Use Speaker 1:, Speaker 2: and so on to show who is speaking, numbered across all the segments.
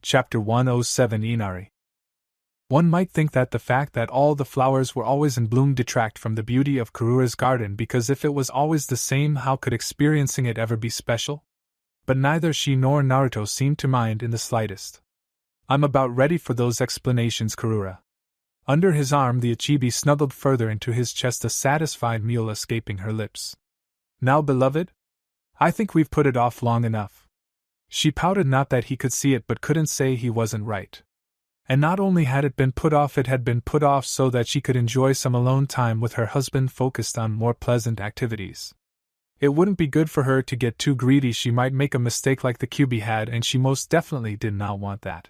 Speaker 1: Chapter 107 Inari. One might think that the fact that all the flowers were always in bloom detract from the beauty of Karura's garden, because if it was always the same, how could experiencing it ever be special? But neither she nor Naruto seemed to mind in the slightest. I'm about ready for those explanations, Karura. Under his arm, the Ichibi snuggled further into his chest, a satisfied mewl escaping her lips. Now, beloved? I think we've put it off long enough. She pouted, not that he could see it, but couldn't say he wasn't right. And not only had it been put off, it had been put off so that she could enjoy some alone time with her husband, focused on more pleasant activities. It wouldn't be good for her to get too greedy. She might make a mistake like the Kyuubi had, and she most definitely did not want that.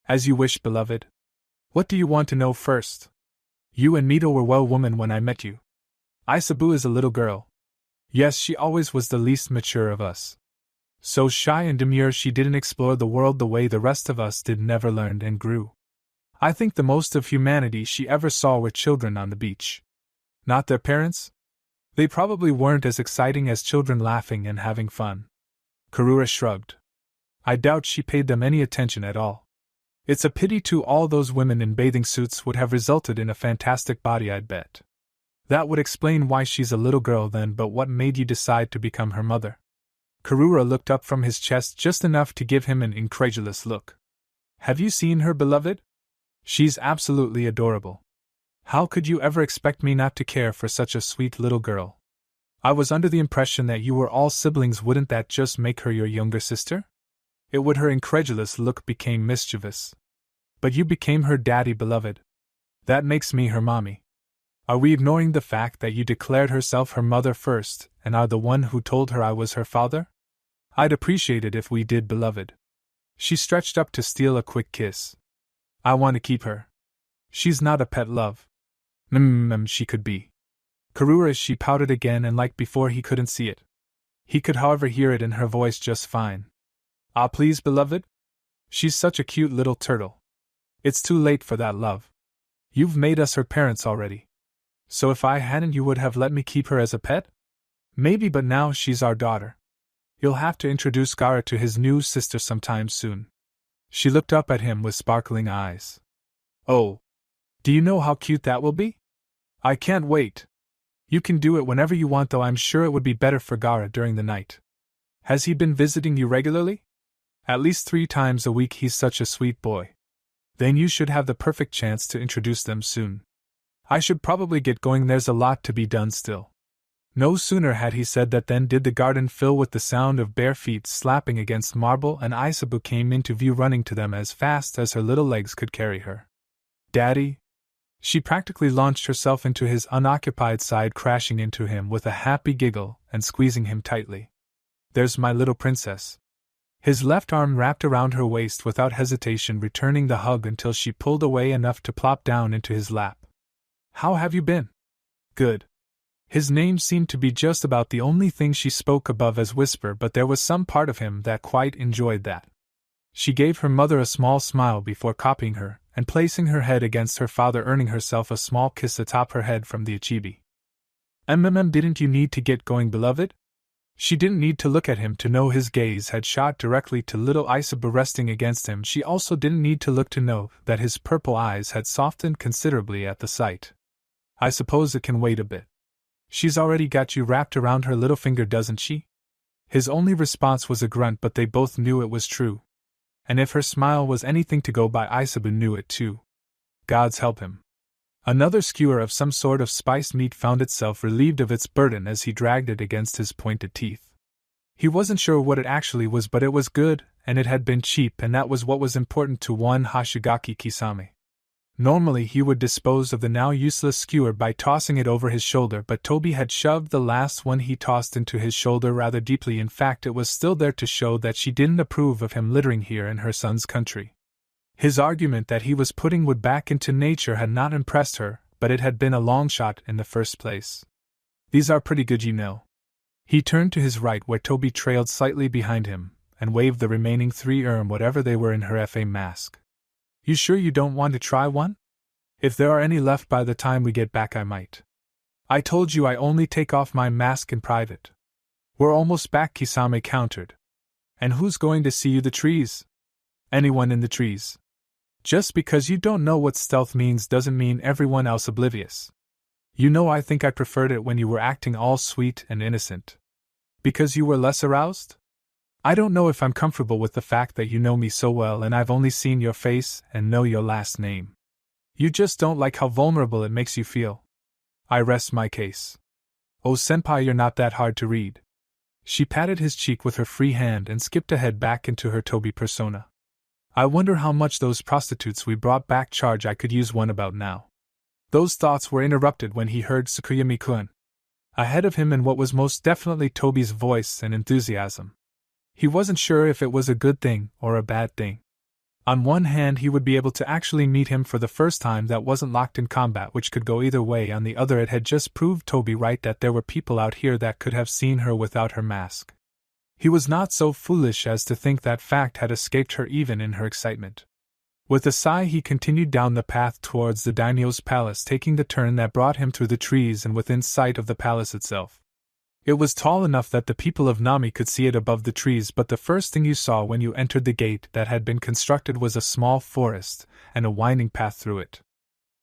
Speaker 1: As you wish, beloved. What do you want to know first? You and Mito were well women when I met you. Aisabu is a little girl. Yes, she always was the least mature of us. So shy and demure, she didn't explore the world the way the rest of us did, never learned and grew. I think the most of humanity she ever saw were children on the beach. Not their parents? They probably weren't as exciting as children laughing and having fun. Karura shrugged. I doubt she paid them any attention at all. It's a pity too, all those women in bathing suits would have resulted in a fantastic body, I'd bet. That would explain why she's a little girl then, but what made you decide to become her mother? Karura looked up from his chest just enough to give him an incredulous look. Have you seen her, beloved? She's absolutely adorable. How could you ever expect me not to care for such a sweet little girl? I was under the impression that you were all siblings. Wouldn't that just make her your younger sister? It would. Her incredulous look became mischievous. But you became her daddy, beloved. That makes me her mommy. Are we ignoring the fact that you declared herself her mother first, and are the one who told her I was her father? I'd appreciate it if we did, beloved. She stretched up to steal a quick kiss. I want to keep her. She's not a pet, love. She could be. Karura, she pouted again, and like before, he couldn't see it. He could, however, hear it in her voice just fine. Ah, please, beloved? She's such a cute little turtle. It's too late for that, love. You've made us her parents already. So if I hadn't, you would have let me keep her as a pet? Maybe, but now she's our daughter. You'll have to introduce Gaara to his new sister sometime soon. She looked up at him with sparkling eyes. Oh. Do you know how cute that will be? I can't wait. You can do it whenever you want, though I'm sure it would be better for Gaara during the night. Has he been visiting you regularly? At least 3 times a week. He's such a sweet boy. Then you should have the perfect chance to introduce them soon. I should probably get going, there's a lot to be done still. No sooner had he said that than did the garden fill with the sound of bare feet slapping against marble, and Aisabu came into view, running to them as fast as her little legs could carry her. Daddy? She practically launched herself into his unoccupied side, crashing into him with a happy giggle and squeezing him tightly. There's my little princess. His left arm wrapped around her waist without hesitation, returning the hug until she pulled away enough to plop down into his lap. How have you been? Good. His name seemed to be just about the only thing she spoke above as whisper, but there was some part of him that quite enjoyed that. She gave her mother a small smile before copying her, and placing her head against her father, earning herself a small kiss atop her head from the Ichibi. Didn't you need to get going, beloved? She didn't need to look at him to know his gaze had shot directly to little Aisabu resting against him. She also didn't need to look to know that his purple eyes had softened considerably at the sight. I suppose it can wait a bit. She's already got you wrapped around her little finger, doesn't she? His only response was a grunt, but they both knew it was true. And if her smile was anything to go by, Aisabu knew it too. Gods help him. Another skewer of some sort of spiced meat found itself relieved of its burden as he dragged it against his pointed teeth. He wasn't sure what it actually was, but it was good, and it had been cheap, and that was what was important to one Hoshigaki Kisame. Normally he would dispose of the now useless skewer by tossing it over his shoulder, but Toby had shoved the last one he tossed into his shoulder rather deeply. In fact, it was still there to show that she didn't approve of him littering here in her son's country. His argument that he was putting wood back into nature had not impressed her, but it had been a long shot in the first place. These are pretty good, you know. He turned to his right, where Toby trailed slightly behind him, and waved the remaining 3 whatever they were in her FA mask. You sure you don't want to try one? If there are any left by the time we get back, I might. I told you I only take off my mask in private. We're almost back, Kisame countered. And who's going to see you the trees? Anyone in the trees. Just because you don't know what stealth means doesn't mean everyone else oblivious. You know, I think I preferred it when you were acting all sweet and innocent. Because you were less aroused? I don't know if I'm comfortable with the fact that you know me so well and I've only seen your face and know your last name. You just don't like how vulnerable it makes you feel. I rest my case. Oh, senpai, you're not that hard to read. She patted his cheek with her free hand and skipped ahead back into her Toby persona. I wonder how much those prostitutes we brought back charge. I could use one about now. Those thoughts were interrupted when he heard Tsukuyami-kun ahead of him in what was most definitely Toby's voice and enthusiasm. He wasn't sure if it was a good thing or a bad thing. On one hand, he would be able to actually meet him for the first time that wasn't locked in combat, which could go either way. On the other, it had just proved Toby right that there were people out here that could have seen her without her mask. He was not so foolish as to think that fact had escaped her even in her excitement. With a sigh, he continued down the path towards the daimyo's palace, taking the turn that brought him through the trees and within sight of the palace itself. It was tall enough that the people of Nami could see it above the trees, but the first thing you saw when you entered the gate that had been constructed was a small forest and a winding path through it.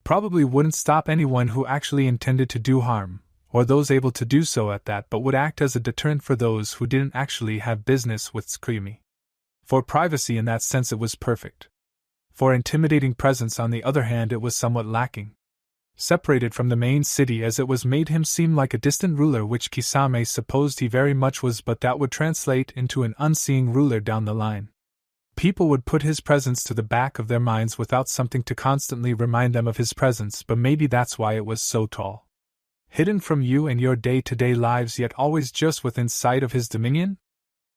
Speaker 1: Probably wouldn't stop anyone who actually intended to do harm, or those able to do so at that, but would act as a deterrent for those who didn't actually have business with Tsukuyami. For privacy in that sense it was perfect. For intimidating presence, on the other hand, it was somewhat lacking. Separated from the main city as it was made him seem like a distant ruler, which Kisame supposed he very much was, but that would translate into an unseeing ruler down the line. People would put his presence to the back of their minds without something to constantly remind them of his presence, but maybe that's why it was so tall. Hidden from you and your day-to-day lives, yet always just within sight of his dominion?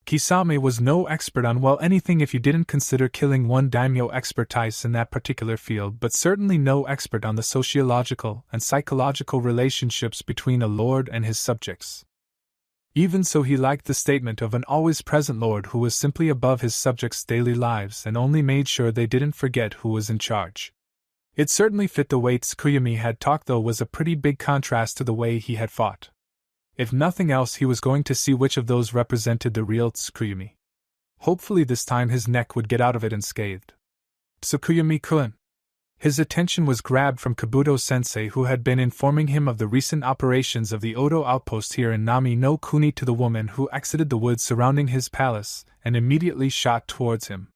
Speaker 1: Kisame was no expert on anything if you didn't consider killing one daimyo expertise in that particular field, but certainly no expert on the sociological and psychological relationships between a lord and his subjects. Even so, he liked the statement of an always-present lord who was simply above his subjects' daily lives and only made sure they didn't forget who was in charge. It certainly fit the way Tsukuyami had talked, though was a pretty big contrast to the way he had fought. If nothing else, he was going to see which of those represented the real Tsukuyami. Hopefully this time his neck would get out of it unscathed. Tsukuyami-kun. His attention was grabbed from Kabuto-sensei, who had been informing him of the recent operations of the Odo outpost here in Nami no Kuni, to the woman who exited the woods surrounding his palace and immediately shot towards him.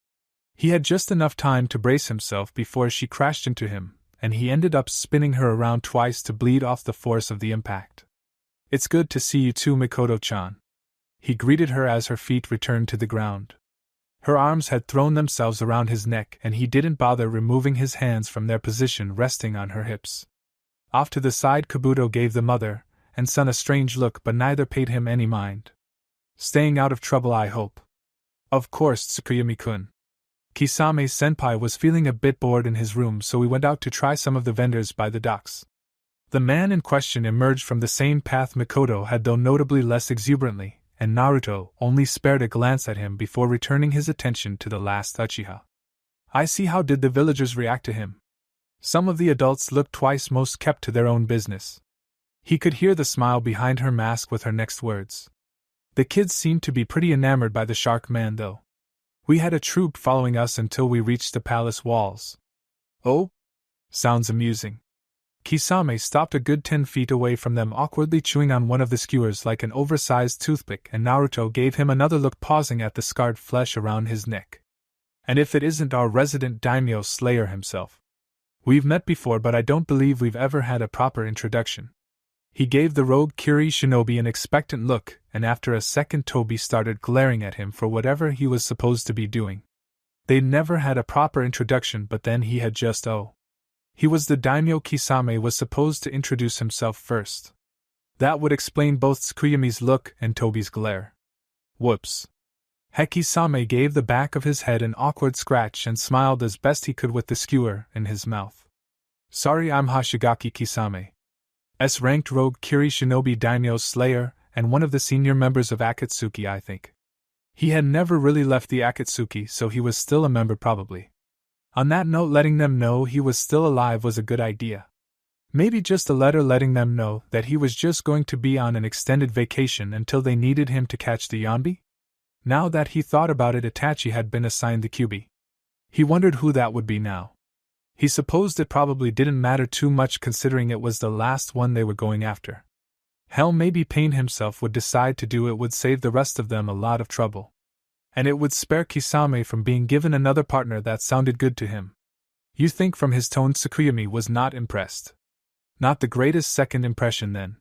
Speaker 1: He had just enough time to brace himself before she crashed into him, and he ended up spinning her around twice to bleed off the force of the impact. "It's good to see you too, Mikoto-chan." He greeted her as her feet returned to the ground. Her arms had thrown themselves around his neck, and he didn't bother removing his hands from their position resting on her hips. Off to the side, Kabuto gave the mother and son a strange look, but neither paid him any mind. "Staying out of trouble, I hope." "Of course, Tsukuyami-kun." Kisame-senpai was feeling a bit bored in his room, so we went out to try some of the vendors by the docks. The man in question emerged from the same path Mikoto had, though notably less exuberantly, and Naruto only spared a glance at him before returning his attention to the last Uchiha. "I see. How did the villagers react to him?" Some of the adults looked twice, most kept to their own business. He could hear the smile behind her mask with her next words. "The kids seemed to be pretty enamored by the shark man, though. We had a troop following us until we reached the palace walls." "Oh? Sounds amusing." Kisame stopped a good 10 feet away from them, awkwardly chewing on one of the skewers like an oversized toothpick, and Naruto gave him another look, pausing at the scarred flesh around his neck. "And if it isn't our resident daimyo slayer himself. We've met before, but I don't believe we've ever had a proper introduction." He gave the rogue Kiri shinobi an expectant look, and after a second Toby started glaring at him for whatever he was supposed to be doing. They'd never had a proper introduction, but then he had just He was the daimyo. Kisame was supposed to introduce himself first. That would explain both Tsukuyami's look and Toby's glare. Whoops. Kisame gave the back of his head an awkward scratch and smiled as best he could with the skewer in his mouth. "Sorry, I'm Hashigaki Kisame. S-ranked rogue Kiri shinobi daimyo slayer, and one of the senior members of Akatsuki, I think." He had never really left the Akatsuki, so he was still a member probably. On that note, letting them know he was still alive was a good idea. Maybe just a letter letting them know that he was just going to be on an extended vacation until they needed him to catch the Yonbi? Now that he thought about it, Itachi had been assigned the Kyuubi. He wondered who that would be now. He supposed it probably didn't matter too much considering it was the last one they were going after. Hell, maybe Pain himself would decide to do it would save the rest of them a lot of trouble. And it would spare Kisame from being given another partner that sounded good to him. You think from his tone Tsukuyomi was not impressed. Not the greatest second impression then.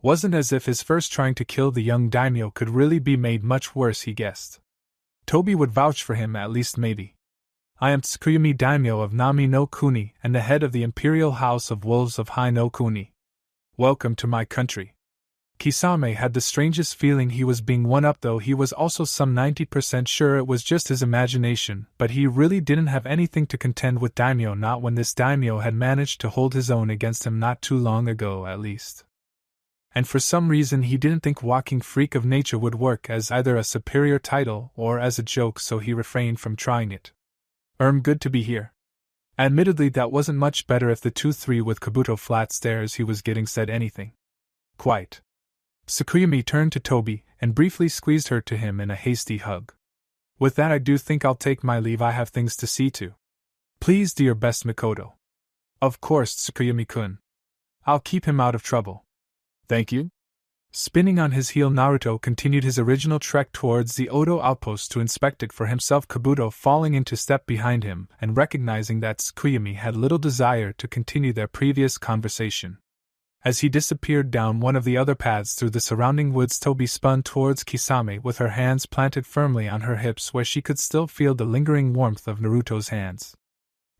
Speaker 1: Wasn't as if his first trying to kill the young daimyo could really be made much worse, he guessed. Toby would vouch for him at least maybe. I am Tsukuyomi daimyo of Nami no Kuni and the head of the Imperial House of Wolves of Hai no Kuni. Welcome to my country. Kisame had the strangest feeling he was being one-upped, though he was also some 90% sure it was just his imagination, but he really didn't have anything to contend with daimyo, not when this daimyo had managed to hold his own against him not too long ago at least. And for some reason he didn't think walking freak of nature would work as either a superior title or as a joke, so he refrained from trying it. Good to be here. Admittedly, that wasn't much better if the 2-3 with Kabuto flat stares he was getting said anything. Quite. Tsukuyomi turned to Toby and briefly squeezed her to him in a hasty hug. With that, I do think I'll take my leave. I have things to see to. Please do your best, Mikoto. Of course, Tsukuyomi-kun. I'll keep him out of trouble. Thank you. Spinning on his heel, Naruto continued his original trek towards the Odo outpost to inspect it for himself, Kabuto falling into step behind him and recognizing that Tsukuyomi had little desire to continue their previous conversation. As he disappeared down one of the other paths through the surrounding woods, Toby spun towards Kisame with her hands planted firmly on her hips where she could still feel the lingering warmth of Naruto's hands.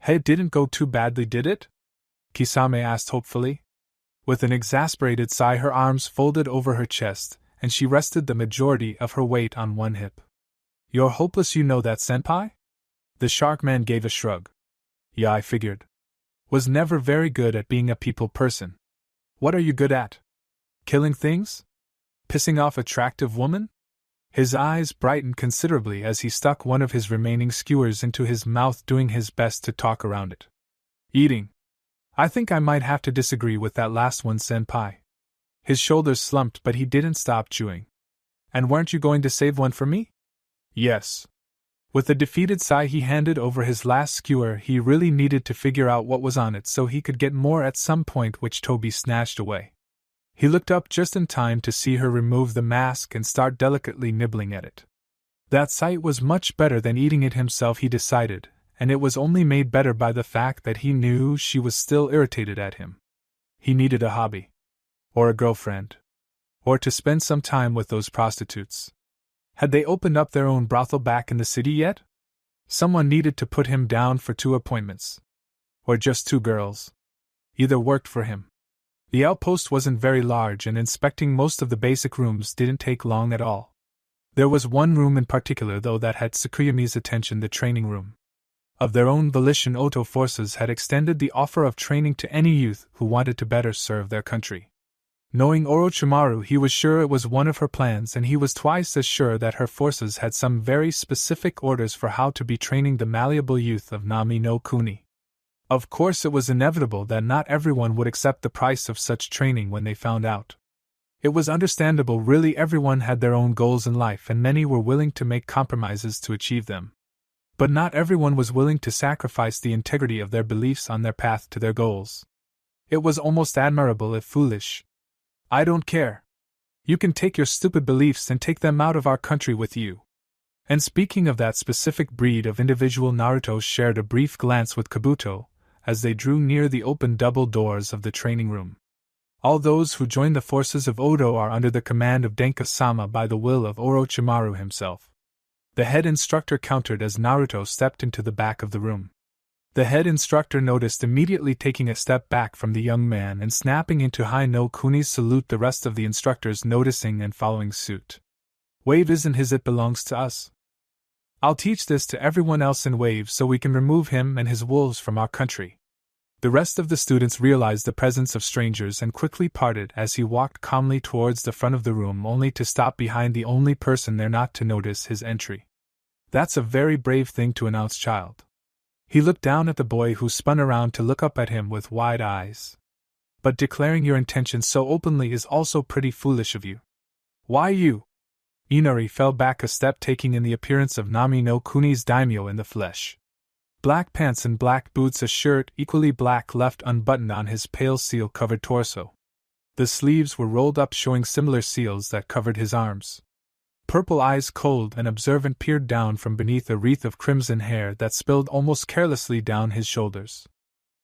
Speaker 1: Hey, it didn't go too badly, did it? Kisame asked hopefully. With an exasperated sigh, her arms folded over her chest, and she rested the majority of her weight on one hip. You're hopeless, you know that, senpai? The shark man gave a shrug. Yeah, I figured. Was never very good at being a people person. What are you good at? Killing things? Pissing off attractive women? His eyes brightened considerably as he stuck one of his remaining skewers into his mouth, doing his best to talk around it. Eating. I think I might have to disagree with that last one, senpai. His shoulders slumped, but he didn't stop chewing. And weren't you going to save one for me? Yes. With a defeated sigh, he handed over his last skewer. He really needed to figure out what was on it so he could get more at some point, which Toby snatched away. He looked up just in time to see her remove the mask and start delicately nibbling at it. That sight was much better than eating it himself, he decided, and it was only made better by the fact that he knew she was still irritated at him. He needed a hobby. Or a girlfriend. Or to spend some time with those prostitutes. Had they opened up their own brothel back in the city yet? Someone needed to put him down for 2 appointments. Or just 2 girls. Either worked for him. The outpost wasn't very large, and inspecting most of the basic rooms didn't take long at all. There was one room in particular, though, that had Tsukuyomi's attention, the training room. Of their own volition, Oto forces had extended the offer of training to any youth who wanted to better serve their country. Knowing Orochimaru, he was sure it was one of her plans, and he was twice as sure that her forces had some very specific orders for how to be training the malleable youth of Nami no Kuni. Of course, it was inevitable that not everyone would accept the price of such training when they found out. It was understandable, really. Everyone had their own goals in life, and many were willing to make compromises to achieve them. But not everyone was willing to sacrifice the integrity of their beliefs on their path to their goals. It was almost admirable if foolish. I don't care. You can take your stupid beliefs and take them out of our country with you. And speaking of that specific breed of individual, Naruto shared a brief glance with Kabuto as they drew near the open double doors of the training room. All those who join the forces of Odo are under the command of Denka-sama by the will of Orochimaru himself. The head instructor countered as Naruto stepped into the back of the room. The head instructor noticed immediately, taking a step back from the young man and snapping into Hai no Kuni's salute, the rest of the instructors noticing and following suit. Wave isn't his, it belongs to us. I'll teach this to everyone else in Wave so we can remove him and his wolves from our country. The rest of the students realized the presence of strangers and quickly parted as he walked calmly towards the front of the room, only to stop behind the only person there not to notice his entry. That's a very brave thing to announce, child. He looked down at the boy, who spun around to look up at him with wide eyes. But declaring your intentions so openly is also pretty foolish of you. Why you? Inari fell back a step, taking in the appearance of Nami no Kuni's daimyo in the flesh. Black pants and black boots, a shirt equally black left unbuttoned on his pale seal-covered torso. The sleeves were rolled up, showing similar seals that covered his arms. Purple eyes, cold and observant, peered down from beneath a wreath of crimson hair that spilled almost carelessly down his shoulders.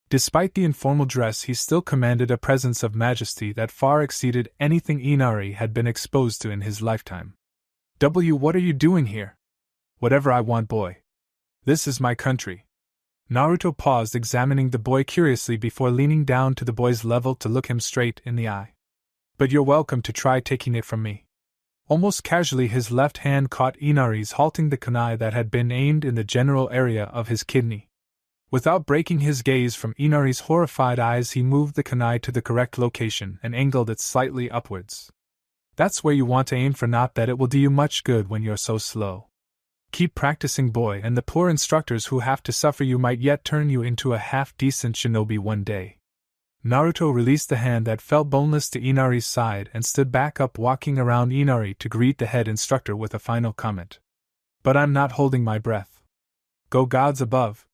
Speaker 1: Despite the informal dress, he still commanded a presence of majesty that far exceeded anything Inari had been exposed to in his lifetime. What are you doing here? Whatever I want, boy. This is my country. Naruto paused, examining the boy curiously before leaning down to the boy's level to look him straight in the eye. But you're welcome to try taking it from me. Almost casually, his left hand caught Inari's, halting the kunai that had been aimed in the general area of his kidney. Without breaking his gaze from Inari's horrified eyes, he moved the kunai to the correct location and angled it slightly upwards. That's where you want to aim for, not that it will do you much good when you're so slow. Keep practicing, boy, and the poor instructors who have to suffer you might yet turn you into a half-decent shinobi one day. Naruto released the hand that fell boneless to Inari's side and stood back up, walking around Inari to greet the head instructor with a final comment. But I'm not holding my breath. Go gods above!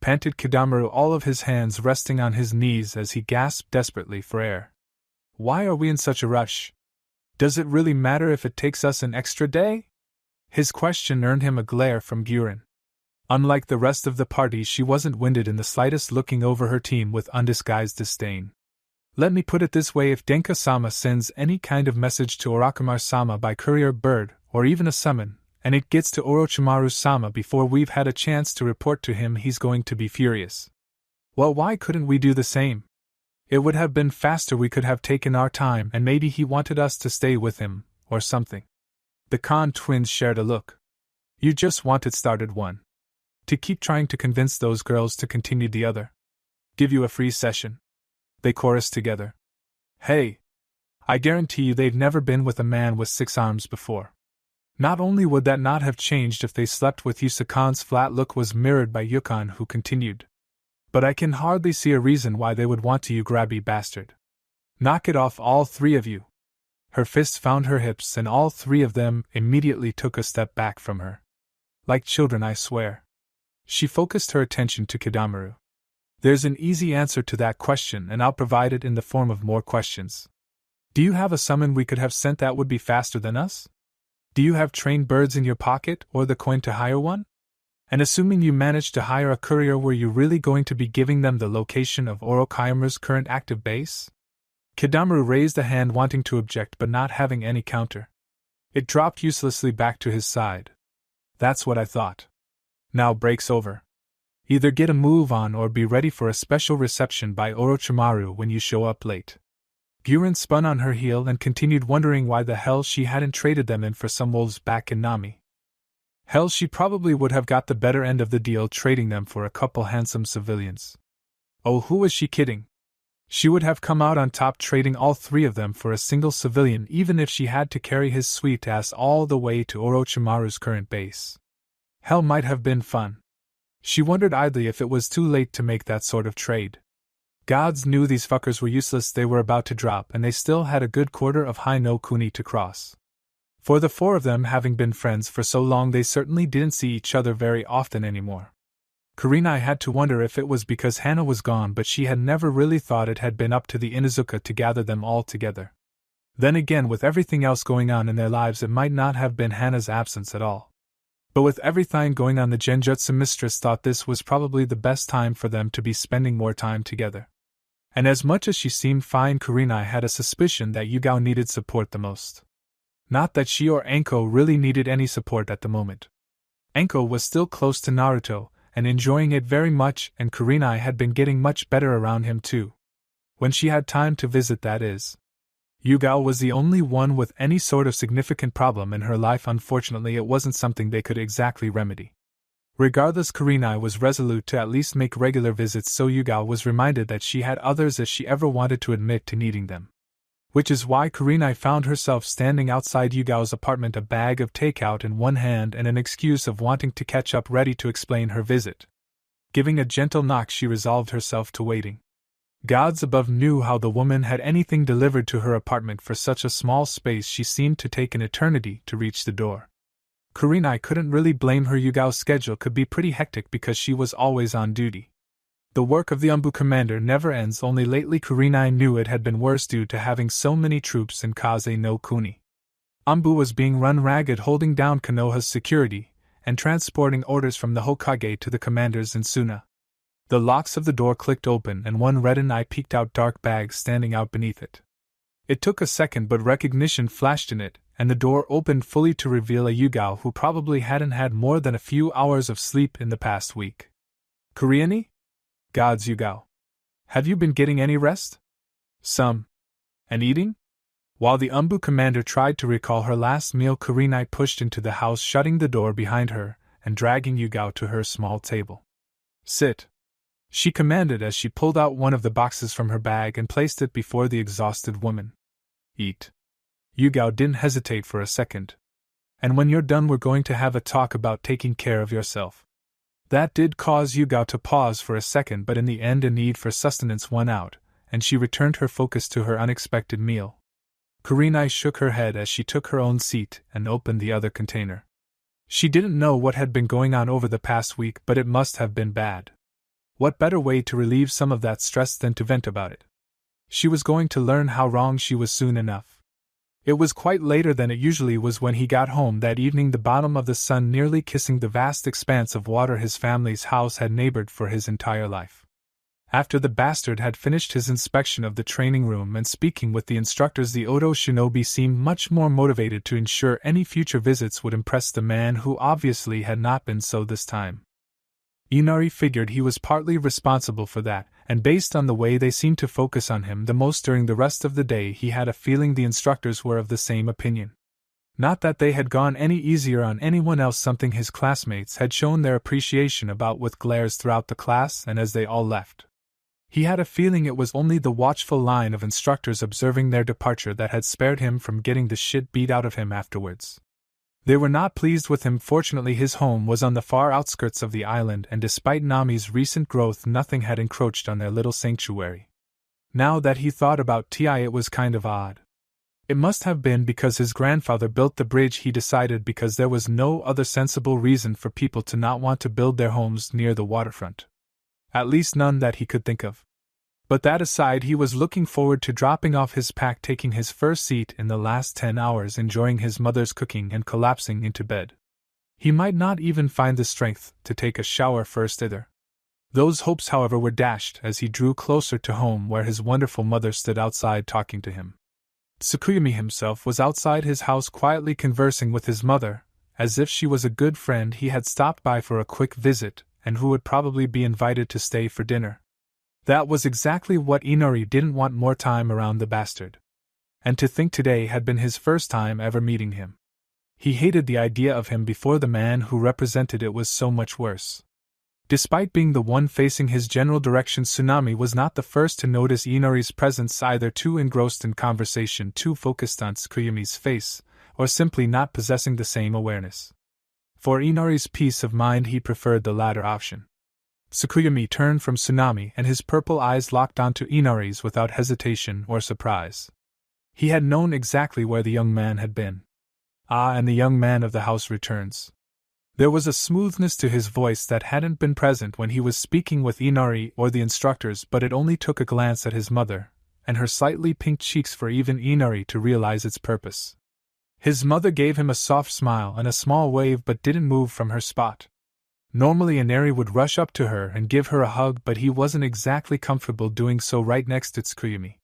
Speaker 1: Panted Kidamaru, all of his hands resting on his knees as he gasped desperately for air. Why are we in such a rush? Does it really matter if it takes us an extra day? His question earned him a glare from Guren. Unlike the rest of the party, she wasn't winded in the slightest, looking over her team with undisguised disdain. Let me put it this way, if Denka-sama sends any kind of message to Orochimaru-sama by courier bird, or even a summon, and it gets to Orochimaru-sama before we've had a chance to report to him, he's going to be furious. Well, why couldn't we do the same? It would have been faster, we could have taken our time, and maybe he wanted us to stay with him, or something. The Khan twins shared a look. You just wanted, started one. To keep trying to convince those girls to continue, the other. Give you a free session. They chorused together. Hey! I guarantee you they've never been with a man with 6 arms before. Not only would that not have changed if they slept with you, Sakan's flat look was mirrored by Yukon, who continued. But I can hardly see a reason why they would want to, you grabby bastard. Knock it off, all 3 of you. Her fist found her hips, and all 3 of them immediately took a step back from her. Like children, I swear. She focused her attention to Kidamaru. There's an easy answer to that question, and I'll provide it in the form of more questions. Do you have a summon we could have sent that would be faster than us? Do you have trained birds in your pocket, or the coin to hire one? And assuming you managed to hire a courier, were you really going to be giving them the location of Orochimaru's current active base? Kidamaru raised a hand, wanting to object but not having any counter. It dropped uselessly back to his side. That's what I thought. Now break's over. Either get a move on or be ready for a special reception by Orochimaru when you show up late. Guren spun on her heel and continued, wondering why the hell she hadn't traded them in for some wolves back in Nami. Hell, she probably would have got the better end of the deal trading them for a couple handsome civilians. Oh, who was she kidding? She would have come out on top trading all 3 of them for a single civilian, even if she had to carry his sweet ass all the way to Orochimaru's current base. Hell, might have been fun. She wondered idly if it was too late to make that sort of trade. Gods knew these fuckers were useless, they were about to drop, and they still had a good quarter of Hai no Kuni to cross. For the 4 of them, having been friends for so long, they certainly didn't see each other very often anymore. Kurenai had to wonder if it was because Hana was gone, but she had never really thought it had been up to the Inuzuka to gather them all together. Then again, with everything else going on in their lives, it might not have been Hana's absence at all. But with everything going on, the Genjutsu mistress thought this was probably the best time for them to be spending more time together. And as much as she seemed fine, Kurenai had a suspicion that Yugao needed support the most. Not that she or Anko really needed any support at the moment. Anko was still close to Naruto, and enjoying it very much, and Kurenai had been getting much better around him too. When she had time to visit, that is. Yugao was the only one with any sort of significant problem in her life. Unfortunately, it wasn't something they could exactly remedy. Regardless, Kurenai was resolute to at least make regular visits, so Yugao was reminded that she had others if she ever wanted to admit to needing them. Which is why Kurenai found herself standing outside Yugao's apartment, a bag of takeout in one hand and an excuse of wanting to catch up, ready to explain her visit. Giving a gentle knock, she resolved herself to waiting. Gods above knew how the woman had anything delivered to her apartment for such a small space. She seemed to take an eternity to reach the door. Kurenai couldn't really blame her. Yugao's schedule could be pretty hectic because she was always on duty. The work of the Umbu commander never ends, only lately Kurenai knew it had been worse due to having so many troops in Kaze no Kuni. Umbu was being run ragged, holding down Konoha's security and transporting orders from the Hokage to the commanders in Suna. The locks of the door clicked open and one reddened eye peeked out, dark bags standing out beneath it. It took a second, but recognition flashed in it, and the door opened fully to reveal a Yugao who probably hadn't had more than a few hours of sleep in the past week. Koreani? Gods, Yugao. Have you been getting any rest? Some. And eating? While the Umbu commander tried to recall her last meal, Kurenai pushed into the house, shutting the door behind her and dragging Yugao to her small table. Sit, she commanded as she pulled out one of the boxes from her bag and placed it before the exhausted woman. Eat. Yugao didn't hesitate for a second. And when you're done, we're going to have a talk about taking care of yourself. That did cause Yugao to pause for a second, but in the end a need for sustenance won out, and she returned her focus to her unexpected meal. Kurenai shook her head as she took her own seat and opened the other container. She didn't know what had been going on over the past week, but it must have been bad. What better way to relieve some of that stress than to vent about it? She was going to learn how wrong she was soon enough. It was quite later than it usually was when he got home that evening, the bottom of the sun nearly kissing the vast expanse of water his family's house had neighbored for his entire life. After the bastard had finished his inspection of the training room and speaking with the instructors, the Odo shinobi seemed much more motivated to ensure any future visits would impress the man who obviously had not been so this time. Inari figured he was partly responsible for that, and based on the way they seemed to focus on him the most during the rest of the day, he had a feeling the instructors were of the same opinion. Not that they had gone any easier on anyone else, something his classmates had shown their appreciation about with glares throughout the class and as they all left. He had a feeling it was only the watchful line of instructors observing their departure that had spared him from getting the shit beat out of him afterwards. They were not pleased with him. Fortunately, his home was on the far outskirts of the island, and despite Nami's recent growth, nothing had encroached on their little sanctuary. Now that he thought about it, it was kind of odd. It must have been because his grandfather built the bridge, he decided, because there was no other sensible reason for people to not want to build their homes near the waterfront. At least none that he could think of. But that aside, he was looking forward to dropping off his pack, taking his first seat in the last 10 hours, enjoying his mother's cooking and collapsing into bed. He might not even find the strength to take a shower first either. Those hopes, however, were dashed as he drew closer to home, where his wonderful mother stood outside talking to him. Tsukuyomi himself was outside his house quietly conversing with his mother, as if she was a good friend he had stopped by for a quick visit and who would probably be invited to stay for dinner. That was exactly what Inari didn't want, more time around the bastard. And to think today had been his first time ever meeting him. He hated the idea of him before the man who represented it was so much worse. Despite being the one facing his general direction, Tsunami was not the first to notice Inari's presence, either too engrossed in conversation, too focused on Tsukuyomi's face, or simply not possessing the same awareness. For Inari's peace of mind, he preferred the latter option. Tsukuyomi turned from Tsunami and his purple eyes locked onto Inari's without hesitation or surprise. He had known exactly where the young man had been. Ah, and the young man of the house returns. There was a smoothness to his voice that hadn't been present when he was speaking with Inari or the instructors, but it only took a glance at his mother and her slightly pink cheeks for even Inari to realize its purpose. His mother gave him a soft smile and a small wave, but didn't move from her spot. Normally Inari would rush up to her and give her a hug, but he wasn't exactly comfortable doing so right next to Tsukuyomi.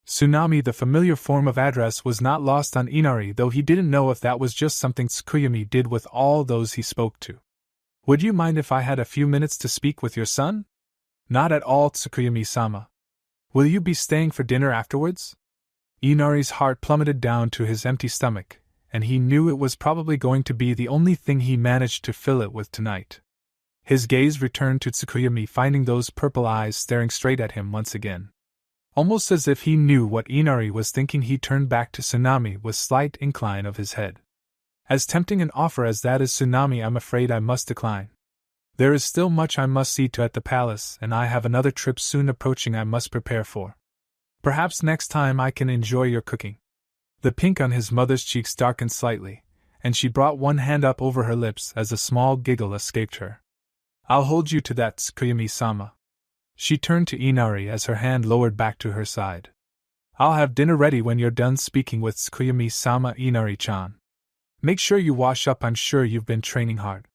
Speaker 1: Tsunami, the familiar form of address, was not lost on Inari, though he didn't know if that was just something Tsukuyomi did with all those he spoke to. Would you mind if I had a few minutes to speak with your son? Not at all, Tsukuyomi-sama. Will you be staying for dinner afterwards? Inari's heart plummeted down to his empty stomach, and he knew it was probably going to be the only thing he managed to fill it with tonight. His gaze returned to Tsukuyomi, finding those purple eyes staring straight at him once again. Almost as if he knew what Inari was thinking, he turned back to Tsunami with slight incline of his head. As tempting an offer as that is, Tsunami, I'm afraid I must decline. There is still much I must see to at the palace, and I have another trip soon approaching I must prepare for. Perhaps next time I can enjoy your cooking. The pink on his mother's cheeks darkened slightly, and she brought one hand up over her lips as a small giggle escaped her. I'll hold you to that, Tsukuyami-sama. She turned to Inari as her hand lowered back to her side. I'll have dinner ready when you're done speaking with Tsukuyami-sama, Inari-chan. Make sure you wash up, I'm sure you've been training hard.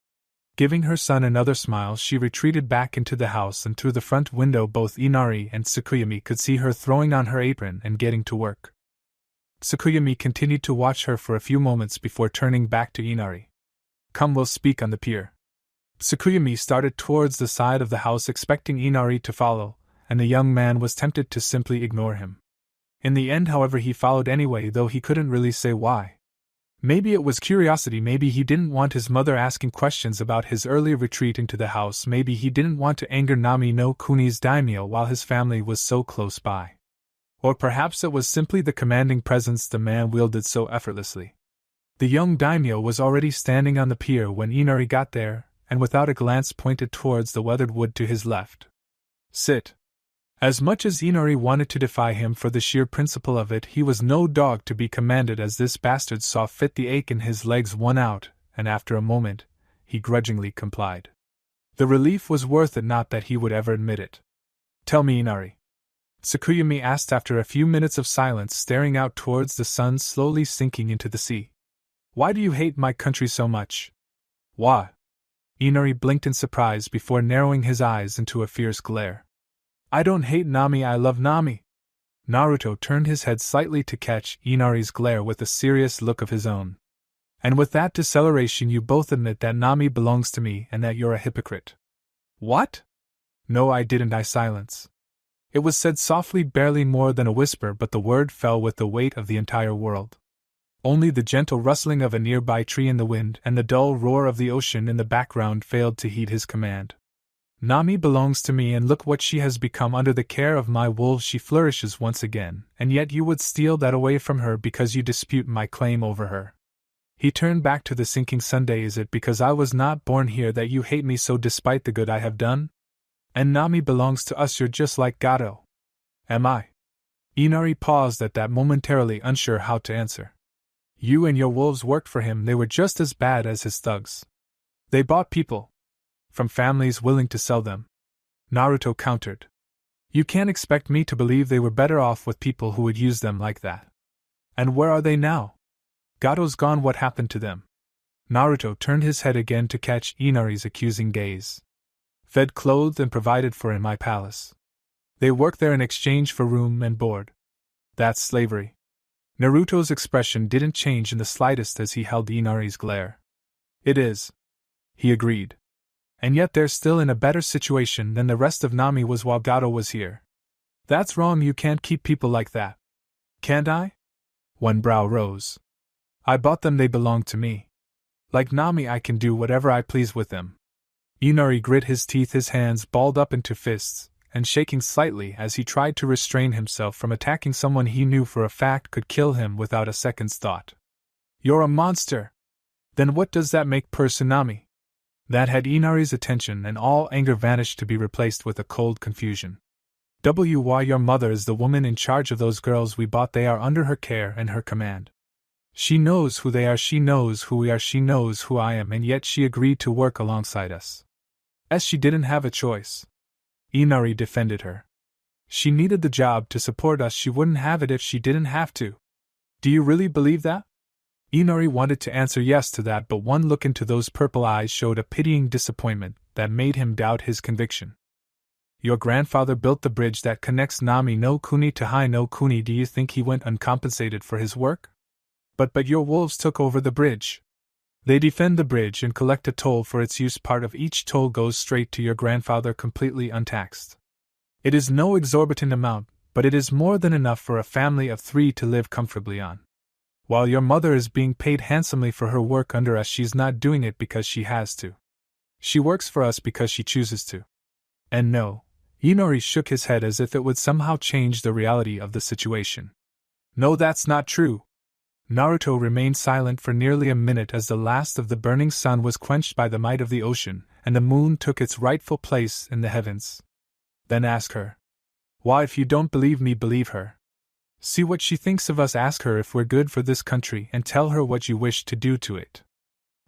Speaker 1: Giving her son another smile, she retreated back into the house, and through the front window both Inari and Tsukuyami could see her throwing on her apron and getting to work. Tsukuyami continued to watch her for a few moments before turning back to Inari. Come, we'll speak on the pier. Tsukuyami started towards the side of the house expecting Inari to follow, and the young man was tempted to simply ignore him. In the end, however, he followed anyway, though he couldn't really say why. Maybe it was curiosity, maybe he didn't want his mother asking questions about his earlier retreat into the house, maybe he didn't want to anger Nami no Kuni's daimyo while his family was so close by. Or perhaps it was simply the commanding presence the man wielded so effortlessly. The young daimyo was already standing on the pier when Inari got there, and without a glance pointed towards the weathered wood to his left. Sit. As much as Inari wanted to defy him for the sheer principle of it, he was no dog to be commanded, as this bastard saw fit. The ache in his legs won out, and after a moment, he grudgingly complied. The relief was worth it, not that he would ever admit it. Tell me, Inari. Tsukuyami asked after a few minutes of silence, staring out towards the sun slowly sinking into the sea. Why do you hate my country so much? Why? Inari blinked in surprise before narrowing his eyes into a fierce glare. I don't hate Nami, I love Nami. Naruto turned his head slightly to catch Inari's glare with a serious look of his own. And with that deceleration, you both admit that Nami belongs to me and that you're a hypocrite. What? No, I didn't, I silence. It was said softly, barely more than a whisper, but the word fell with the weight of the entire world. Only the gentle rustling of a nearby tree in the wind and the dull roar of the ocean in the background failed to heed his command. Nami belongs to me, and look what she has become under the care of my wolves. She flourishes once again, and yet you would steal that away from her because you dispute my claim over her. He turned back to the sinking Sunday. Is it because I was not born here that you hate me so despite the good I have done? And Nami belongs to us, you're just like Gato. Am I? Inari paused at that, momentarily unsure how to answer. You and your wolves worked for him, they were just as bad as his thugs. They bought people from families willing to sell them. Naruto countered. You can't expect me to believe they were better off with people who would use them like that. And where are they now? Gato's gone, what happened to them? Naruto turned his head again to catch Inari's accusing gaze. Fed, clothed, and provided for in my palace. They work there in exchange for room and board. That's slavery. Naruto's expression didn't change in the slightest as he held Inari's glare. It is. He agreed. And yet they're still in a better situation than the rest of Nami was while Gato was here. That's wrong, you can't keep people like that. Can't I? One brow rose. I bought them, they belong to me. Like Nami, I can do whatever I please with them. Inari grit his teeth, his hands balled up into fists, and shaking slightly as he tried to restrain himself from attacking someone he knew for a fact could kill him without a second's thought. You're a monster! Then what does that make per Tsunami? That had Inari's attention, and all anger vanished to be replaced with a cold confusion. Why, your mother is the woman in charge of those girls we bought. They are under her care and her command. She knows who they are, she knows who we are, she knows who I am, and yet she agreed to work alongside us. As she didn't have a choice. Inari defended her. She needed the job to support us, she wouldn't have it if she didn't have to. Do you really believe that? Inari wanted to answer yes to that, but one look into those purple eyes showed a pitying disappointment that made him doubt his conviction. Your grandfather built the bridge that connects Nami no Kuni to Hai no Kuni. Do you think he went uncompensated for his work? But your wolves took over the bridge. They defend the bridge and collect a toll for its use. Part of each toll goes straight to your grandfather completely untaxed. It is no exorbitant amount, but it is more than enough for a family of 3 to live comfortably on. While your mother is being paid handsomely for her work under us, she's not doing it because she has to. She works for us because she chooses to. And no, Inari shook his head as if it would somehow change the reality of the situation. No, that's not true. Naruto remained silent for nearly a minute as the last of the burning sun was quenched by the might of the ocean, and the moon took its rightful place in the heavens. Then asked her. Why, if you don't believe me, believe her. See what she thinks of us, ask her if we're good for this country, and tell her what you wish to do to it.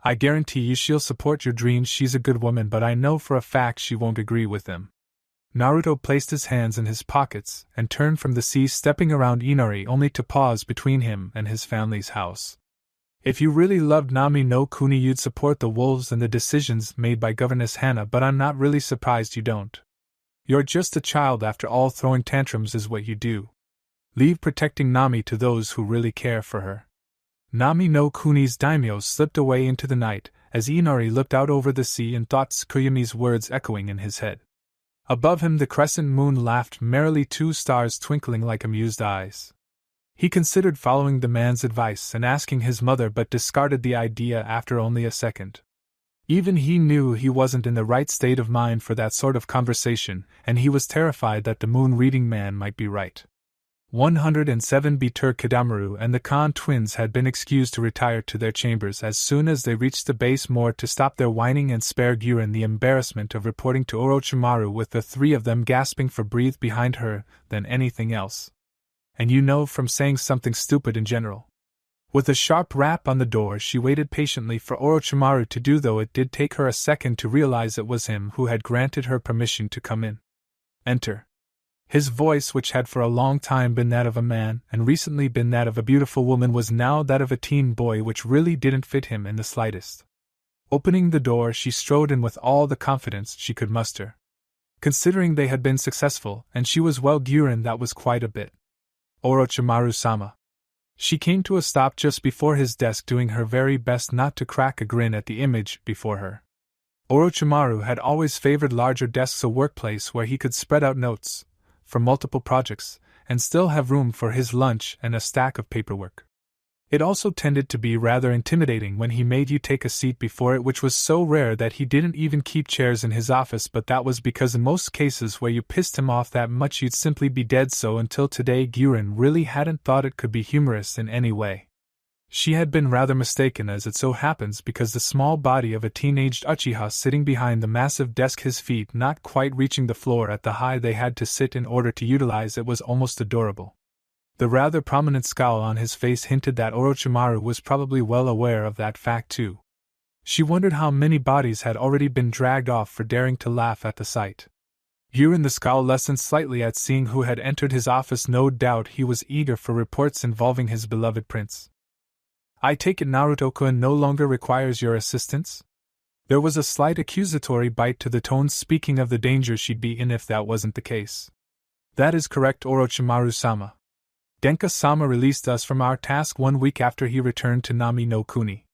Speaker 1: I guarantee you she'll support your dreams. She's a good woman, but I know for a fact she won't agree with them." Naruto placed his hands in his pockets and turned from the sea, stepping around Inari only to pause between him and his family's house. "If you really loved Nami no Kuni, you'd support the wolves and the decisions made by Governess Hana, but I'm not really surprised you don't. You're just a child after all. Throwing tantrums is what you do. Leave protecting Nami to those who really care for her." Nami no Kuni's daimyo slipped away into the night as Inari looked out over the sea and thought Tsukuyomi's words echoing in his head. Above him the crescent moon laughed merrily, 2 stars twinkling like amused eyes. He considered following the man's advice and asking his mother, but discarded the idea after only a second. Even he knew he wasn't in the right state of mind for that sort of conversation, and he was terrified that the moon-reading man might be right. 107B Tur Kidamaru and the Khan twins had been excused to retire to their chambers as soon as they reached the base more to stop their whining and spare Guren the embarrassment of reporting to Orochimaru, with the 3 of them gasping for breath behind her than anything else. And you know from saying something stupid in general. With a sharp rap on the door, she waited patiently for Orochimaru to do, though it did take her a second to realize it was him who had granted her permission to come in. "Enter." His voice, which had for a long time been that of a man and recently been that of a beautiful woman, was now that of a teen boy, which really didn't fit him in the slightest. Opening the door, she strode in with all the confidence she could muster. Considering they had been successful, and she was well Guren, that was quite a bit. "Orochimaru-sama." She came to a stop just before his desk, doing her very best not to crack a grin at the image before her. Orochimaru had always favored larger desks, a workplace where he could spread out notes for multiple projects, and still have room for his lunch and a stack of paperwork. It also tended to be rather intimidating when he made you take a seat before it, which was so rare that he didn't even keep chairs in his office, but that was because in most cases where you pissed him off that much you'd simply be dead. So until today, Guren really hadn't thought it could be humorous in any way. She had been rather mistaken, as it so happens, because the small body of a teenaged Uchiha sitting behind the massive desk, his feet not quite reaching the floor at the height they had to sit in order to utilize it, was almost adorable. The rather prominent scowl on his face hinted that Orochimaru was probably well aware of that fact too. She wondered how many bodies had already been dragged off for daring to laugh at the sight. Guren, the scowl lessened slightly at seeing who had entered his office. No doubt he was eager for reports involving his beloved prince. "I take it Naruto-kun no longer requires your assistance?" There was a slight accusatory bite to the tone, speaking of the danger she'd be in if that wasn't the case. "That is correct, Orochimaru-sama. Denka-sama released us from our task 1 week after he returned to Nami no Kuni."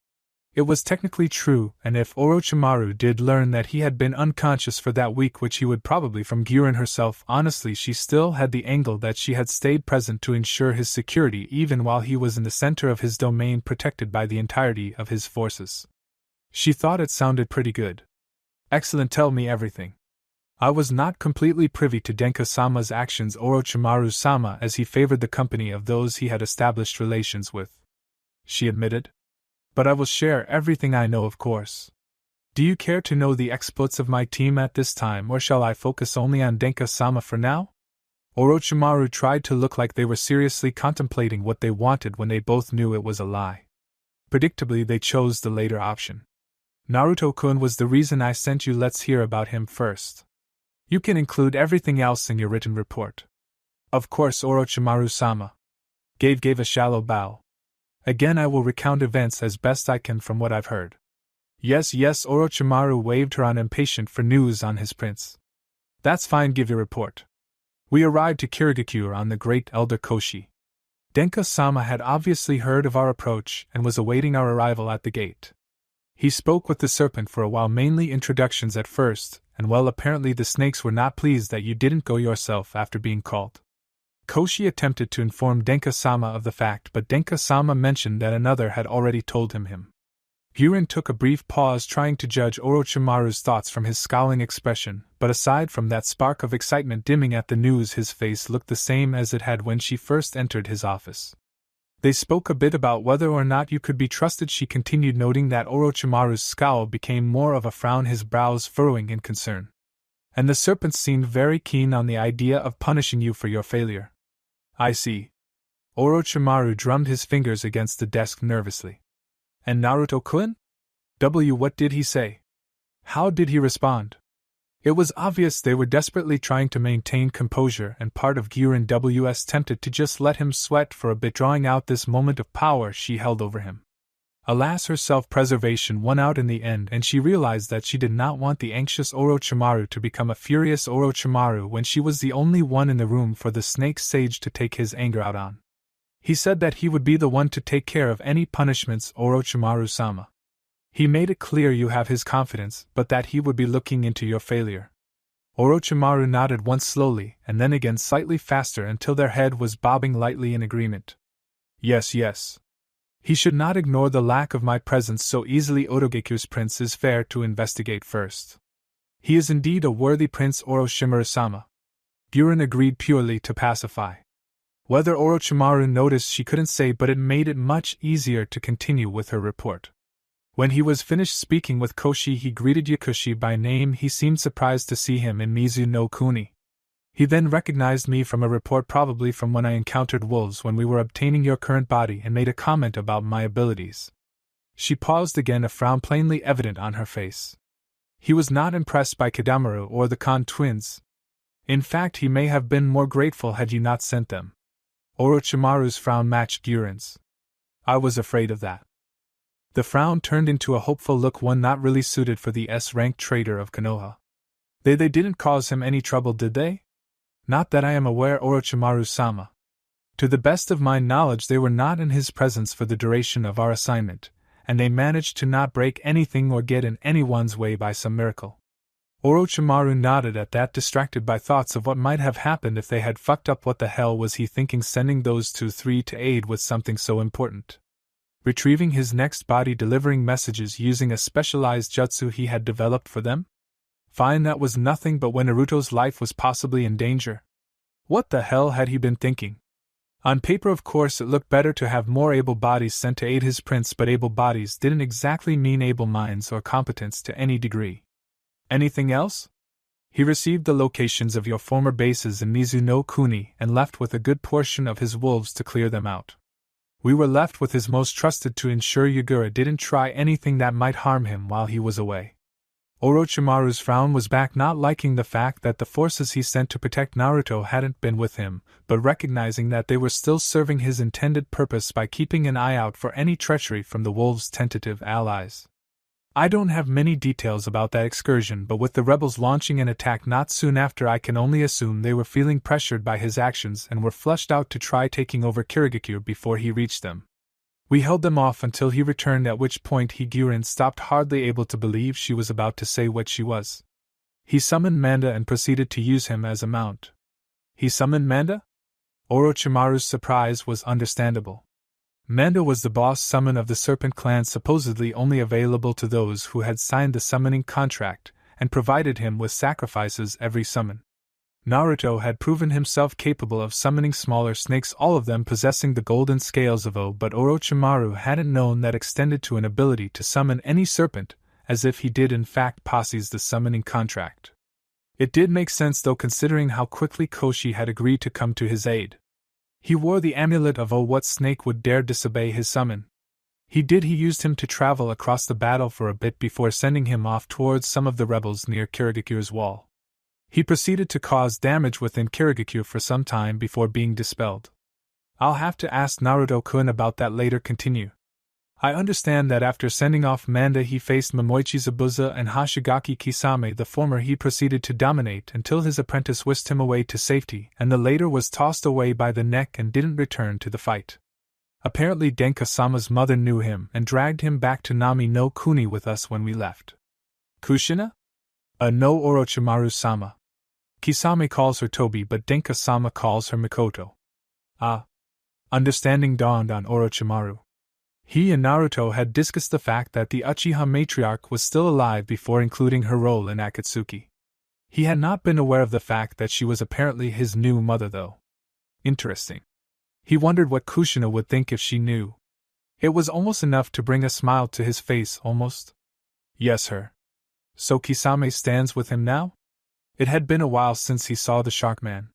Speaker 1: It was technically true, and if Orochimaru did learn that he had been unconscious for that week, which he would probably from Guren herself, honestly she still had the angle that she had stayed present to ensure his security even while he was in the center of his domain, protected by the entirety of his forces. She thought it sounded pretty good. "Excellent, tell me everything." "I was not completely privy to Denka-sama's actions, Orochimaru-sama, as he favored the company of those he had established relations with," she admitted. "But I will share everything I know, of course. Do you care to know the exploits of my team at this time, or shall I focus only on Denka-sama for now?" Orochimaru tried to look like they were seriously contemplating what they wanted when they both knew it was a lie. Predictably, they chose the later option. "Naruto-kun was the reason I sent you. Let's hear about him first. You can include everything else in your written report." "Of course, Orochimaru-sama." Gave a shallow bow. "Again, I will recount events as best I can from what I've heard." Yes, Orochimaru waved her on, impatient for news on his prince. "That's fine, give your report." "We arrived to Kirigakure on the Great Elder Koshi. Denka-sama had obviously heard of our approach and was awaiting our arrival at the gate. He spoke with the serpent for a while, mainly introductions at first, and well, apparently the snakes were not pleased that you didn't go yourself after being called. Koshi attempted to inform Denka-sama of the fact, but Denka-sama mentioned that another had already told him. Guren took a brief pause, trying to judge Orochimaru's thoughts from his scowling expression, but aside from that spark of excitement dimming at the news, his face looked the same as it had when she first entered his office. They spoke a bit about whether or not you could be trusted, she continued, noting that Orochimaru's scowl became more of a frown, his brows furrowing in concern. "And the serpent seemed very keen on the idea of punishing you for your failure." "I see. Orochimaru drummed his fingers against the desk nervously. And Naruto-kun? What did he say? How did he respond? It was obvious they were desperately trying to maintain composure, and part of Gyurin was tempted to just let him sweat for a bit, drawing out this moment of power she held over him. Alas, her self-preservation won out in the end, and she realized that she did not want the anxious Orochimaru to become a furious Orochimaru when she was the only one in the room for the snake sage to take his anger out on. He said that he would be the one to take care of any punishments, Orochimaru-sama. He made it clear you have his confidence, but that he would be looking into your failure. Orochimaru nodded once slowly, and then again slightly faster until their head was bobbing lightly in agreement. Yes, yes. He should not ignore the lack of my presence so easily. Otogeku's prince is fair to investigate first. He is indeed a worthy prince, Orochimaru-sama. Gyurin agreed purely to pacify. Whether Orochimaru noticed she couldn't say, but it made it much easier to continue with her report. When he was finished speaking with Koshi, he greeted Yakushi by name. He seemed surprised to see him in Mizu no Kuni. He then recognized me from a report, probably from when I encountered wolves when we were obtaining your current body, and made a comment about my abilities. She paused again, a frown plainly evident on her face. He was not impressed by Kidamaru or the Kan twins. In fact, he may have been more grateful had you not sent them. Orochimaru's frown matched Gyurin's. I was afraid of that. The frown turned into a hopeful look, one not really suited for the S-ranked trader of Konoha. They didn't cause him any trouble, did they? Not that I am aware, Orochimaru-sama. To the best of my knowledge, they were not in his presence for the duration of our assignment, and they managed to not break anything or get in anyone's way by some miracle. Orochimaru nodded at that, distracted by thoughts of what might have happened if they had fucked up. What the hell was he thinking, sending those 2-3 to aid with something so important? Retrieving his next body, delivering messages using a specialized jutsu he had developed for them? Fine, that was nothing, but when Naruto's life was possibly in danger. What the hell had he been thinking? On paper, of course, it looked better to have more able bodies sent to aid his prince, but able bodies didn't exactly mean able minds or competence to any degree. Anything else? He received the locations of your former bases in Mizu no Kuni and left with a good portion of his wolves to clear them out. We were left with his most trusted to ensure Yagura didn't try anything that might harm him while he was away. Orochimaru's frown was back, not liking the fact that the forces he sent to protect Naruto hadn't been with him, but recognizing that they were still serving his intended purpose by keeping an eye out for any treachery from the wolves' tentative allies. I don't have many details about that excursion, but with the rebels launching an attack not soon after, I can only assume they were feeling pressured by his actions and were flushed out to try taking over Kirigakure before he reached them. We held them off until he returned, at which point Gyurin stopped, hardly able to believe she was about to say what she was. He summoned Manda and proceeded to use him as a mount. He summoned Manda? Orochimaru's surprise was understandable. Manda was the boss summon of the Serpent Clan, supposedly only available to those who had signed the summoning contract, and provided him with sacrifices every summon. Naruto had proven himself capable of summoning smaller snakes, all of them possessing the golden scales of O, but Orochimaru hadn't known that extended to an ability to summon any serpent, as if he did in fact possess the summoning contract. It did make sense though, considering how quickly Koshi had agreed to come to his aid. He wore the amulet of O. What snake would dare disobey his summon? He used him to travel across the battle for a bit before sending him off towards some of the rebels near Kirigakure's wall. He proceeded to cause damage within Kirigakure for some time before being dispelled. I'll have to ask Naruto-kun about that later. Continue. I understand that after sending off Manda he faced Momoichi Zabuza and Hoshigaki Kisame. The former he proceeded to dominate until his apprentice whisked him away to safety, and the later was tossed away by the neck and didn't return to the fight. Apparently Denka-sama's mother knew him and dragged him back to Nami no Kuni with us when we left. Kushina? No, Orochimaru-sama. Kisame calls her Tobi, but Denka-sama calls her Mikoto. Ah. Understanding dawned on Orochimaru. He and Naruto had discussed the fact that the Uchiha matriarch was still alive before including her role in Akatsuki. He had not been aware of the fact that she was apparently his new mother, though. Interesting. He wondered what Kushina would think if she knew. It was almost enough to bring a smile to his face, almost. Yes, her. So Kisame stands with him now? It had been a while since he saw the Shark Man.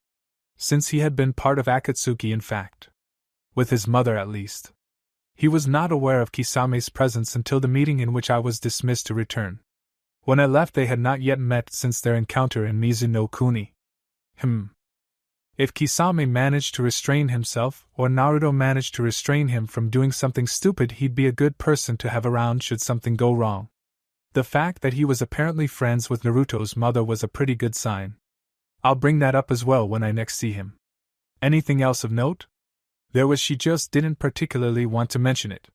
Speaker 1: Since he had been part of Akatsuki, in fact. With his mother at least. He was not aware of Kisame's presence until the meeting in which I was dismissed to return. When I left they had not yet met since their encounter in Mizuno Kuni. If Kisame managed to restrain himself, or Naruto managed to restrain him from doing something stupid, he'd be a good person to have around should something go wrong. The fact that he was apparently friends with Naruto's mother was a pretty good sign. I'll bring that up as well when I next see him. Anything else of note? There was, she just didn't particularly want to mention it.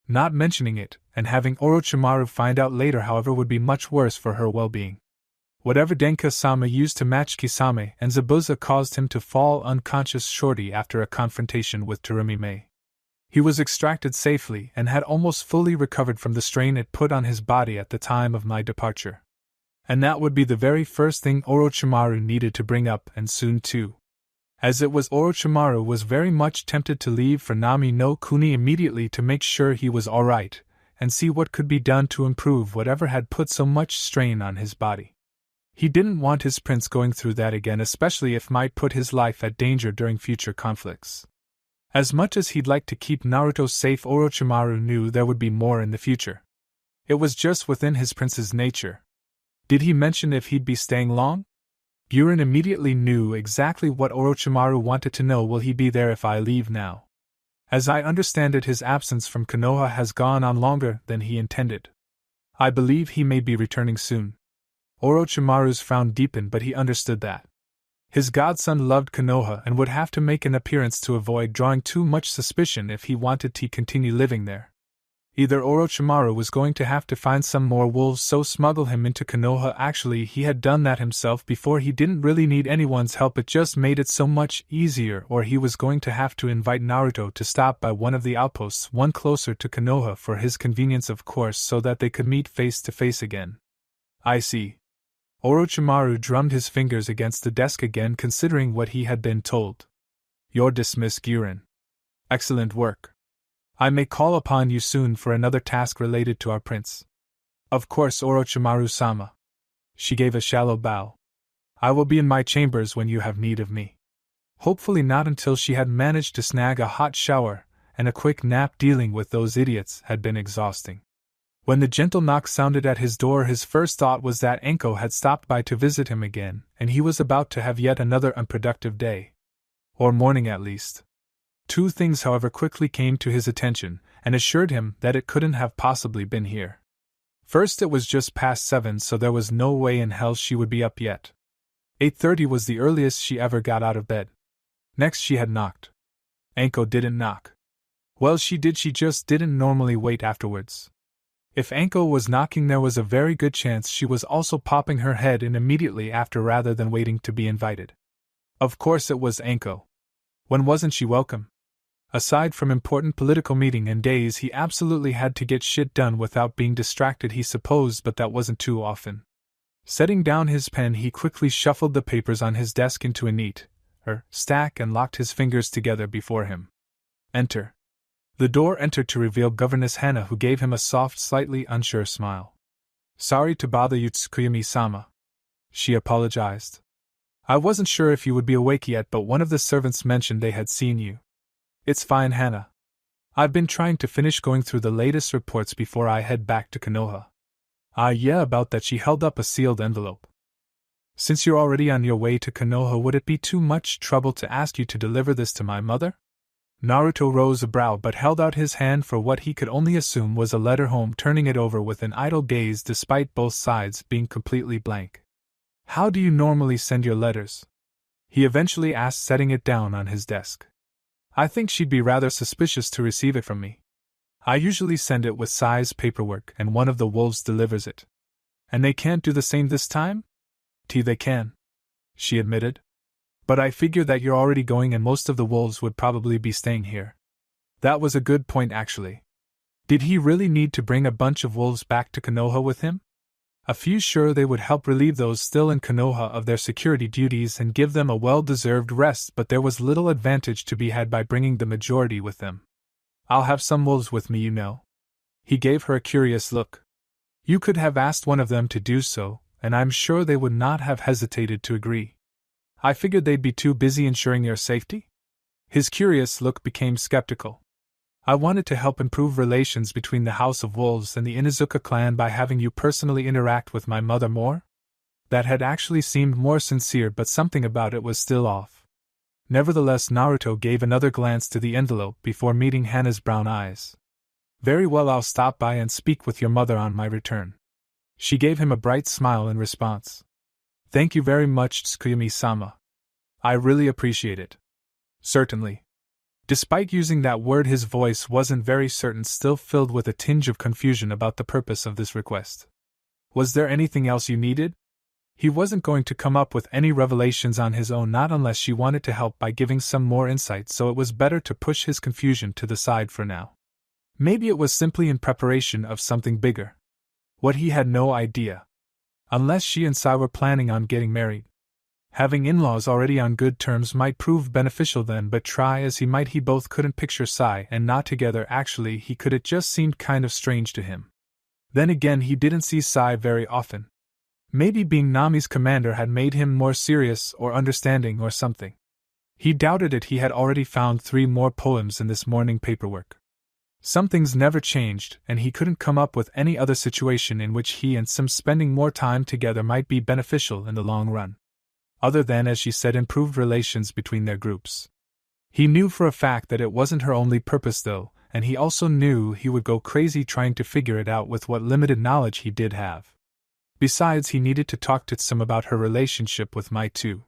Speaker 1: Not mentioning it, and having Orochimaru find out later, however, would be much worse for her well-being. Whatever Denka-sama used to match Kisame and Zabuza caused him to fall unconscious shortly after a confrontation with Terumi-me. He was extracted safely and had almost fully recovered from the strain it put on his body at the time of my departure. And that would be the very first thing Orochimaru needed to bring up, and soon too. As it was, Orochimaru was very much tempted to leave for Nami no Kuni immediately to make sure he was alright, and see what could be done to improve whatever had put so much strain on his body. He didn't want his prince going through that again, especially if might put his life at danger during future conflicts. As much as he'd like to keep Naruto safe, Orochimaru knew there would be more in the future. It was just within his prince's nature. Did he mention if he'd be staying long? Buren immediately knew exactly what Orochimaru wanted to know. Will he be there if I leave now? As I understand it, his absence from Konoha has gone on longer than he intended. I believe he may be returning soon. Orochimaru's frown deepened, but he understood that. His godson loved Konoha and would have to make an appearance to avoid drawing too much suspicion if he wanted to continue living there. Either Orochimaru was going to have to find some more wolves, so smuggle him into Konoha. Actually, he had done that himself before. He didn't really need anyone's help, it just made it so much easier. Or he was going to have to invite Naruto to stop by one of the outposts, one closer to Konoha for his convenience of course, so that they could meet face to face again. I see. Orochimaru drummed his fingers against the desk again, considering what he had been told. You're dismissed, Guren. Excellent work. I may call upon you soon for another task related to our prince. Of course, Orochimaru-sama. She gave a shallow bow. I will be in my chambers when you have need of me. Hopefully not until she had managed to snag a hot shower, and a quick nap. Dealing with those idiots had been exhausting. When the gentle knock sounded at his door, his first thought was that Anko had stopped by to visit him again, and he was about to have yet another unproductive day. Or morning at least. Two things, however, quickly came to his attention, and assured him that it couldn't have possibly been here. First, it was just past 7, so there was no way in hell she would be up yet. 8:30 was the earliest she ever got out of bed. Next, she had knocked. Anko didn't knock. Well, she did, she just didn't normally wait afterwards. If Anko was knocking, there was a very good chance she was also popping her head in immediately after rather than waiting to be invited. Of course it was Anko. When wasn't she welcome? Aside from important political meeting and days he absolutely had to get shit done without being distracted, he supposed, but that wasn't too often. Setting down his pen, he quickly shuffled the papers on his desk into a neat stack and locked his fingers together before him. Enter. The door entered to reveal Governess Hana, who gave him a soft, slightly unsure smile. Sorry to bother you, Tsukuyami-sama. She apologized. I wasn't sure if you would be awake yet, but one of the servants mentioned they had seen you. It's fine, Hana. I've been trying to finish going through the latest reports before I head back to Konoha. Ah, yeah, about that. She held up a sealed envelope. Since you're already on your way to Konoha, would it be too much trouble to ask you to deliver this to my mother? Naruto rose a brow but held out his hand for what he could only assume was a letter home, turning it over with an idle gaze despite both sides being completely blank. How do you normally send your letters? He eventually asked, setting it down on his desk. I think she'd be rather suspicious to receive it from me. I usually send it with size paperwork and one of the wolves delivers it. And they can't do the same this time? They can, she admitted. But I figure that you're already going and most of the wolves would probably be staying here. That was a good point, actually. Did he really need to bring a bunch of wolves back to Konoha with him? A few, sure, they would help relieve those still in Konoha of their security duties and give them a well-deserved rest, but there was little advantage to be had by bringing the majority with them. I'll have some wolves with me, you know. He gave her a curious look. You could have asked one of them to do so, and I'm sure they would not have hesitated to agree. I figured they'd be too busy ensuring your safety? His curious look became skeptical. I wanted to help improve relations between the House of Wolves and the Inuzuka clan by having you personally interact with my mother more? That had actually seemed more sincere, but something about it was still off. Nevertheless, Naruto gave another glance to the envelope before meeting Hana's brown eyes. Very well, I'll stop by and speak with your mother on my return. She gave him a bright smile in response. Thank you very much, Tsukuyami-sama. I really appreciate it. Certainly. Despite using that word, his voice wasn't very certain, still filled with a tinge of confusion about the purpose of this request. Was there anything else you needed? He wasn't going to come up with any revelations on his own, not unless she wanted to help by giving some more insight, so it was better to push his confusion to the side for now. Maybe it was simply in preparation of something bigger. What he had no idea. Unless she and Sai were planning on getting married. Having in-laws already on good terms might prove beneficial then, but try as he might, he both couldn't picture Sai and Na together. Actually, he could. It just seemed kind of strange to him. Then again, he didn't see Sai very often. Maybe being Nami's commander had made him more serious or understanding or something. He doubted it. He had already found 3 more poems in this morning paperwork. Some things never changed, and he couldn't come up with any other situation in which he and Sim spending more time together might be beneficial in the long run. Other than, as she said, improved relations between their groups. He knew for a fact that it wasn't her only purpose though, and he also knew he would go crazy trying to figure it out with what limited knowledge he did have. Besides, he needed to talk to Sim about her relationship with Mai too.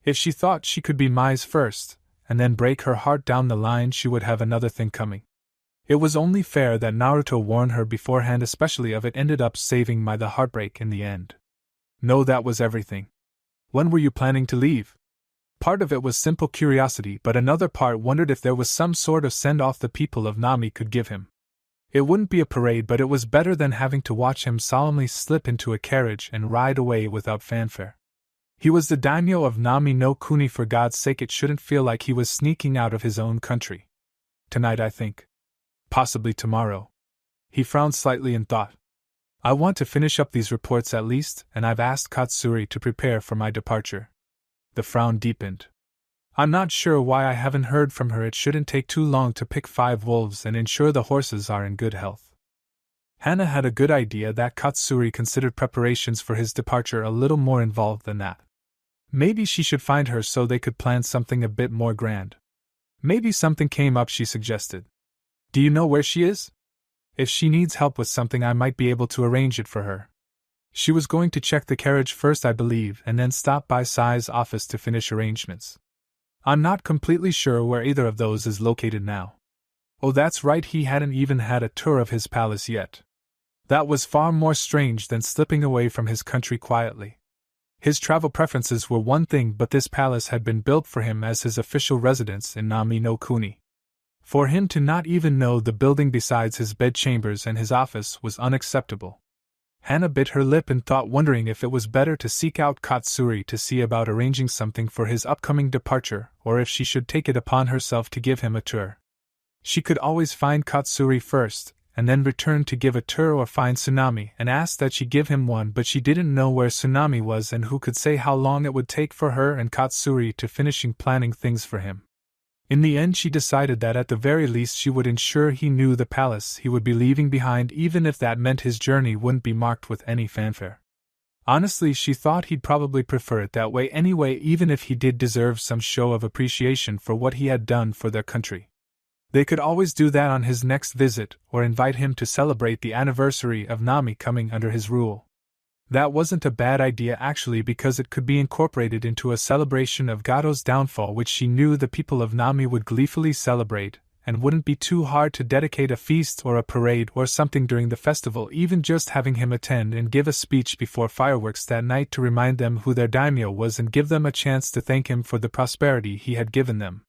Speaker 1: If she thought she could be Mai's first, and then break her heart down the line, she would have another thing coming. It was only fair that Naruto warn her beforehand, especially if it ended up saving Mai the heartbreak in the end. No, that was everything. When were you planning to leave? Part of it was simple curiosity, but another part wondered if there was some sort of send-off the people of Nami could give him. It wouldn't be a parade, but it was better than having to watch him solemnly slip into a carriage and ride away without fanfare. He was the daimyo of Nami no Kuni. For God's sake, it shouldn't feel like he was sneaking out of his own country. Tonight, I think. Possibly tomorrow. He frowned slightly in thought. I want to finish up these reports at least, and I've asked Katsuri to prepare for my departure. The frown deepened. I'm not sure why I haven't heard from her. It shouldn't take too long to pick 5 wolves and ensure the horses are in good health. Hana had a good idea that Katsuri considered preparations for his departure a little more involved than that. Maybe she should find her so they could plan something a bit more grand. Maybe something came up, she suggested. Do you know where she is? If she needs help with something, I might be able to arrange it for her. She was going to check the carriage first, I believe, and then stop by Sai's office to finish arrangements. I'm not completely sure where either of those is located now. Oh, that's right, he hadn't even had a tour of his palace yet. That was far more strange than slipping away from his country quietly. His travel preferences were one thing, but this palace had been built for him as his official residence in Nami no Kuni. For him to not even know the building besides his bedchambers and his office was unacceptable. Hana bit her lip in thought, wondering if it was better to seek out Katsuri to see about arranging something for his upcoming departure, or if she should take it upon herself to give him a tour. She could always find Katsuri first, and then return to give a tour, or find Tsunami and ask that she give him one, but she didn't know where Tsunami was, and who could say how long it would take for her and Katsuri to finishing planning things for him. In the end, she decided that at the very least she would ensure he knew the palace he would be leaving behind, even if that meant his journey wouldn't be marked with any fanfare. Honestly, she thought he'd probably prefer it that way anyway, even if he did deserve some show of appreciation for what he had done for their country. They could always do that on his next visit, or invite him to celebrate the anniversary of Nami coming under his rule. That wasn't a bad idea actually, because it could be incorporated into a celebration of Gato's downfall, which she knew the people of Nami would gleefully celebrate, and wouldn't be too hard to dedicate a feast or a parade or something during the festival, even just having him attend and give a speech before fireworks that night to remind them who their daimyo was and give them a chance to thank him for the prosperity he had given them.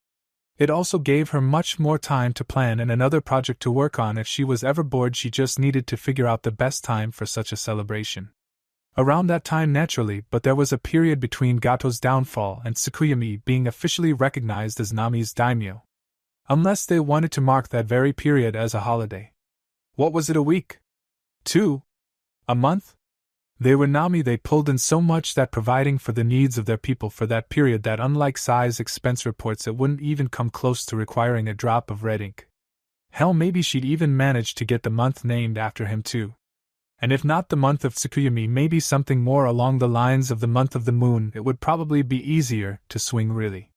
Speaker 1: It also gave her much more time to plan and another project to work on if she was ever bored. She just needed to figure out the best time for such a celebration. Around that time naturally, but there was a period between Gato's downfall and Tsukuyami being officially recognized as Nami's daimyo. Unless they wanted to mark that very period as a holiday. What was it, a week? 2? A month? They were Nami. They pulled in so much that providing for the needs of their people for that period that unlike Sai's expense reports it wouldn't even come close to requiring a drop of red ink. Hell, maybe she'd even managed to get the month named after him too. And if not the month of Tsukuyomi, maybe something more along the lines of the month of the moon. It would probably be easier to swing really.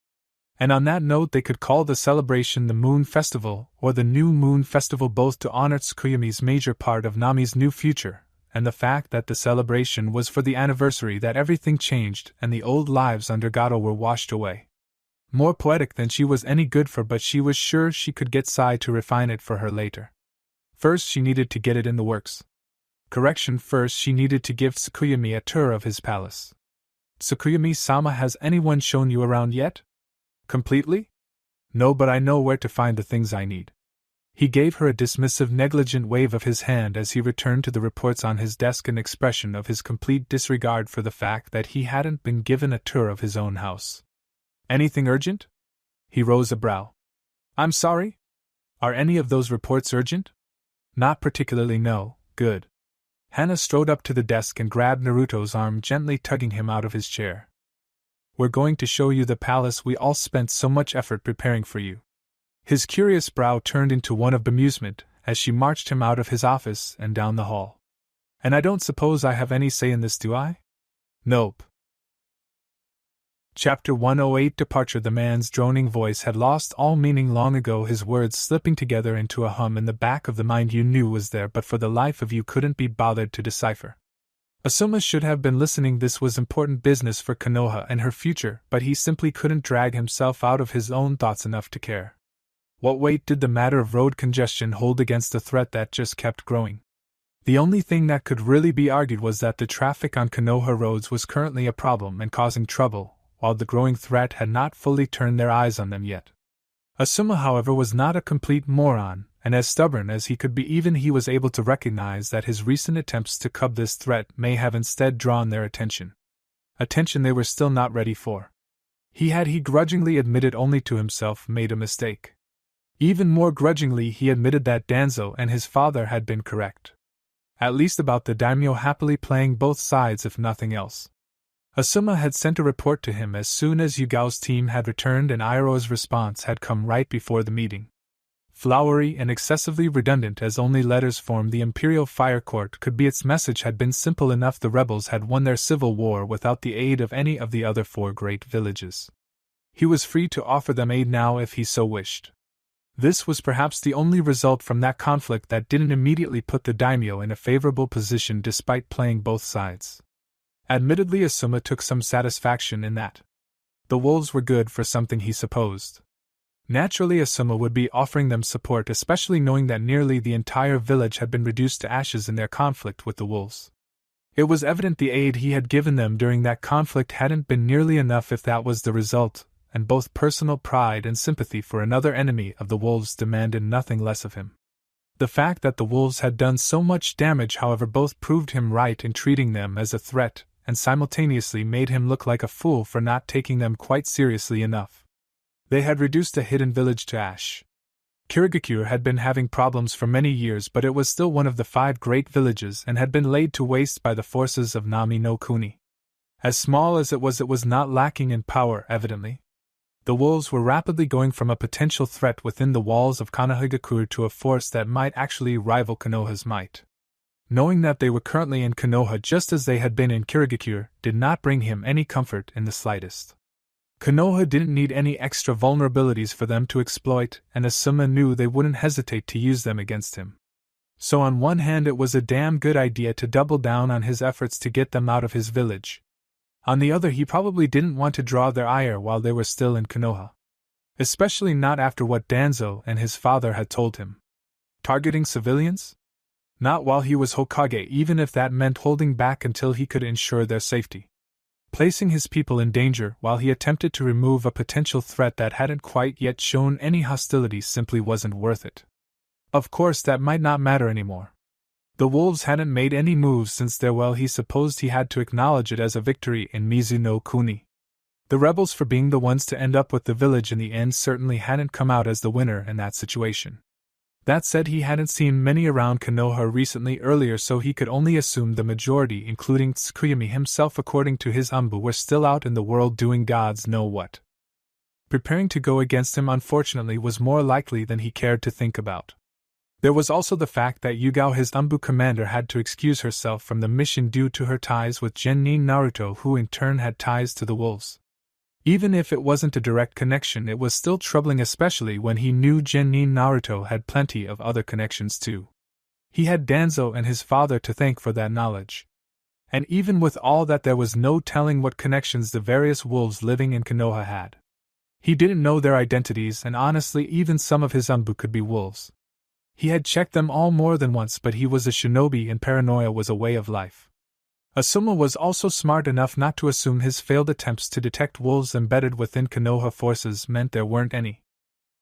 Speaker 1: And on that note, they could call the celebration the Moon Festival or the New Moon Festival, both to honor Tsukuyomi's major part of Nami's new future, and the fact that the celebration was for the anniversary that everything changed and the old lives under Gato were washed away. More poetic than she was any good for, but she was sure she could get Sai to refine it for her later. First, she needed to get it in the works. Correction, first she needed to give Tsukuyomi a tour of his palace. Tsukuyomi-sama, has anyone shown you around yet? Completely? No, but I know where to find the things I need. He gave her a dismissive, negligent wave of his hand as he returned to the reports on his desk, an expression of his complete disregard for the fact that he hadn't been given a tour of his own house. Anything urgent? He rose a brow. I'm sorry? Are any of those reports urgent? Not particularly, no. Good. Hana strode up to the desk and grabbed Naruto's arm, gently tugging him out of his chair. We're going to show you the palace we all spent so much effort preparing for you. His curious brow turned into one of bemusement as she marched him out of his office and down the hall. And I don't suppose I have any say in this, do I? Nope. Chapter 108 Departure. The man's droning voice had lost all meaning long ago, his words slipping together into a hum in the back of the mind you knew was there but for the life of you couldn't be bothered to decipher. Asuma should have been listening. This was important business for Konoha and her future, but he simply couldn't drag himself out of his own thoughts enough to care. What weight did the matter of road congestion hold against the threat that just kept growing? The only thing that could really be argued was that the traffic on Konoha roads was currently a problem and causing trouble, while the growing threat had not fully turned their eyes on them yet. Asuma, however, was not a complete moron, and as stubborn as he could be, even he was able to recognize that his recent attempts to curb this threat may have instead drawn their attention. Attention they were still not ready for. He grudgingly admitted only to himself, made a mistake. Even more grudgingly he admitted that Danzo and his father had been correct. At least about the daimyo happily playing both sides if nothing else. Asuma had sent a report to him as soon as Yugao's team had returned, and Iroha's response had come right before the meeting. Flowery and excessively redundant as only letters formed the Imperial Fire Court could be, its message had been simple enough: the rebels had won their civil war without the aid of any of the other 4 great villages. He was free to offer them aid now if he so wished. This was perhaps the only result from that conflict that didn't immediately put the daimyo in a favorable position despite playing both sides. Admittedly, Asuma took some satisfaction in that. The wolves were good for something, he supposed. Naturally, Asuma would be offering them support, especially knowing that nearly the entire village had been reduced to ashes in their conflict with the wolves. It was evident the aid he had given them during that conflict hadn't been nearly enough if that was the result, and both personal pride and sympathy for another enemy of the wolves demanded nothing less of him. The fact that the wolves had done so much damage, however, both proved him right in treating them as a threat, and simultaneously made him look like a fool for not taking them quite seriously enough. They had reduced a hidden village to ash. Kirigakure had been having problems for many years, but it was still one of the 5 great villages and had been laid to waste by the forces of Nami no Kuni. As small as it was not lacking in power, evidently. The wolves were rapidly going from a potential threat within the walls of Konohagakure to a force that might actually rival Konoha's might. Knowing that they were currently in Konoha just as they had been in Kirigakure did not bring him any comfort in the slightest. Konoha didn't need any extra vulnerabilities for them to exploit, and Asuma knew they wouldn't hesitate to use them against him. So on one hand it was a damn good idea to double down on his efforts to get them out of his village. On the other, he probably didn't want to draw their ire while they were still in Konoha. Especially not after what Danzo and his father had told him. Targeting civilians? Not while he was Hokage, even if that meant holding back until he could ensure their safety. Placing his people in danger while he attempted to remove a potential threat that hadn't quite yet shown any hostility simply wasn't worth it. Of course, that might not matter anymore. The wolves hadn't made any moves since their well, he supposed he had to acknowledge it as a victory in Mizu no Kuni. The rebels, for being the ones to end up with the village in the end, certainly hadn't come out as the winner in that situation. That said, he hadn't seen many around Konoha recently earlier, so he could only assume the majority, including Tsukuyomi himself according to his Anbu, were still out in the world doing gods know what. Preparing to go against him unfortunately was more likely than he cared to think about. There was also the fact that Yugao, his Anbu commander, had to excuse herself from the mission due to her ties with Genin Naruto, who in turn had ties to the wolves. Even if it wasn't a direct connection, it was still troubling, especially when he knew Genin Naruto had plenty of other connections too. He had Danzo and his father to thank for that knowledge. And even with all that, there was no telling what connections the various wolves living in Konoha had. He didn't know their identities, and honestly even some of his Anbu could be wolves. He had checked them all more than once, but he was a shinobi and paranoia was a way of life. Asuma was also smart enough not to assume his failed attempts to detect wolves embedded within Konoha forces meant there weren't any.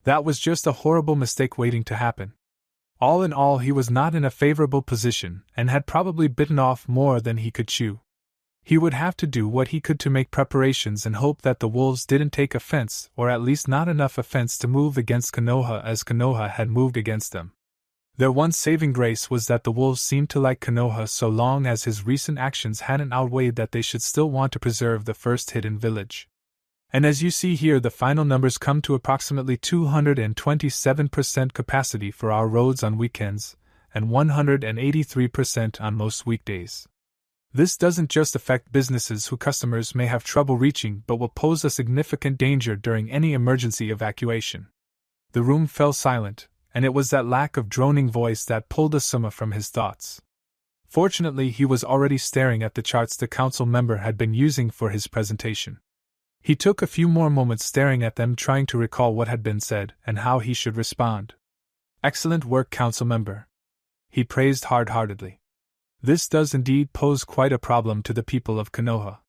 Speaker 1: That was just a horrible mistake waiting to happen. All in all, he was not in a favorable position, and had probably bitten off more than he could chew. He would have to do what he could to make preparations and hope that the wolves didn't take offense, or at least not enough offense to move against Konoha as Konoha had moved against them. Their one saving grace was that the wolves seemed to like Konoha so long as his recent actions hadn't outweighed that they should still want to preserve the first hidden village. And as you see here, the final numbers come to approximately 227% capacity for our roads on weekends, and 183% on most weekdays. This doesn't just affect businesses whose customers may have trouble reaching, but will pose a significant danger during any emergency evacuation. The room fell silent, and it was that lack of droning voice that pulled Asuma from his thoughts. Fortunately, he was already staring at the charts the council member had been using for his presentation. He took a few more moments staring at them, trying to recall what had been said and how he should respond. "Excellent work, council member," he praised hard-heartedly. "This does indeed pose quite a problem to the people of Konoha."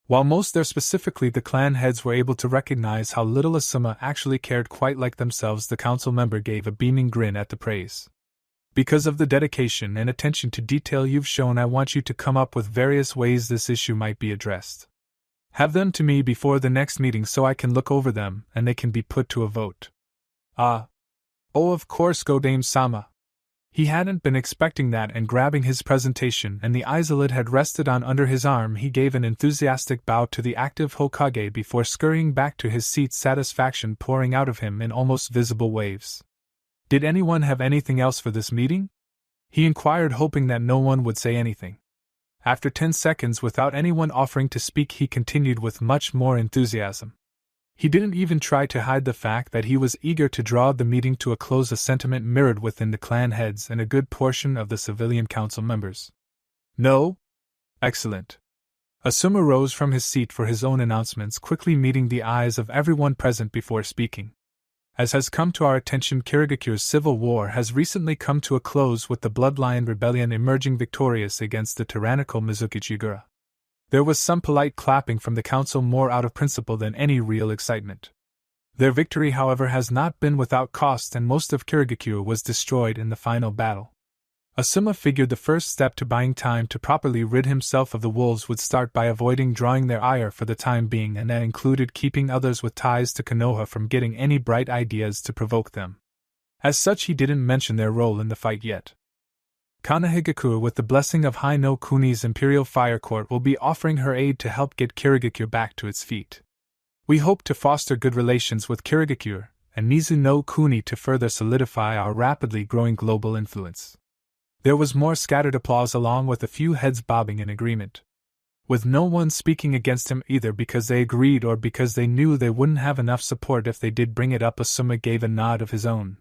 Speaker 1: While most there, specifically the clan heads, were able to recognize how little Asuma actually cared quite like themselves, the council member gave a beaming grin at the praise. "Because of the dedication and attention to detail you've shown, I want you to come up with various ways this issue might be addressed. Have them to me before the next meeting so I can look over them and they can be put to a vote." "Oh, of course, Godame-sama." He hadn't been expecting that, and grabbing his presentation and the Eyazahrid had rested on under his arm, he gave an enthusiastic bow to the active Hokage before scurrying back to his seat, satisfaction pouring out of him in almost visible waves. "Did anyone have anything else for this meeting?" he inquired, hoping that no one would say anything. After 10 seconds without anyone offering to speak, he continued with much more enthusiasm. He didn't even try to hide the fact that he was eager to draw the meeting to a close, a sentiment mirrored within the clan heads and a good portion of the civilian council members. "No? Excellent." Asuma rose from his seat for his own announcements, quickly meeting the eyes of everyone present before speaking. "As has come to our attention, Kirigakure's civil war has recently come to a close, with the Bloodline Rebellion emerging victorious against the tyrannical Mizuki Chigura." There was some polite clapping from the council, more out of principle than any real excitement. Their victory, however, has not been without cost, and most of Kirigakure was destroyed in the final battle. Asuma figured the first step to buying time to properly rid himself of the wolves would start by avoiding drawing their ire for the time being, and that included keeping others with ties to Konoha from getting any bright ideas to provoke them. As such, he didn't mention their role in the fight yet. "Kanahigakure, with the blessing of Hai no Kuni's Imperial Fire Court, will be offering her aid to help get Kirigakure back to its feet. We hope to foster good relations with Kirigakure and Nizu no Kuni to further solidify our rapidly growing global influence." There was more scattered applause, along with a few heads bobbing in agreement, with no one speaking against him, either because they agreed or because they knew they wouldn't have enough support if they did bring it up. Asuma gave a nod of his own.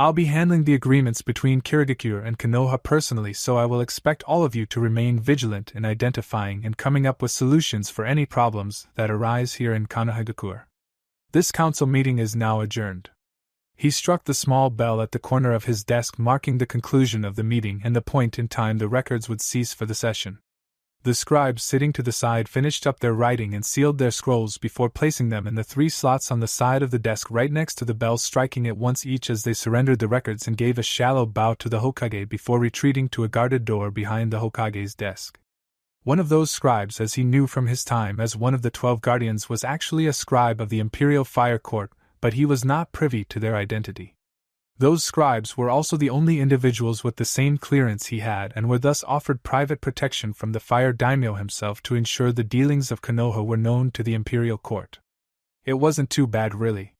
Speaker 1: "I'll be handling the agreements between Kirigakure and Konoha personally, so I will expect all of you to remain vigilant in identifying and coming up with solutions for any problems that arise here in Kanahigakure. This council meeting is now adjourned." He struck the small bell at the corner of his desk, marking the conclusion of the meeting and the point in time the records would cease for the session. The scribes sitting to the side finished up their writing and sealed their scrolls before placing them in the 3 slots on the side of the desk right next to the bell, striking it once each as they surrendered the records, and gave a shallow bow to the Hokage before retreating to a guarded door behind the Hokage's desk. One of those scribes, as he knew from his time as one of the 12 guardians, was actually a scribe of the Imperial Fire Court, but he was not privy to their identity. Those scribes were also the only individuals with the same clearance he had and were thus offered private protection from the Fire Daimyo himself to ensure the dealings of Konoha were known to the imperial court. It wasn't too bad really.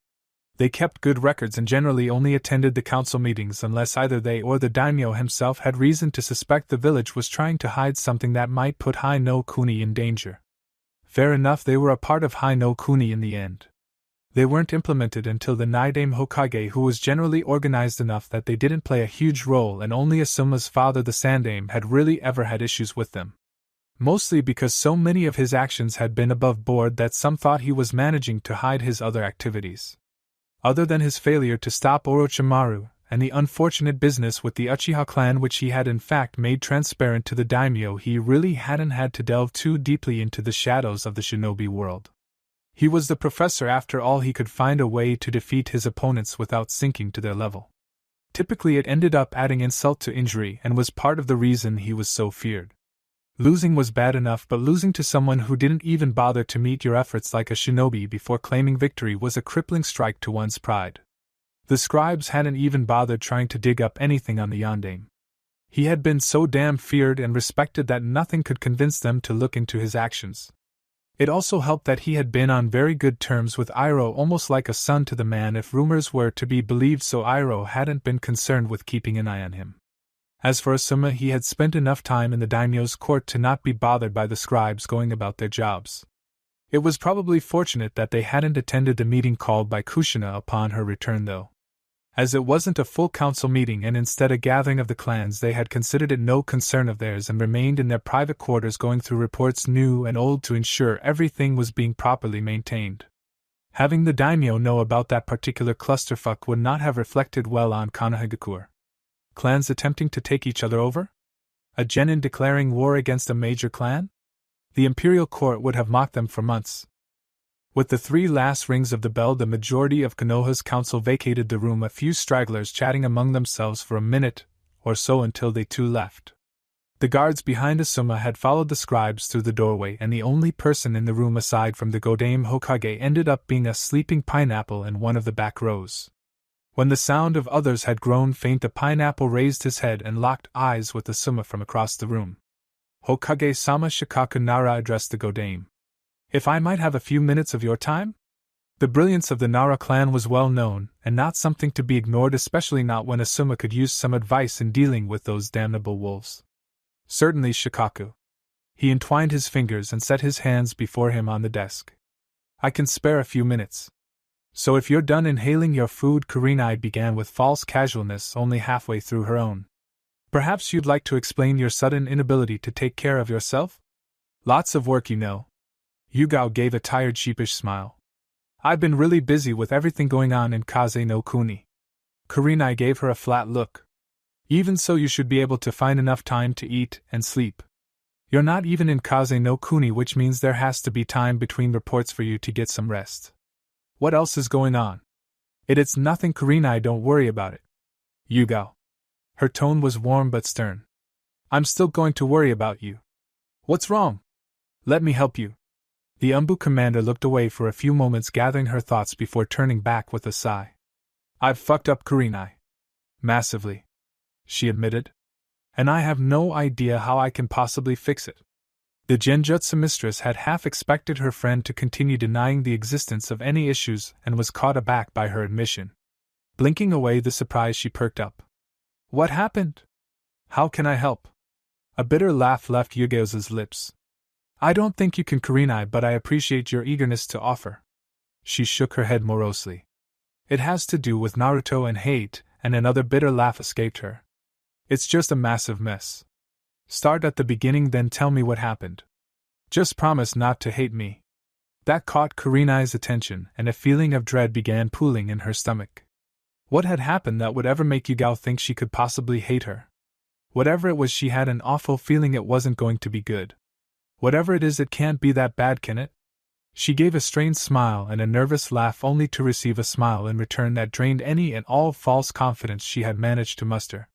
Speaker 1: They kept good records and generally only attended the council meetings unless either they or the daimyo himself had reason to suspect the village was trying to hide something that might put Hai no Kuni in danger. Fair enough, they were a part of Hai no Kuni in the end. They weren't implemented until the Naidame Hokage, who was generally organized enough that they didn't play a huge role, and only Asuma's father the Sandame had really ever had issues with them. Mostly because so many of his actions had been above board that some thought he was managing to hide his other activities. Other than his failure to stop Orochimaru, and the unfortunate business with the Uchiha clan which he had in fact made transparent to the daimyo, he really hadn't had to delve too deeply into the shadows of the shinobi world. He was the professor after all. He could find a way to defeat his opponents without sinking to their level. Typically it ended up adding insult to injury and was part of the reason he was so feared. Losing was bad enough, but losing to someone who didn't even bother to meet your efforts like a shinobi before claiming victory was a crippling strike to one's pride. The scribes hadn't even bothered trying to dig up anything on the Yondaime. He had been so damn feared and respected that nothing could convince them to look into his actions. It also helped that he had been on very good terms with Iroh, almost like a son to the man if rumors were to be believed, so Iroh hadn't been concerned with keeping an eye on him. As for Asuma, he had spent enough time in the daimyo's court to not be bothered by the scribes going about their jobs. It was probably fortunate that they hadn't attended the meeting called by Kushina upon her return though. As it wasn't a full council meeting and instead a gathering of the clans, they had considered it no concern of theirs and remained in their private quarters going through reports new and old to ensure everything was being properly maintained. Having the daimyo know about that particular clusterfuck would not have reflected well on Konohagakure. Clans attempting to take each other over? A genin declaring war against a major clan? The imperial court would have mocked them for months. With the 3 last rings of the bell, the majority of Konoha's council vacated the room, a few stragglers chatting among themselves for a minute or so until they too left. The guards behind Asuma had followed the scribes through the doorway, and the only person in the room aside from the Godame Hokage ended up being a sleeping pineapple in one of the back rows. When the sound of others had grown faint, the pineapple raised his head and locked eyes with Asuma from across the room. Hokage-sama, Shikaku Nara addressed the Godame. If I might have a few minutes of your time? The brilliance of the Nara clan was well known, and not something to be ignored, especially not when Asuma could use some advice in dealing with those damnable wolves. Certainly, Shikaku. He entwined his fingers and set his hands before him on the desk. I can spare a few minutes. So if you're done inhaling your food, Kurenai began with false casualness, only halfway through her own. Perhaps you'd like to explain your sudden inability to take care of yourself? Lots of work, you know. Yugao gave a tired, sheepish smile. I've been really busy with everything going on in Kaze no Kuni. Kurenai gave her a flat look. Even so, you should be able to find enough time to eat and sleep. You're not even in Kaze no Kuni, which means there has to be time between reports for you to get some rest. What else is going on? It's nothing, Kurenai, don't worry about it. Yugao. Her tone was warm but stern. I'm still going to worry about you. What's wrong? Let me help you. The Umbu commander looked away for a few moments, gathering her thoughts before turning back with a sigh. I've fucked up, Kurenai. Massively, she admitted. And I have no idea how I can possibly fix it. The Genjutsu mistress had half expected her friend to continue denying the existence of any issues and was caught aback by her admission. Blinking away the surprise, she perked up. What happened? How can I help? A bitter laugh left Yugeo's lips. I don't think you can, Kurenai, but I appreciate your eagerness to offer. She shook her head morosely. It has to do with Naruto and hate, and another bitter laugh escaped her. It's just a massive mess. Start at the beginning, then tell me what happened. Just promise not to hate me. That caught Kurenai's attention, and a feeling of dread began pooling in her stomach. What had happened that would ever make Yugao think she could possibly hate her? Whatever it was, she had an awful feeling it wasn't going to be good. Whatever it is, it can't be that bad, can it? She gave a strained smile and a nervous laugh, only to receive a smile in return that drained any and all false confidence she had managed to muster.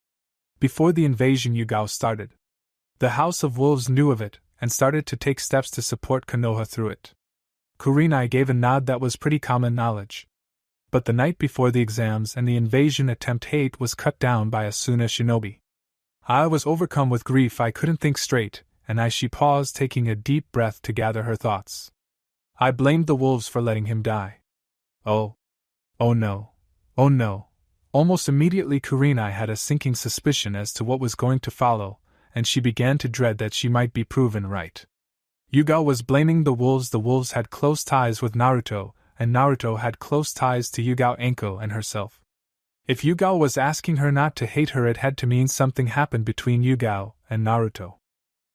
Speaker 1: Before the invasion Yugao started, the House of Wolves knew of it and started to take steps to support Konoha through it. Kurenai gave a nod that was pretty common knowledge. But the night before the exams and the invasion attempt, Hate was cut down by a Suna shinobi. I was overcome with grief. I couldn't think straight, and she paused, taking a deep breath to gather her thoughts. I blamed the wolves for letting him die. Oh no. Oh no. Almost immediately Kurenai had a sinking suspicion as to what was going to follow, and she began to dread that she might be proven right. Yugao was blaming the wolves. The wolves had close ties with Naruto, and Naruto had close ties to Yugao, Anko, and herself. If Yugao was asking her not to hate her, it had to mean something happened between Yugao and Naruto.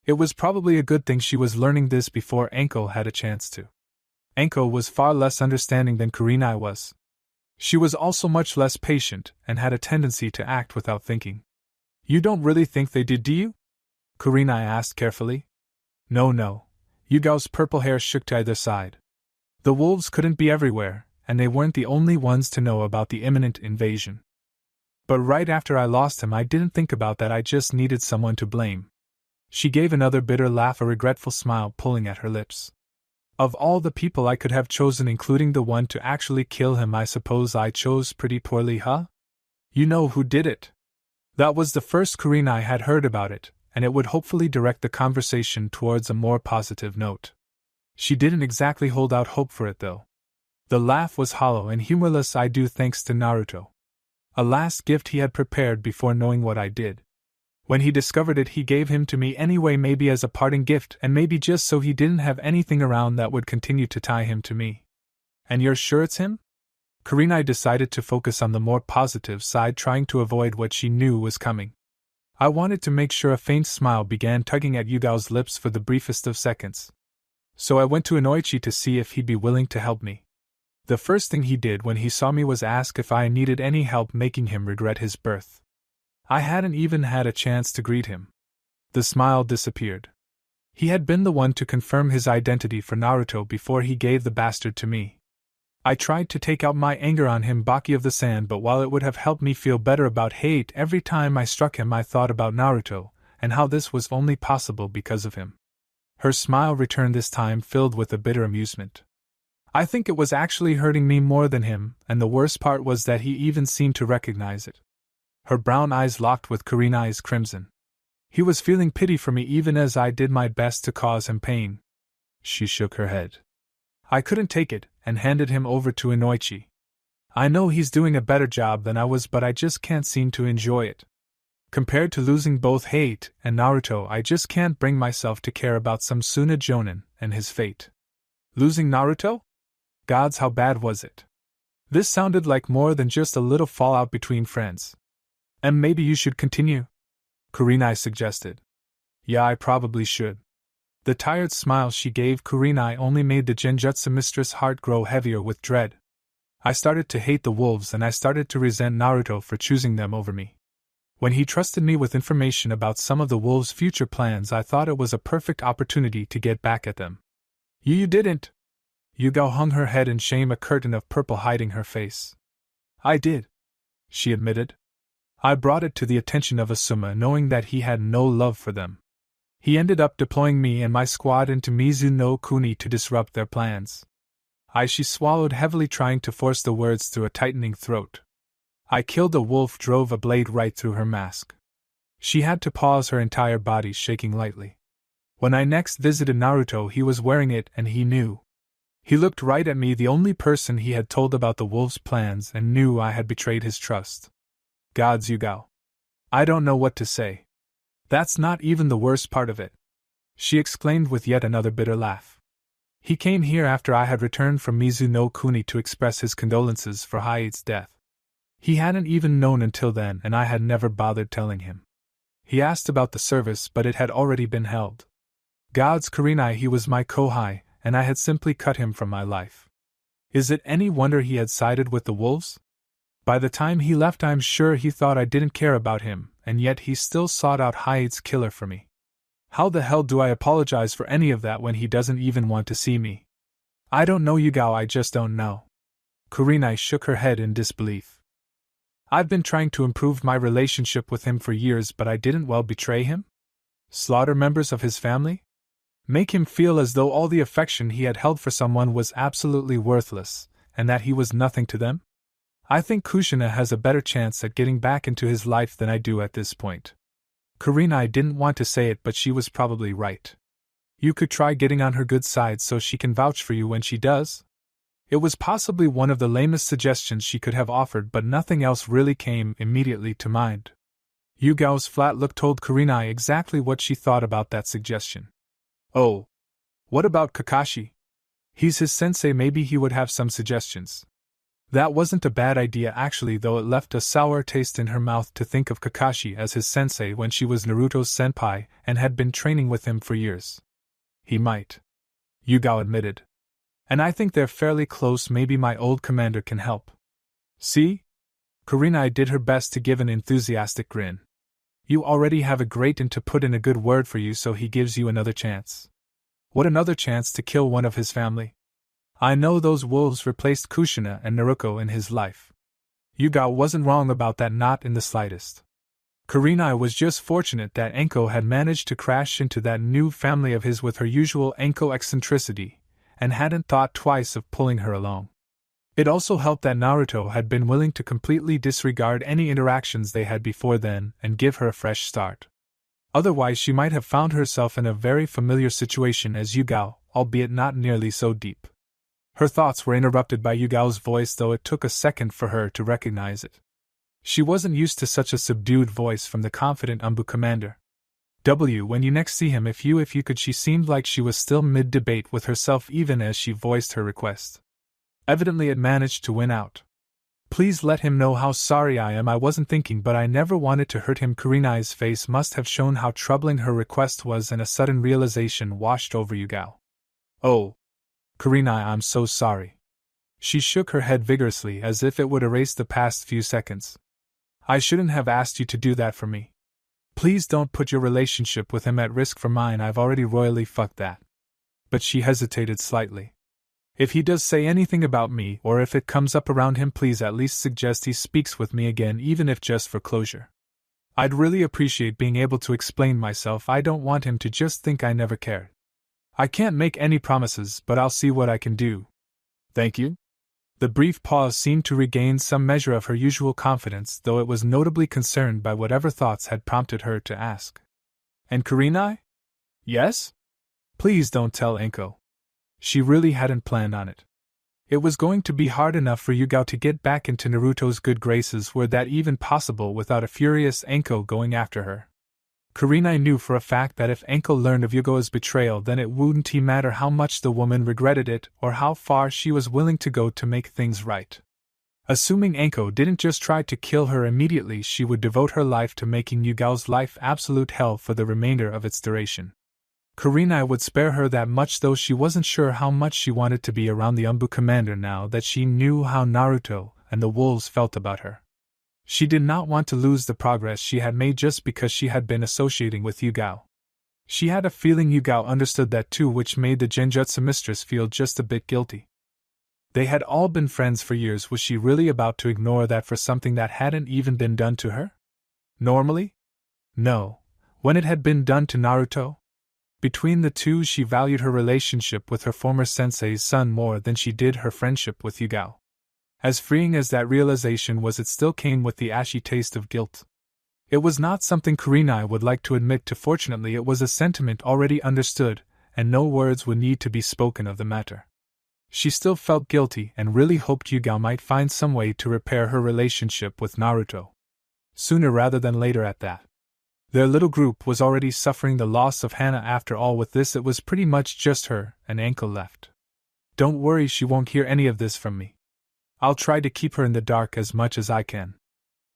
Speaker 1: It was probably a good thing she was learning this before Anko had a chance to. Anko was far less understanding than Kurenai was. She was also much less patient and had a tendency to act without thinking. You don't really think they did, do you? Kurenai asked carefully. No. Yugao's purple hair shook to either side. The wolves couldn't be everywhere, and they weren't the only ones to know about the imminent invasion. But right after I lost him, I didn't think about that. I just needed someone to blame. She gave another bitter laugh, a regretful smile pulling at her lips. Of all the people I could have chosen, including the one to actually kill him, I suppose I chose pretty poorly, huh? You know who did it? That was the first Kurenai had heard about it, and it would hopefully direct the conversation towards a more positive note. She didn't exactly hold out hope for it, though. The laugh was hollow and humorless. I do, thanks to Naruto. A last gift he had prepared before knowing what I did. When he discovered it, he gave him to me anyway, maybe as a parting gift, and maybe just so he didn't have anything around that would continue to tie him to me. And you're sure it's him? Kurenai decided to focus on the more positive side, trying to avoid what she knew was coming. I wanted to make sure. A faint smile began tugging at Yugao's lips for the briefest of seconds. So I went to Inoichi to see if he'd be willing to help me. The first thing he did when he saw me was ask if I needed any help, making him regret his birth. I hadn't even had a chance to greet him. The smile disappeared. He had been the one to confirm his identity for Naruto before he gave the bastard to me. I tried to take out my anger on him, Baki of the Sand, but while it would have helped me feel better about Hate, every time I struck him I thought about Naruto, and how this was only possible because of him. Her smile returned, this time filled with a bitter amusement. I think it was actually hurting me more than him, and the worst part was that he even seemed to recognize it. Her brown eyes locked with Kurenai's crimson. He was feeling pity for me even as I did my best to cause him pain. She shook her head. I couldn't take it, and handed him over to Inoichi. I know he's doing a better job than I was, but I just can't seem to enjoy it. Compared to losing both Hate and Naruto, I just can't bring myself to care about some Suna Jonin and his fate. Losing Naruto? Gods, how bad was it? This sounded like more than just a little fallout between friends. And maybe you should continue? Kurenai suggested. Yeah, I probably should. The tired smile she gave Kurenai only made the Genjutsu mistress' heart grow heavier with dread. I started to hate the wolves, and I started to resent Naruto for choosing them over me. When he trusted me with information about some of the wolves' future plans, I thought it was a perfect opportunity to get back at them. You didn't. Yugao hung her head in shame, a curtain of purple hiding her face. I did, she admitted. I brought it to the attention of Asuma, knowing that he had no love for them. He ended up deploying me and my squad into Mizuno Kuni to disrupt their plans. She swallowed heavily, trying to force the words through a tightening throat. I killed a wolf, drove a blade right through her mask. She had to pause, her entire body shaking lightly. When I next visited Naruto, he was wearing it, and he knew. He looked right at me, the only person he had told about the wolves' plans, and knew I had betrayed his trust. Gods, Yugao. I don't know what to say. That's not even the worst part of it, she exclaimed with yet another bitter laugh. He came here after I had returned from Mizuno Kuni to express his condolences for Hate's death. He hadn't even known until then, and I had never bothered telling him. He asked about the service, but it had already been held. Gods, Kurenai, he was my kohai, and I had simply cut him from my life. Is it any wonder he had sided with the wolves? By the time he left, I'm sure he thought I didn't care about him, and yet he still sought out Hate's killer for me. How the hell do I apologize for any of that when he doesn't even want to see me? I don't know, Yugao, I just don't know. Kurenai shook her head in disbelief. I've been trying to improve my relationship with him for years, but I didn't betray him? Slaughter members of his family? Make him feel as though all the affection he had held for someone was absolutely worthless, and that he was nothing to them? I think Kushina has a better chance at getting back into his life than I do at this point. Kurenai didn't want to say it, but she was probably right. You could try getting on her good side so she can vouch for you when she does? It was possibly one of the lamest suggestions she could have offered, but nothing else really came immediately to mind. Yugao's flat look told Kurenai exactly what she thought about that suggestion. Oh. What about Kakashi? He's his sensei, maybe he would have some suggestions. That wasn't a bad idea actually, though it left a sour taste in her mouth to think of Kakashi as his sensei when she was Naruto's senpai and had been training with him for years. He might. Yugao admitted. And I think they're fairly close, maybe my old commander can help. See? Kurenai did her best to give an enthusiastic grin. You already have a great and to put in a good word for you, so he gives you another chance. What another chance to kill one of his family? I know those wolves replaced Kushina and Naruto in his life. Yugao wasn't wrong about that, not in the slightest. Kurenai was just fortunate that Enko had managed to crash into that new family of his with her usual Enko eccentricity, and hadn't thought twice of pulling her along. It also helped that Naruto had been willing to completely disregard any interactions they had before then and give her a fresh start. Otherwise she might have found herself in a very familiar situation as Yugao, albeit not nearly so deep. Her thoughts were interrupted by Yugao's voice, though it took a second for her to recognize it. She wasn't used to such a subdued voice from the confident Umbu commander. When you next see him, if you could. She seemed like she was still mid-debate with herself even as she voiced her request. Evidently it managed to win out. Please let him know how sorry I am. I wasn't thinking, but I never wanted to hurt him. Kurenai's face must have shown how troubling her request was, and a sudden realization washed over Yugao. Oh. Kurenai, I'm so sorry. She shook her head vigorously as if it would erase the past few seconds. I shouldn't have asked you to do that for me. Please don't put your relationship with him at risk for mine. I've already royally fucked that. But she hesitated slightly. If he does say anything about me, or if it comes up around him, please at least suggest he speaks with me again, even if just for closure. I'd really appreciate being able to explain myself. I don't want him to just think I never cared. I can't make any promises, but I'll see what I can do. Thank you. The brief pause seemed to regain some measure of her usual confidence, though it was notably concerned by whatever thoughts had prompted her to ask. And Kurenai? Yes? Please don't tell Enko. She really hadn't planned on it. It was going to be hard enough for Yugao to get back into Naruto's good graces, were that even possible, without a furious Enko going after her. Kurenai knew for a fact that if Enko learned of Yugao's betrayal, then it wouldn't matter how much the woman regretted it or how far she was willing to go to make things right. Assuming Enko didn't just try to kill her immediately, she would devote her life to making Yugao's life absolute hell for the remainder of its duration. Kurenai would spare her that much, though she wasn't sure how much she wanted to be around the Umbu commander now that she knew how Naruto and the wolves felt about her. She did not want to lose the progress she had made just because she had been associating with Yugao. She had a feeling Yugao understood that too, which made the Genjutsu mistress feel just a bit guilty. They had all been friends for years. Was she really about to ignore that for something that hadn't even been done to her? Normally? No. When it had been done to Naruto? Between the two, she valued her relationship with her former sensei's son more than she did her friendship with Yugao. As freeing as that realization was, it still came with the ashy taste of guilt. It was not something Kurenai would like to admit to. Fortunately, it was a sentiment already understood, and no words would need to be spoken of the matter. She still felt guilty and really hoped Yugao might find some way to repair her relationship with Naruto. Sooner rather than later at that. Their little group was already suffering the loss of Hana. After all, with this it was pretty much just her and Enko left. Don't worry, she won't hear any of this from me. I'll try to keep her in the dark as much as I can,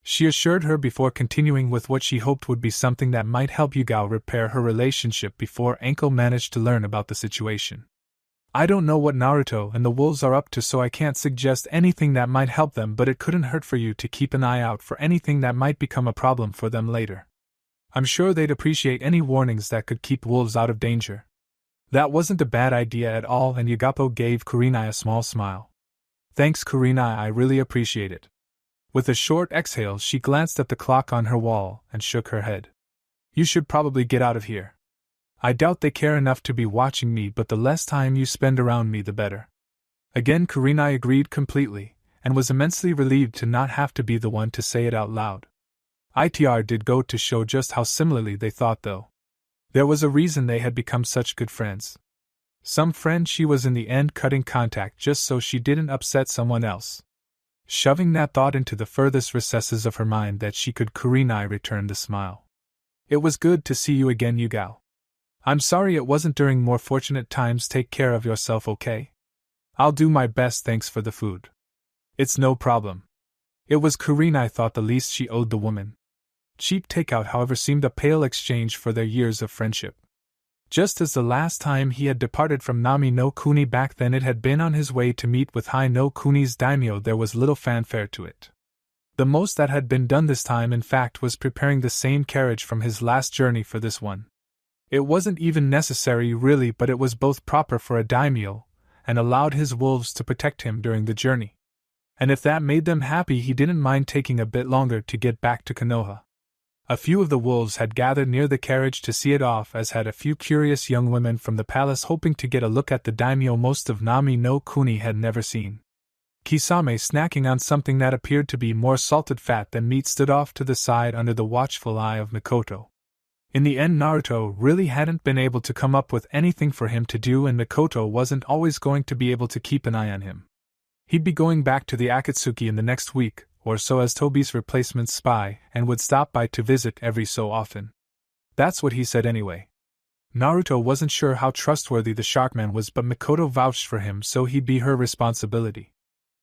Speaker 1: she assured her before continuing with what she hoped would be something that might help Yugao repair her relationship before Enko managed to learn about the situation. I don't know what Naruto and the wolves are up to, so I can't suggest anything that might help them, but it couldn't hurt for you to keep an eye out for anything that might become a problem for them later. I'm sure they'd appreciate any warnings that could keep wolves out of danger. That wasn't a bad idea at all, and Yugao gave Kurenai a small smile. Thanks, Kurenai, I really appreciate it. With a short exhale, she glanced at the clock on her wall and shook her head. You should probably get out of here. I doubt they care enough to be watching me, but the less time you spend around me, the better. Again, Kurenai agreed completely, and was immensely relieved to not have to be the one to say it out loud. It did go to show just how similarly they thought, though. There was a reason they had become such good friends. Some friend she was in the end cutting contact just so she didn't upset someone else. Shoving that thought into the furthest recesses of her mind that she could Kurenai returned the smile. It was good to see you again, Yugao. I'm sorry it wasn't during more fortunate times. Take care of yourself, okay? I'll do my best, thanks for the food. It's no problem. It was Kurenai thought the least she owed the woman. Cheap takeout, however, seemed a pale exchange for their years of friendship. Just as the last time he had departed from Nami no Kuni back then it had been on his way to meet with Hai no Kuni's daimyo, there was little fanfare to it. The most that had been done this time, in fact, was preparing the same carriage from his last journey for this one. It wasn't even necessary really, but it was both proper for a daimyo, and allowed his wolves to protect him during the journey. And if that made them happy, he didn't mind taking a bit longer to get back to Konoha. A few of the wolves had gathered near the carriage to see it off, as had a few curious young women from the palace hoping to get a look at the daimyo most of Nami no Kuni had never seen. Kisame, snacking on something that appeared to be more salted fat than meat, stood off to the side under the watchful eye of Mikoto. In the end, Naruto really hadn't been able to come up with anything for him to do, and Mikoto wasn't always going to be able to keep an eye on him. He'd be going back to the Akatsuki in the next week or so as Tobi's replacement spy, and would stop by to visit every so often. That's what he said anyway. Naruto wasn't sure how trustworthy the Sharkman was, but Mikoto vouched for him, so he'd be her responsibility.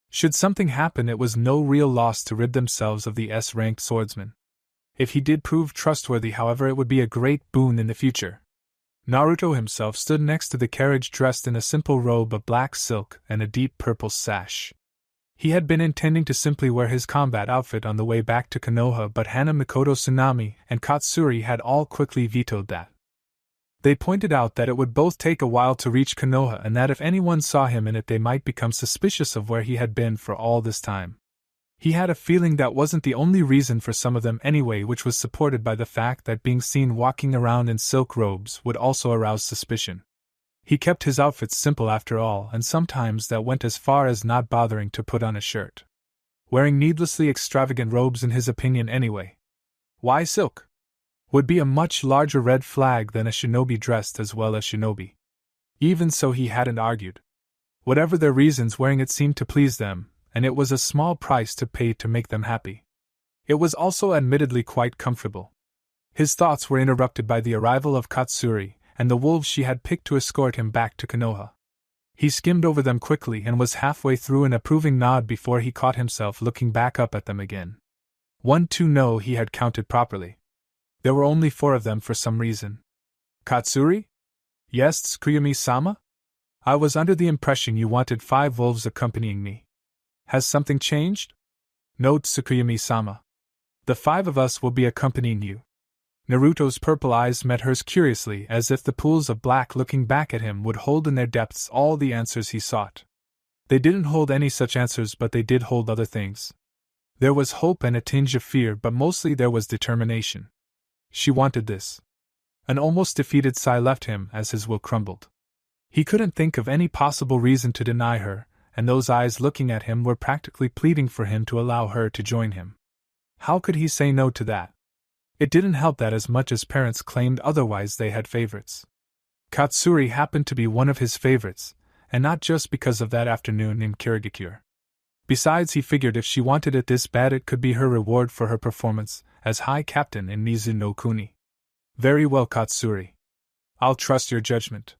Speaker 1: Should something happen, it was no real loss to rid themselves of the S-ranked swordsman. If he did prove trustworthy, however, it would be a great boon in the future. Naruto himself stood next to the carriage, dressed in a simple robe of black silk and a deep purple sash. He had been intending to simply wear his combat outfit on the way back to Konoha, but Hana, Mikoto, Tsunami, and Katsuri had all quickly vetoed that. They pointed out that it would both take a while to reach Konoha, and that if anyone saw him in it they might become suspicious of where he had been for all this time. He had a feeling that wasn't the only reason for some of them anyway, which was supported by the fact that being seen walking around in silk robes would also arouse suspicion. He kept his outfits simple after all, and sometimes that went as far as not bothering to put on a shirt. Wearing needlessly extravagant robes, in his opinion anyway. Why silk? Would be a much larger red flag than a shinobi dressed as well as shinobi. Even so, he hadn't argued. Whatever their reasons, wearing it seemed to please them, and it was a small price to pay to make them happy. It was also admittedly quite comfortable. His thoughts were interrupted by the arrival of Katsuri, and the wolves she had picked to escort him back to Konoha. He skimmed over them quickly and was halfway through an approving nod before he caught himself looking back up at them again. 1, 2, no, he had counted properly. There were only 4 of them for some reason. Katsuri? Yes, Tsukuyumi-sama? I was under the impression you wanted 5 wolves accompanying me. Has something changed? No, Tsukuyumi-sama. The 5 of us will be accompanying you. Naruto's purple eyes met hers curiously, as if the pools of black looking back at him would hold in their depths all the answers he sought. They didn't hold any such answers, but they did hold other things. There was hope and a tinge of fear, but mostly there was determination. She wanted this. An almost defeated sigh left him as his will crumbled. He couldn't think of any possible reason to deny her, and those eyes looking at him were practically pleading for him to allow her to join him. How could he say no to that? It didn't help that as much as parents claimed otherwise, they had favorites. Katsuri happened to be one of his favorites, and not just because of that afternoon named Kirigakure. Besides, he figured if she wanted it this bad, it could be her reward for her performance as High Captain in Mizu no Kuni. Very well, Katsuri. I'll trust your judgment.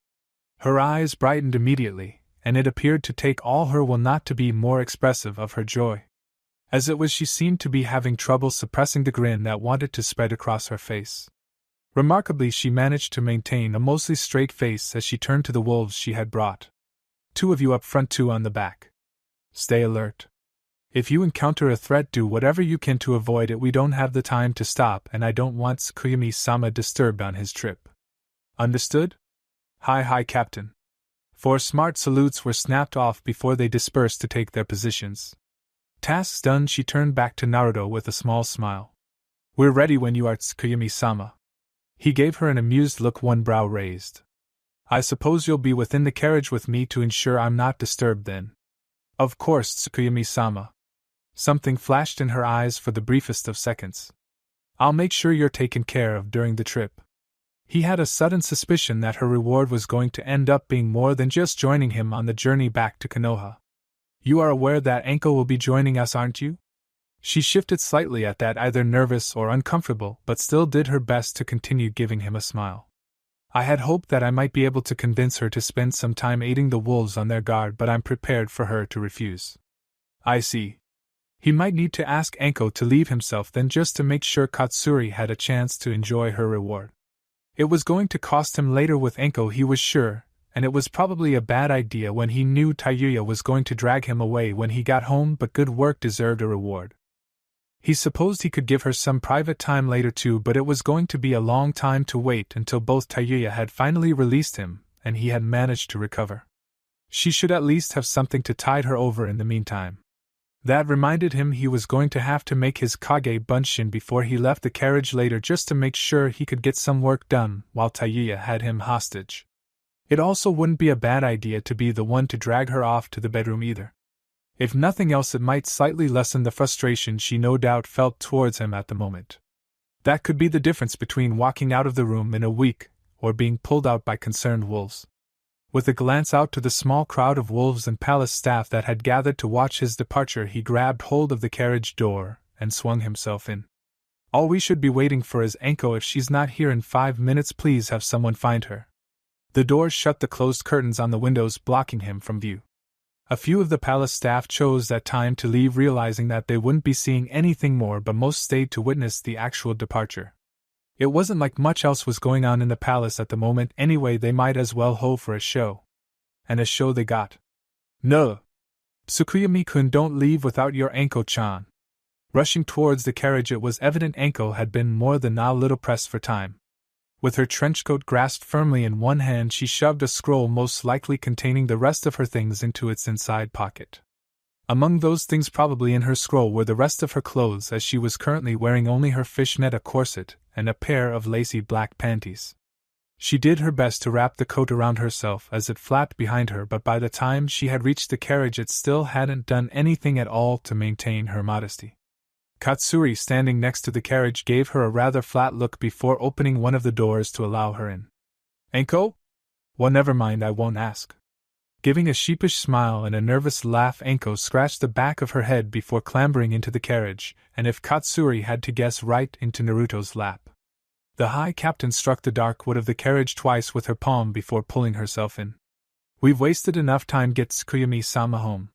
Speaker 1: Her eyes brightened immediately, and it appeared to take all her will not to be more expressive of her joy. As it was, she seemed to be having trouble suppressing the grin that wanted to spread across her face. Remarkably, she managed to maintain a mostly straight face as she turned to the wolves she had brought. 2 of you up front, 2 on the back. Stay alert. If you encounter a threat, do whatever you can to avoid it. We don't have the time to stop, and I don't want Tsukuyumi-sama disturbed on his trip. Understood? High Captain. 4 smart salutes were snapped off before they dispersed to take their positions. Tasks done, she turned back to Naruto with a small smile. We're ready when you are, Tsukuyumi-sama. He gave her an amused look, one brow raised. I suppose you'll be within the carriage with me to ensure I'm not disturbed then. Of course, Tsukuyami-sama. Something flashed in her eyes for the briefest of seconds. I'll make sure you're taken care of during the trip. He had a sudden suspicion that her reward was going to end up being more than just joining him on the journey back to Konoha. You are aware that Anko will be joining us, aren't you? She shifted slightly at that, either nervous or uncomfortable, but still did her best to continue giving him a smile. I had hoped that I might be able to convince her to spend some time aiding the wolves on their guard, but I'm prepared for her to refuse. I see. He might need to ask Anko to leave himself then just to make sure Katsuri had a chance to enjoy her reward. It was going to cost him later with Anko, he was sure, and it was probably a bad idea when he knew Tayuya was going to drag him away when he got home, but good work deserved a reward. He supposed he could give her some private time later too, but it was going to be a long time to wait until both Tayuya had finally released him and he had managed to recover. She should at least have something to tide her over in the meantime. That reminded him he was going to have to make his Kage Bunshin before he left the carriage later, just to make sure he could get some work done while Tayuya had him hostage. It also wouldn't be a bad idea to be the one to drag her off to the bedroom either. If nothing else, it might slightly lessen the frustration she no doubt felt towards him at the moment. That could be the difference between walking out of the room in a week or being pulled out by concerned wolves. With a glance out to the small crowd of wolves and palace staff that had gathered to watch his departure, he grabbed hold of the carriage door and swung himself in. All we should be waiting for is Anko. If she's not here in 5 minutes, please have someone find her. The doors shut, the closed curtains on the windows blocking him from view. A few of the palace staff chose that time to leave, realizing that they wouldn't be seeing anything more, but most stayed to witness the actual departure. It wasn't like much else was going on in the palace at the moment anyway, they might as well hope for a show. And a show they got. No! Tsukuyami-kun, don't leave without your Anko-chan. Rushing towards the carriage, it was evident Anko had been more than a little pressed for time. With her trenchcoat grasped firmly in one hand, she shoved a scroll most likely containing the rest of her things into its inside pocket. Among those things probably in her scroll were the rest of her clothes, as she was currently wearing only her fishnet, a corset, and a pair of lacy black panties. She did her best to wrap the coat around herself as it flapped behind her, but by the time she had reached the carriage it still hadn't done anything at all to maintain her modesty. Katsuri, standing next to the carriage, gave her a rather flat look before opening one of the doors to allow her in. Anko? Well, never mind, I won't ask. Giving a sheepish smile and a nervous laugh, Anko scratched the back of her head before clambering into the carriage, and if Katsuri had to guess, right into Naruto's lap. The High Captain struck the dark wood of the carriage twice with her palm before pulling herself in. We've wasted enough time, get Tsukuyami-sama home.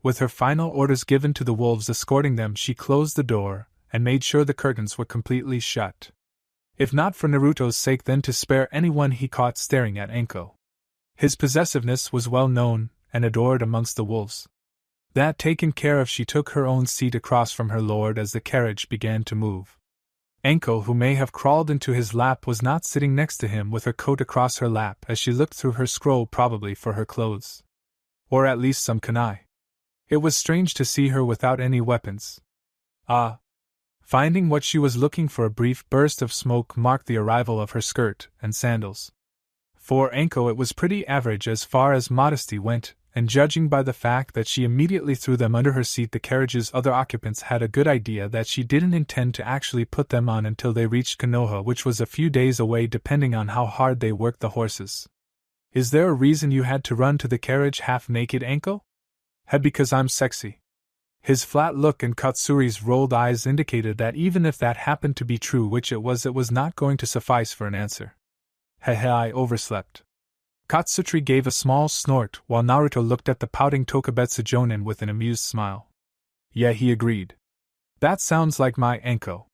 Speaker 1: With her final orders given to the wolves escorting them, she closed the door and made sure the curtains were completely shut. If not for Naruto's sake, then to spare anyone he caught staring at Anko. His possessiveness was well known and adored amongst the wolves. That taken care of, she took her own seat across from her lord as the carriage began to move. Anko, who may have crawled into his lap, was not sitting next to him with her coat across her lap as she looked through her scroll, probably for her clothes. Or at least some kunai. It was strange to see her without any weapons. Finding what she was looking for, a brief burst of smoke marked the arrival of her skirt and sandals. For Anko it was pretty average as far as modesty went, and judging by the fact that she immediately threw them under her seat, the carriage's other occupants had a good idea that she didn't intend to actually put them on until they reached Konoha, which was a few days away depending on how hard they worked the horses. Is there a reason you had to run to the carriage half-naked, Anko? Because I'm sexy. His flat look and Katsuri's rolled eyes indicated that even if that happened to be true, which it was not going to suffice for an answer. I overslept. Katsuri gave a small snort while Naruto looked at the pouting Tokubetsu Jonin with an amused smile. Yeah, he agreed. That sounds like my Anko.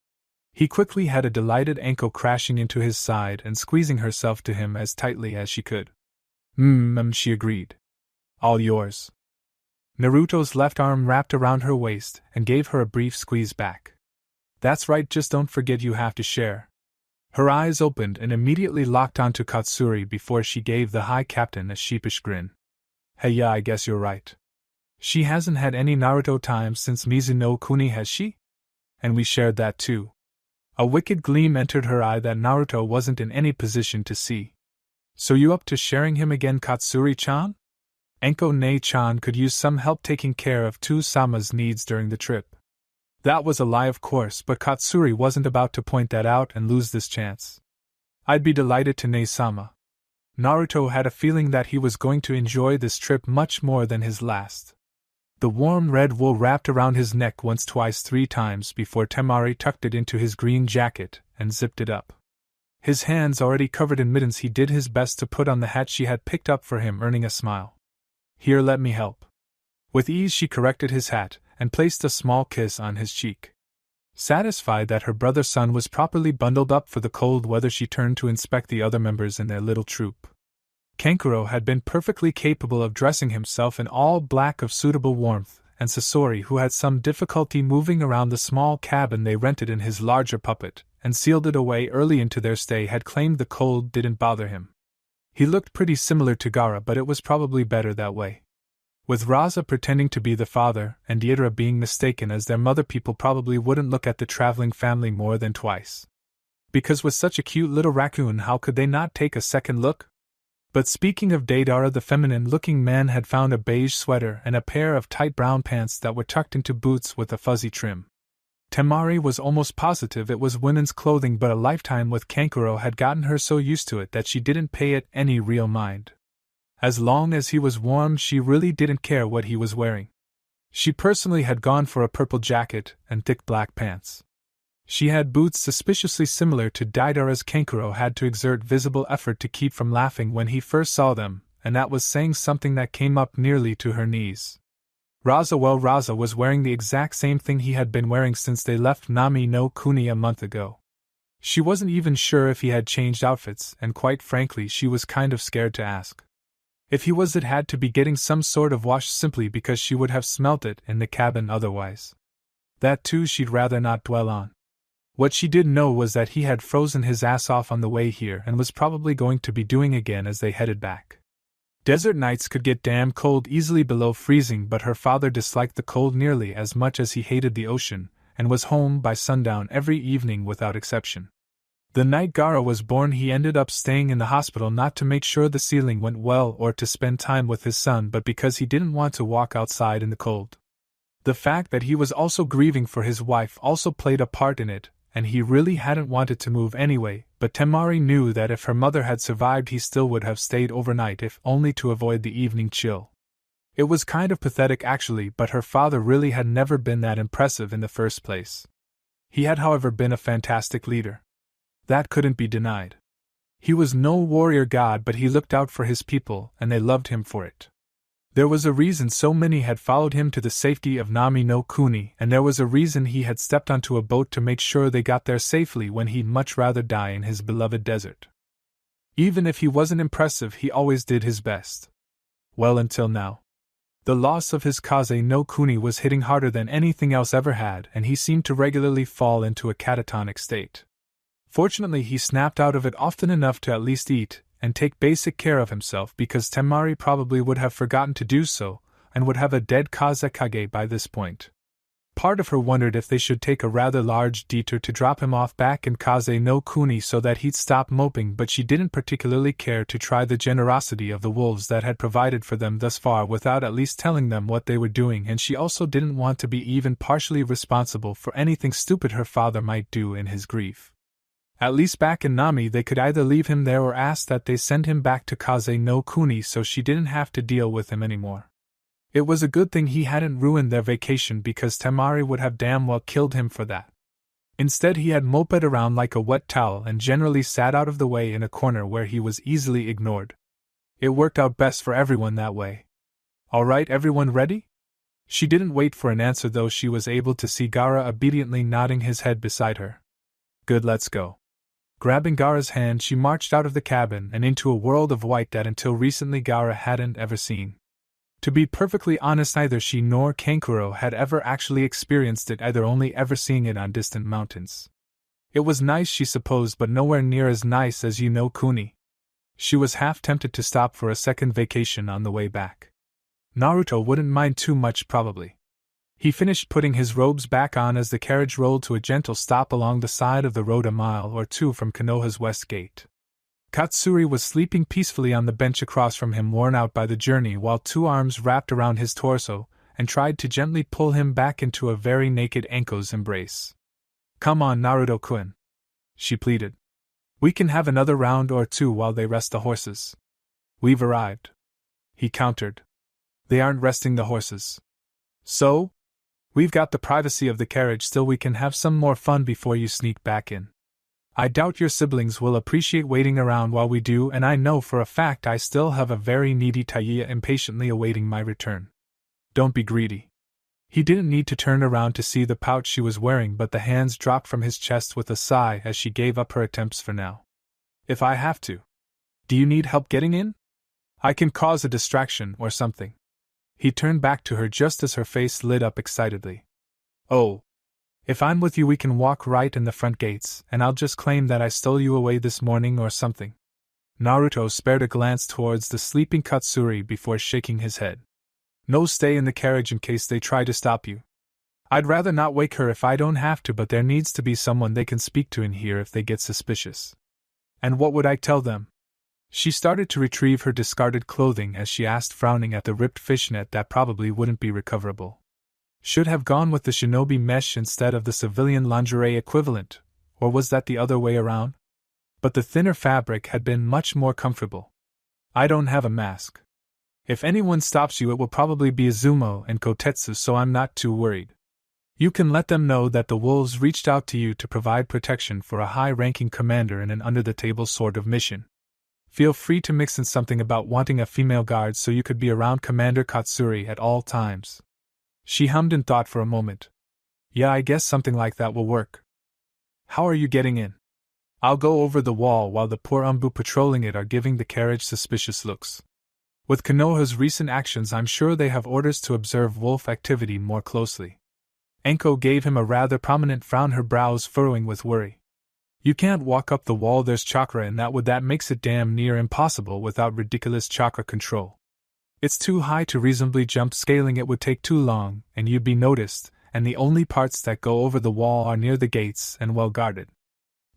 Speaker 1: He quickly had a delighted Anko crashing into his side and squeezing herself to him as tightly as she could. She agreed. All yours. Naruto's left arm wrapped around her waist and gave her a brief squeeze back. That's right, just don't forget you have to share. Her eyes opened and immediately locked onto Katsuri before she gave the High Captain a sheepish grin. Hey, yeah, I guess you're right. She hasn't had any Naruto time since Mizuno Kuni, has she? And we shared that too. A wicked gleam entered her eye that Naruto wasn't in any position to see. So you up to sharing him again, Katsuri-chan? Enko Ne-chan could use some help taking care of Two-sama's needs during the trip. That was a lie, of course, but Katsuri wasn't about to point that out and lose this chance. I'd be delighted to Ne-sama. Naruto had a feeling that he was going to enjoy this trip much more than his last. The warm red wool wrapped around his neck once, twice, 3 times before Temari tucked it into his green jacket and zipped it up. His hands already covered in mittens, he did his best to put on the hat she had picked up for him, earning a smile. Here, let me help. With ease she corrected his hat and placed a small kiss on his cheek. Satisfied that her brother's son was properly bundled up for the cold weather, she turned to inspect the other members in their little troop. Kankuro had been perfectly capable of dressing himself in all black of suitable warmth, and Sasori, who had some difficulty moving around the small cabin they rented in his larger puppet, and sealed it away early into their stay, had claimed the cold didn't bother him. He looked pretty similar to Gaara, but it was probably better that way. With Raza pretending to be the father, and Deidara being mistaken as their mother, people probably wouldn't look at the traveling family more than twice. Because with such a cute little raccoon, how could they not take a second look? But speaking of Deidara, the feminine-looking man had found a beige sweater and a pair of tight brown pants that were tucked into boots with a fuzzy trim. Temari was almost positive it was women's clothing, but a lifetime with Kankuro had gotten her so used to it that she didn't pay it any real mind. As long as he was warm, she really didn't care what he was wearing. She personally had gone for a purple jacket and thick black pants. She had boots suspiciously similar to Deidara's. Kankuro had to exert visible effort to keep from laughing when he first saw them, and that was saying something. That came up nearly to her knees. Raza was wearing the exact same thing he had been wearing since they left Nami no Kuni a month ago. She wasn't even sure if he had changed outfits, and quite frankly she was kind of scared to ask. If he was, it had to be getting some sort of wash, simply because she would have smelt it in the cabin otherwise. That too she'd rather not dwell on. What she did know was that he had frozen his ass off on the way here and was probably going to be doing again as they headed back. Desert nights could get damn cold, easily below freezing, but her father disliked the cold nearly as much as he hated the ocean, and was home by sundown every evening without exception. The night Gaara was born, he ended up staying in the hospital, not to make sure the sealing went well or to spend time with his son, but because he didn't want to walk outside in the cold. The fact that he was also grieving for his wife also played a part in it, and he really hadn't wanted to move anyway, but Temari knew that if her mother had survived he still would have stayed overnight, if only to avoid the evening chill. It was kind of pathetic actually, but her father really had never been that impressive in the first place. He had, however, been a fantastic leader. That couldn't be denied. He was no warrior god, but he looked out for his people, and they loved him for it. There was a reason so many had followed him to the safety of Nami no Kuni, and there was a reason he had stepped onto a boat to make sure they got there safely when he'd much rather die in his beloved desert. Even if he wasn't impressive, he always did his best. Well, until now. The loss of his Kaze no Kuni was hitting harder than anything else ever had, and he seemed to regularly fall into a catatonic state. Fortunately, he snapped out of it often enough to at least eat and take basic care of himself, because Temari probably would have forgotten to do so, and would have a dead Kazekage by this point. Part of her wondered if they should take a rather large detour to drop him off back in Kaze no Kuni so that he'd stop moping, but she didn't particularly care to try the generosity of the wolves that had provided for them thus far without at least telling them what they were doing, and she also didn't want to be even partially responsible for anything stupid her father might do in his grief. At least back in Nami they could either leave him there or ask that they send him back to Kaze no Kuni so she didn't have to deal with him anymore. It was a good thing he hadn't ruined their vacation, because Temari would have damn well killed him for that. Instead, he had moped around like a wet towel and generally sat out of the way in a corner where he was easily ignored. It worked out best for everyone that way. All right, everyone ready? She didn't wait for an answer, though she was able to see Gaara obediently nodding his head beside her. Good, let's go. Grabbing Gaara's hand, she marched out of the cabin and into a world of white that until recently Gaara hadn't ever seen. To be perfectly honest, neither she nor Kankuro had ever actually experienced it, either only ever seeing it on distant mountains. It was nice, she supposed, but nowhere near as nice as Kuni. She was half tempted to stop for a second vacation on the way back. Naruto wouldn't mind too much, probably. He finished putting his robes back on as the carriage rolled to a gentle stop along the side of the road a mile or two from Konoha's west gate. Katsuri was sleeping peacefully on the bench across from him, worn out by the journey, while two arms wrapped around his torso and tried to gently pull him back into a very naked Enko's embrace. "Come on, Naruto-kun," she pleaded. "We can have another round or two while they rest the horses." "We've arrived," he countered. "They aren't resting the horses." "So? We've got the privacy of the carriage, still we can have some more fun before you sneak back in. I doubt your siblings will appreciate waiting around while we do, and I know for a fact I still have a very needy Taiya impatiently awaiting my return. Don't be greedy." He didn't need to turn around to see the pouch she was wearing, but the hands dropped from his chest with a sigh as she gave up her attempts for now. "If I have to. Do you need help getting in? I can cause a distraction or something." He turned back to her just as her face lit up excitedly. "Oh. If I'm with you we can walk right in the front gates, and I'll just claim that I stole you away this morning or something." Naruto spared a glance towards the sleeping Katsuri before shaking his head. "No, stay in the carriage in case they try to stop you. I'd rather not wake her if I don't have to, but there needs to be someone they can speak to in here if they get suspicious." "And what would I tell them?" She started to retrieve her discarded clothing as she asked, frowning at the ripped fishnet that probably wouldn't be recoverable. Should have gone with the shinobi mesh instead of the civilian lingerie equivalent, or was that the other way around? But the thinner fabric had been much more comfortable. "I don't have a mask. If anyone stops you it will probably be Izumo and Kotetsu, so I'm not too worried. You can let them know that the wolves reached out to you to provide protection for a high-ranking commander in an under-the-table sort of mission. Feel free to mix in something about wanting a female guard so you could be around Commander Katsuri at all times." She hummed in thought for a moment. "Yeah, I guess something like that will work. How are you getting in?" "I'll go over the wall while the poor umbu patrolling it are giving the carriage suspicious looks. With Konoha's recent actions I'm sure they have orders to observe wolf activity more closely." Enko gave him a rather prominent frown, her brows furrowing with worry. "You can't walk up the wall, there's chakra in that makes it damn near impossible without ridiculous chakra control. It's too high to reasonably jump, scaling it would take too long, and you'd be noticed, and the only parts that go over the wall are near the gates and well guarded.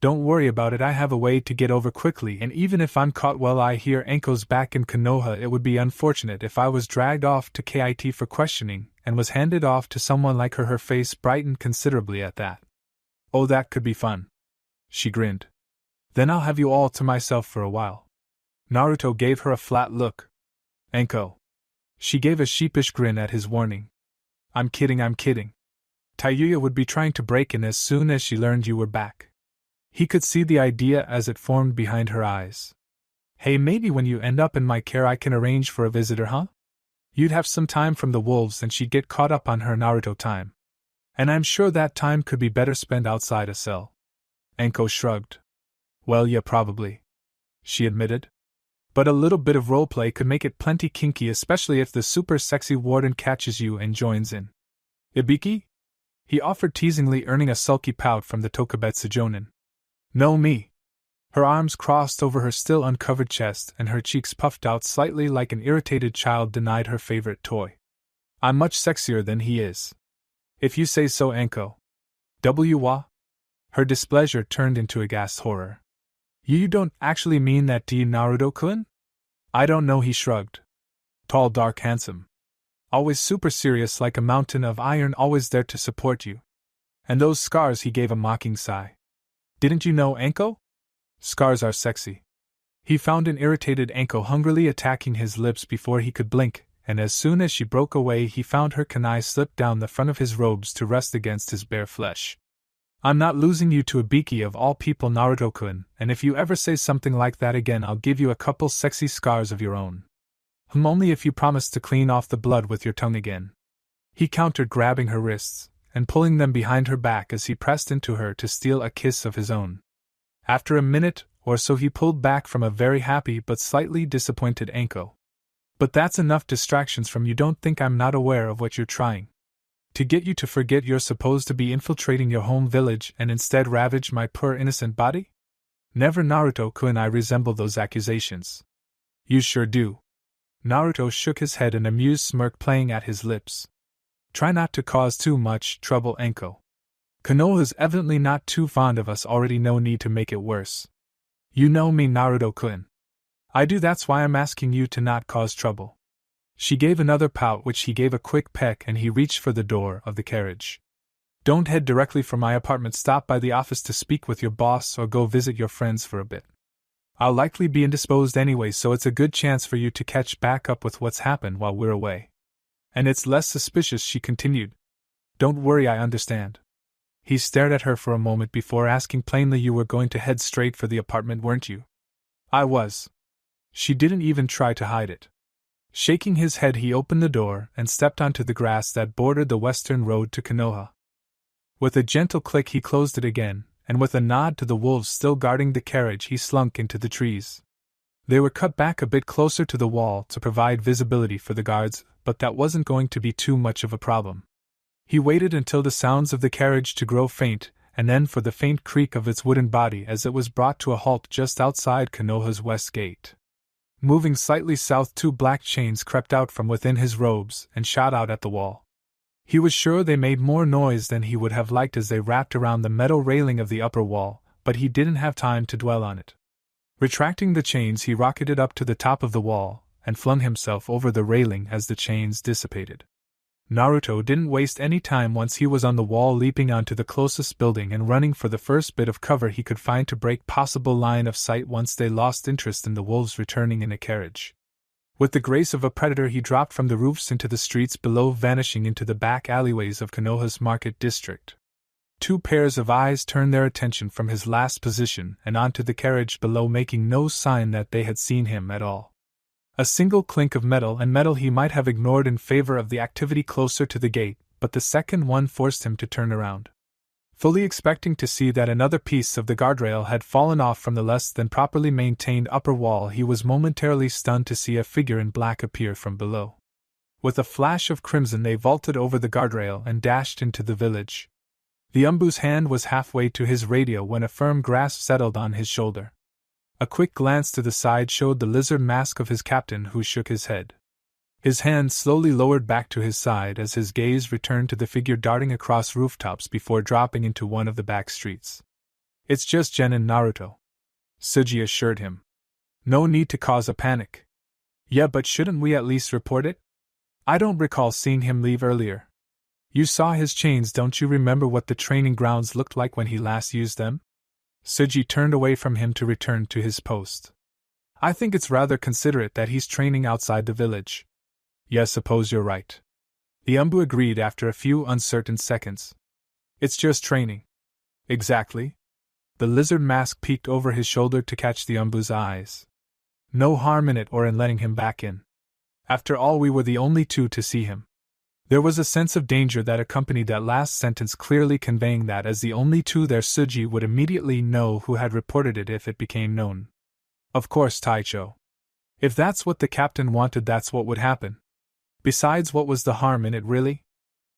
Speaker 1: Don't worry about it, I have a way to get over quickly, and even if I'm caught while I hear Enko's back in Konoha, it would be unfortunate if I was dragged off to KIT for questioning and was handed off to someone like her." Her face brightened considerably at that. "Oh, that could be fun." She grinned. "Then I'll have you all to myself for a while." Naruto gave her a flat look. "Enko." She gave a sheepish grin at his warning. I'm kidding. Taiya would be trying to break in as soon as she learned you were back." He could see the idea as it formed behind her eyes. "Hey, maybe when you end up in my care I can arrange for a visitor, huh? You'd have some time from the wolves and she'd get caught up on her Naruto time. And I'm sure that time could be better spent outside a cell." Enko shrugged. "Well, yeah, probably," she admitted. "But a little bit of roleplay could make it plenty kinky, especially if the super sexy warden catches you and joins in." "Ibiki?" he offered teasingly, earning a sulky pout from the Tokubetsu Jonin. "No, me." Her arms crossed over her still uncovered chest and her cheeks puffed out slightly like an irritated child denied her favorite toy. "I'm much sexier than he is." "If you say so, Enko." "Wa?" Her displeasure turned into aghast horror. "You don't actually mean that, do you, Naruto-kun?" "I don't know," he shrugged. "Tall, dark, handsome. Always super serious like a mountain of iron, always there to support you. And those scars," he gave a mocking sigh. "Didn't you know, Enko? Scars are sexy." He found an irritated Enko hungrily attacking his lips before he could blink, and as soon as she broke away he found her kunai slip down the front of his robes to rest against his bare flesh. "I'm not losing you to Ibiki of all people, Naruto-kun, and if you ever say something like that again I'll give you a couple sexy scars of your own. Only if you promise to clean off the blood with your tongue again." He countered, grabbing her wrists and pulling them behind her back as he pressed into her to steal a kiss of his own. After a minute or so he pulled back from a very happy but slightly disappointed Enko. "But that's enough distractions from you. Don't think I'm not aware of what you're trying to get you to forget. You're supposed to be infiltrating your home village and instead ravage my poor innocent body? Never, Naruto-kun, I resemble those accusations." "You sure do." Naruto shook his head, an amused smirk playing at his lips. "Try not to cause too much trouble, Enko. Konoha's evidently not too fond of us already, no need to make it worse." You know me, Naruto-kun. I do, that's why I'm asking you to not cause trouble. She gave another pout, which he gave a quick peck, and he reached for the door of the carriage. Don't head directly for my apartment, stop by the office to speak with your boss or go visit your friends for a bit. I'll likely be indisposed anyway, so it's a good chance for you to catch back up with what's happened while we're away. And it's less suspicious, she continued. Don't worry, I understand. He stared at her for a moment before asking plainly, you were going to head straight for the apartment, weren't you? I was. She didn't even try to hide it. Shaking his head, he opened the door and stepped onto the grass that bordered the western road to Konoha. With a gentle click he closed it again, and with a nod to the wolves still guarding the carriage he slunk into the trees. They were cut back a bit closer to the wall to provide visibility for the guards, but that wasn't going to be too much of a problem. He waited until the sounds of the carriage to grow faint, and then for the faint creak of its wooden body as it was brought to a halt just outside Konoha's west gate. Moving slightly south, 2 black chains crept out from within his robes and shot out at the wall. He was sure they made more noise than he would have liked as they wrapped around the metal railing of the upper wall, but he didn't have time to dwell on it. Retracting the chains, he rocketed up to the top of the wall and flung himself over the railing as the chains dissipated. Naruto didn't waste any time once he was on the wall, leaping onto the closest building and running for the first bit of cover he could find to break possible line of sight once they lost interest in the wolves returning in a carriage. With the grace of a predator, he dropped from the roofs into the streets below, vanishing into the back alleyways of Konoha's market district. 2 pairs of eyes turned their attention from his last position and onto the carriage below, making no sign that they had seen him at all. A single clink of metal he might have ignored in favor of the activity closer to the gate, but the second one forced him to turn around. Fully expecting to see that another piece of the guardrail had fallen off from the less than properly maintained upper wall, he was momentarily stunned to see a figure in black appear from below. With a flash of crimson, they vaulted over the guardrail and dashed into the village. The Umbu's hand was halfway to his radio when a firm grasp settled on his shoulder. A quick glance to the side showed the lizard mask of his captain, who shook his head. His hand slowly lowered back to his side as his gaze returned to the figure darting across rooftops before dropping into one of the back streets. It's just Gen and Naruto, Suji assured him. No need to cause a panic. Yeah, but shouldn't we at least report it? I don't recall seeing him leave earlier. You saw his chains, don't you remember what the training grounds looked like when he last used them? Suji turned away from him to return to his post. I think it's rather considerate that he's training outside the village. Yes, suppose you're right. The Umbu agreed after a few uncertain seconds. It's just training. Exactly. The lizard mask peeked over his shoulder to catch the Umbu's eyes. No harm in it or in letting him back in. After all, we were the only 2 to see him. There was a sense of danger that accompanied that last sentence, clearly conveying that as the only 2 there, Suji would immediately know who had reported it if it became known. Of course, Taicho. If that's what the captain wanted, that's what would happen. Besides, what was the harm in it, really?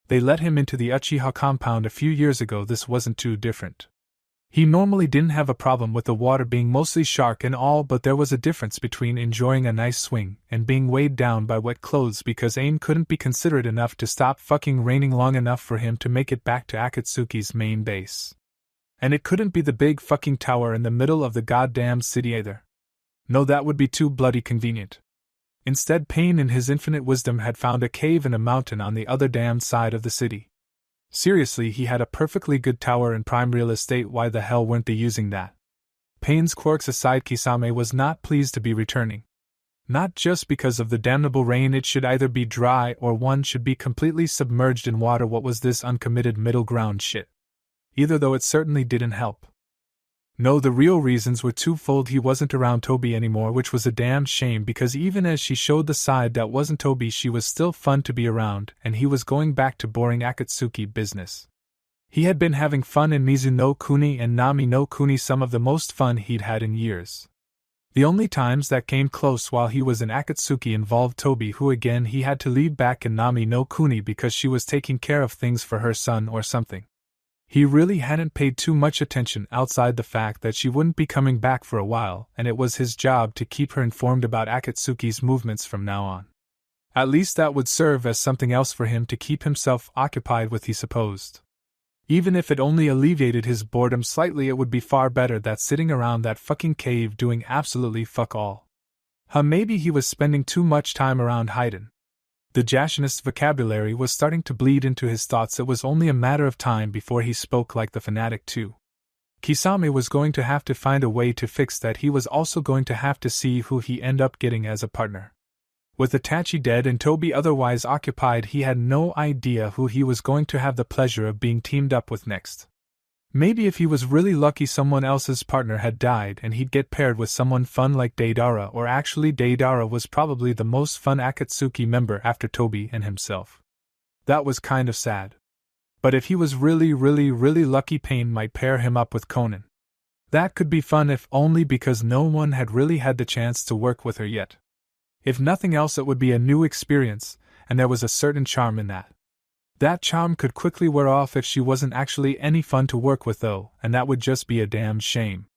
Speaker 1: They let him into the Uchiha compound a few years ago. This wasn't too different. He normally didn't have a problem with the water being mostly shark and all, but there was a difference between enjoying a nice swing and being weighed down by wet clothes because Ain couldn't be considerate enough to stop fucking raining long enough for him to make it back to Akatsuki's main base. And it couldn't be the big fucking tower in the middle of the goddamn city either. No, that would be too bloody convenient. Instead, Pain in his infinite wisdom had found a cave in a mountain on the other damn side of the city. Seriously, he had a perfectly good tower in prime real estate, why the hell weren't they using that? Pain's quirks aside, Kisame was not pleased to be returning. Not just because of the damnable rain, it should either be dry or one should be completely submerged in water. What was this uncommitted middle ground shit? Either, though, it certainly didn't help. No, the real reasons were twofold. He wasn't around Toby anymore, which was a damn shame because even as she showed the side that wasn't Toby, she was still fun to be around, and he was going back to boring Akatsuki business. He had been having fun in Mizu no Kuni and Nami no Kuni, some of the most fun he'd had in years. The only times that came close while he was in Akatsuki involved Toby, who again he had to leave back in Nami no Kuni because she was taking care of things for her son or something. He really hadn't paid too much attention outside the fact that she wouldn't be coming back for a while, and it was his job to keep her informed about Akatsuki's movements from now on. At least that would serve as something else for him to keep himself occupied with, he supposed. Even if it only alleviated his boredom slightly, it would be far better than sitting around that fucking cave doing absolutely fuck all. Maybe he was spending too much time around hiding. The Japanese vocabulary was starting to bleed into his thoughts. It was only a matter of time before he spoke like the fanatic too. Kisame was going to have to find a way to fix that. He was also going to have to see who he end up getting as a partner. With Itachi dead and Toby otherwise occupied, he had no idea who he was going to have the pleasure of being teamed up with next. Maybe if he was really lucky, someone else's partner had died and he'd get paired with someone fun like Deidara, or actually Deidara was probably the most fun Akatsuki member after Toby and himself. That was kind of sad. But if he was really lucky, Pain might pair him up with Conan. That could be fun, if only because no one had really had the chance to work with her yet. If nothing else, it would be a new experience, and there was a certain charm in that. That charm could quickly wear off if she wasn't actually any fun to work with though, and that would just be a damn shame.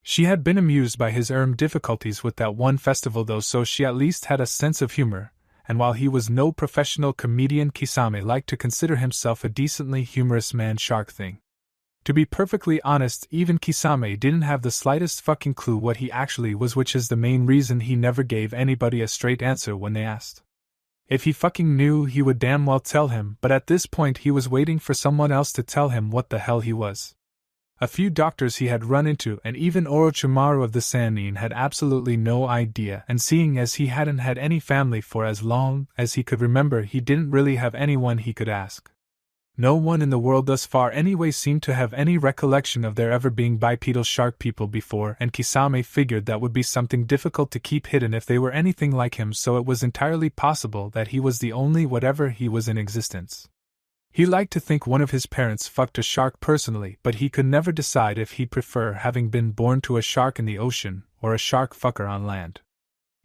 Speaker 1: She had been amused by his difficulties with that one festival though, so she at least had a sense of humor, and while he was no professional comedian, Kisame liked to consider himself a decently humorous man-shark thing. To be perfectly honest, even Kisame didn't have the slightest fucking clue what he actually was, which is the main reason he never gave anybody a straight answer when they asked. If he fucking knew, he would damn well tell him, but at this point he was waiting for someone else to tell him what the hell he was. A few doctors he had run into, and even Orochimaru of the Sannin, had absolutely no idea, and seeing as he hadn't had any family for as long as he could remember, he didn't really have anyone he could ask. No one in the world thus far anyway seemed to have any recollection of there ever being bipedal shark people before, and Kisame figured that would be something difficult to keep hidden if they were anything like him, so it was entirely possible that he was the only whatever he was in existence. He liked to think one of his parents fucked a shark personally, but he could never decide if he'd prefer having been born to a shark in the ocean or a shark fucker on land.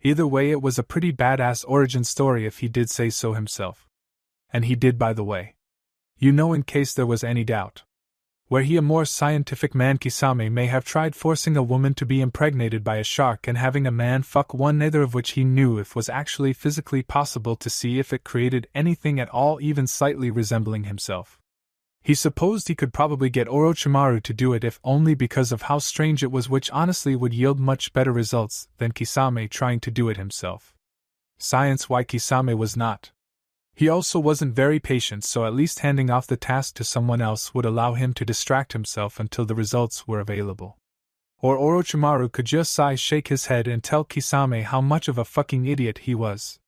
Speaker 1: Either way, it was a pretty badass origin story if he did say so himself. And he did, by the way. You know, in case there was any doubt. Were he a more scientific man, Kisame may have tried forcing a woman to be impregnated by a shark and having a man fuck one, neither of which he knew if was actually physically possible, to see if it created anything at all even slightly resembling himself. He supposed he could probably get Orochimaru to do it, if only because of how strange it was, which honestly would yield much better results than Kisame trying to do it himself. Science-wise, Kisame was not. He also wasn't very patient, so at least handing off the task to someone else would allow him to distract himself until the results were available. Or Orochimaru could just shake his head and tell Kisame how much of a fucking idiot he was.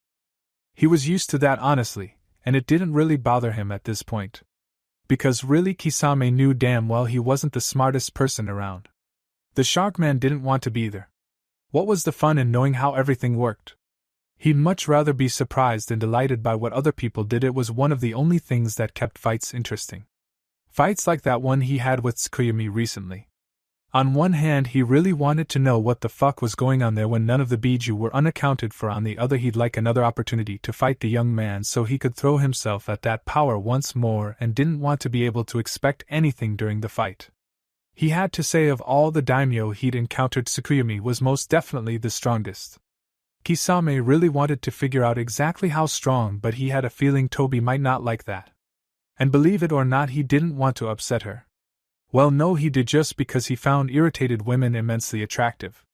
Speaker 1: He was used to that, honestly, and it didn't really bother him at this point. Because really, Kisame knew damn well he wasn't the smartest person around. The Sharkman didn't want to be either. What was the fun in knowing how everything worked? He'd much rather be surprised and delighted by what other people did. It was one of the only things that kept fights interesting. Fights like that one he had with Tsukuyomi recently. On one hand, he really wanted to know what the fuck was going on there when none of the Biju were unaccounted for. On the other, he'd like another opportunity to fight the young man so he could throw himself at that power once more, and didn't want to be able to expect anything during the fight. He had to say, of all the daimyo he'd encountered, Tsukuyomi was most definitely the strongest. Kisame really wanted to figure out exactly how strong, but he had a feeling Toby might not like that. And believe it or not, he didn't want to upset her. Well, no, he did, just because he found irritated women immensely attractive.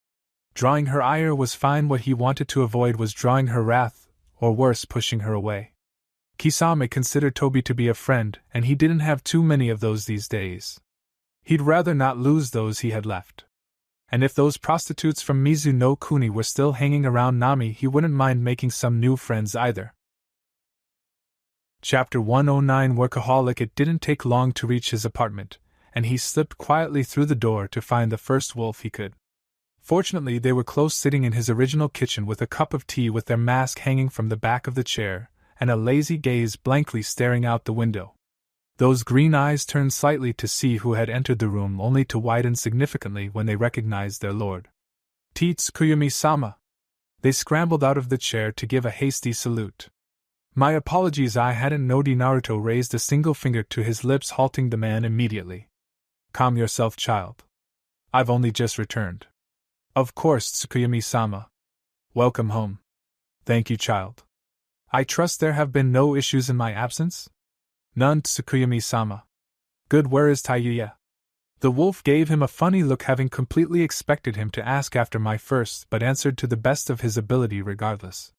Speaker 1: Drawing her ire was fine. What he wanted to avoid was drawing her wrath, or worse, pushing her away. Kisame considered Toby to be a friend, and he didn't have too many of those these days. He'd rather not lose those he had left. And if those prostitutes from Mizu no Kuni were still hanging around Nami, he wouldn't mind making some new friends either. Chapter 109 Workaholic. It didn't take long to reach his apartment, and he slipped quietly through the door to find the first wolf he could. Fortunately, they were close, sitting in his original kitchen with a cup of tea, with their mask hanging from the back of the chair, and a lazy gaze blankly staring out the window. Those green eyes turned slightly to see who had entered the room, only to widen significantly when they recognized their lord. Tsukuyomi-sama! They scrambled out of the chair to give a hasty salute. My apologies, I hadn't noticed. Naruto raised a single finger to his lips, halting the man immediately. Calm yourself, child. I've only just returned. Of course, Tsukuyomi-sama. Welcome home. Thank you, child. I trust there have been no issues in my absence? None, Tsukuyomi-sama. Good, where is Taiyuya? The wolf gave him a funny look, having completely expected him to ask after Mai first, but answered to the best of his ability regardless.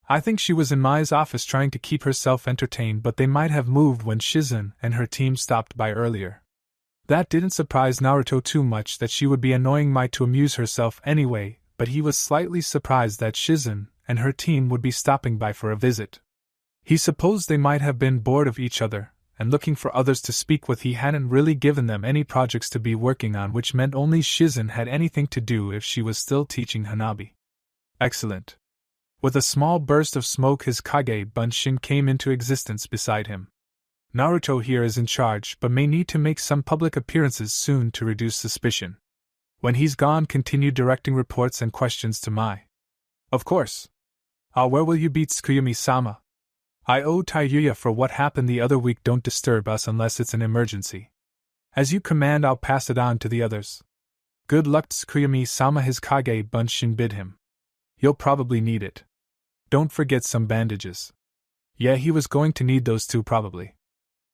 Speaker 1: I think she was in Mai's office trying to keep herself entertained, but they might have moved when Shizen and her team stopped by earlier. That didn't surprise Naruto too much that she would be annoying Mai to amuse herself anyway, but he was slightly surprised that Shizen and her team would be stopping by for a visit. He supposed they might have been bored of each other, and looking for others to speak with. He hadn't really given them any projects to be working on, which meant only Shizen had anything to do if she was still teaching Hanabi. Excellent. With a small burst of smoke, his Kage Bunshin came into existence beside him. Naruto here is in charge, but may need to make some public appearances soon to reduce suspicion. When he's gone, continue directing reports and questions to Mai. Of course. Where will you be, Tsukuyumi-sama? I owe Taiyuya for what happened the other week. Don't disturb us unless it's an emergency. As you command, I'll pass it on to the others. Good luck, Tsukuyumi-sama, his Kage Bunshin bid him. You'll probably need it. Don't forget some bandages. Yeah, he was going to need those too probably.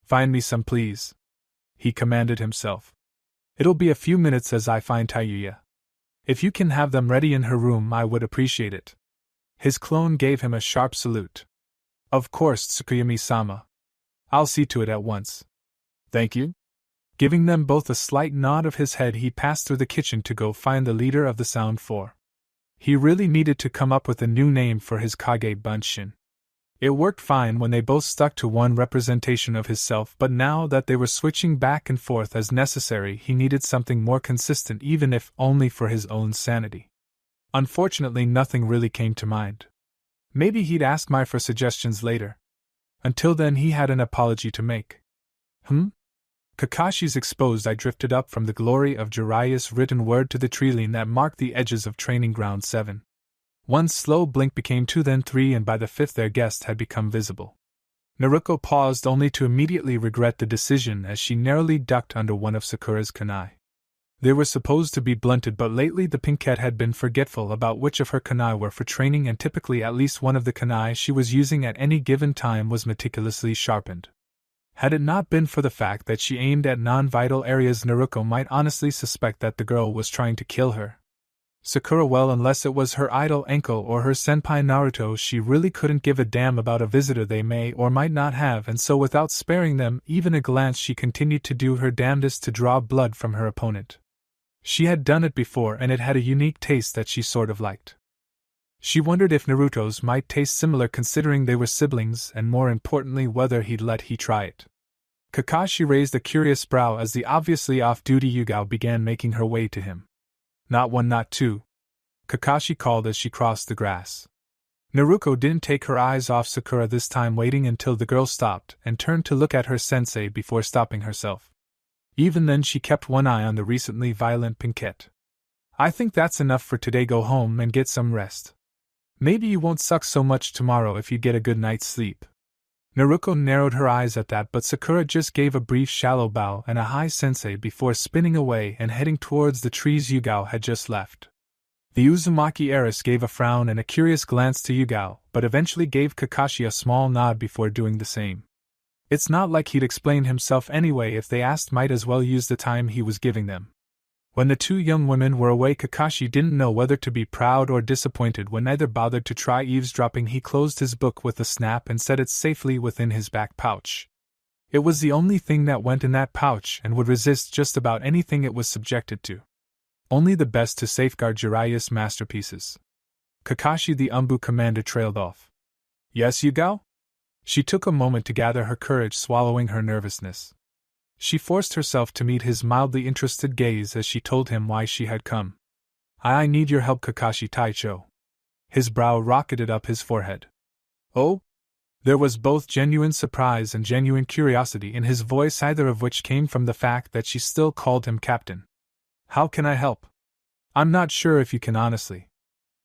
Speaker 1: Find me some, please. He commanded himself. It'll be a few minutes as I find Taiyuya. If you can have them ready in her room, I would appreciate it. His clone gave him a sharp salute. Of course, Tsukuyumi-sama. I'll see to it at once. Thank you. Giving them both a slight nod of his head, he passed through the kitchen to go find the leader of the Sound Four. He really needed to come up with a new name for his Kage Bunshin. It worked fine when they both stuck to one representation of himself, but now that they were switching back and forth as necessary, he needed something more consistent, even if only for his own sanity. Unfortunately, nothing really came to mind. Maybe he'd ask Mai for suggestions later. Until then, he had an apology to make. Kakashi's exposed. I drifted up from the glory of Jiraiya's written word to the treeline that marked the edges of Training Ground 7. One slow blink became 2, then 3, and by the 5th their guest had become visible. Naruto paused only to immediately regret the decision as she narrowly ducked under one of Sakura's kunai. They were supposed to be blunted, but lately the pinkette had been forgetful about which of her kunai were for training, and typically at least one of the kunai she was using at any given time was meticulously sharpened. Had it not been for the fact that she aimed at non-vital areas, Naruto might honestly suspect that the girl was trying to kill her. Sakura, well, unless it was her idol Enko or her senpai Naruto, she really couldn't give a damn about a visitor they may or might not have, and so without sparing them even a glance, she continued to do her damnedest to draw blood from her opponent. She had done it before, and it had a unique taste that she sort of liked. She wondered if Naruto's might taste similar, considering they were siblings, and more importantly, whether he'd let he try it. Kakashi raised a curious brow as the obviously off-duty Yugao began making her way to him. Not one, not two, Kakashi called as she crossed the grass. Naruto didn't take her eyes off Sakura this time, waiting until the girl stopped and turned to look at her sensei before stopping herself. Even then, she kept one eye on the recently violent pinkette. I think that's enough for today. Go home and get some rest. Maybe you won't suck so much tomorrow if you get a good night's sleep. Naruto narrowed her eyes at that, but Sakura just gave a brief shallow bow and a hi sensei before spinning away and heading towards the trees Yugao had just left. The Uzumaki heiress gave a frown and a curious glance to Yugao, but eventually gave Kakashi a small nod before doing the same. It's not like he'd explain himself anyway. If they asked, might as well use the time he was giving them. When the two young women were away, Kakashi didn't know whether to be proud or disappointed. When neither bothered to try eavesdropping, he closed his book with a snap and set it safely within his back pouch. It was the only thing that went in that pouch and would resist just about anything it was subjected to. Only the best to safeguard Jiraiya's masterpieces. Kakashi the Umbu commander trailed off. Yes, Yugao? She took a moment to gather her courage, swallowing her nervousness. She forced herself to meet his mildly interested gaze as she told him why she had come. I need your help, Kakashi Taicho. His brow rocketed up his forehead. Oh? There was both genuine surprise and genuine curiosity in his voice, either of which came from the fact that she still called him captain. How can I help? I'm not sure if you can, honestly.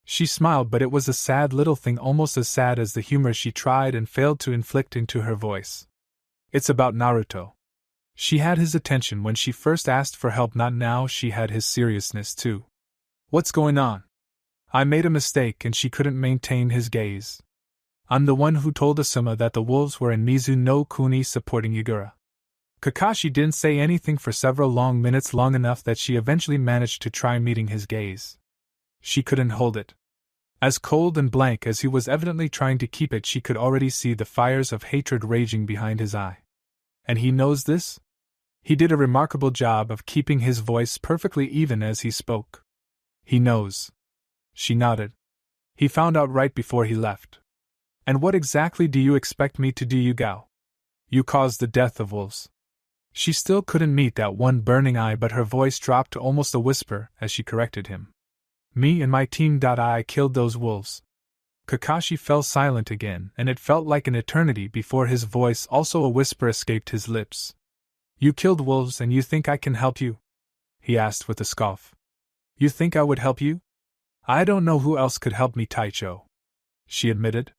Speaker 1: She smiled, but it was a sad little thing, almost as sad as the humor she tried and failed to inflict into her voice. It's about Naruto. She had his attention when she first asked for help, not now. She had his seriousness too. What's going on? I made a mistake, and she couldn't maintain his gaze. I'm the one who told Asuma that the wolves were in Mizu no Kuni supporting Yagura. Kakashi didn't say anything for several long minutes, long enough that she eventually managed to try meeting his gaze. She couldn't hold it. As cold and blank as he was evidently trying to keep it, she could already see the fires of hatred raging behind his eye. And he knows this? He did a remarkable job of keeping his voice perfectly even as he spoke. He knows. She nodded. He found out right before he left. And what exactly do you expect me to do, Yugao? You caused the death of wolves. She still couldn't meet that one burning eye, but her voice dropped to almost a whisper as she corrected him. Me and my team. I killed those wolves. Kakashi fell silent again, and it felt like an eternity before his voice, also a whisper, escaped his lips. You killed wolves and you think I can help you? He asked with a scoff. You think I would help you? I don't know who else could help me, Taicho. She admitted.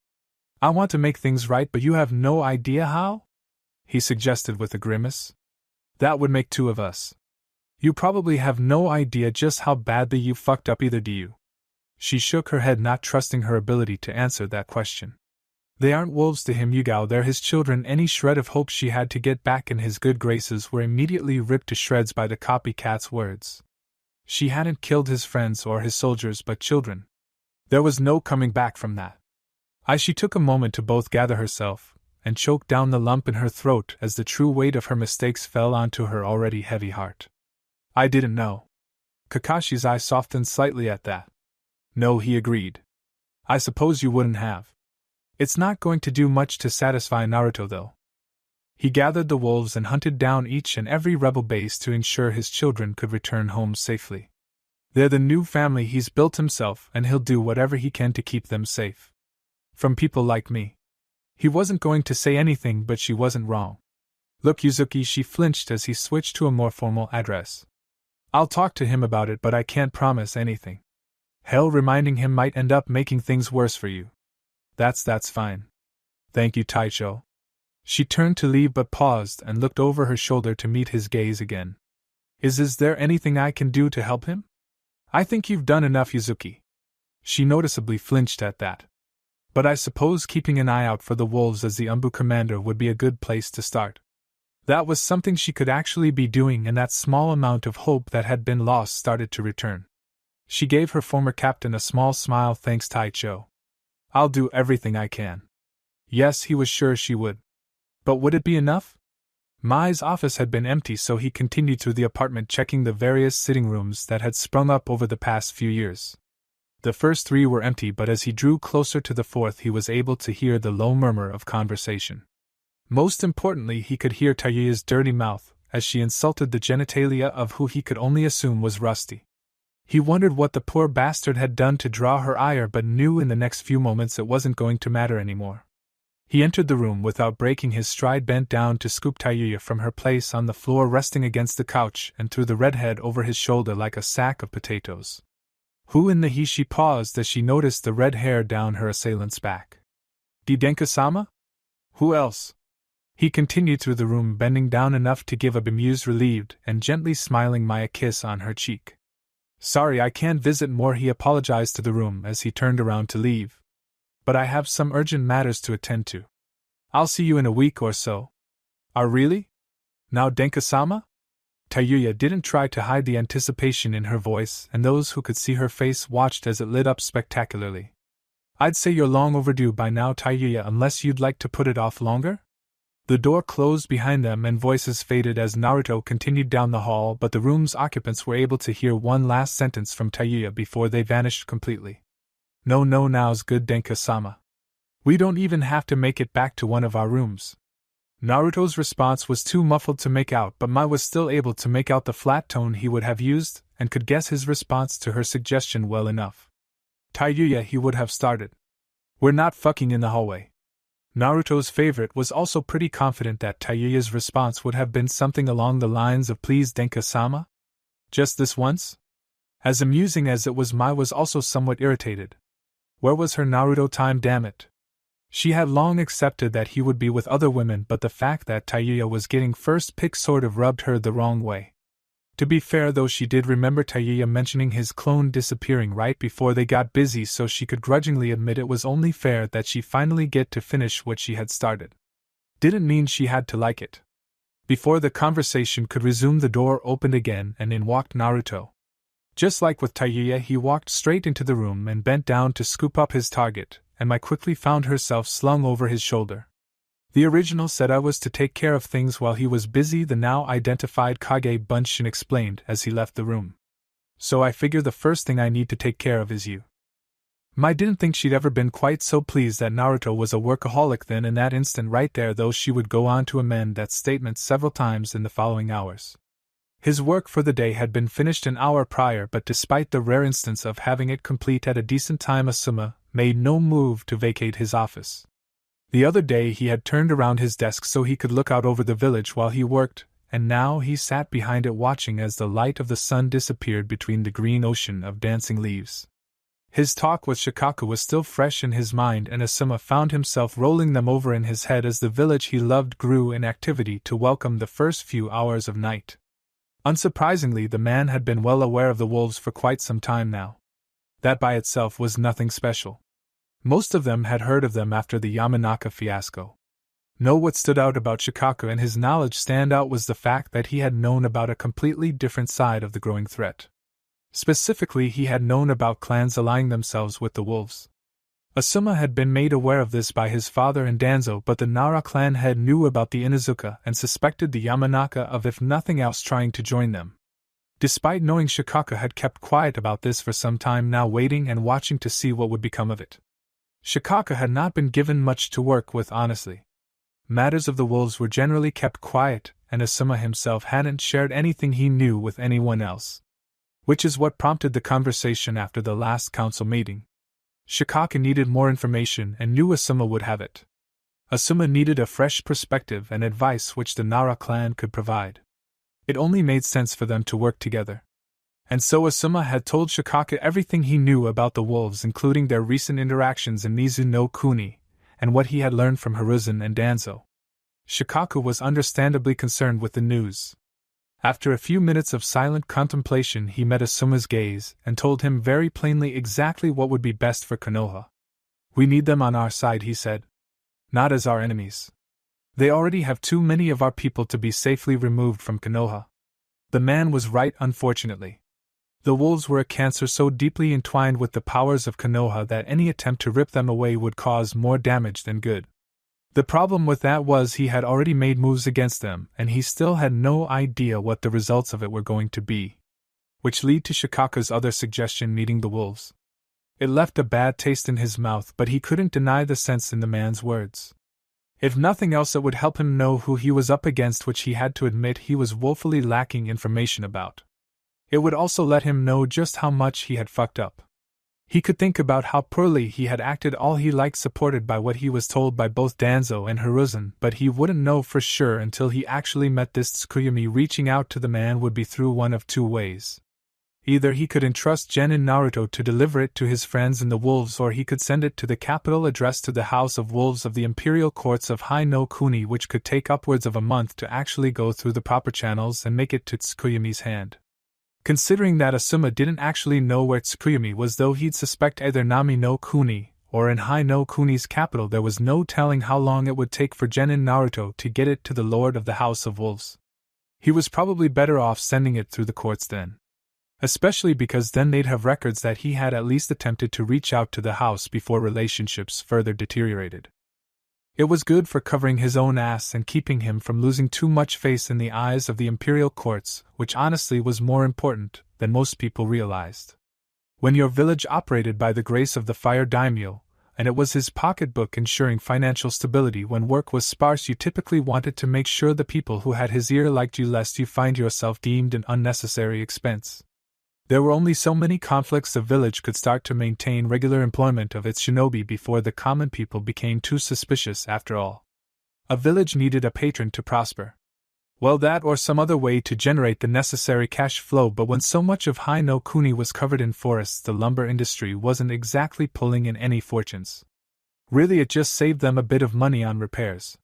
Speaker 1: I want to make things right, but you have no idea how? He suggested with a grimace. That would make two of us. You probably have no idea just how badly you fucked up, either do you? She shook her head, not trusting her ability to answer that question. They aren't wolves to him, Yugao, they're his children. Any shred of hope she had to get back in his good graces were immediately ripped to shreds by the copycat's words. She hadn't killed his friends or his soldiers, but children. There was no coming back from that. She took a moment to both gather herself and choke down the lump in her throat as the true weight of her mistakes fell onto her already heavy heart. I didn't know. Kakashi's eye softened slightly at that. No, he agreed. I suppose you wouldn't have. It's not going to do much to satisfy Naruto, though. He gathered the wolves and hunted down each and every rebel base to ensure his children could return home safely. They're the new family he's built himself, and he'll do whatever he can to keep them safe. From people like me. He wasn't going to say anything, but she wasn't wrong. Look, Yuzuki, she flinched as he switched to a more formal address. I'll talk to him about it, but I can't promise anything. Hell, reminding him might end up making things worse for you. That's fine. Thank you, Taicho. She turned to leave but paused and looked over her shoulder to meet his gaze again. Is there anything I can do to help him? I think you've done enough, Yuzuki. She noticeably flinched at that. But I suppose keeping an eye out for the wolves as the Umbu commander would be a good place to start. That was something she could actually be doing, and that small amount of hope that had been lost started to return. She gave her former captain a small smile. Thanks, Taicho. I'll do everything I can. Yes, he was sure she would. But would it be enough? Mai's office had been empty, so he continued through the apartment, checking the various sitting rooms that had sprung up over the past few years. The first three were empty, but as he drew closer to the fourth, he was able to hear the low murmur of conversation. Most importantly, he could hear Tayuya's dirty mouth, as she insulted the genitalia of who he could only assume was Rusty. He wondered what the poor bastard had done to draw her ire, but knew in the next few moments it wasn't going to matter anymore. He entered the room without breaking his stride, bent down to scoop Tayuya from her place on the floor resting against the couch, and threw the redhead over his shoulder like a sack of potatoes. Who in the he? She paused as she noticed the red hair down her assailant's back. Didenka-sama? Who else? He continued through the room, bending down enough to give a bemused, relieved, and gently smiling Mai a kiss on her cheek. Sorry, I can't visit more, he apologized to the room as he turned around to leave. But I have some urgent matters to attend to. I'll see you in a week or so. Really? Now, Denka-sama? Tayuya didn't try to hide the anticipation in her voice, and those who could see her face watched as it lit up spectacularly. I'd say you're long overdue by now, Tayuya, unless you'd like to put it off longer? The door closed behind them and voices faded as Naruto continued down the hall, but the room's occupants were able to hear one last sentence from Tayuya before they vanished completely. No, now's good, Denka-sama. We don't even have to make it back to one of our rooms. Naruto's response was too muffled to make out, but Mai was still able to make out the flat tone he would have used, and could guess his response to her suggestion well enough. Tayuya, he would have started. We're not fucking in the hallway. Naruto's favorite was also pretty confident that Tayuya's response would have been something along the lines of please Denka-sama? Just this once? As amusing as it was, Mai was also somewhat irritated. Where was her Naruto time, damn it? She had long accepted that he would be with other women, but the fact that Tayuya was getting first pick sort of rubbed her the wrong way. To be fair though, she did remember Tayuya mentioning his clone disappearing right before they got busy, so she could grudgingly admit it was only fair that she finally get to finish what she had started. Didn't mean she had to like it. Before the conversation could resume, the door opened again and in walked Naruto. Just like with Taiya, he walked straight into the room and bent down to scoop up his target, and Mai quickly found herself slung over his shoulder. The original said I was to take care of things while he was busy, the now identified Kage Bunshin explained as he left the room. So I figure the first thing I need to take care of is you. Mai didn't think she'd ever been quite so pleased that Naruto was a workaholic then in that instant right there, though she would go on to amend that statement several times in the following hours. His work for the day had been finished an hour prior, but despite the rare instance of having it complete at a decent time, Asuma made no move to vacate his office. The other day he had turned around his desk so he could look out over the village while he worked, and now he sat behind it watching as the light of the sun disappeared between the green ocean of dancing leaves. His talk with Shikaku was still fresh in his mind, and Asuma found himself rolling them over in his head as the village he loved grew in activity to welcome the first few hours of night. Unsurprisingly, the man had been well aware of the wolves for quite some time now. That by itself was nothing special. Most of them had heard of them after the Yamanaka fiasco. No, what stood out about Shikaku and his knowledge stand out was the fact that he had known about a completely different side of the growing threat. Specifically, he had known about clans aligning themselves with the wolves. Asuma had been made aware of this by his father and Danzo, but the Nara clan head knew about the Inuzuka and suspected the Yamanaka of, if nothing else, trying to join them. Despite knowing, Shikaku had kept quiet about this for some time now, waiting and watching to see what would become of it. Shikaku had not been given much to work with, honestly. Matters of the wolves were generally kept quiet, and Asuma himself hadn't shared anything he knew with anyone else. Which is what prompted the conversation after the last council meeting. Shikaku needed more information and knew Asuma would have it. Asuma needed a fresh perspective and advice which the Nara clan could provide. It only made sense for them to work together. And so Asuma had told Shikaku everything he knew about the wolves, including their recent interactions in Mizu no Kuni, and what he had learned from Hiruzen and Danzo. Shikaku was understandably concerned with the news. After a few minutes of silent contemplation, he met Asuma's gaze and told him very plainly exactly what would be best for Konoha. We need them on our side, he said. Not as our enemies. They already have too many of our people to be safely removed from Konoha. The man was right, unfortunately. The wolves were a cancer so deeply entwined with the powers of Konoha that any attempt to rip them away would cause more damage than good. The problem with that was he had already made moves against them, and he still had no idea what the results of it were going to be. Which led to Shikaku's other suggestion, meeting the wolves. It left a bad taste in his mouth, but he couldn't deny the sense in the man's words. If nothing else, it would help him know who he was up against, which he had to admit he was woefully lacking information about. It would also let him know just how much he had fucked up. He could think about how poorly he had acted, all he liked, supported by what he was told by both Danzo and Hiruzen, but he wouldn't know for sure until he actually met this Tsukuyomi. Reaching out to the man would be through one of two ways. Either he could entrust Genin Naruto to deliver it to his friends in the wolves, or he could send it to the capital addressed to the House of Wolves of the Imperial Courts of High no Kuni, which could take upwards of a month to actually go through the proper channels and make it to Tsukuyomi's hand. Considering that Asuma didn't actually know where Tsukuyomi was, though he'd suspect either Nami no Kuni or in High no Kuni's capital, there was no telling how long it would take for Genin Naruto to get it to the Lord of the House of Wolves. He was probably better off sending it through the courts then. Especially because then they'd have records that he had at least attempted to reach out to the house before relationships further deteriorated. It was good for covering his own ass and keeping him from losing too much face in the eyes of the imperial courts, which honestly was more important than most people realized. When your village operated by the grace of the fire daimyo, and it was his pocketbook ensuring financial stability when work was sparse, you typically wanted to make sure the people who had his ear liked you, lest you find yourself deemed an unnecessary expense. There were only so many conflicts a village could start to maintain regular employment of its shinobi before the common people became too suspicious. After all, a village needed a patron to prosper. Well, that or some other way to generate the necessary cash flow, but when so much of High no Kuni was covered in forests, the lumber industry wasn't exactly pulling in any fortunes. Really, it just saved them a bit of money on repairs.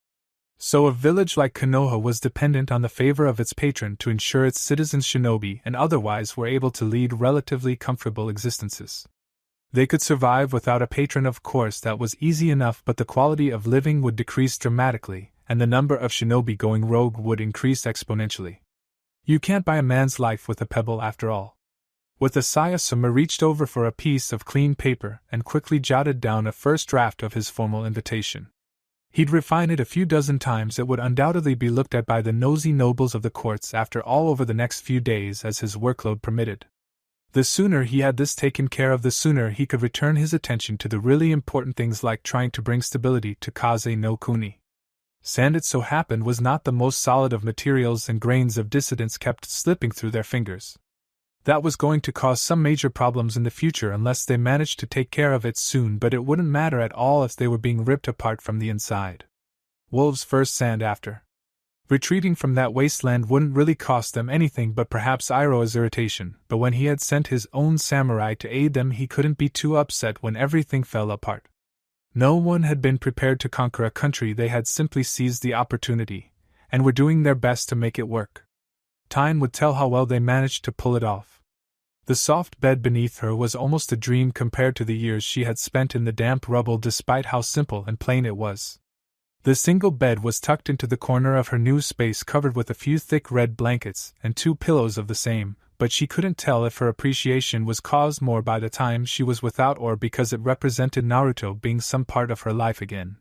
Speaker 1: So a village like Konoha was dependent on the favor of its patron to ensure its citizens shinobi and otherwise were able to lead relatively comfortable existences. They could survive without a patron, of course, that was easy enough, but the quality of living would decrease dramatically, and the number of shinobi going rogue would increase exponentially. You can't buy a man's life with a pebble after all. With a sigh, Asuma reached over for a piece of clean paper and quickly jotted down a first draft of his formal invitation. He'd refine it a few dozen times. It would undoubtedly be looked at by the nosy nobles of the courts after all over the next few days as his workload permitted. The sooner he had this taken care of, the sooner he could return his attention to the really important things like trying to bring stability to Kaze no Kuni. Sand, it so happened, was not the most solid of materials, and grains of dissidence kept slipping through their fingers. That was going to cause some major problems in the future unless they managed to take care of it soon, but it wouldn't matter at all if they were being ripped apart from the inside. Wolves first, sand after. Retreating from that wasteland wouldn't really cost them anything but perhaps Iroha's irritation, but when he had sent his own samurai to aid them, he couldn't be too upset when everything fell apart. No one had been prepared to conquer a country. They had simply seized the opportunity, and were doing their best to make it work. Time would tell how well they managed to pull it off. The soft bed beneath her was almost a dream compared to the years she had spent in the damp rubble, despite how simple and plain it was. The single bed was tucked into the corner of her new space, covered with a few thick red blankets and 2 pillows of the same, but she couldn't tell if her appreciation was caused more by the time she was without or because it represented Naruto being some part of her life again.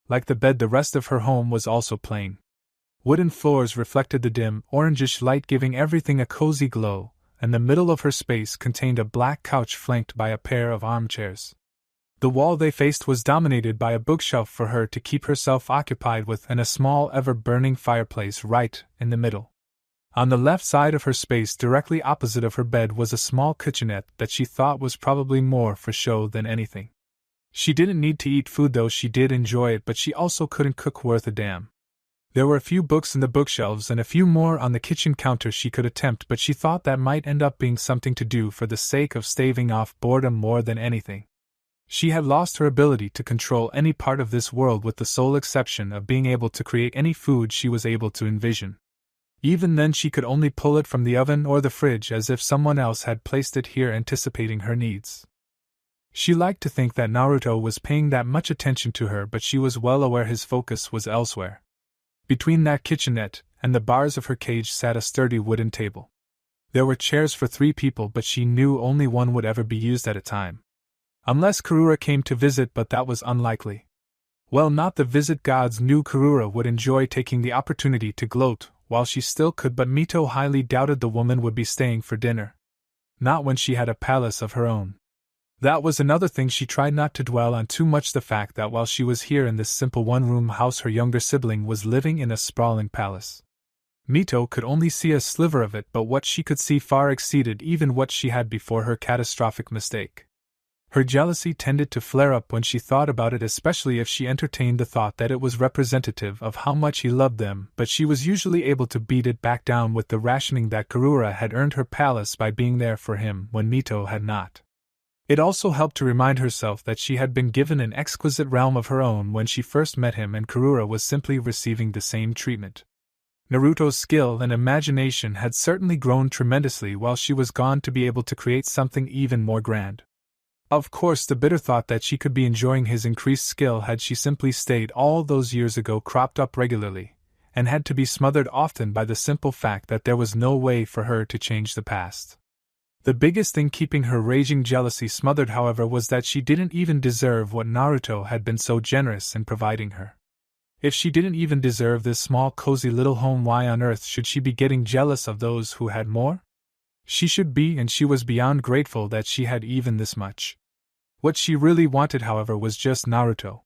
Speaker 1: Like the bed, the rest of her home was also plain. Wooden floors reflected the dim, orangish light, giving everything a cozy glow, and the middle of her space contained a black couch flanked by a pair of armchairs. The wall they faced was dominated by a bookshelf for her to keep herself occupied with, and a small ever-burning fireplace right in the middle. On the left side of her space, directly opposite of her bed, was a small kitchenette that she thought was probably more for show than anything. She didn't need to eat food, though she did enjoy it, but she also couldn't cook worth a damn. There were a few books in the bookshelves and a few more on the kitchen counter she could attempt, but she thought that might end up being something to do for the sake of staving off boredom more than anything. She had lost her ability to control any part of this world, with the sole exception of being able to create any food she was able to envision. Even then, she could only pull it from the oven or the fridge as if someone else had placed it here, anticipating her needs. She liked to think that Naruto was paying that much attention to her, but she was well aware his focus was elsewhere. Between that kitchenette and the bars of her cage sat a sturdy wooden table. There were chairs for 3 people, but she knew only one would ever be used at a time. Unless Karura came to visit, but that was unlikely. Well, not the visit gods knew Karura would enjoy taking the opportunity to gloat while she still could, but Mito highly doubted the woman would be staying for dinner. Not when she had a palace of her own. That was another thing she tried not to dwell on too much, the fact that while she was here in this simple one-room house, her younger sibling was living in a sprawling palace. Mito could only see a sliver of it, but what she could see far exceeded even what she had before her catastrophic mistake. Her jealousy tended to flare up when she thought about it, especially if she entertained the thought that it was representative of how much he loved them, but she was usually able to beat it back down with the rationing that Karura had earned her palace by being there for him when Mito had not. It also helped to remind herself that she had been given an exquisite realm of her own when she first met him, and Karura was simply receiving the same treatment. Naruto's skill and imagination had certainly grown tremendously while she was gone to be able to create something even more grand. Of course, the bitter thought that she could be enjoying his increased skill had she simply stayed all those years ago cropped up regularly, and had to be smothered often by the simple fact that there was no way for her to change the past. The biggest thing keeping her raging jealousy smothered, however, was that she didn't even deserve what Naruto had been so generous in providing her. If she didn't even deserve this small cozy little home, why on earth should she be getting jealous of those who had more? She should be, and she was beyond grateful that she had even this much. What she really wanted, however, was just Naruto.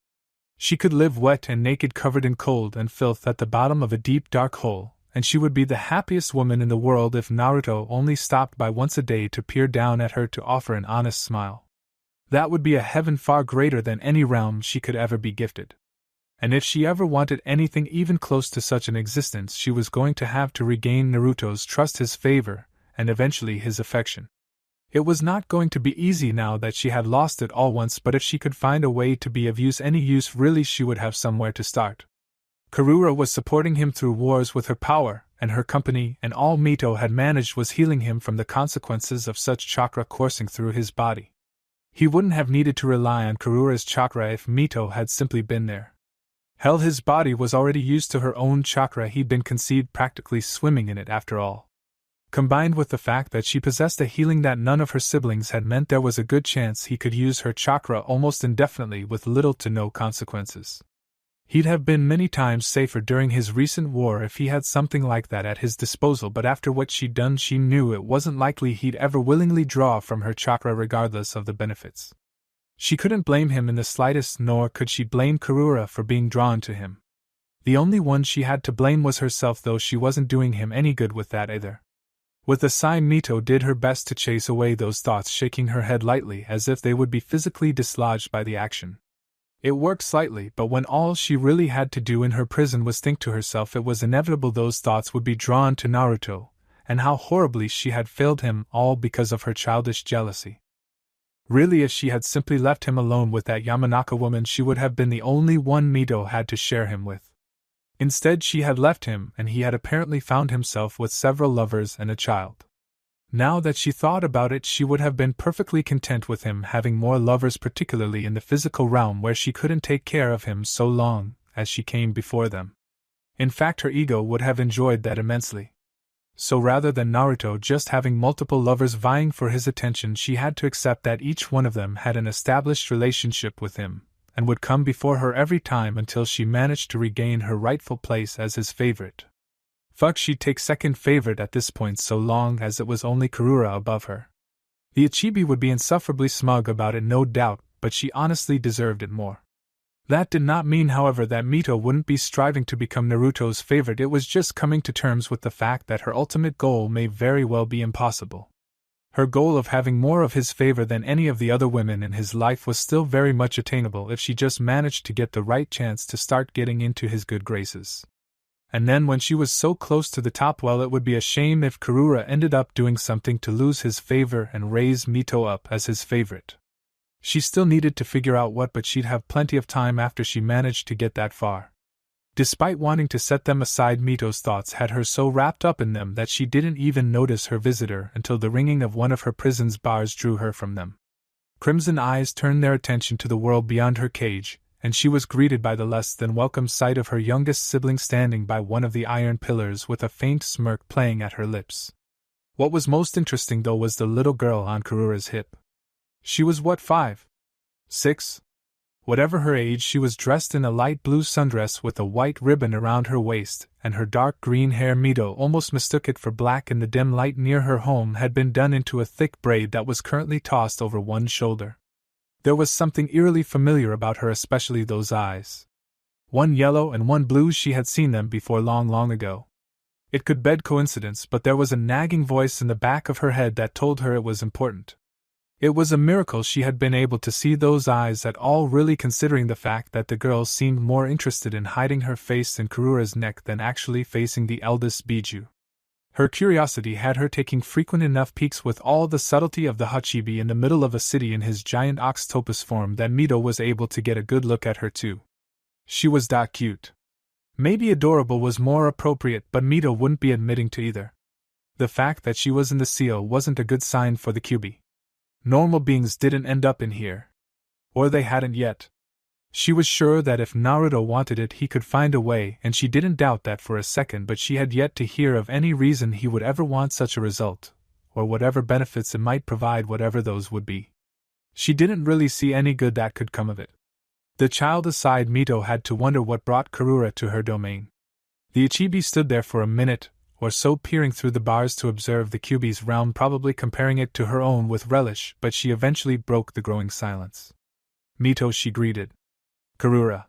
Speaker 1: She could live wet and naked, covered in cold and filth at the bottom of a deep dark hole, and she would be the happiest woman in the world if Naruto only stopped by once a day to peer down at her to offer an honest smile. That would be a heaven far greater than any realm she could ever be gifted. And if she ever wanted anything even close to such an existence, she was going to have to regain Naruto's trust, his favor, and eventually his affection. It was not going to be easy now that she had lost it all once, but if she could find a way to be of use, any use really, she would have somewhere to start. Karura was supporting him through wars with her power and her company, and all Mito had managed was healing him from the consequences of such chakra coursing through his body. He wouldn't have needed to rely on Karura's chakra if Mito had simply been there. Hell, his body was already used to her own chakra, he'd been conceived practically swimming in it after all. Combined with the fact that she possessed a healing that none of her siblings had, meant there was a good chance he could use her chakra almost indefinitely with little to no consequences. He'd have been many times safer during his recent war if he had something like that at his disposal, but after what she'd done, she knew it wasn't likely he'd ever willingly draw from her chakra regardless of the benefits. She couldn't blame him in the slightest, nor could she blame Karura for being drawn to him. The only one she had to blame was herself, though she wasn't doing him any good with that either. With a sigh, Mito did her best to chase away those thoughts, shaking her head lightly as if they would be physically dislodged by the action. It worked slightly, but when all she really had to do in her prison was think to herself, it was inevitable those thoughts would be drawn to Naruto, and how horribly she had failed him, all because of her childish jealousy. Really, if she had simply left him alone with that Yamanaka woman, she would have been the only one Mito had to share him with. Instead, she had left him, and he had apparently found himself with several lovers and a child. Now that she thought about it, she would have been perfectly content with him having more lovers, particularly in the physical realm where she couldn't take care of him so long as she came before them. In fact, her ego would have enjoyed that immensely. So rather than Naruto just having multiple lovers vying for his attention, she had to accept that each one of them had an established relationship with him, and would come before her every time until she managed to regain her rightful place as his favorite. Fuck, she'd take second favorite at this point so long as it was only Karura above her. The Ichibi would be insufferably smug about it, no doubt, but she honestly deserved it more. That did not mean, however, that Mito wouldn't be striving to become Naruto's favorite. It was just coming to terms with the fact that her ultimate goal may very well be impossible. Her goal of having more of his favor than any of the other women in his life was still very much attainable if she just managed to get the right chance to start getting into his good graces. And then when she was so close to the top, well, it would be a shame if Karura ended up doing something to lose his favor and raise Mito up as his favorite. She still needed to figure out what, but she'd have plenty of time after she managed to get that far. Despite wanting to set them aside, Mito's thoughts had her so wrapped up in them that she didn't even notice her visitor until the ringing of one of her prison's bars drew her from them. Crimson eyes turned their attention to the world beyond her cage, and she was greeted by the less than welcome sight of her youngest sibling standing by one of the iron pillars with a faint smirk playing at her lips. What was most interesting, though, was the little girl on Karura's hip. She was what, 5? 6? Whatever her age, she was dressed in a light blue sundress with a white ribbon around her waist, and her dark green hair, Mito almost mistook it for black in the dim light near her home, had been done into a thick braid that was currently tossed over one shoulder. There was something eerily familiar about her, especially those eyes. One yellow and one blue, she had seen them before long ago. It could bed coincidence, but there was a nagging voice in the back of her head that told her it was important. It was a miracle she had been able to see those eyes at all, really, considering the fact that the girl seemed more interested in hiding her face in Karura's neck than actually facing the eldest Biju. Her curiosity had her taking frequent enough peeks with all the subtlety of the Hachibi in the middle of a city in his giant ox-topus form that Mito was able to get a good look at her too. She was that cute. Maybe adorable was more appropriate, but Mito wouldn't be admitting to either. The fact that she was in the seal wasn't a good sign for the Kyuubi. Normal beings didn't end up in here. Or they hadn't yet. She was sure that if Naruto wanted it, he could find a way, and she didn't doubt that for a second, but she had yet to hear of any reason he would ever want such a result, or whatever benefits it might provide, whatever those would be. She didn't really see any good that could come of it. The child aside, Mito had to wonder what brought Karura to her domain. The Ichibi stood there for a minute or so, peering through the bars to observe the Kyuubi's realm, probably comparing it to her own with relish, but she eventually broke the growing silence. Mito, she greeted. Karura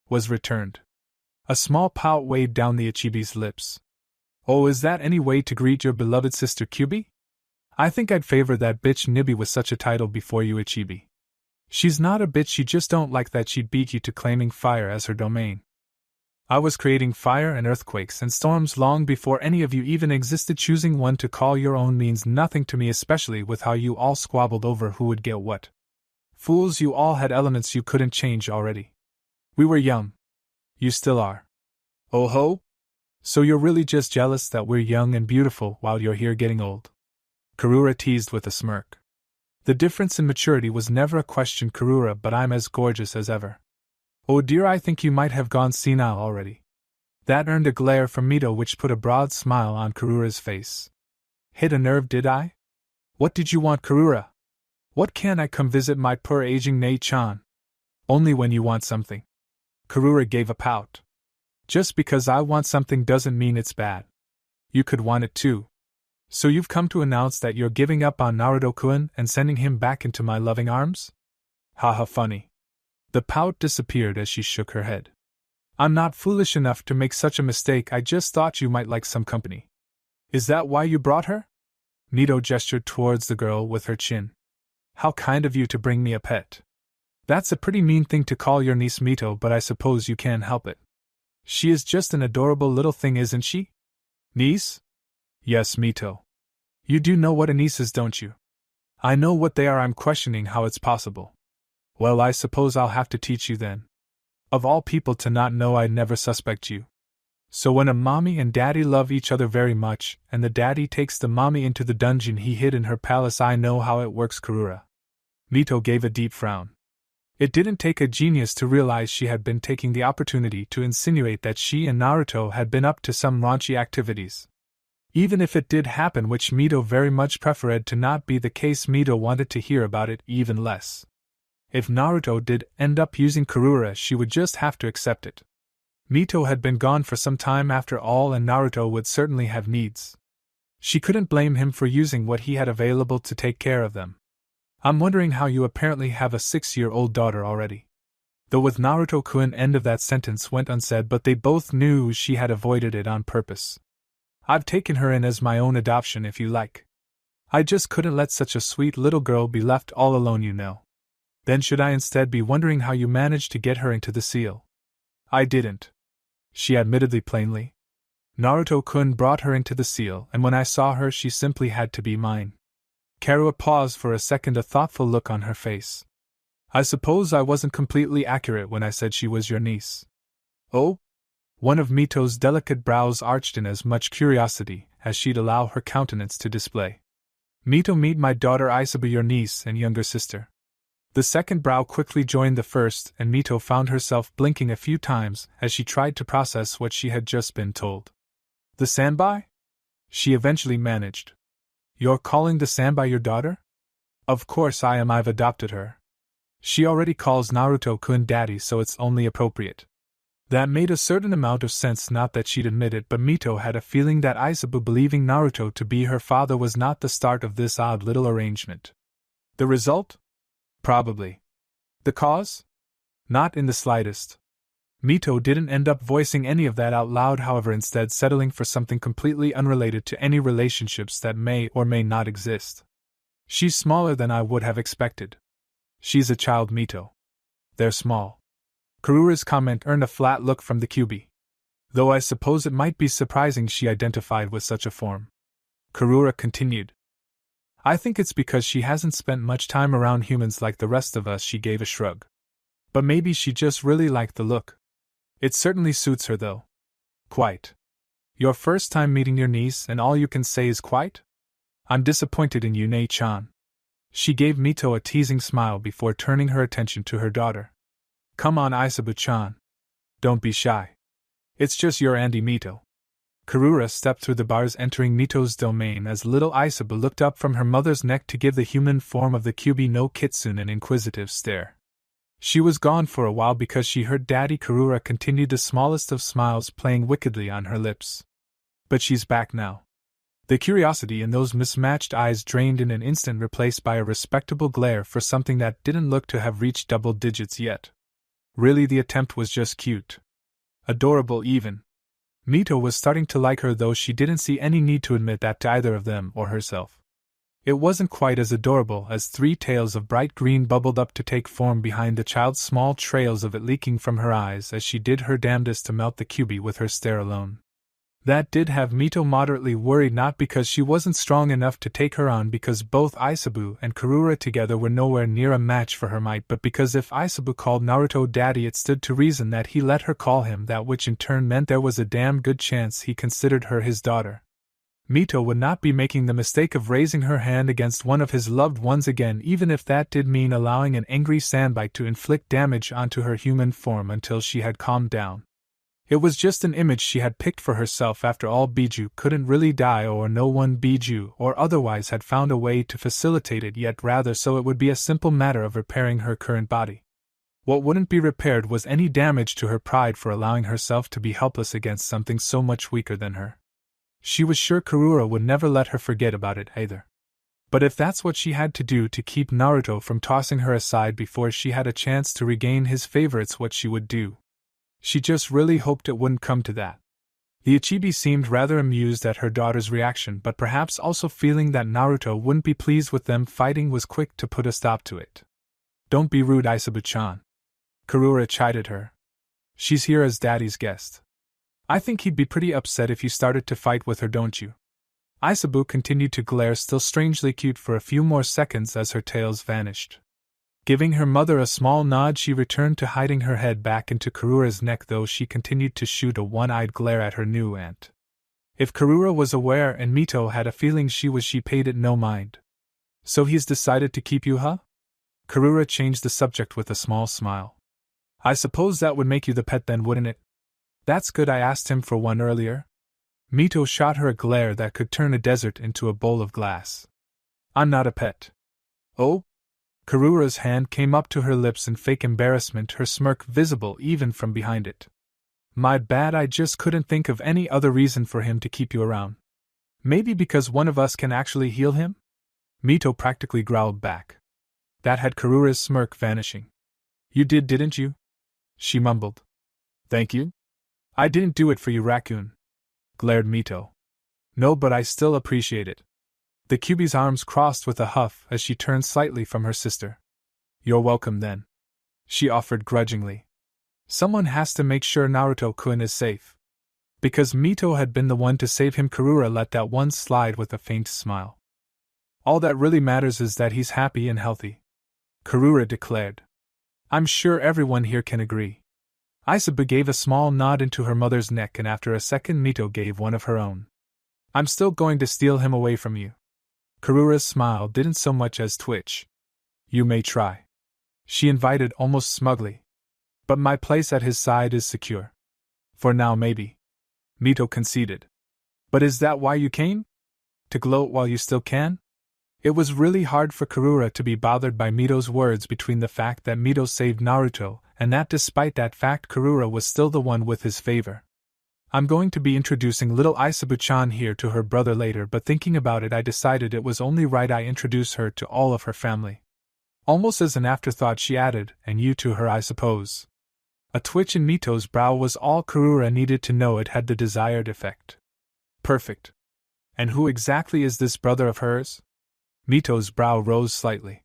Speaker 1: was returned. A small pout waved down the Ichibi's lips. Oh, is that any way to greet your beloved sister Kyuubi? I think I'd favor that bitch Nibi with such a title before you, Ichibi. She's not a bitch, you just don't like that she'd beat you to claiming fire as her domain. I was creating fire and earthquakes and storms long before any of you even existed. Choosing one to call your own means nothing to me, especially with how you all squabbled over who would get what. Fools, you all had elements you couldn't change already. We were young. You still are. Oh ho? So you're really just jealous that we're young and beautiful while you're here getting old? Karura teased with a smirk. The difference in maturity was never a question, Karura, but I'm as gorgeous as ever. Oh dear, I think you might have gone senile already. That earned a glare from Mito which put a broad smile on Karura's face. Hit a nerve, did I? What did you want, Karura? What can I come visit my poor aging Nei-chan? Only when you want something. Karura gave a pout. Just because I want something doesn't mean it's bad. You could want it too. So you've come to announce that you're giving up on Naruto-kun and sending him back into my loving arms? Haha, funny. The pout disappeared as she shook her head. I'm not foolish enough to make such a mistake, I just thought you might like some company. Is that why you brought her? Mito gestured towards the girl with her chin. How kind of you to bring me a pet. That's a pretty mean thing to call your niece Mito, but I suppose you can't help it. She is just an adorable little thing, isn't she? Niece? Yes, Mito. You do know what a niece is, don't you? I know what they are, I'm questioning how it's possible. Well, I suppose I'll have to teach you then. Of all people to not know, I'd never suspect you. So when a mommy and daddy love each other very much, and the daddy takes the mommy into the dungeon he hid in her palace, I know how it works, Karura. Mito gave a deep frown. It didn't take a genius to realize she had been taking the opportunity to insinuate that she and Naruto had been up to some raunchy activities. Even if it did happen, which Mito very much preferred to not be the case, Mito wanted to hear about it even less. If Naruto did end up using Karura, she would just have to accept it. Mito had been gone for some time after all, and Naruto would certainly have needs. She couldn't blame him for using what he had available to take care of them. I'm wondering how you apparently have a 6-year-old daughter already. Though with Naruto-kun, end of that sentence went unsaid, but they both knew she had avoided it on purpose. I've taken her in as my own adoption, if you like. I just couldn't let such a sweet little girl be left all alone, you know. Then should I instead be wondering how you managed to get her into the seal? I didn't. She admitted plainly. Naruto-kun brought her into the seal, and when I saw her she simply had to be mine. Karua paused for a second, a thoughtful look on her face. I suppose I wasn't completely accurate when I said she was your niece. Oh? One of Mito's delicate brows arched in as much curiosity as she'd allow her countenance to display. Mito, meet my daughter Isabu, your niece and younger sister. The second brow quickly joined the first, and Mito found herself blinking a few times as she tried to process what she had just been told. The Sanbai? She eventually managed. You're calling the Sanbai your daughter? Of course I am, I've adopted her. She already calls Naruto-kun daddy, so it's only appropriate. That made a certain amount of sense, not that she'd admit it, but Mito had a feeling that Isabu believing Naruto to be her father was not the start of this odd little arrangement. The result? Probably. The cause? Not in the slightest. Mito didn't end up voicing any of that out loud, however, instead settling for something completely unrelated to any relationships that may or may not exist. She's smaller than I would have expected. She's a child, Mito. They're small. Karura's comment earned a flat look from the Kyuubi. Though I suppose it might be surprising she identified with such a form. Karura continued. I think it's because she hasn't spent much time around humans like the rest of us, she gave a shrug. But maybe she just really liked the look. It certainly suits her though. Quite. Your first time meeting your niece and all you can say is quite? I'm disappointed in you, Nei-chan. She gave Mito a teasing smile before turning her attention to her daughter. Come on, Isabu-chan. Don't be shy. It's just your Andy, Mito. Karura stepped through the bars, entering Mito's domain as little Isabu looked up from her mother's neck to give the human form of the Kyuubi no Kitsune an inquisitive stare. She was gone for a while because she heard Daddy. Karura continued, the smallest of smiles playing wickedly on her lips. But she's back now. The curiosity in those mismatched eyes drained in an instant, replaced by a respectable glare for something that didn't look to have reached double digits yet. Really, the attempt was just cute. Adorable even. Mito was starting to like her, though she didn't see any need to admit that to either of them or herself. It wasn't quite as adorable as 3 tails of bright green bubbled up to take form behind the child's small trails of it leaking from her eyes as she did her damnedest to melt the Kyuubi with her stare alone. That did have Mito moderately worried, not because she wasn't strong enough to take her on, because both Isabu and Karura together were nowhere near a match for her might, but because if Isabu called Naruto daddy, it stood to reason that he let her call him that, which in turn meant there was a damn good chance he considered her his daughter. Mito would not be making the mistake of raising her hand against one of his loved ones again, even if that did mean allowing an angry sandbite to inflict damage onto her human form until she had calmed down. It was just an image she had picked for herself. After all, Biju couldn't really die, or no one Biju or otherwise had found a way to facilitate it yet, rather so it would be a simple matter of repairing her current body. What wouldn't be repaired was any damage to her pride for allowing herself to be helpless against something so much weaker than her. She was sure Karura would never let her forget about it either. But if that's what she had to do to keep Naruto from tossing her aside before she had a chance to regain his favor, it's what she would do. She just really hoped it wouldn't come to that. The Ichibi seemed rather amused at her daughter's reaction, but perhaps also feeling that Naruto wouldn't be pleased with them fighting, was quick to put a stop to it. "Don't be rude, Aisabu-chan," Karura chided her. "She's here as daddy's guest. I think he'd be pretty upset if you started to fight with her, don't you?" Aisabu continued to glare, still strangely cute, for a few more seconds as her tails vanished. Giving her mother a small nod, she returned to hiding her head back into Karura's neck, though she continued to shoot a one-eyed glare at her new aunt. If Karura was aware, and Mito had a feeling she paid it no mind. "So he's decided to keep you, huh?" Karura changed the subject with a small smile. "I suppose that would make you the pet then, wouldn't it?" "That's good, I asked him for one earlier." Mito shot her a glare that could turn a desert into a bowl of glass. "I'm not a pet." "Oh?" Karura's hand came up to her lips in fake embarrassment, her smirk visible even from behind it. "My bad, I just couldn't think of any other reason for him to keep you around." "Maybe because one of us can actually heal him?" Mito practically growled back. That had Karura's smirk vanishing. "You did, didn't you?" she mumbled. "Thank you?" "I didn't do it for you, raccoon," glared Mito. "No, but I still appreciate it." The Kyuubi's arms crossed with a huff as she turned slightly from her sister. "You're welcome then," she offered grudgingly. "Someone has to make sure Naruto-kun is safe." Because Mito had been the one to save him, Karura let that one slide with a faint smile. "All that really matters is that he's happy and healthy," Karura declared. "I'm sure everyone here can agree." Aisabu gave a small nod into her mother's neck, and after a second Mito gave one of her own. "I'm still going to steal him away from you." Karura's smile didn't so much as twitch. "You may try," she invited almost smugly. "But my place at his side is secure. For now, maybe," Mito conceded. "But is that why you came? To gloat while you still can?" It was really hard for Karura to be bothered by Mito's words, between the fact that Mito saved Naruto, and that despite that fact Karura was still the one with his favor. "I'm going to be introducing little Aisabu-chan here to her brother later, but thinking about it I decided it was only right I introduce her to all of her family." Almost as an afterthought she added, "And you to her, I suppose." A twitch in Mito's brow was all Karura needed to know it had the desired effect. "Perfect. And who exactly is this brother of hers?" Mito's brow rose slightly.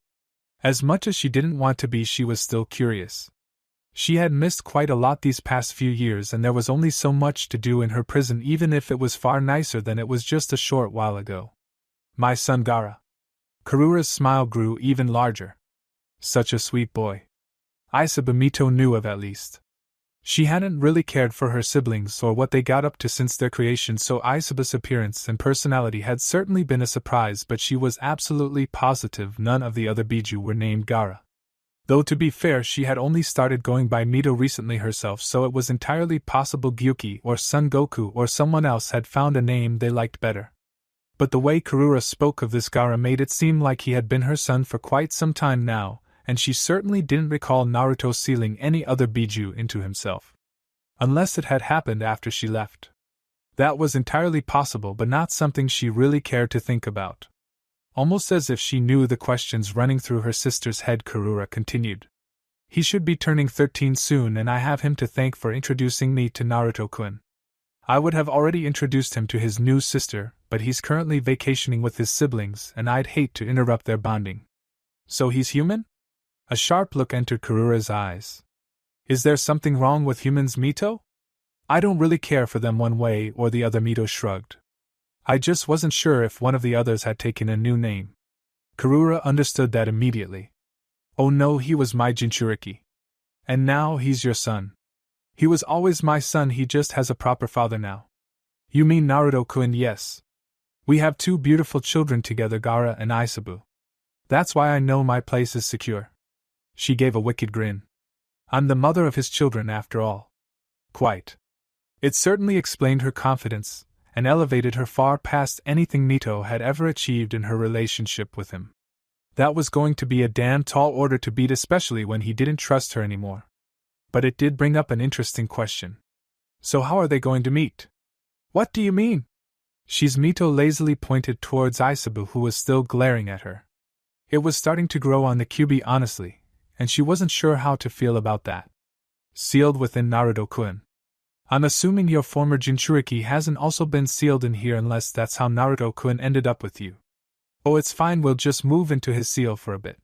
Speaker 1: As much as she didn't want to be, she was still curious. She had missed quite a lot these past few years, and there was only so much to do in her prison, even if it was far nicer than it was just a short while ago. "My son Gaara." Karura's smile grew even larger. "Such a sweet boy." Aisabu Mito knew of, at least. She hadn't really cared for her siblings or what they got up to since their creation, so Aisabu's appearance and personality had certainly been a surprise, but she was absolutely positive none of the other Biju were named Gaara. Though to be fair, she had only started going by Mito recently herself, so it was entirely possible Gyuki or Son Goku or someone else had found a name they liked better. But the way Karura spoke of this Gaara made it seem like he had been her son for quite some time now, and she certainly didn't recall Naruto sealing any other Biju into himself. Unless it had happened after she left. That was entirely possible, but not something she really cared to think about. Almost as if she knew the questions running through her sister's head, Karura continued. "He should be turning 13 soon, and I have him to thank for introducing me to Naruto-kun. I would have already introduced him to his new sister, but he's currently vacationing with his siblings, and I'd hate to interrupt their bonding." "So he's human?" A sharp look entered Karura's eyes. "Is there something wrong with humans, Mito?" "I don't really care for them one way or the other," Mito shrugged. "I just wasn't sure if one of the others had taken a new name." Karura understood that immediately. "Oh no, he was my Jinchuriki. And now he's your son." "He was always my son, he just has a proper father now." "You mean Naruto-kun?" "Yes." We have 2 beautiful children together, Gaara and Aisabu. That's why I know my place is secure. She gave a wicked grin. I'm the mother of his children after all. Quite. It certainly explained her confidence, and elevated her far past anything Mito had ever achieved in her relationship with him. That was going to be a damn tall order to beat, especially when he didn't trust her anymore. But it did bring up an interesting question. So how are they going to meet? What do you mean? Mito lazily pointed towards Aisabu, who was still glaring at her. It was starting to grow on the Kyuubi, honestly, and she wasn't sure how to feel about that. Sealed within Naruto-kun. I'm assuming your former Jinchuriki hasn't also been sealed in here, unless that's how Naruto-kun ended up with you. Oh, it's fine, we'll just move into his seal for a bit.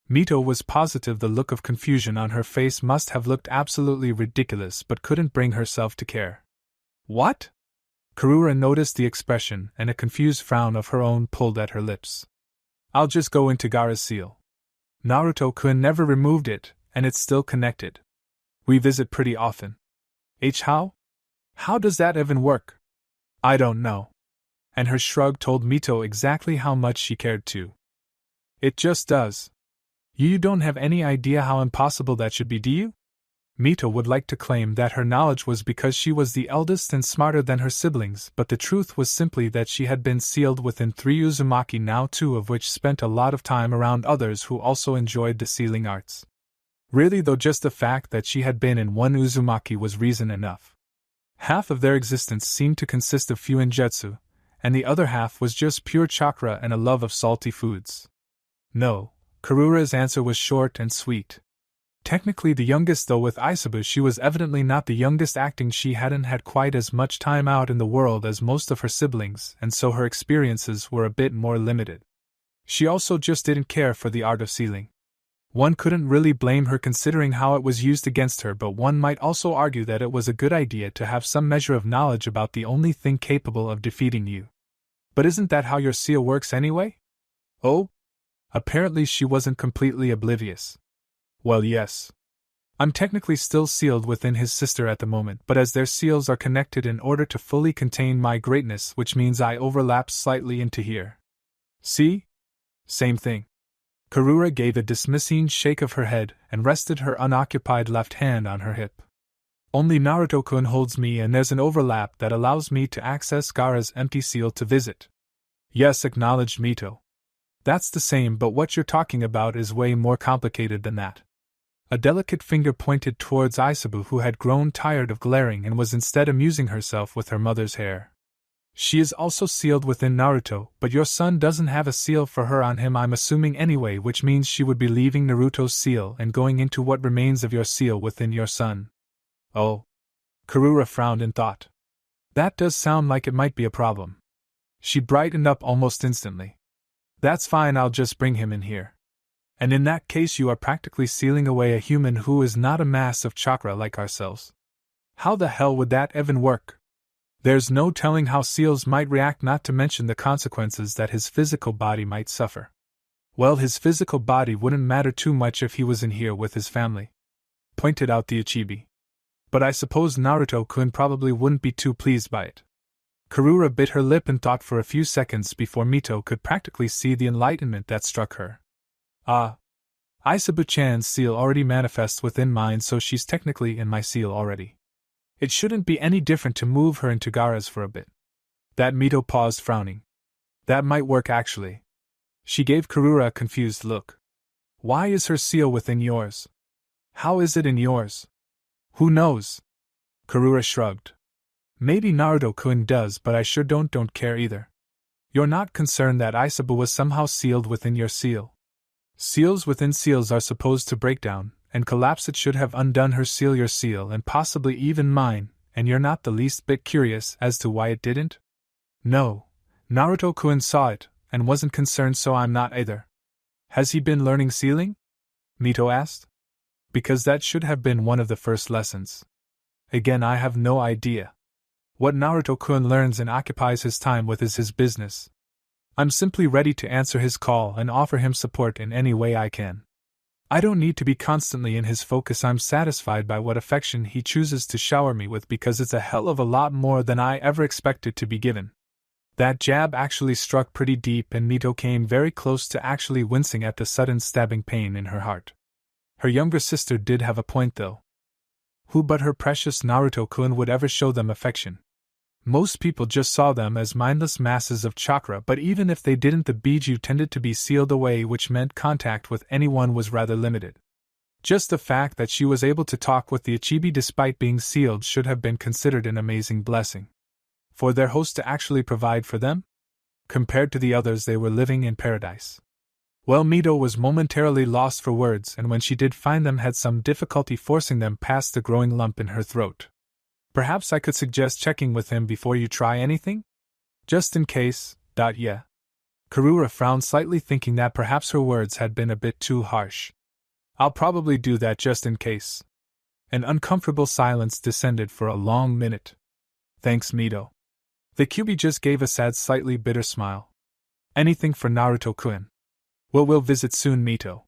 Speaker 1: Mito was positive the look of confusion on her face must have looked absolutely ridiculous, but couldn't bring herself to care. What? Karura noticed the expression, and a confused frown of her own pulled at her lips. I'll just go into Gaara's seal. Naruto-kun never removed it, and it's still connected. We visit pretty often. How? How does that even work? I don't know. And her shrug told Mito exactly how much she cared too. It just does. You don't have any idea how impossible that should be, do you? Mito would like to claim that her knowledge was because she was the eldest and smarter than her siblings, but the truth was simply that she had been sealed within 3 Uzumaki, now 2 of which spent a lot of time around others who also enjoyed the sealing arts. Really though, just the fact that she had been in 1 Uzumaki was reason enough. Half of their existence seemed to consist of fuinjutsu, and the other half was just pure chakra and a love of salty foods. No, Karura's answer was short and sweet. Technically the youngest, though with Aisabu she was evidently not the youngest, acting she hadn't had quite as much time out in the world as most of her siblings, and so her experiences were a bit more limited. She also just didn't care for the art of sealing. One couldn't really blame her considering how it was used against her, but one might also argue that it was a good idea to have some measure of knowledge about the only thing capable of defeating you. But isn't that how your seal works anyway? Oh? Apparently she wasn't completely oblivious. Well, yes. I'm technically still sealed within his sister at the moment, but as their seals are connected in order to fully contain my greatness, which means I overlap slightly into here. See? Same thing. Karura gave a dismissing shake of her head and rested her unoccupied left hand on her hip. Only Naruto-kun holds me, and there's an overlap that allows me to access Gaara's empty seal to visit. Yes, acknowledged Mito. That's the same, but what you're talking about is way more complicated than that. A delicate finger pointed towards Aisabu, who had grown tired of glaring and was instead amusing herself with her mother's hair. She is also sealed within Naruto, but your son doesn't have a seal for her on him, I'm assuming anyway, which means she would be leaving Naruto's seal and going into what remains of your seal within your son. Oh. Karura frowned in thought. That does sound like it might be a problem. She brightened up almost instantly. That's fine, I'll just bring him in here. And in that case you are practically sealing away a human who is not a mass of chakra like ourselves. How the hell would that even work? There's no telling how seals might react, not to mention the consequences that his physical body might suffer. Well, his physical body wouldn't matter too much if he was in here with his family, pointed out the Ichibi. But I suppose Naruto-kun probably wouldn't be too pleased by it. Karura bit her lip and thought for a few seconds before Mito could practically see the enlightenment that struck her. Aisabu-chan's seal already manifests within mine, so she's technically in my seal already. It shouldn't be any different to move her into Gaara's for a bit. That Mito paused, frowning. That might work actually. She gave Karura a confused look. Why is her seal within yours? How is it in yours? Who knows? Karura shrugged. Maybe Naruto-kun does, but I sure don't care either. You're not concerned that Aisabu was somehow sealed within your seal? Seals within seals are supposed to break down and collapse. It should have undone her seal, your seal, and possibly even mine, and you're not the least bit curious as to why it didn't? No, Naruto-kun saw it, and wasn't concerned, so I'm not either. Has he been learning sealing? Mito asked. Because that should have been one of the first lessons. Again, I have no idea. What Naruto-kun learns and occupies his time with is his business. I'm simply ready to answer his call and offer him support in any way I can. I don't need to be constantly in his focus. I'm satisfied by what affection he chooses to shower me with, because it's a hell of a lot more than I ever expected to be given. That jab actually struck pretty deep, and Mito came very close to actually wincing at the sudden stabbing pain in her heart. Her younger sister did have a point though. Who but her precious Naruto-kun would ever show them affection? Most people just saw them as mindless masses of chakra, but even if they didn't, the biju tended to be sealed away, which meant contact with anyone was rather limited. Just the fact that she was able to talk with the Ichibi despite being sealed should have been considered an amazing blessing. For their host to actually provide for them? Compared to the others, they were living in paradise. Well, Mito was momentarily lost for words, and when she did find them, had some difficulty forcing them past the growing lump in her throat. Perhaps I could suggest checking with him before you try anything? Just in case, yeah. Karura frowned slightly, thinking that perhaps her words had been a bit too harsh. I'll probably do that just in case. An uncomfortable silence descended for a long minute. Thanks, Mito. The Kyuubi just gave a sad, slightly bitter smile. Anything for Naruto-kun. We'll visit soon, Mito.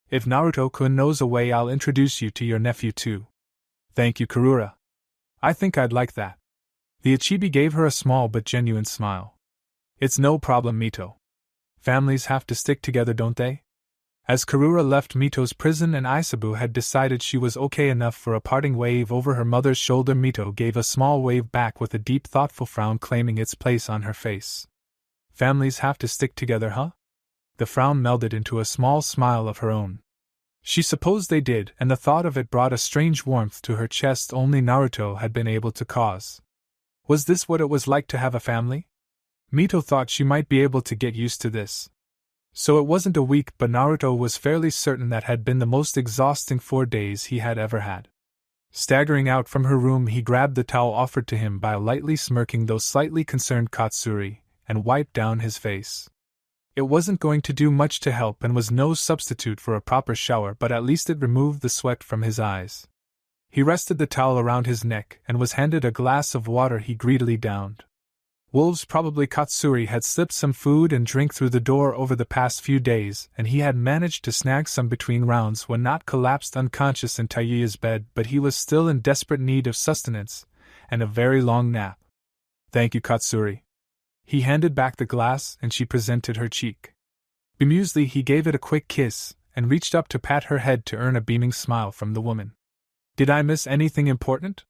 Speaker 1: If Naruto-kun knows a way, I'll introduce you to your nephew too. Thank you, Karura. I think I'd like that. The Ichibi gave her a small but genuine smile. It's no problem, Mito. Families have to stick together, don't they? As Karura left Mito's prison and Aisabu had decided she was okay enough for a parting wave over her mother's shoulder, Mito gave a small wave back with a deep, thoughtful frown claiming its place on her face. Families have to stick together, huh? The frown melded into a small smile of her own. She supposed they did, and the thought of it brought a strange warmth to her chest only Naruto had been able to cause. Was this what it was like to have a family? Mito thought she might be able to get used to this. So it wasn't a week, but Naruto was fairly certain that had been the most exhausting 4 days he had ever had. Staggering out from her room, he grabbed the towel offered to him by a lightly smirking though slightly concerned Katsuri, and wiped down his face. It wasn't going to do much to help and was no substitute for a proper shower, but at least it removed the sweat from his eyes. He rested the towel around his neck and was handed a glass of water he greedily downed. Wolves, probably Katsuri, had slipped some food and drink through the door over the past few days, and he had managed to snag some between rounds when not collapsed unconscious in Tayuya's bed, but he was still in desperate need of sustenance and a very long nap. Thank you, Katsuri. He handed back the glass, and she presented her cheek. Bemusedly, he gave it a quick kiss, and reached up to pat her head to earn a beaming smile from the woman. Did I miss anything important?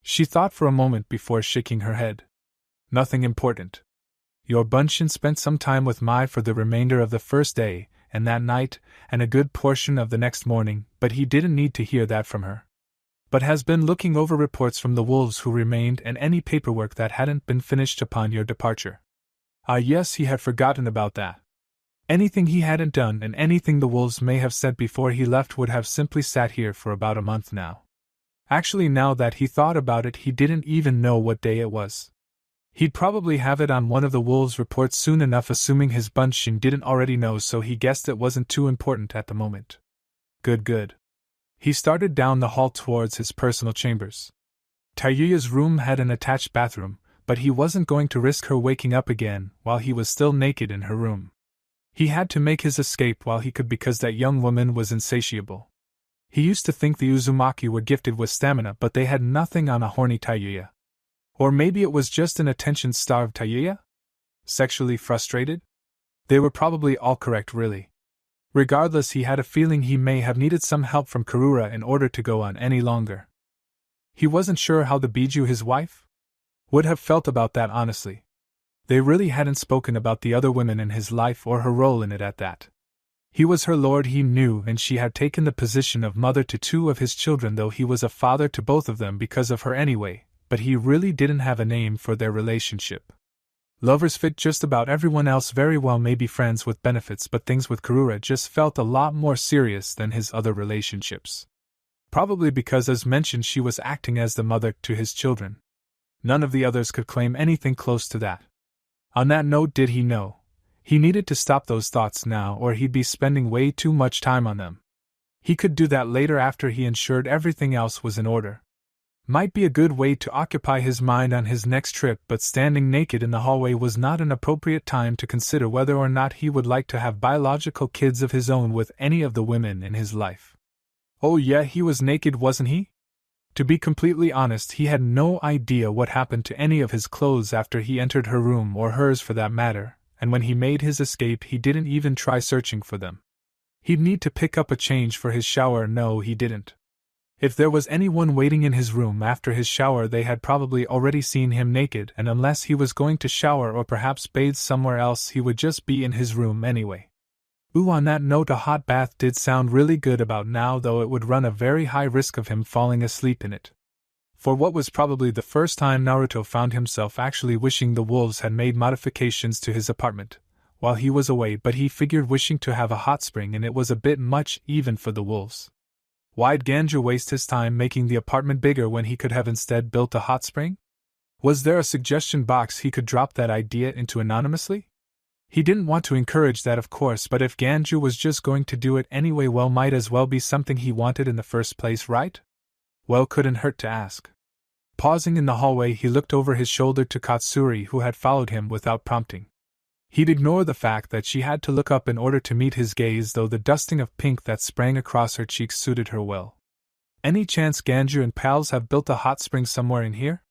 Speaker 1: She thought for a moment before shaking her head. Nothing important. Your Bunshin spent some time with Mai for the remainder of the first day, and that night, and a good portion of the next morning, but he didn't need to hear that from her. But has been looking over reports from the wolves who remained and any paperwork that hadn't been finished upon your departure. Ah yes, he had forgotten about that. Anything he hadn't done and anything the wolves may have said before he left would have simply sat here for about a month now. Actually, now that he thought about it, he didn't even know what day it was. He'd probably have it on one of the wolves' reports soon enough, assuming his Bunshin didn't already know, so he guessed it wasn't too important at the moment. Good. He started down the hall towards his personal chambers. Tayuya's room had an attached bathroom, but he wasn't going to risk her waking up again while he was still naked in her room. He had to make his escape while he could because that young woman was insatiable. He used to think the Uzumaki were gifted with stamina, but they had nothing on a horny Tayuya. Or maybe it was just an attention-starved Tayuya? Sexually frustrated? They were probably all correct, really. Regardless, he had a feeling he may have needed some help from Karura in order to go on any longer. He wasn't sure how the Biju, his wife, would have felt about that, honestly. They really hadn't spoken about the other women in his life or her role in it at that. He was her lord, he knew, and she had taken the position of mother to 2 of his children, though he was a father to both of them because of her anyway, but he really didn't have a name for their relationship. Lovers fit just about everyone else very well, maybe friends with benefits, but things with Karura just felt a lot more serious than his other relationships. Probably because, as mentioned, she was acting as the mother to his children. None of the others could claim anything close to that. On that note, did he know? He needed to stop those thoughts now, or he'd be spending way too much time on them. He could do that later after he ensured everything else was in order. Might be a good way to occupy his mind on his next trip, but standing naked in the hallway was not an appropriate time to consider whether or not he would like to have biological kids of his own with any of the women in his life. Oh yeah, he was naked, wasn't he? To be completely honest, he had no idea what happened to any of his clothes after he entered her room, or hers for that matter, and when he made his escape he didn't even try searching for them. He'd need to pick up a change for his shower. No, he didn't. If there was anyone waiting in his room after his shower, they had probably already seen him naked, and unless he was going to shower or perhaps bathe somewhere else, he would just be in his room anyway. Ooh, on that note, a hot bath did sound really good about now, though it would run a very high risk of him falling asleep in it. For what was probably the first time, Naruto found himself actually wishing the wolves had made modifications to his apartment while he was away, but he figured wishing to have a hot spring in it was a bit much even for the wolves. Why'd Ganju waste his time making the apartment bigger when he could have instead built a hot spring? Was there a suggestion box he could drop that idea into anonymously? He didn't want to encourage that, of course, but if Ganju was just going to do it anyway, well, might as well be something he wanted in the first place, right? Well, couldn't hurt to ask. Pausing in the hallway, he looked over his shoulder to Katsuri, who had followed him without prompting. He'd ignore the fact that she had to look up in order to meet his gaze, though the dusting of pink that sprang across her cheeks suited her well. Any chance Ganju and pals have built a hot spring somewhere in here?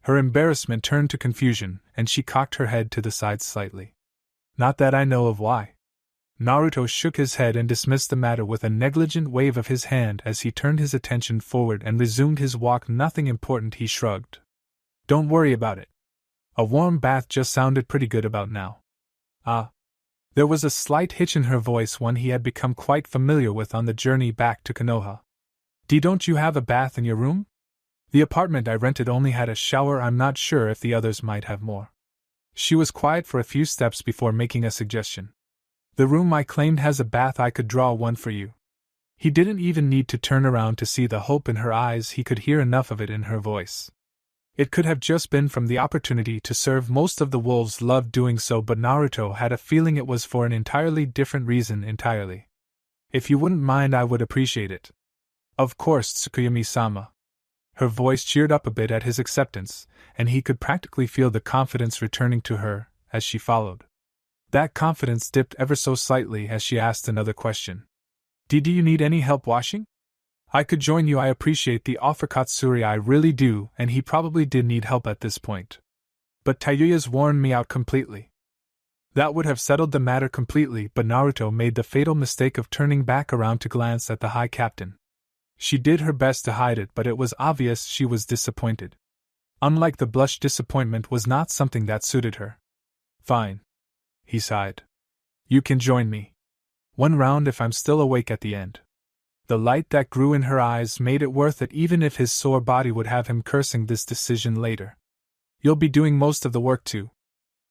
Speaker 1: Her embarrassment turned to confusion, and she cocked her head to the side slightly. Not that I know of. Why? Naruto shook his head and dismissed the matter with a negligent wave of his hand as he turned his attention forward and resumed his walk. Nothing important, he shrugged. Don't worry about it. A warm bath just sounded pretty good about now. Ah. There was a slight hitch in her voice, one he had become quite familiar with on the journey back to Konoha. Don't you have a bath in your room? The apartment I rented only had a shower. I'm not sure if the others might have more. She was quiet for a few steps before making a suggestion. The room I claimed has a bath. I could draw one for you. He didn't even need to turn around to see the hope in her eyes. He could hear enough of it in her voice. It could have just been from the opportunity to serve. Most of the wolves loved doing so, but Naruto had a feeling it was for an entirely different reason entirely. If you wouldn't mind, I would appreciate it. Of course, Tsukuyomi-sama. Her voice cheered up a bit at his acceptance, and he could practically feel the confidence returning to her as she followed. That confidence dipped ever so slightly as she asked another question. Do you need any help washing? I could join you. I appreciate the offer, Katsuri, I really do, and he probably did need help at this point. But Tayuya's worn me out completely. That would have settled the matter completely, but Naruto made the fatal mistake of turning back around to glance at the High Captain. She did her best to hide it, but it was obvious she was disappointed. Unlike the blush, disappointment was not something that suited her. Fine. He sighed. You can join me. One round if I'm still awake at the end. The light that grew in her eyes made it worth it, even if his sore body would have him cursing this decision later. You'll be doing most of the work too,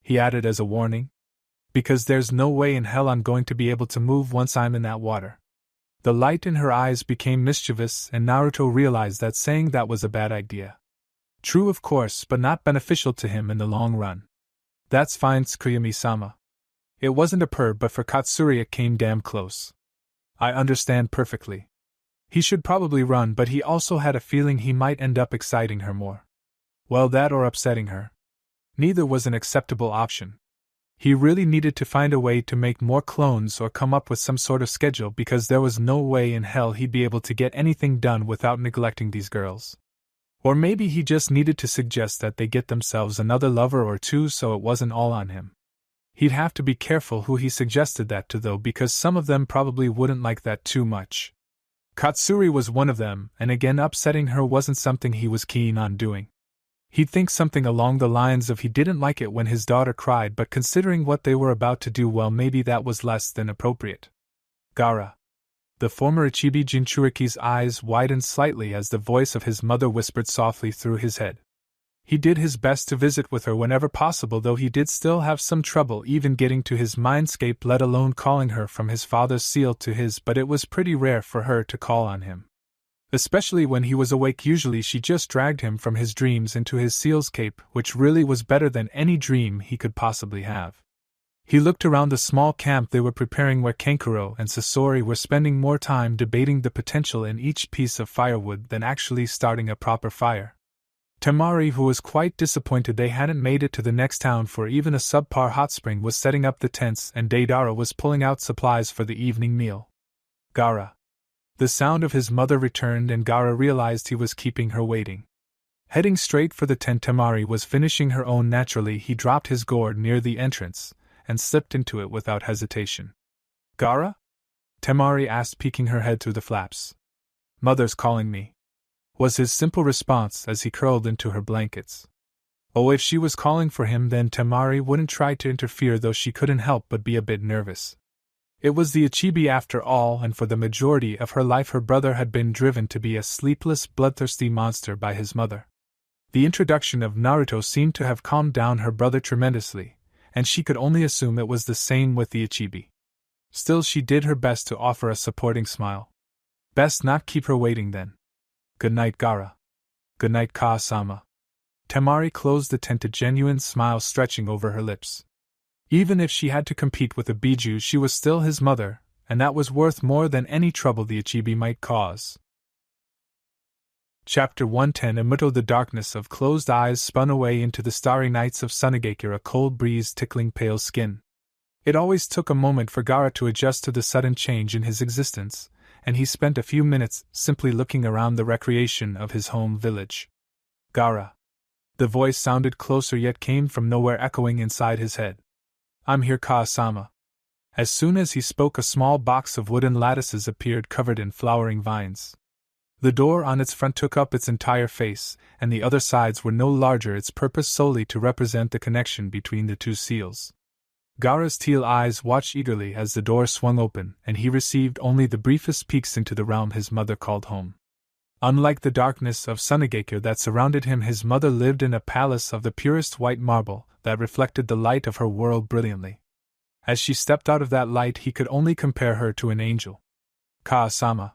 Speaker 1: he added as a warning. Because there's no way in hell I'm going to be able to move once I'm in that water. The light in her eyes became mischievous, and Naruto realized that saying that was a bad idea. True, of course, but not beneficial to him in the long run. That's fine, Tsukuyomi-sama. It wasn't a purr, but for Katsuri it came damn close. I understand perfectly. He should probably run, but he also had a feeling he might end up exciting her more. Well, that or upsetting her. Neither was an acceptable option. He really needed to find a way to make more clones or come up with some sort of schedule, because there was no way in hell he'd be able to get anything done without neglecting these girls. Or maybe he just needed to suggest that they get themselves another lover or two so it wasn't all on him. He'd have to be careful who he suggested that to, though, because some of them probably wouldn't like that too much. Katsuri was one of them, and again upsetting her wasn't something he was keen on doing. He'd think something along the lines of he didn't like it when his daughter cried, but considering what they were about to do, well, maybe that was less than appropriate. Gaara. The former Ichibi Jinchuriki's eyes widened slightly as the voice of his mother whispered softly through his head. He did his best to visit with her whenever possible, though he did still have some trouble even getting to his mindscape, let alone calling her from his father's seal to his, but it was pretty rare for her to call on him. Especially when he was awake, usually she just dragged him from his dreams into his seal's cape, which really was better than any dream he could possibly have. He looked around the small camp they were preparing, where Kankuro and Sasori were spending more time debating the potential in each piece of firewood than actually starting a proper fire. Temari, who was quite disappointed they hadn't made it to the next town for even a subpar hot spring, was setting up the tents, and Deidara was pulling out supplies for the evening meal. Gaara. The sound of his mother returned and Gaara realized he was keeping her waiting. Heading straight for the tent Temari was finishing her own naturally, he dropped his gourd near the entrance and slipped into it without hesitation. Gaara? Temari asked, peeking her head through the flaps. Mother's calling me, was his simple response as he curled into her blankets. Oh, if she was calling for him, then Temari wouldn't try to interfere, though she couldn't help but be a bit nervous. It was the Ichibi after all, and for the majority of her life her brother had been driven to be a sleepless, bloodthirsty monster by his mother. The introduction of Naruto seemed to have calmed down her brother tremendously, and she could only assume it was the same with the Ichibi. Still, she did her best to offer a supporting smile. Best not keep her waiting then. Good night, Gaara. Good night, Kaa-sama. Temari closed the tent, a genuine smile stretching over her lips. Even if she had to compete with a Biju, she was still his mother, and that was worth more than any trouble the Ichibi might cause. Chapter 110. Amid the darkness of closed eyes spun away into the starry nights of Sunagakure, a cold breeze tickling pale skin. It always took a moment for Gaara to adjust to the sudden change in his existence, and he spent a few minutes simply looking around the recreation of his home village. Gaara. The voice sounded closer yet came from nowhere, echoing inside his head. I'm here, Kaa-sama. As soon as he spoke, a small box of wooden lattices appeared covered in flowering vines. The door on its front took up its entire face, and the other sides were no larger, its purpose solely to represent the connection between the two seals. Gaara's teal eyes watched eagerly as the door swung open, and he received only the briefest peeks into the realm his mother called home. Unlike the darkness of Sunagakure that surrounded him, his mother lived in a palace of the purest white marble that reflected the light of her world brilliantly. As she stepped out of that light, he could only compare her to an angel. Kaa-sama.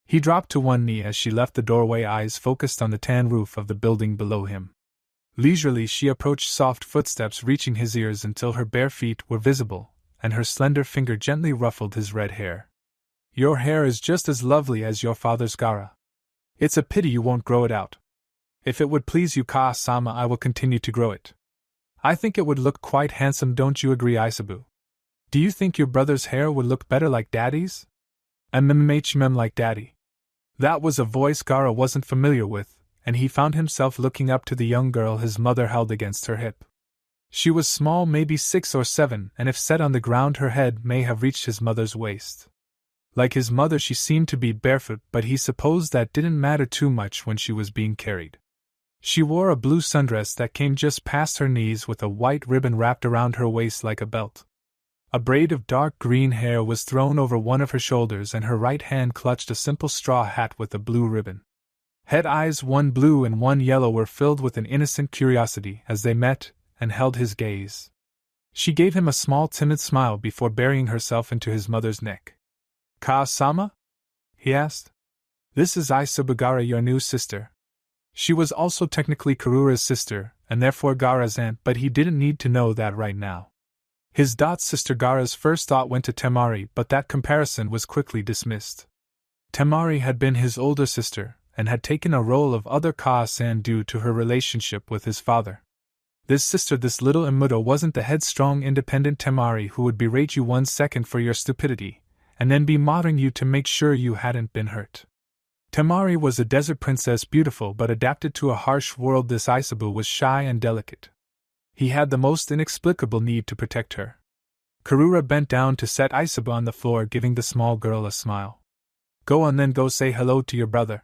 Speaker 1: He dropped to one knee as she left the doorway, eyes focused on the tan roof of the building below him. Leisurely she approached, soft footsteps reaching his ears until her bare feet were visible, and her slender finger gently ruffled his red hair. Your hair is just as lovely as your father's, Gaara. It's a pity you won't grow it out. If it would please you, Kaa-sama, I will continue to grow it. I think it would look quite handsome, don't you agree, Isabu? Do you think your brother's hair would look better like Daddy's? Like Daddy. That was a voice Gaara wasn't familiar with, and he found himself looking up to the young girl his mother held against her hip. She was small, maybe 6 or 7, and if set on the ground her head may have reached his mother's waist. Like his mother, she seemed to be barefoot, but he supposed that didn't matter too much when she was being carried. She wore a blue sundress that came just past her knees with a white ribbon wrapped around her waist like a belt. A braid of dark green hair was thrown over one of her shoulders, and her right hand clutched a simple straw hat with a blue ribbon. Head eyes, one blue and one yellow, were filled with an innocent curiosity as they met and held his gaze. She gave him a small timid smile before burying herself into his mother's neck. Kaa-sama? He asked. This is Isabu, Gaara, your new sister. She was also technically Karura's sister, and therefore Gaara's aunt, but he didn't need to know that right now. His sister Gaara's first thought went to Temari, but that comparison was quickly dismissed. Temari had been his older sister, and had taken a role of other Kaa-san due to her relationship with his father. This sister, this little Imudo, wasn't the headstrong, independent Temari who would berate you 1 second for your stupidity, and then be modding you to make sure you hadn't been hurt. Temari was a desert princess, beautiful but adapted to a harsh world. This Isabu was shy and delicate. He had the most inexplicable need to protect her. Karura bent down to set Isabu on the floor, giving the small girl a smile. Go on then, go say hello to your brother.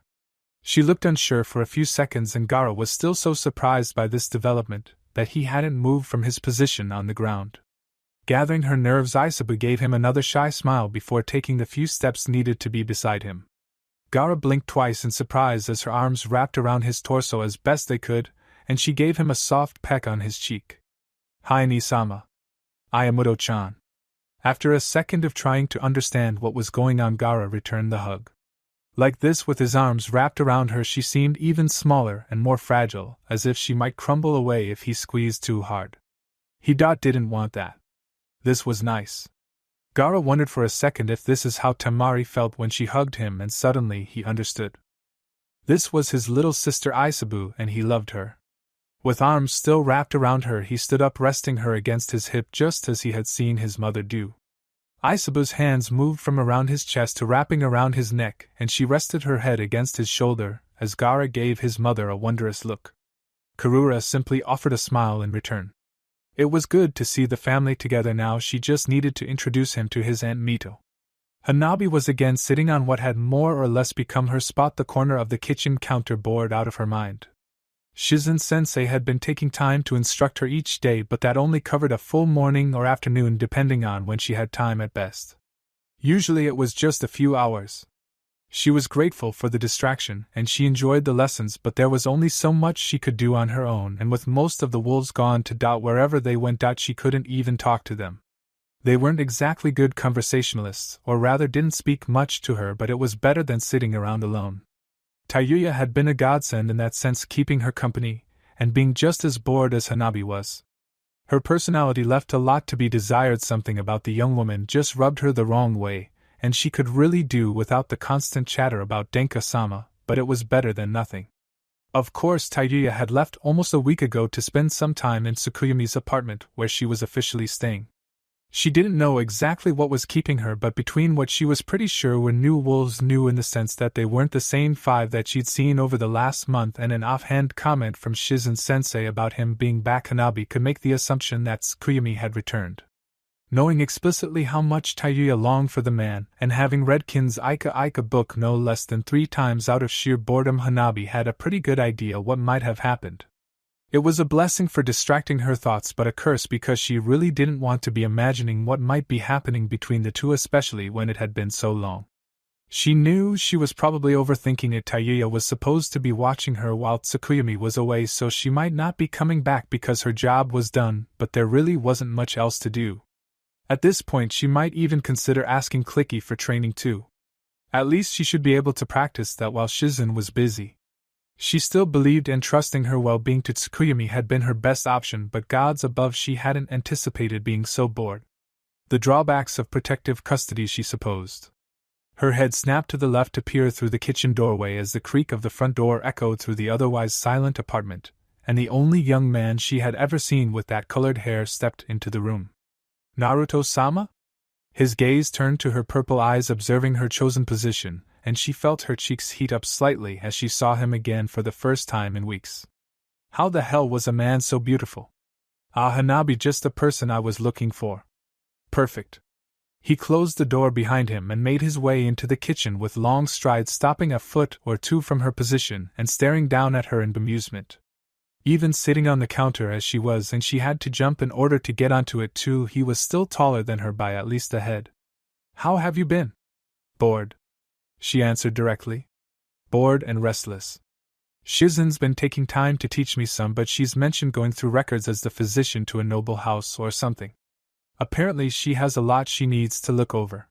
Speaker 1: She looked unsure for a few seconds, and Gaara was still so surprised by this development that he hadn't moved from his position on the ground. Gathering her nerves, Isabu gave him another shy smile before taking the few steps needed to be beside him. Gaara blinked twice in surprise as her arms wrapped around his torso as best they could, and she gave him a soft peck on his cheek. Hi, Ni-sama. I am Udo-chan. After a second of trying to understand what was going on, Gaara returned the hug. Like this, with his arms wrapped around her, she seemed even smaller and more fragile, as if she might crumble away if he squeezed too hard. He didn't want that. This was nice. Gaara wondered for a second if this is how Temari felt when she hugged him, and suddenly he understood. This was his little sister Isabu, and he loved her. With arms still wrapped around her, he stood up, resting her against his hip just as he had seen his mother do. Aisabu's hands moved from around his chest to wrapping around his neck, and she rested her head against his shoulder, as Gaara gave his mother a wondrous look. Karura simply offered a smile in return. It was good to see the family together now. She just needed to introduce him to his Aunt Mito. Hanabi was again sitting on what had more or less become her spot, the corner of the kitchen counter, bored out of her mind. Shizen-sensei had been taking time to instruct her each day, but that only covered a full morning or afternoon depending on when she had time at best. Usually it was just a few hours. She was grateful for the distraction, and she enjoyed the lessons, but there was only so much she could do on her own, and with most of the wolves gone to dot wherever they went out, she couldn't even talk to them. They weren't exactly good conversationalists, or rather didn't speak much to her, but it was better than sitting around alone. Tayuya had been a godsend in that sense, keeping her company, and being just as bored as Hanabi was. Her personality left a lot to be desired. Something about the young woman just rubbed her the wrong way, and she could really do without the constant chatter about Denka-sama, but it was better than nothing. Of course, Tayuya had left almost a week ago to spend some time in Tsukuyami's apartment, where she was officially staying. She didn't know exactly what was keeping her, but between what she was pretty sure were new wolves, new in the sense that they weren't the same 5 that she'd seen over the last month, and an offhand comment from Shizen-sensei about him being back, Hanabi could make the assumption that Tsukuyami had returned. Knowing explicitly how much Tayuya longed for the man, and having read Kin's Aika Aika book no less than 3 times out of sheer boredom, Hanabi had a pretty good idea what might have happened. It was a blessing for distracting her thoughts, but a curse because she really didn't want to be imagining what might be happening between the two, especially when it had been so long. She knew she was probably overthinking it. Tayuya was supposed to be watching her while Tsukuyami was away, so she might not be coming back because her job was done, but there really wasn't much else to do. At this point she might even consider asking Clicky for training too. At least she should be able to practice that while Shizen was busy. She still believed and trusting her well-being to Tsukuyami had been her best option, but gods above, she hadn't anticipated being so bored. The drawbacks of protective custody, she supposed. Her head snapped to the left to peer through the kitchen doorway as the creak of the front door echoed through the otherwise silent apartment, and the only young man she had ever seen with that colored hair stepped into the room. Naruto-sama? His gaze turned to her purple eyes, observing her chosen position, and she felt her cheeks heat up slightly as she saw him again for the first time in weeks. How the hell was a man so beautiful? Ah, Hanabi, just the person I was looking for. Perfect. He closed the door behind him and made his way into the kitchen with long strides, stopping a foot or two from her position and staring down at her in bemusement. Even sitting on the counter as she was, and she had to jump in order to get onto it too, he was still taller than her by at least a head. How have you been? Bored, she answered directly. Bored and restless. Shizen's been taking time to teach me some, but she's mentioned going through records as the physician to a noble house or something. Apparently she has a lot she needs to look over.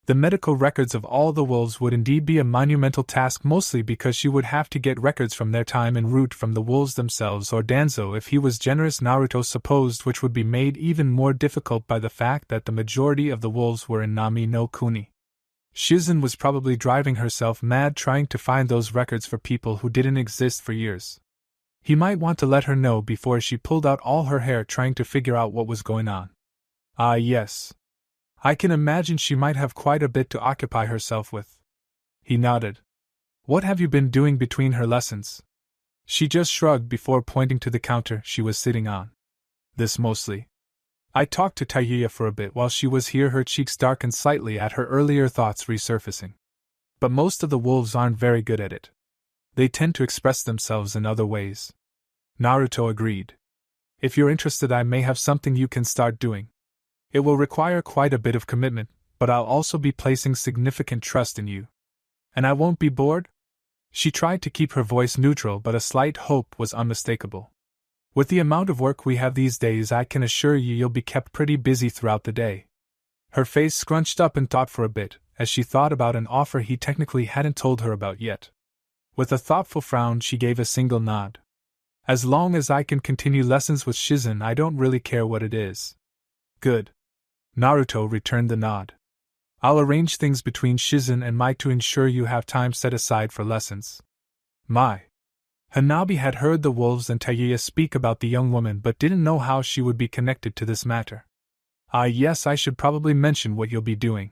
Speaker 1: The medical records of all the wolves would indeed be a monumental task, mostly because she would have to get records from their time en route from the wolves themselves, or Danzo if he was generous, Naruto supposed, which would be made even more difficult by the fact that the majority of the wolves were in Nami no Kuni. Shizen was probably driving herself mad trying to find those records for people who didn't exist for years. He might want to let her know before she pulled out all her hair trying to figure out what was going on. Ah, yes. I can imagine she might have quite a bit to occupy herself with. He nodded. What have you been doing between her lessons? She just shrugged before pointing to the counter she was sitting on. This mostly. I talked to Tayuya for a bit while she was here. Her cheeks darkened slightly at her earlier thoughts resurfacing. But most of the wolves aren't very good at it. They tend to express themselves in other ways. Naruto agreed. If you're interested, I may have something you can start doing. It will require quite a bit of commitment, but I'll also be placing significant trust in you. And I won't be bored? She tried to keep her voice neutral, but a slight hope was unmistakable. With the amount of work we have these days, I can assure you you'll be kept pretty busy throughout the day. Her face scrunched up in thought for a bit, as she thought about an offer he technically hadn't told her about yet. With a thoughtful frown, she gave a single nod. As long as I can continue lessons with Shizen, I don't really care what it is. Good. Naruto returned the nod. I'll arrange things between Shizen and Mai to ensure you have time set aside for lessons. Mai. Hanabi had heard the wolves and Tayuya speak about the young woman but didn't know how she would be connected to this matter. Ah, yes, I should probably mention what you'll be doing.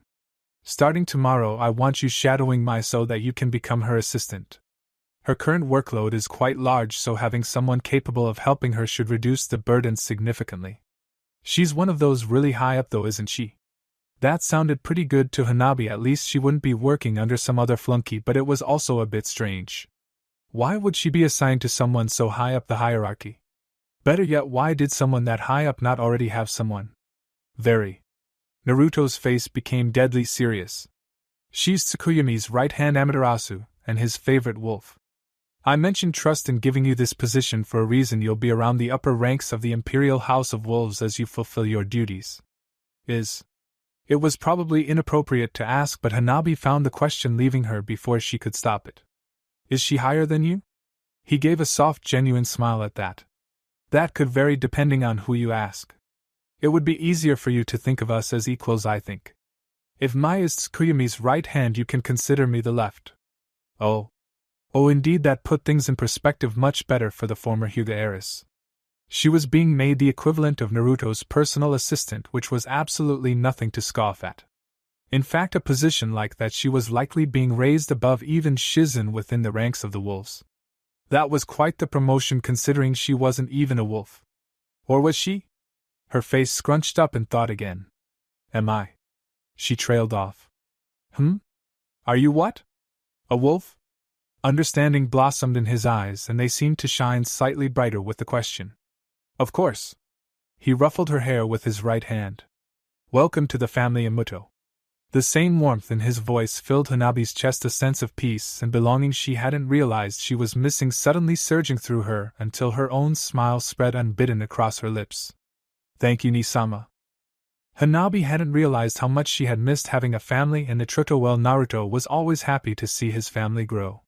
Speaker 1: Starting tomorrow, I want you shadowing Mai so that you can become her assistant. Her current workload is quite large, so having someone capable of helping her should reduce the burden significantly. She's one of those really high up, though, isn't she? That sounded pretty good to Hanabi. At least she wouldn't be working under some other flunky, but it was also a bit strange. Why would she be assigned to someone so high up the hierarchy? Better yet, why did someone that high up not already have someone? Very. Naruto's face became deadly serious. She's Tsukuyomi's right-hand Amaterasu, and his favorite wolf. I mentioned trust in giving you this position for a reason. You'll be around the upper ranks of the Imperial House of Wolves as you fulfill your duties. It was probably inappropriate to ask, but Hanabi found the question leaving her before she could stop it. Is she higher than you? He gave a soft, genuine smile at that. That could vary depending on who you ask. It would be easier for you to think of us as equals, I think. If Mai is Tsukuyomi's right hand, you can consider me the left. Oh, indeed, that put things in perspective much better for the former Hyuga heiress. She was being made the equivalent of Naruto's personal assistant, which was absolutely nothing to scoff at. In fact, a position like that, she was likely being raised above even Shizen within the ranks of the wolves. That was quite the promotion, considering she wasn't even a wolf. Or was she? Her face scrunched up in thought again. Am I? She trailed off. Are you what? A wolf? Understanding blossomed in his eyes, and they seemed to shine slightly brighter with the question. Of course. He ruffled her hair with his right hand. Welcome to the family, Amuto. The same warmth in his voice filled Hanabi's chest, a sense of peace and belonging she hadn't realized she was missing suddenly surging through her until her own smile spread unbidden across her lips. Thank you, Nisama. Hanabi hadn't realized how much she had missed having a family, and well, Naruto was always happy to see his family grow.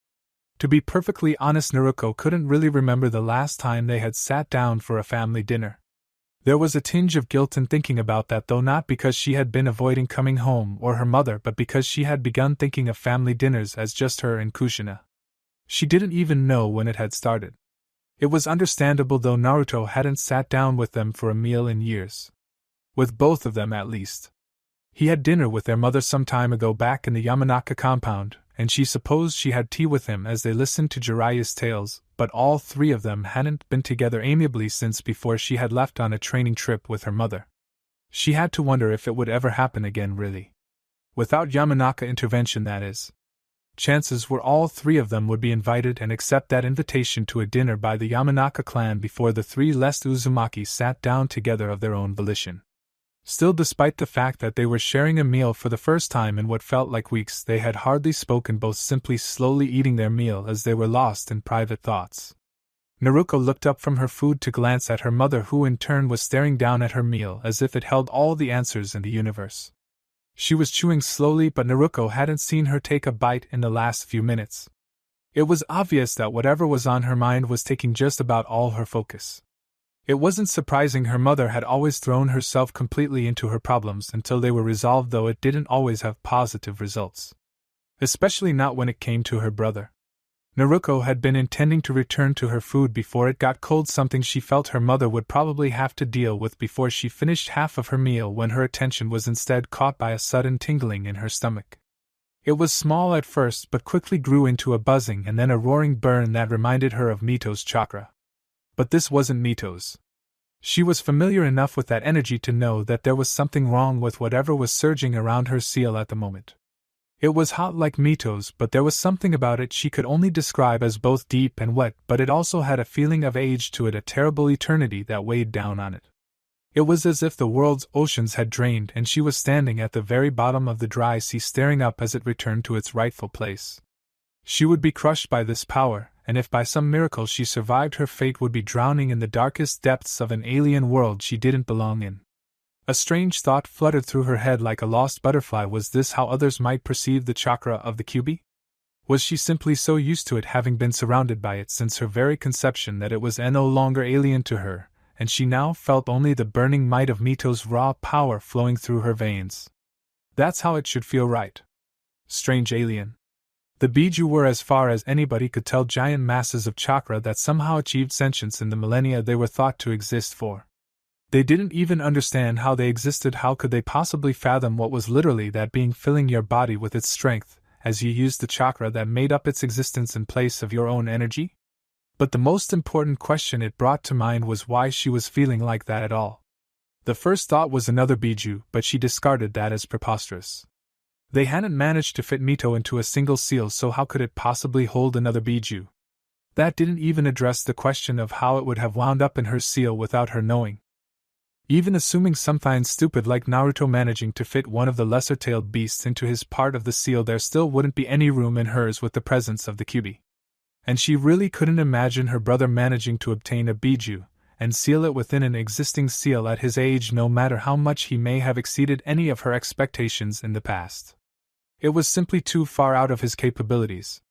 Speaker 1: To be perfectly honest, Naruto couldn't really remember the last time they had sat down for a family dinner. There was a tinge of guilt in thinking about that, though not because she had been avoiding coming home or her mother, but because she had begun thinking of family dinners as just her and Kushina. She didn't even know when it had started. It was understandable, though Naruto hadn't sat down with them for a meal in years. With both of them, at least. He had dinner with their mother some time ago back in the Yamanaka compound, and she supposed she had tea with him as they listened to Jiraiya's tales, but all three of them hadn't been together amiably since before she had left on a training trip with her mother. She had to wonder if it would ever happen again, really. Without Yamanaka intervention, that is. Chances were all three of them would be invited and accept that invitation to a dinner by the Yamanaka clan before the three less Uzumaki sat down together of their own volition. Still, despite the fact that they were sharing a meal for the first time in what felt like weeks, they had hardly spoken, both simply slowly eating their meal as they were lost in private thoughts. Naruto looked up from her food to glance at her mother, who in turn was staring down at her meal as if it held all the answers in the universe. She was chewing slowly, but Naruto hadn't seen her take a bite in the last few minutes. It was obvious that whatever was on her mind was taking just about all her focus. It wasn't surprising her mother had always thrown herself completely into her problems until they were resolved, though it didn't always have positive results. Especially not when it came to her brother. Naruto had been intending to return to her food before it got cold, something she felt her mother would probably have to deal with before she finished half of her meal, when her attention was instead caught by a sudden tingling in her stomach. It was small at first, but quickly grew into a buzzing and then a roaring burn that reminded her of Mito's chakra. But this wasn't Mito's. She was familiar enough with that energy to know that there was something wrong with whatever was surging around her seal at the moment. It was hot like Mito's, but there was something about it she could only describe as both deep and wet, but it also had a feeling of age to it, a terrible eternity that weighed down on it. It was as if the world's oceans had drained and she was standing at the very bottom of the dry sea, staring up as it returned to its rightful place. She would be crushed by this power, and if by some miracle she survived, her fate would be drowning in the darkest depths of an alien world she didn't belong in. A strange thought fluttered through her head like a lost butterfly. Was this how others might perceive the chakra of the Kyuubi? Was she simply so used to it, having been surrounded by it since her very conception, that it was no longer alien to her, and she now felt only the burning might of Mito's raw power flowing through her veins? That's how it should feel, right? Strange alien. The Biju were, as far as anybody could tell, giant masses of chakra that somehow achieved sentience in the millennia they were thought to exist for. They didn't even understand how they existed. How could they possibly fathom what was literally that being filling your body with its strength, as you used the chakra that made up its existence in place of your own energy? But the most important question it brought to mind was why she was feeling like that at all. The first thought was another biju, but she discarded that as preposterous. They hadn't managed to fit Mito into a single seal, so how could it possibly hold another biju? That didn't even address the question of how it would have wound up in her seal without her knowing. Even assuming something stupid like Naruto managing to fit one of the lesser-tailed beasts into his part of the seal, there still wouldn't be any room in hers with the presence of the Kyuubi. And she really couldn't imagine her brother managing to obtain a biju and seal it within an existing seal at his age, no matter how much he may have exceeded any of her expectations in the past. It was simply too far out of his capabilities.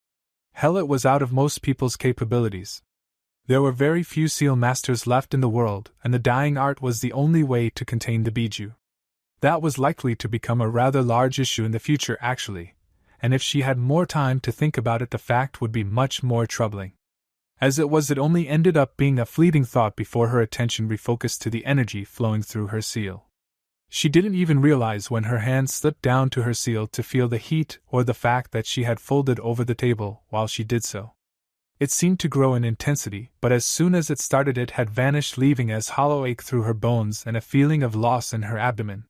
Speaker 1: Hell, it was out of most people's capabilities. There were very few seal masters left in the world, and the dyeing art was the only way to contain the biju. That was likely to become a rather large issue in the future, actually, and if she had more time to think about it, the fact would be much more troubling. As it was, it only ended up being a fleeting thought before her attention refocused to the energy flowing through her seal. She didn't even realize when her hand slipped down to her seal to feel the heat or the fact that she had folded over the table while she did so. It seemed to grow in intensity, but as soon as it started it had vanished, leaving a hollow ache through her bones and a feeling of loss in her abdomen.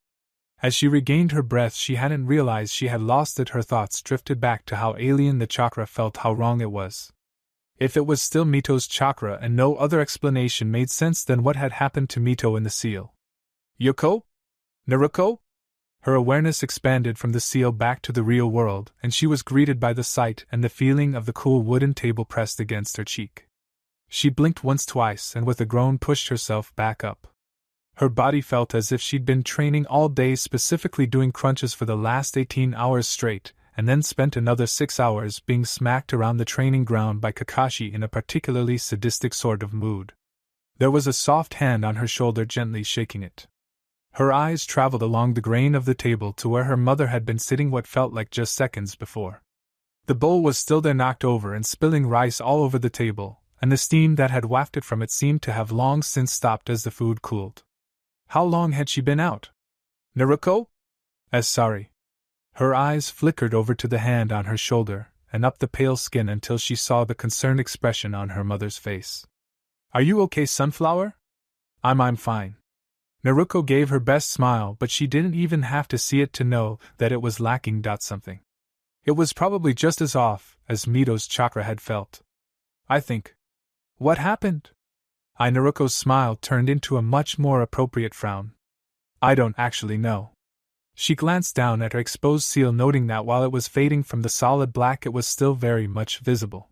Speaker 1: As she regained her breath, she hadn't realized she had lost it. Her thoughts drifted back to how alien the chakra felt, how wrong it was. If it was still Mito's chakra and no other explanation made sense, then what had happened to Mito in the seal? Yoko? Naruto? Her awareness expanded from the seal back to the real world, and she was greeted by the sight and the feeling of the cool wooden table pressed against her cheek. She blinked once, twice, and with a groan pushed herself back up. Her body felt as if she'd been training all day, specifically doing crunches for the last 18 hours straight, and then spent another 6 hours being smacked around the training ground by Kakashi in a particularly sadistic sort of mood. There was a soft hand on her shoulder gently shaking it. Her eyes traveled along the grain of the table to where her mother had been sitting what felt like just seconds before. The bowl was still there, knocked over and spilling rice all over the table, and the steam that had wafted from it seemed to have long since stopped as the food cooled. How long had she been out? Naruto? Sorry. Her eyes flickered over to the hand on her shoulder, and up the pale skin until she saw the concerned expression on her mother's face. Are you okay, Sunflower? I'm fine. Naruto gave her best smile, but she didn't even have to see it to know that it was lacking something. It was probably just as off as Mito's chakra had felt. I think. What happened? Naruto's smile turned into a much more appropriate frown. I don't actually know. She glanced down at her exposed seal, noting that while it was fading from the solid black, it was still very much visible.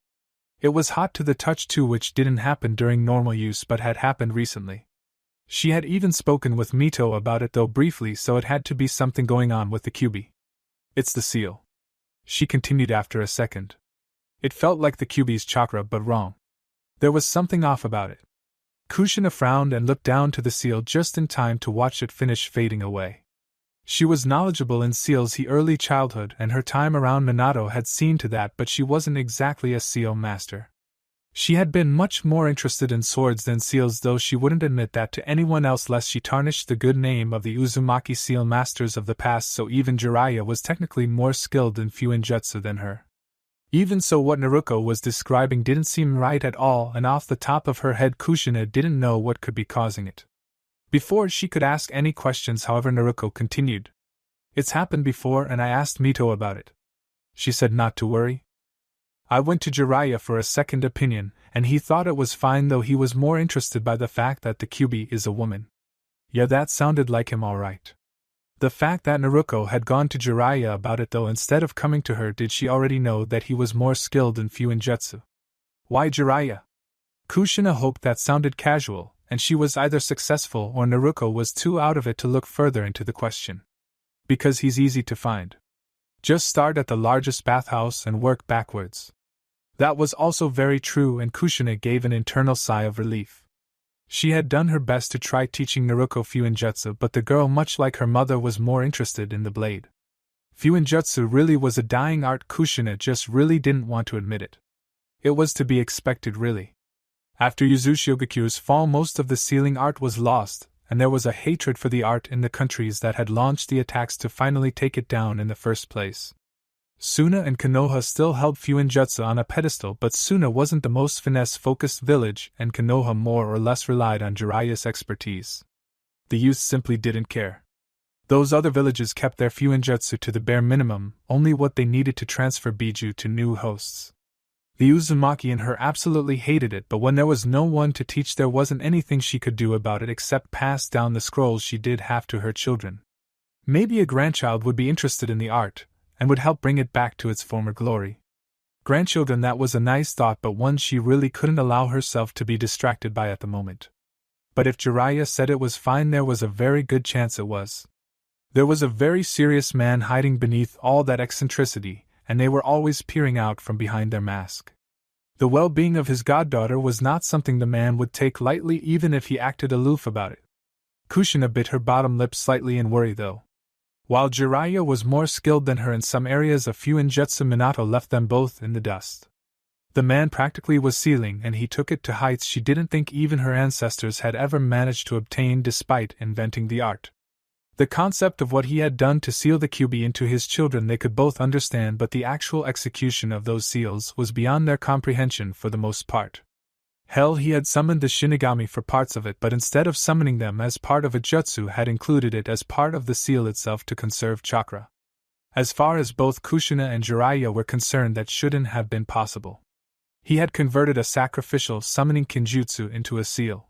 Speaker 1: It was hot to the touch too, which didn't happen during normal use but had happened recently. She had even spoken with Mito about it, though briefly, so it had to be something going on with the Kyuubi. It's the seal. She continued after a second. It felt like the Kyuubi's chakra, but wrong. There was something off about it. Kushina frowned and looked down to the seal just in time to watch it finish fading away. She was knowledgeable in seals. Her early childhood and her time around Minato had seen to that, but she wasn't exactly a seal master. She had been much more interested in swords than seals, though she wouldn't admit that to anyone else lest she tarnished the good name of the Uzumaki seal masters of the past, so even Jiraiya was technically more skilled in Fuinjutsu than her. Even so, what Naruto was describing didn't seem right at all, and off the top of her head Kushina didn't know what could be causing it. Before she could ask any questions, however, Naruto continued. It's happened before and I asked Mito about it. She said not to worry. I went to Jiraiya for a second opinion, and he thought it was fine, though he was more interested by the fact that the Kyuubi is a woman. Yeah, that sounded like him all right. The fact that Naruto had gone to Jiraiya about it, though, instead of coming to her, did she already know that he was more skilled in Fuinjutsu? Why Jiraiya? Kushina hoped that sounded casual, and she was either successful or Naruto was too out of it to look further into the question. Because he's easy to find. Just start at the largest bathhouse and work backwards. That was also very true, and Kushina gave an internal sigh of relief. She had done her best to try teaching Naruto Fuinjutsu, but the girl, much like her mother, was more interested in the blade. Fuinjutsu really was a dying art. Kushina just really didn't want to admit it. It was to be expected, really. After Uzumaki Naruto's fall, most of the sealing art was lost, and there was a hatred for the art in the countries that had launched the attacks to finally take it down in the first place. Suna and Konoha still held Fuinjutsu on a pedestal, but Suna wasn't the most finesse-focused village, and Konoha more or less relied on Jiraiya's expertise. The youth simply didn't care. Those other villages kept their Fuinjutsu to the bare minimum, only what they needed to transfer Biju to new hosts. The Uzumaki in her absolutely hated it, but when there was no one to teach, there wasn't anything she could do about it except pass down the scrolls she did have to her children. Maybe a grandchild would be interested in the art, and would help bring it back to its former glory. Grandchildren, that was a nice thought, but one she really couldn't allow herself to be distracted by at the moment. But if Jiraiya said it was fine, there was a very good chance it was. There was a very serious man hiding beneath all that eccentricity, and they were always peering out from behind their mask. The well-being of his goddaughter was not something the man would take lightly, even if he acted aloof about it. Kushina bit her bottom lip slightly in worry, though. While Jiraiya was more skilled than her in some areas, a Fuinjutsu Minato left them both in the dust. The man practically was ceiling, and he took it to heights she didn't think even her ancestors had ever managed to obtain despite inventing the art. The concept of what he had done to seal the Kyuubi into his children they could both understand, but the actual execution of those seals was beyond their comprehension for the most part. Hell, he had summoned the Shinigami for parts of it, but instead of summoning them as part of a jutsu, had included it as part of the seal itself to conserve chakra. As far as both Kushina and Jiraiya were concerned, that shouldn't have been possible. He had converted a sacrificial summoning kinjutsu into a seal.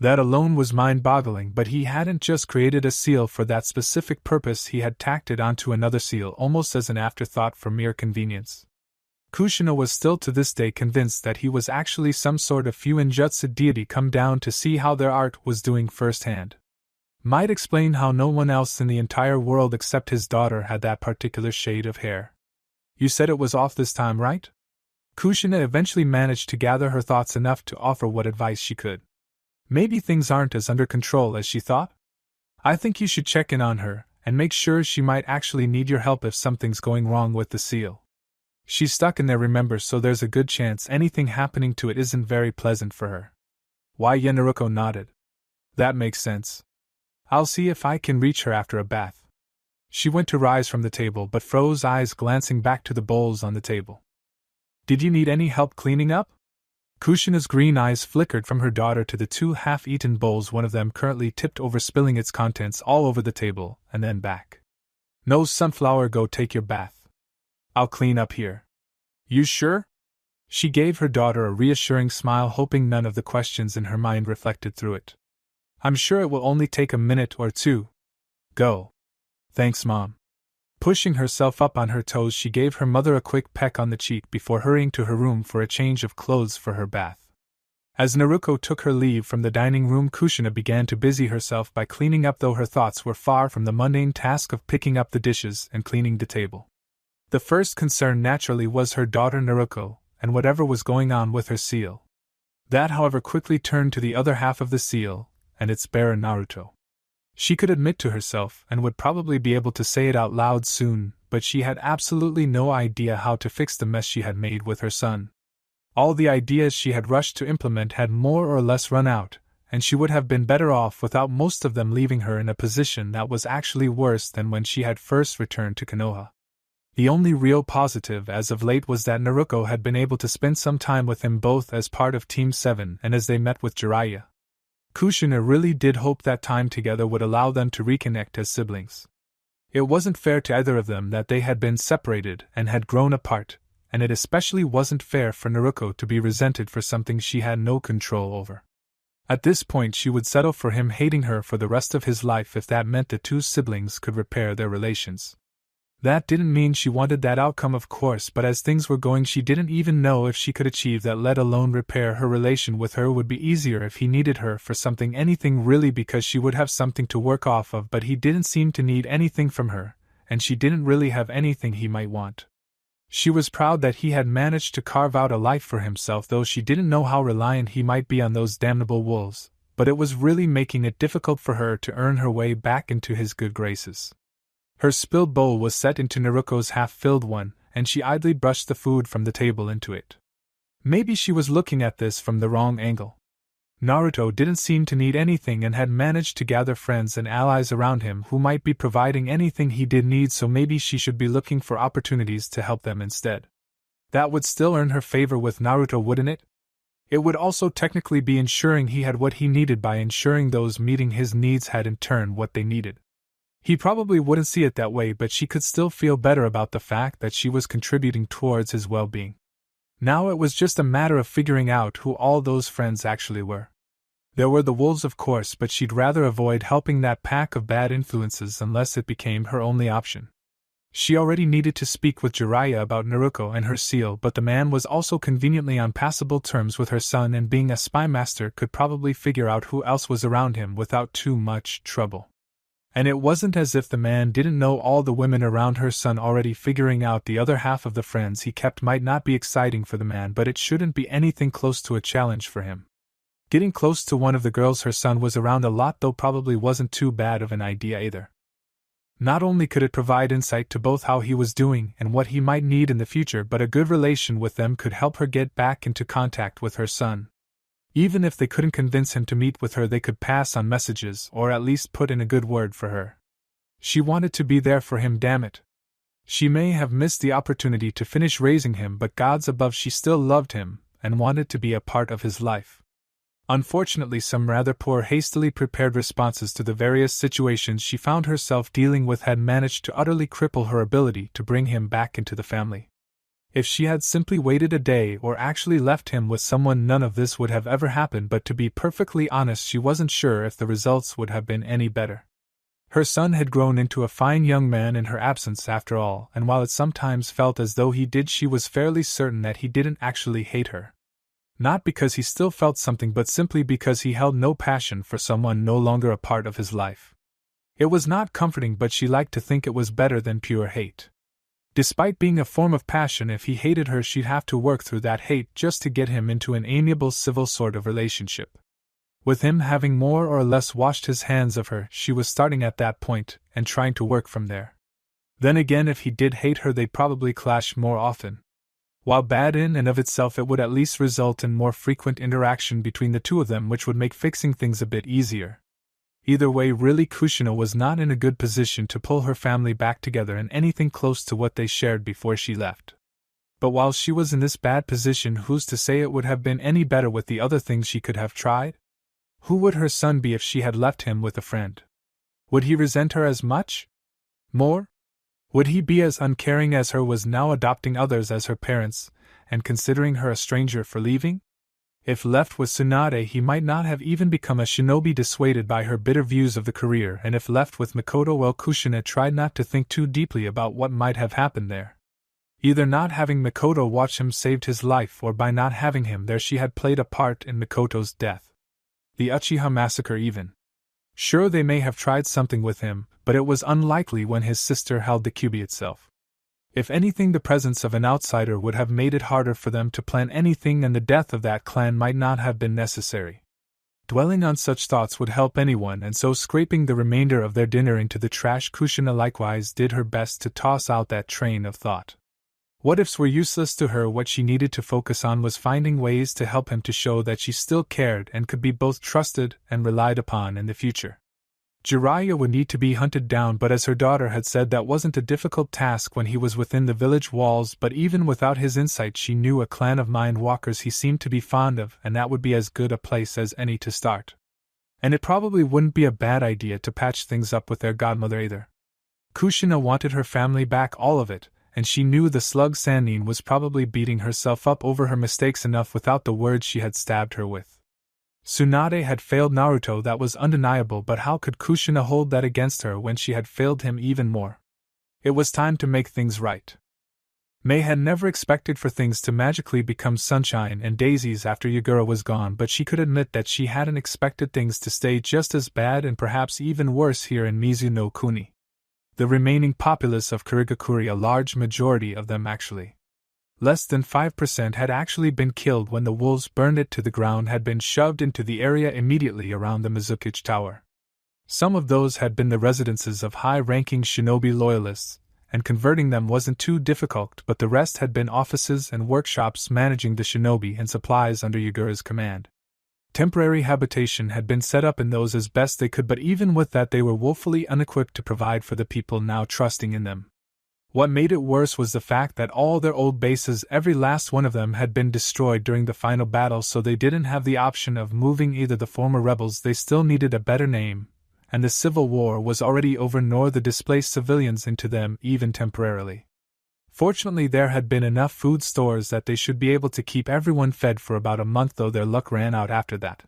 Speaker 1: That alone was mind-boggling, but he hadn't just created a seal for that specific purpose, he had tacked it onto another seal almost as an afterthought for mere convenience. Kushina was still to this day convinced that he was actually some sort of Fuinjutsu deity come down to see how their art was doing firsthand. Might explain how no one else in the entire world except his daughter had that particular shade of hair. You said it was off this time, right? Kushina eventually managed to gather her thoughts enough to offer what advice she could. Maybe things aren't as under control as she thought? I think you should check in on her, and make sure she might actually need your help if something's going wrong with the seal. She's stuck in there, remember, so there's a good chance anything happening to it isn't very pleasant for her. Why, Naruto nodded. That makes sense. I'll see if I can reach her after a bath. She went to rise from the table but froze, eyes glancing back to the bowls on the table. Did you need any help cleaning up? Kushina's green eyes flickered from her daughter to the two half-eaten bowls, one of them currently tipped over, spilling its contents all over the table, and then back. No, Sunflower, go take your bath. I'll clean up here. You sure? She gave her daughter a reassuring smile, hoping none of the questions in her mind reflected through it. I'm sure it will only take a minute or two. Go. Thanks, Mom. Pushing herself up on her toes, she gave her mother a quick peck on the cheek before hurrying to her room for a change of clothes for her bath. As Naruto took her leave from the dining room, Kushina began to busy herself by cleaning up, though her thoughts were far from the mundane task of picking up the dishes and cleaning the table. The first concern naturally was her daughter Naruto, and whatever was going on with her seal. That, however, quickly turned to the other half of the seal, and its bearer Naruto. She could admit to herself, and would probably be able to say it out loud soon, but she had absolutely no idea how to fix the mess she had made with her son. All the ideas she had rushed to implement had more or less run out, and she would have been better off without most of them, leaving her in a position that was actually worse than when she had first returned to Konoha. The only real positive as of late was that Naruto had been able to spend some time with him, both as part of Team 7 and as they met with Jiraiya. Kushina really did hope that time together would allow them to reconnect as siblings. It wasn't fair to either of them that they had been separated and had grown apart, and it especially wasn't fair for Naruto to be resented for something she had no control over. At this point, she would settle for him hating her for the rest of his life if that meant the two siblings could repair their relations. That didn't mean she wanted that outcome, of course, but as things were going, she didn't even know if she could achieve that, let alone repair her relation with her. Would be easier if he needed her for something, anything really, because she would have something to work off of, but he didn't seem to need anything from her, and she didn't really have anything he might want. She was proud that he had managed to carve out a life for himself, though she didn't know how reliant he might be on those damnable wolves, but it was really making it difficult for her to earn her way back into his good graces. Her spilled bowl was set into Naruto's half-filled one, and she idly brushed the food from the table into it. Maybe she was looking at this from the wrong angle. Naruto didn't seem to need anything and had managed to gather friends and allies around him who might be providing anything he did need, so maybe she should be looking for opportunities to help them instead. That would still earn her favor with Naruto, wouldn't it? It would also technically be ensuring he had what he needed by ensuring those meeting his needs had in turn what they needed. He probably wouldn't see it that way, but she could still feel better about the fact that she was contributing towards his well-being. Now it was just a matter of figuring out who all those friends actually were. There were the wolves, of course, but she'd rather avoid helping that pack of bad influences unless it became her only option. She already needed to speak with Jiraiya about Naruto and her seal, but the man was also conveniently on passable terms with her son, and being a spy master could probably figure out who else was around him without too much trouble. And it wasn't as if the man didn't know all the women around her son already. Figuring out the other half of the friends he kept might not be exciting for the man, but it shouldn't be anything close to a challenge for him. Getting close to one of the girls her son was around a lot, though, probably wasn't too bad of an idea either. Not only could it provide insight to both how he was doing and what he might need in the future, but a good relation with them could help her get back into contact with her son. Even if they couldn't convince him to meet with her, they could pass on messages or at least put in a good word for her. She wanted to be there for him, damn it. She may have missed the opportunity to finish raising him, but gods above, she still loved him and wanted to be a part of his life. Unfortunately, some rather poor, hastily prepared responses to the various situations she found herself dealing with had managed to utterly cripple her ability to bring him back into the family. If she had simply waited a day or actually left him with someone, none of this would have ever happened, but to be perfectly honest, she wasn't sure if the results would have been any better. Her son had grown into a fine young man in her absence after all, and while it sometimes felt as though he did, she was fairly certain that he didn't actually hate her. Not because he still felt something, but simply because he held no passion for someone no longer a part of his life. It was not comforting, but she liked to think it was better than pure hate. Despite being a form of passion, if he hated her, she'd have to work through that hate just to get him into an amiable, civil sort of relationship. With him having more or less washed his hands of her, she was starting at that point and trying to work from there. Then again, if he did hate her, they'd probably clash more often. While bad in and of itself, it would at least result in more frequent interaction between the two of them, which would make fixing things a bit easier. Either way, really, Kushina was not in a good position to pull her family back together and anything close to what they shared before she left. But while she was in this bad position, who's to say it would have been any better with the other things she could have tried? Who would her son be if she had left him with a friend? Would he resent her as much? More? Would he be as uncaring as her, was now adopting others as her parents, and considering her a stranger for leaving? If left with Tsunade, he might not have even become a shinobi, dissuaded by her bitter views of the career, and if left with Mikoto, well, Kushina tried not to think too deeply about what might have happened there. Either not having Mikoto watch him saved his life, or by not having him there she had played a part in Mikoto's death. The Uchiha massacre even. Sure, they may have tried something with him, but it was unlikely when his sister held the Kyuubi itself. If anything, the presence of an outsider would have made it harder for them to plan anything, and the death of that clan might not have been necessary. Dwelling on such thoughts would help anyone, and so scraping the remainder of their dinner into the trash, Kushina likewise did her best to toss out that train of thought. What ifs were useless to her. What she needed to focus on was finding ways to help him, to show that she still cared and could be both trusted and relied upon in the future. Jiraiya would need to be hunted down, but as her daughter had said, that wasn't a difficult task when he was within the village walls. But even without his insight, she knew a clan of mind walkers he seemed to be fond of, and that would be as good a place as any to start. And it probably wouldn't be a bad idea to patch things up with their godmother either. Kushina wanted her family back, all of it, and she knew the slug Sannin was probably beating herself up over her mistakes enough without the words she had stabbed her with. Tsunade had failed Naruto, that was undeniable, but how could Kushina hold that against her when she had failed him even more? It was time to make things right. May had never expected for things to magically become sunshine and daisies after Yagura was gone, but she could admit that she hadn't expected things to stay just as bad and perhaps even worse here in Mizuno Kuni. The remaining populace of Kurigakuri, a large majority of them actually, less than 5%, had actually been killed when the wolves burned it to the ground, had been shoved into the area immediately around the Mizukichi Tower. Some of those had been the residences of high-ranking shinobi loyalists, and converting them wasn't too difficult, but the rest had been offices and workshops managing the shinobi and supplies under Yagura's command. Temporary habitation had been set up in those as best they could, but even with that they were woefully unequipped to provide for the people now trusting in them. What made it worse was the fact that all their old bases, every last one of them, had been destroyed during the final battle, so they didn't have the option of moving either the former rebels. They still needed a better name, and the civil war was already over, nor the displaced civilians into them, even temporarily. Fortunately, there had been enough food stores that they should be able to keep everyone fed for about a month, though their luck ran out after that.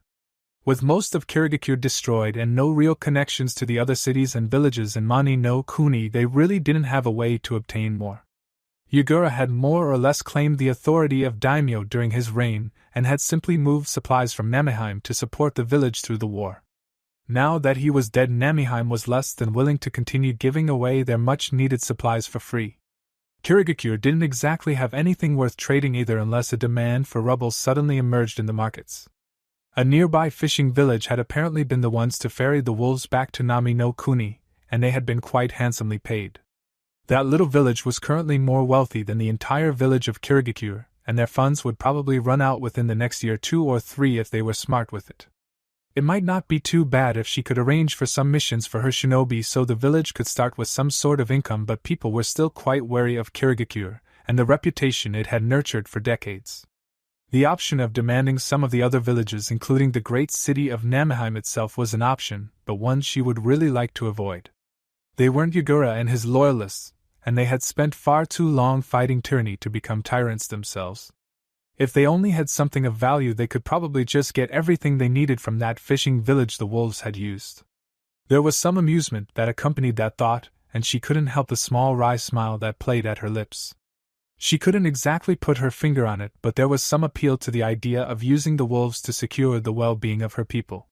Speaker 1: With most of Kirigakure destroyed and no real connections to the other cities and villages in Mani no Kuni, they really didn't have a way to obtain more. Yagura had more or less claimed the authority of daimyo during his reign, and had simply moved supplies from Namiheim to support the village through the war. Now that he was dead, Namiheim was less than willing to continue giving away their much-needed supplies for free. Kirigakure didn't exactly have anything worth trading either, unless a demand for rubble suddenly emerged in the markets. A nearby fishing village had apparently been the ones to ferry the wolves back to Nami no Kuni, and they had been quite handsomely paid. That little village was currently more wealthy than the entire village of Kirigakure, and their funds would probably run out within the next year 2 or 3 if they were smart with it. It might not be too bad if she could arrange for some missions for her shinobi so the village could start with some sort of income, but people were still quite wary of Kirigakure, and the reputation it had nurtured for decades. The option of demanding some of the other villages, including the great city of Namiheim itself, was an option, but one she would really like to avoid. They weren't Yagura and his loyalists, and they had spent far too long fighting tyranny to become tyrants themselves. If they only had something of value, they could probably just get everything they needed from that fishing village the wolves had used. There was some amusement that accompanied that thought, and she couldn't help the small wry smile that played at her lips. She couldn't exactly put her finger on it, but there was some appeal to the idea of using the wolves to secure the well-being of her people.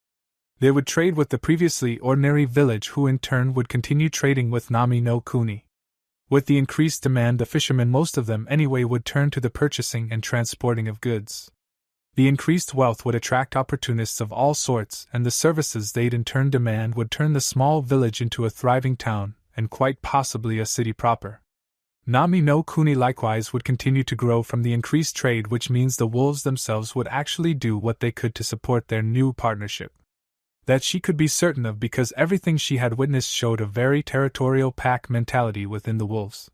Speaker 1: They would trade with the previously ordinary village, who in turn would continue trading with Nami no Kuni. With the increased demand, the fishermen, most of them anyway, would turn to the purchasing and transporting of goods. The increased wealth would attract opportunists of all sorts, and the services they'd in turn demand would turn the small village into a thriving town, and quite possibly a city proper. Nami no Kuni likewise would continue to grow from the increased trade, which means the wolves themselves would actually do what they could to support their new partnership. That she could be certain of, because everything she had witnessed showed a very territorial pack mentality within the wolves.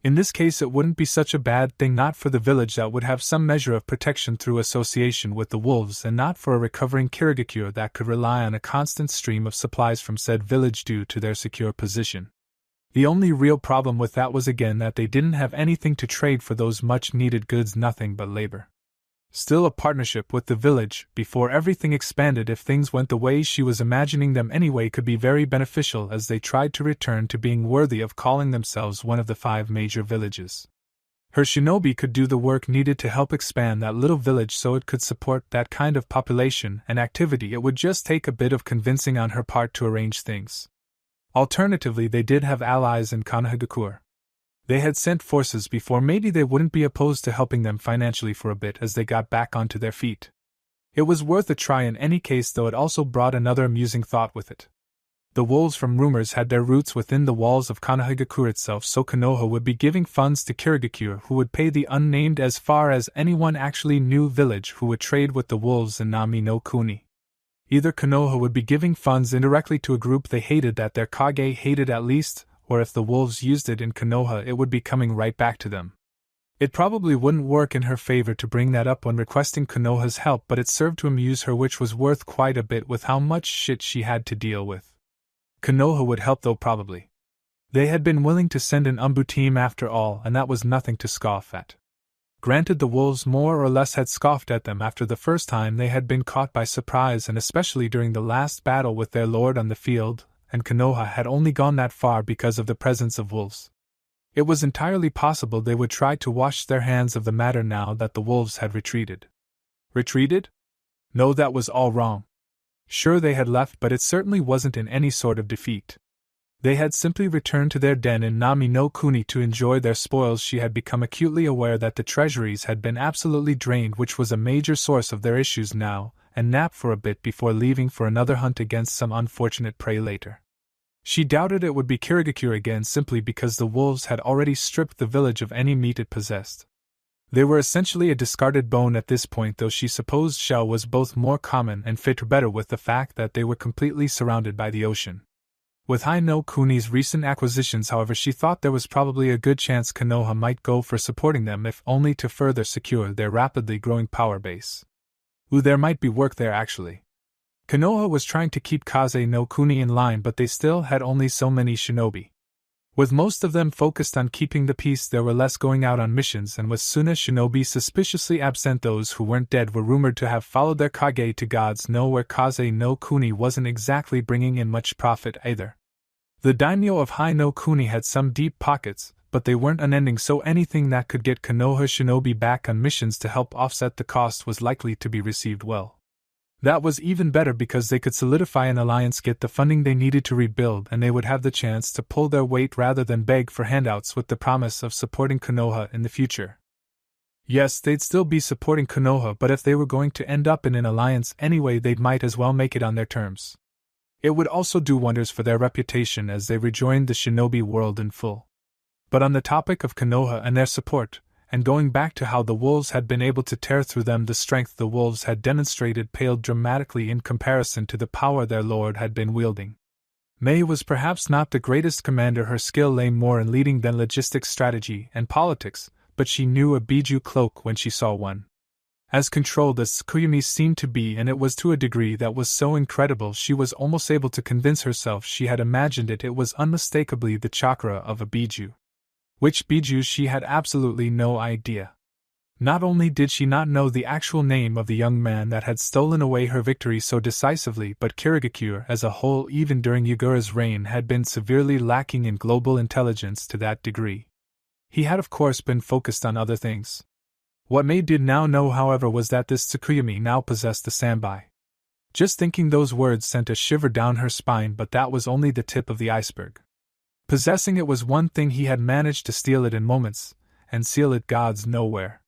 Speaker 1: In this case, it wouldn't be such a bad thing, not for the village that would have some measure of protection through association with the wolves, and not for a recovering Kirigakure that could rely on a constant stream of supplies from said village due to their secure position. The only real problem with that was again that they didn't have anything to trade for those much-needed goods, nothing but labor. Still, a partnership with the village, before everything expanded, if things went the way she was imagining them anyway, could be very beneficial as they tried to return to being worthy of calling themselves one of the 5 major villages. Her shinobi could do the work needed to help expand that little village so it could support that kind of population and activity. It would just take a bit of convincing on her part to arrange things. Alternatively, they did have allies in Konohagakure. They had sent forces before, maybe they wouldn't be opposed to helping them financially for a bit as they got back onto their feet. It was worth a try in any case, though it also brought another amusing thought with it. The wolves, from rumors, had their roots within the walls of Konohagakure itself, so Konoha would be giving funds to Kirigakure, who would pay the unnamed, as far as anyone actually knew, village who would trade with the wolves in Nami no Kuni. Either Konoha would be giving funds indirectly to a group they hated that their Kage hated at least, or if the wolves used it in Konoha, it would be coming right back to them. It probably wouldn't work in her favor to bring that up when requesting Konoha's help, but it served to amuse her, which was worth quite a bit with how much shit she had to deal with. Konoha would help, though, probably. They had been willing to send an Umbu team after all, and that was nothing to scoff at. Granted, the wolves more or less had scoffed at them after the first time they had been caught by surprise, and especially during the last battle with their lord on the field, and Konoha had only gone that far because of the presence of wolves. It was entirely possible they would try to wash their hands of the matter now that the wolves had retreated. Retreated? No, that was all wrong. Sure, they had left, but it certainly wasn't in any sort of defeat. They had simply returned to their den in Nami no Kuni to enjoy their spoils. She had become acutely aware that the treasuries had been absolutely drained, which was a major source of their issues now, and nap for a bit before leaving for another hunt against some unfortunate prey later. She doubted it would be Kirigakure again, simply because the wolves had already stripped the village of any meat it possessed. They were essentially a discarded bone at this point, though she supposed shell was both more common and fit better with the fact that they were completely surrounded by the ocean. With Hi no Kuni's recent acquisitions, however, she thought there was probably a good chance Konoha might go for supporting them, if only to further secure their rapidly growing power base. There might be work there actually. Konoha was trying to keep Kaze no Kuni in line, but they still had only so many shinobi. With most of them focused on keeping the peace, there were less going out on missions, and with Suna shinobi suspiciously absent, those who weren't dead were rumored to have followed their kage to gods know where. Kaze no Kuni wasn't exactly bringing in much profit either. The daimyo of Hi no Kuni had some deep pockets, but they weren't unending, so anything that could get Konoha shinobi back on missions to help offset the cost was likely to be received well. That was even better because they could solidify an alliance, get the funding they needed to rebuild, and they would have the chance to pull their weight rather than beg for handouts, with the promise of supporting Konoha in the future. Yes, they'd still be supporting Konoha, but if they were going to end up in an alliance anyway, they might as well make it on their terms. It would also do wonders for their reputation as they rejoined the shinobi world in full. But on the topic of Konoha and their support, and going back to how the wolves had been able to tear through them, the strength the wolves had demonstrated paled dramatically in comparison to the power their lord had been wielding. Mei was perhaps not the greatest commander, her skill lay more in leading than logistics, strategy, and politics, but she knew a Biju cloak when she saw one. As controlled as Kyuubi seemed to be, and it was to a degree that was so incredible she was almost able to convince herself she had imagined it, it was unmistakably the chakra of a Biju. Which Biju she had absolutely no idea. Not only did she not know the actual name of the young man that had stolen away her victory so decisively, but Kirigakure as a whole, even during Yagura's reign, had been severely lacking in global intelligence to that degree. He had of course been focused on other things. What Mei did now know, however, was that this Tsukuyumi now possessed the Sanbai. Just thinking those words sent a shiver down her spine, but that was only the tip of the iceberg. Possessing it was one thing, he had managed to steal it in moments, and seal it gods nowhere.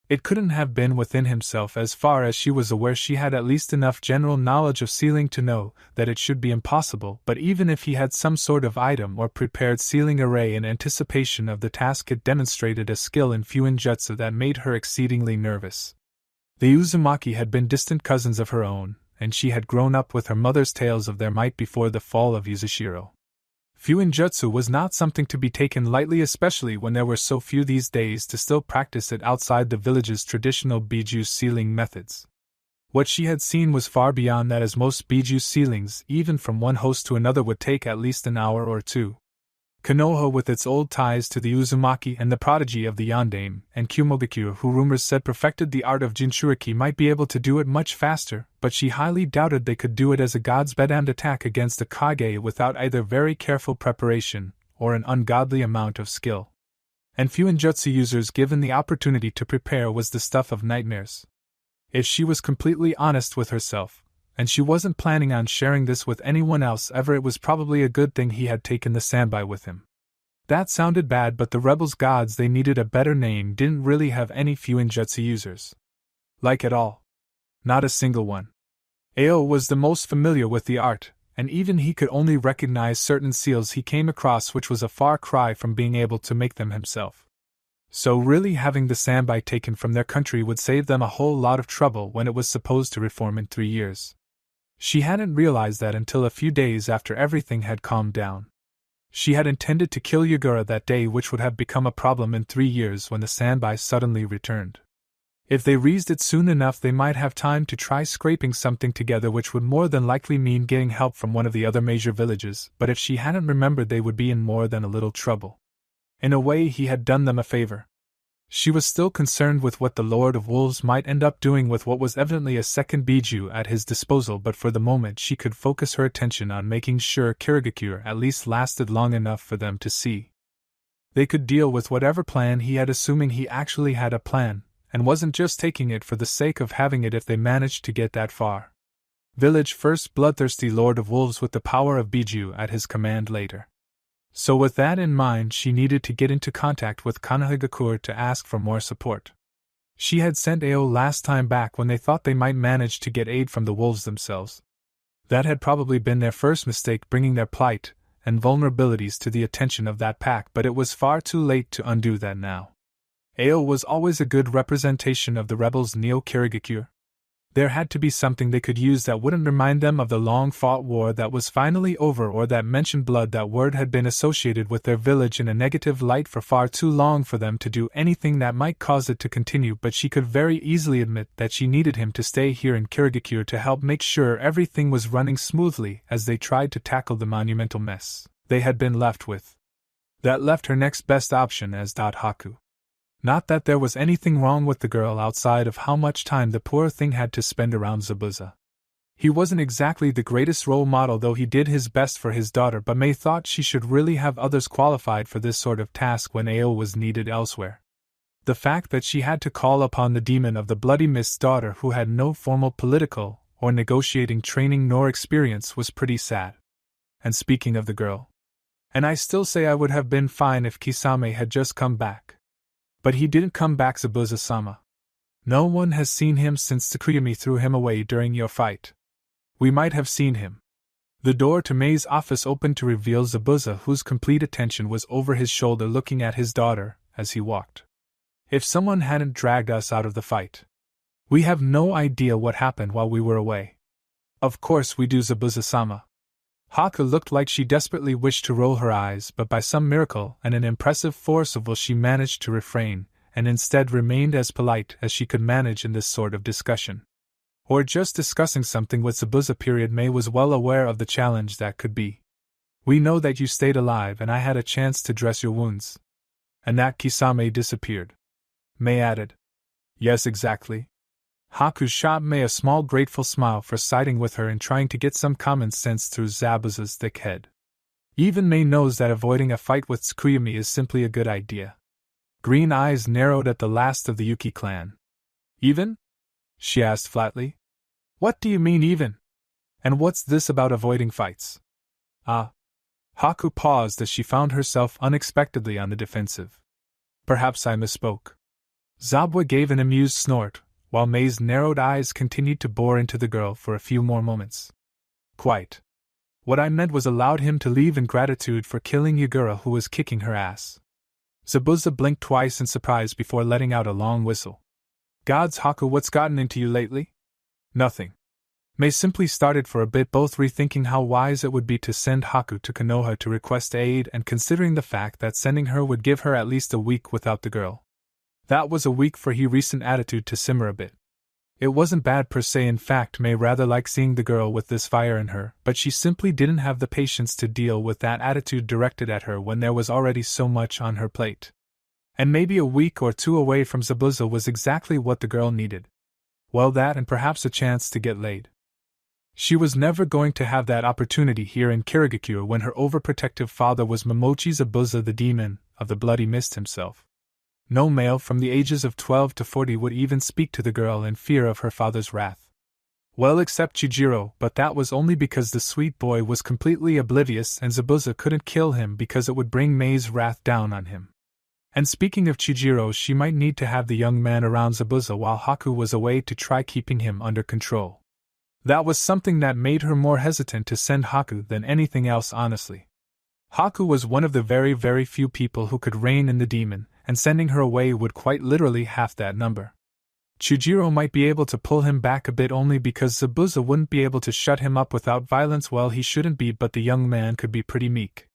Speaker 1: It couldn't have been within himself. As far as she was aware, she had at least enough general knowledge of sealing to know that it should be impossible, but even if he had some sort of item or prepared sealing array in anticipation of the task, it demonstrated a skill in Fuin Jutsu that made her exceedingly nervous. The Uzumaki had been distant cousins of her own, and she had grown up with her mother's tales of their might before the fall of Yuzushiro. Fuin Jutsu was not something to be taken lightly, especially when there were so few these days to still practice it outside the village's traditional Biju sealing methods. What she had seen was far beyond that, as most Biju sealings, even from one host to another, would take at least an hour or two. Konoha, with its old ties to the Uzumaki and the prodigy of the Yondaime, and Kyuubi, who rumors said perfected the art of Jinchuriki, might be able to do it much faster, but she highly doubted they could do it as a god's bedamned attack against a Kage without either very careful preparation or an ungodly amount of skill. And Fuin Jutsu users given the opportunity to prepare was the stuff of nightmares. If she was completely honest with herself, and she wasn't planning on sharing this with anyone else ever, it was probably a good thing he had taken the Sanbai with him. That sounded bad, but the rebels' gods, they needed a better name, didn't really have any Fuin Jutsu users. Like at all. Not a single one. Ao was the most familiar with the art, and even he could only recognize certain seals he came across, which was a far cry from being able to make them himself. So really having the Sanbai taken from their country would save them a whole lot of trouble when it was supposed to reform in 3 years. She hadn't realized that until a few days after everything had calmed down. She had intended to kill Yagura that day, which would have become a problem in 3 years when the Sanbai suddenly returned. If they raised it soon enough, they might have time to try scraping something together, which would more than likely mean getting help from one of the other major villages, but if she hadn't remembered, they would be in more than a little trouble. In a way, he had done them a favor. She was still concerned with what the Lord of Wolves might end up doing with what was evidently a second Biju at his disposal, but for the moment she could focus her attention on making sure Kirigakure at least lasted long enough for them to see. They could deal with whatever plan he had, assuming he actually had a plan, and wasn't just taking it for the sake of having it if they managed to get that far. Village first, bloodthirsty Lord of Wolves with the power of Biju at his command later. So with that in mind, she needed to get into contact with Kanahigakure to ask for more support. She had sent Ao last time back when they thought they might manage to get aid from the wolves themselves. That had probably been their first mistake, bringing their plight and vulnerabilities to the attention of that pack, but it was far too late to undo that now. Ao was always a good representation of the rebels Neo-Kirigakure. There had to be something they could use that wouldn't remind them of the long-fought war that was finally over, or that mentioned blood. That word had been associated with their village in a negative light for far too long for them to do anything that might cause it to continue, but she could very easily admit that she needed him to stay here in Kirigakure to help make sure everything was running smoothly as they tried to tackle the monumental mess they had been left with. That left her next best option as Haku. Not that there was anything wrong with the girl outside of how much time the poor thing had to spend around Zabuza. He wasn't exactly the greatest role model, though he did his best for his daughter, but May thought she should really have others qualified for this sort of task when Ao was needed elsewhere. The fact that she had to call upon the demon of the Bloody Mist's daughter, who had no formal political or negotiating training nor experience, was pretty sad. And speaking of the girl, and I still say I would have been fine if Kisame had just come back. But he didn't come back, Zabuza-sama. No one has seen him since Tsukuyomi threw him away during your fight. We might have seen him. The door to Mei's office opened to reveal Zabuza, whose complete attention was over his shoulder looking at his daughter as he walked. If someone hadn't dragged us out of the fight. We have no idea what happened while we were away. Of course we do, Zabuza-sama. Haku looked like she desperately wished to roll her eyes, but by some miracle and an impressive force of will she managed to refrain, and instead remained as polite as she could manage in this sort of discussion. Or just discussing something with Zabuza. Mei was well aware of the challenge that could be. We know that you stayed alive and I had a chance to dress your wounds. And that Kisame disappeared. Mei added. Yes, exactly. Haku shot Mei a small grateful smile for siding with her and trying to get some common sense through Zabuza's thick head. Even Mei knows that avoiding a fight with Tsukuyomi is simply a good idea. Green eyes narrowed at the last of the Yuki clan. Even? She asked flatly. What do you mean even? And what's this about avoiding fights? Ah. Haku paused as she found herself unexpectedly on the defensive. Perhaps I misspoke. Zabwa gave an amused snort, while Mei's narrowed eyes continued to bore into the girl for a few more moments. Quite. What I meant was allowed him to leave in gratitude for killing Yagura, who was kicking her ass. Zabuza blinked twice in surprise before letting out a long whistle. Gods, Haku, what's gotten into you lately? Nothing. Mei simply started for a bit, both rethinking how wise it would be to send Haku to Konoha to request aid and considering the fact that sending her would give her at least a week without the girl. That was a week for her recent attitude to simmer a bit. It wasn't bad per se, in fact Mei rather liked seeing the girl with this fire in her, but she simply didn't have the patience to deal with that attitude directed at her when there was already so much on her plate. And maybe a week or two away from Zabuza was exactly what the girl needed. Well, that and perhaps a chance to get laid. She was never going to have that opportunity here in Kirigakure when her overprotective father was Momochi Zabuza, the demon of the Bloody Mist himself. No male from the ages of 12 to 40 would even speak to the girl in fear of her father's wrath. Well, except Chijiro, but that was only because the sweet boy was completely oblivious and Zabuza couldn't kill him because it would bring Mei's wrath down on him. And speaking of Chijiro, she might need to have the young man around Zabuza while Haku was away to try keeping him under control. That was something that made her more hesitant to send Haku than anything else, honestly. Haku was one of the very, very few people who could rein in the demon, and sending her away would quite literally half that number. Chijiro might be able to pull him back a bit only because Zabuza wouldn't be able to shut him up without violence. Well, he shouldn't be, but the young man could be pretty meek.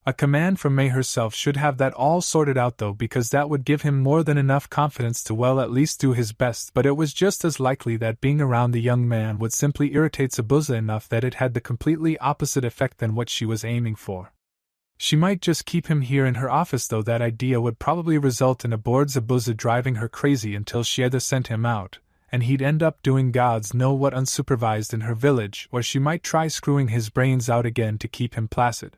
Speaker 1: A command from Mei herself should have that all sorted out though, because that would give him more than enough confidence to at least do his best, but it was just as likely that being around the young man would simply irritate Zabuza enough that it had the completely opposite effect than what she was aiming for. She might just keep him here in her office though. That idea would probably result in a bored Zabuza driving her crazy until she either sent him out, and he'd end up doing gods know what unsupervised in her village, or she might try screwing his brains out again to keep him placid.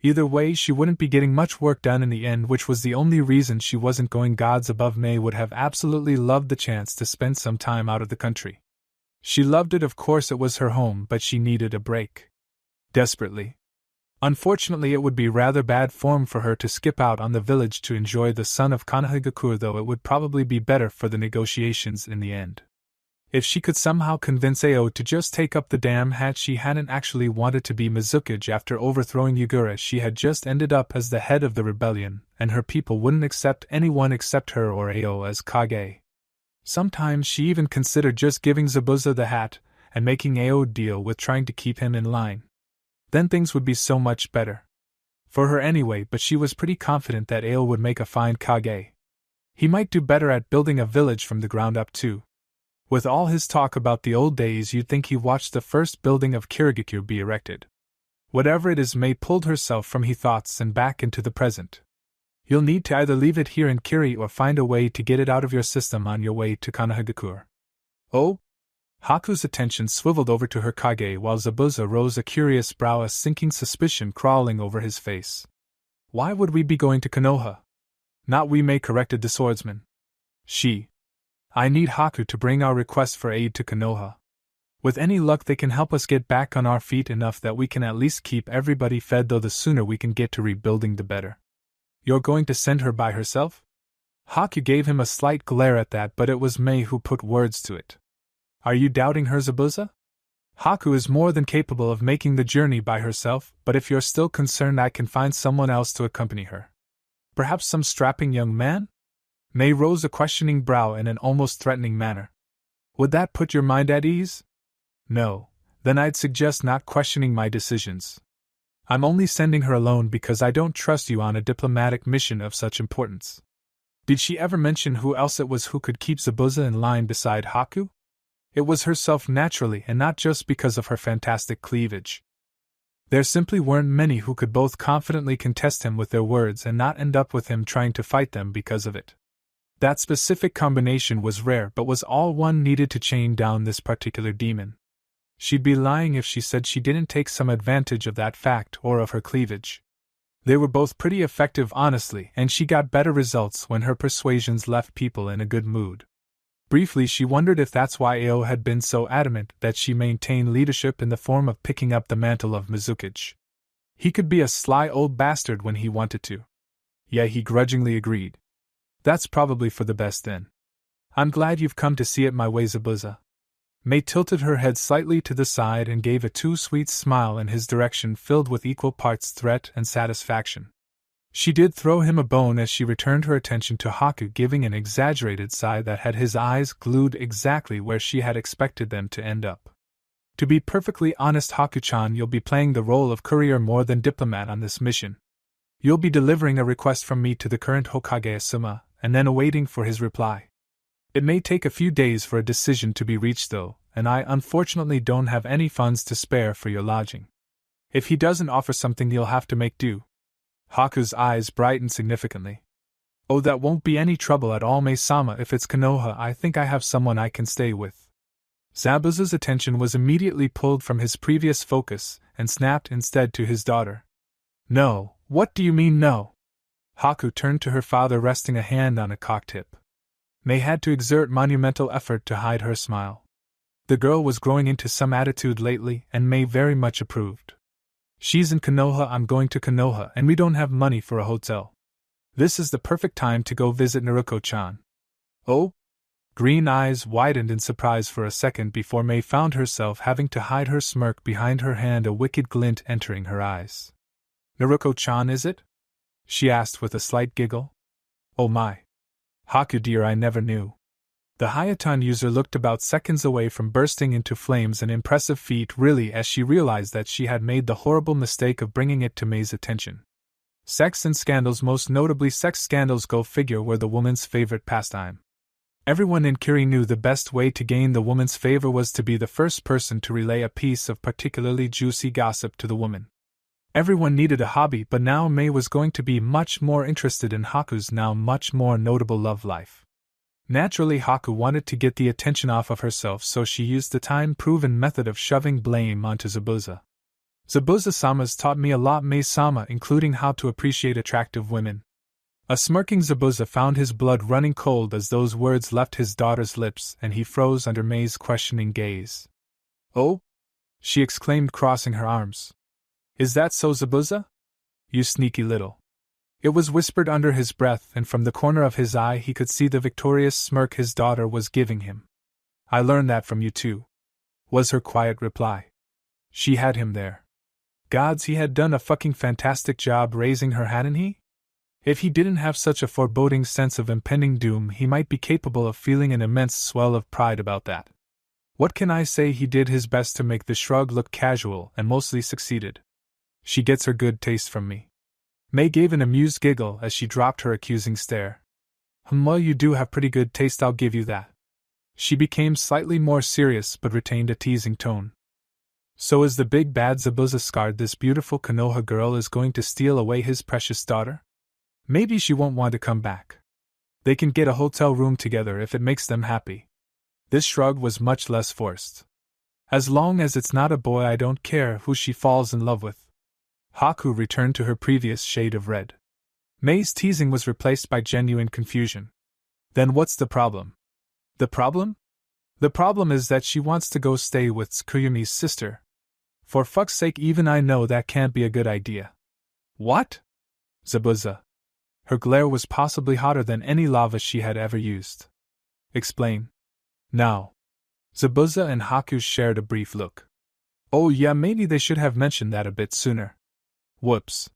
Speaker 1: Either way, she wouldn't be getting much work done in the end, which was the only reason she wasn't going gods above. Mei would have absolutely loved the chance to spend some time out of the country. She loved it, of course, it was her home, but she needed a break. Desperately. Unfortunately, it would be rather bad form for her to skip out on the village to enjoy the sun of Konohagakure, though it would probably be better for the negotiations in the end. If she could somehow convince Ao to just take up the damn hat, she hadn't actually wanted to be Mizukage after overthrowing Yugura. She had just ended up as the head of the rebellion, and her people wouldn't accept anyone except her or Ao as Kage. Sometimes she even considered just giving Zabuza the hat, and making Ao deal with trying to keep him in line. Then things would be so much better. For her anyway, but she was pretty confident that Ao would make a fine Kage. He might do better at building a village from the ground up too. With all his talk about the old days, you'd think he watched the first building of Kirigakure be erected. Whatever it is, Mei pulled herself from his thoughts and back into the present. You'll need to either leave it here in Kiri or find a way to get it out of your system on your way to Konohagakure. Oh? Haku's attention swiveled over to her Kage while Zabuza rose a curious brow, a sinking suspicion crawling over his face. Why would we be going to Konoha? Not we, Mei corrected the swordsman. I need Haku to bring our request for aid to Konoha. With any luck they can help us get back on our feet enough that we can at least keep everybody fed, though the sooner we can get to rebuilding the better. You're going to send her by herself? Haku gave him a slight glare at that, but it was Mei who put words to it. Are you doubting her, Zabuza? Haku is more than capable of making the journey by herself, but if you're still concerned, I can find someone else to accompany her. Perhaps some strapping young man? Mei rose a questioning brow in an almost threatening manner. Would that put your mind at ease? No, then I'd suggest not questioning my decisions. I'm only sending her alone because I don't trust you on a diplomatic mission of such importance. Did she ever mention who else it was who could keep Zabuza in line beside Haku? It was herself naturally, and not just because of her fantastic cleavage. There simply weren't many who could both confidently contest him with their words and not end up with him trying to fight them because of it. That specific combination was rare, but was all one needed to chain down this particular demon. She'd be lying if she said she didn't take some advantage of that fact or of her cleavage. They were both pretty effective, honestly, and she got better results when her persuasions left people in a good mood. Briefly, she wondered if that's why Ao had been so adamant that she maintain leadership in the form of picking up the mantle of Mizukage. He could be a sly old bastard when he wanted to. Yeah, he grudgingly agreed. That's probably for the best then. I'm glad you've come to see it my way, Zabuza. Mei tilted her head slightly to the side and gave a too sweet smile in his direction, filled with equal parts threat and satisfaction. She did throw him a bone as she returned her attention to Haku, giving an exaggerated sigh that had his eyes glued exactly where she had expected them to end up. To be perfectly honest, Haku-chan, you'll be playing the role of courier more than diplomat on this mission. You'll be delivering a request from me to the current Hokage Asuma, and then awaiting for his reply. It may take a few days for a decision to be reached though, and I unfortunately don't have any funds to spare for your lodging. If he doesn't offer something, you'll have to make do. Haku's eyes brightened significantly. Oh, that won't be any trouble at all, Mei-sama. If it's Konoha, I think I have someone I can stay with. Zabuza's attention was immediately pulled from his previous focus, and snapped instead to his daughter. No, what do you mean no? Haku turned to her father, resting a hand on a cocktip. Mei had to exert monumental effort to hide her smile. The girl was growing into some attitude lately, and Mei very much approved. She's in Konoha, I'm going to Konoha, and we don't have money for a hotel. This is the perfect time to go visit Naruko-chan. Oh? Green eyes widened in surprise for a second before Mei found herself having to hide her smirk behind her hand, a wicked glint entering her eyes. Naruko-chan, is it? She asked with a slight giggle. Oh my. Haku dear, I never knew. The Hayaton user looked about seconds away from bursting into flames, an impressive feat really, as she realized that she had made the horrible mistake of bringing it to Mei's attention. Sex and scandals, most notably sex scandals, go figure, were the woman's favorite pastime. Everyone in Kiri knew the best way to gain the woman's favor was to be the first person to relay a piece of particularly juicy gossip to the woman. Everyone needed a hobby, but now Mei was going to be much more interested in Haku's now much more notable love life. Naturally, Haku wanted to get the attention off of herself, so she used the time-proven method of shoving blame onto Zabuza. Zabuza-sama's taught me a lot, Mei-sama, including how to appreciate attractive women. A smirking Zabuza found his blood running cold as those words left his daughter's lips, and he froze under Mei's questioning gaze. Oh? She exclaimed, crossing her arms. Is that so, Zabuza? You sneaky little. It was whispered under his breath, and from the corner of his eye he could see the victorious smirk his daughter was giving him. I learned that from you too, was her quiet reply. She had him there. Gods, he had done a fucking fantastic job raising her, hadn't he? If he didn't have such a foreboding sense of impending doom, he might be capable of feeling an immense swell of pride about that. What can I say? He did his best to make the shrug look casual and mostly succeeded. She gets her good taste from me. May gave an amused giggle as she dropped her accusing stare. Well, you do have pretty good taste, I'll give you that. She became slightly more serious but retained a teasing tone. So is the big bad Zabuza scarred? This beautiful Konoha girl is going to steal away his precious daughter? Maybe she won't want to come back. They can get a hotel room together if it makes them happy. This shrug was much less forced. As long as it's not a boy, I don't care who she falls in love with. Haku returned to her previous shade of red. May's teasing was replaced by genuine confusion. Then what's the problem? The problem? The problem is that she wants to go stay with Tsukuyumi's sister. For fuck's sake, even I know that can't be a good idea. What? Zabuza. Her glare was possibly hotter than any lava she had ever used. Explain. Now. Zabuza and Haku shared a brief look. Oh yeah, maybe they should have mentioned that a bit sooner. Whoops.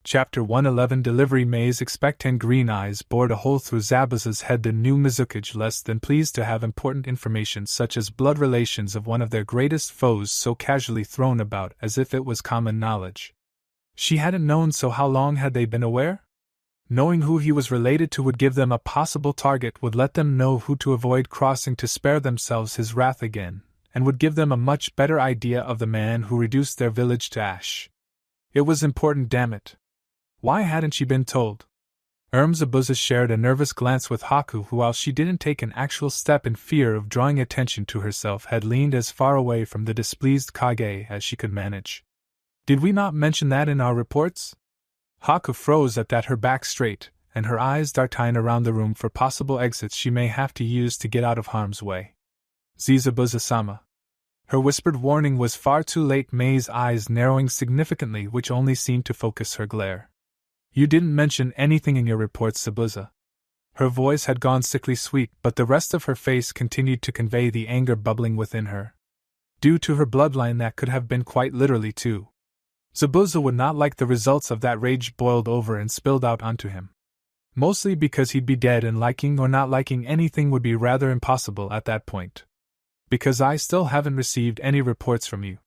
Speaker 1: Chapter 111 Delivery. May's expectant green eyes bored a hole through Zabuza's head. The new Mizukage less than pleased to have important information such as blood relations of one of their greatest foes so casually thrown about as if it was common knowledge. She hadn't known, so how long had they been aware? Knowing who he was related to would give them a possible target, would let them know who to avoid crossing to spare themselves his wrath again, and would give them a much better idea of the man who reduced their village to ash. It was important, damn it. Why hadn't she been told? Zabuza shared a nervous glance with Haku, who, while she didn't take an actual step in fear of drawing attention to herself, had leaned as far away from the displeased Kage as she could manage. Did we not mention that in our reports? Haku froze at that, her back straight, and her eyes darting around the room for possible exits she may have to use to get out of harm's way. Zabuza-sama. Her whispered warning was far too late, May's eyes narrowing significantly, which only seemed to focus her glare. You didn't mention anything in your reports, Zabuza. Her voice had gone sickly sweet, but the rest of her face continued to convey the anger bubbling within her. Due to her bloodline, that could have been quite literally too. Zabuza would not like the results of that rage boiled over and spilled out onto him. Mostly because he'd be dead, and liking or not liking anything would be rather impossible at that point. Because I still haven't received any reports from you.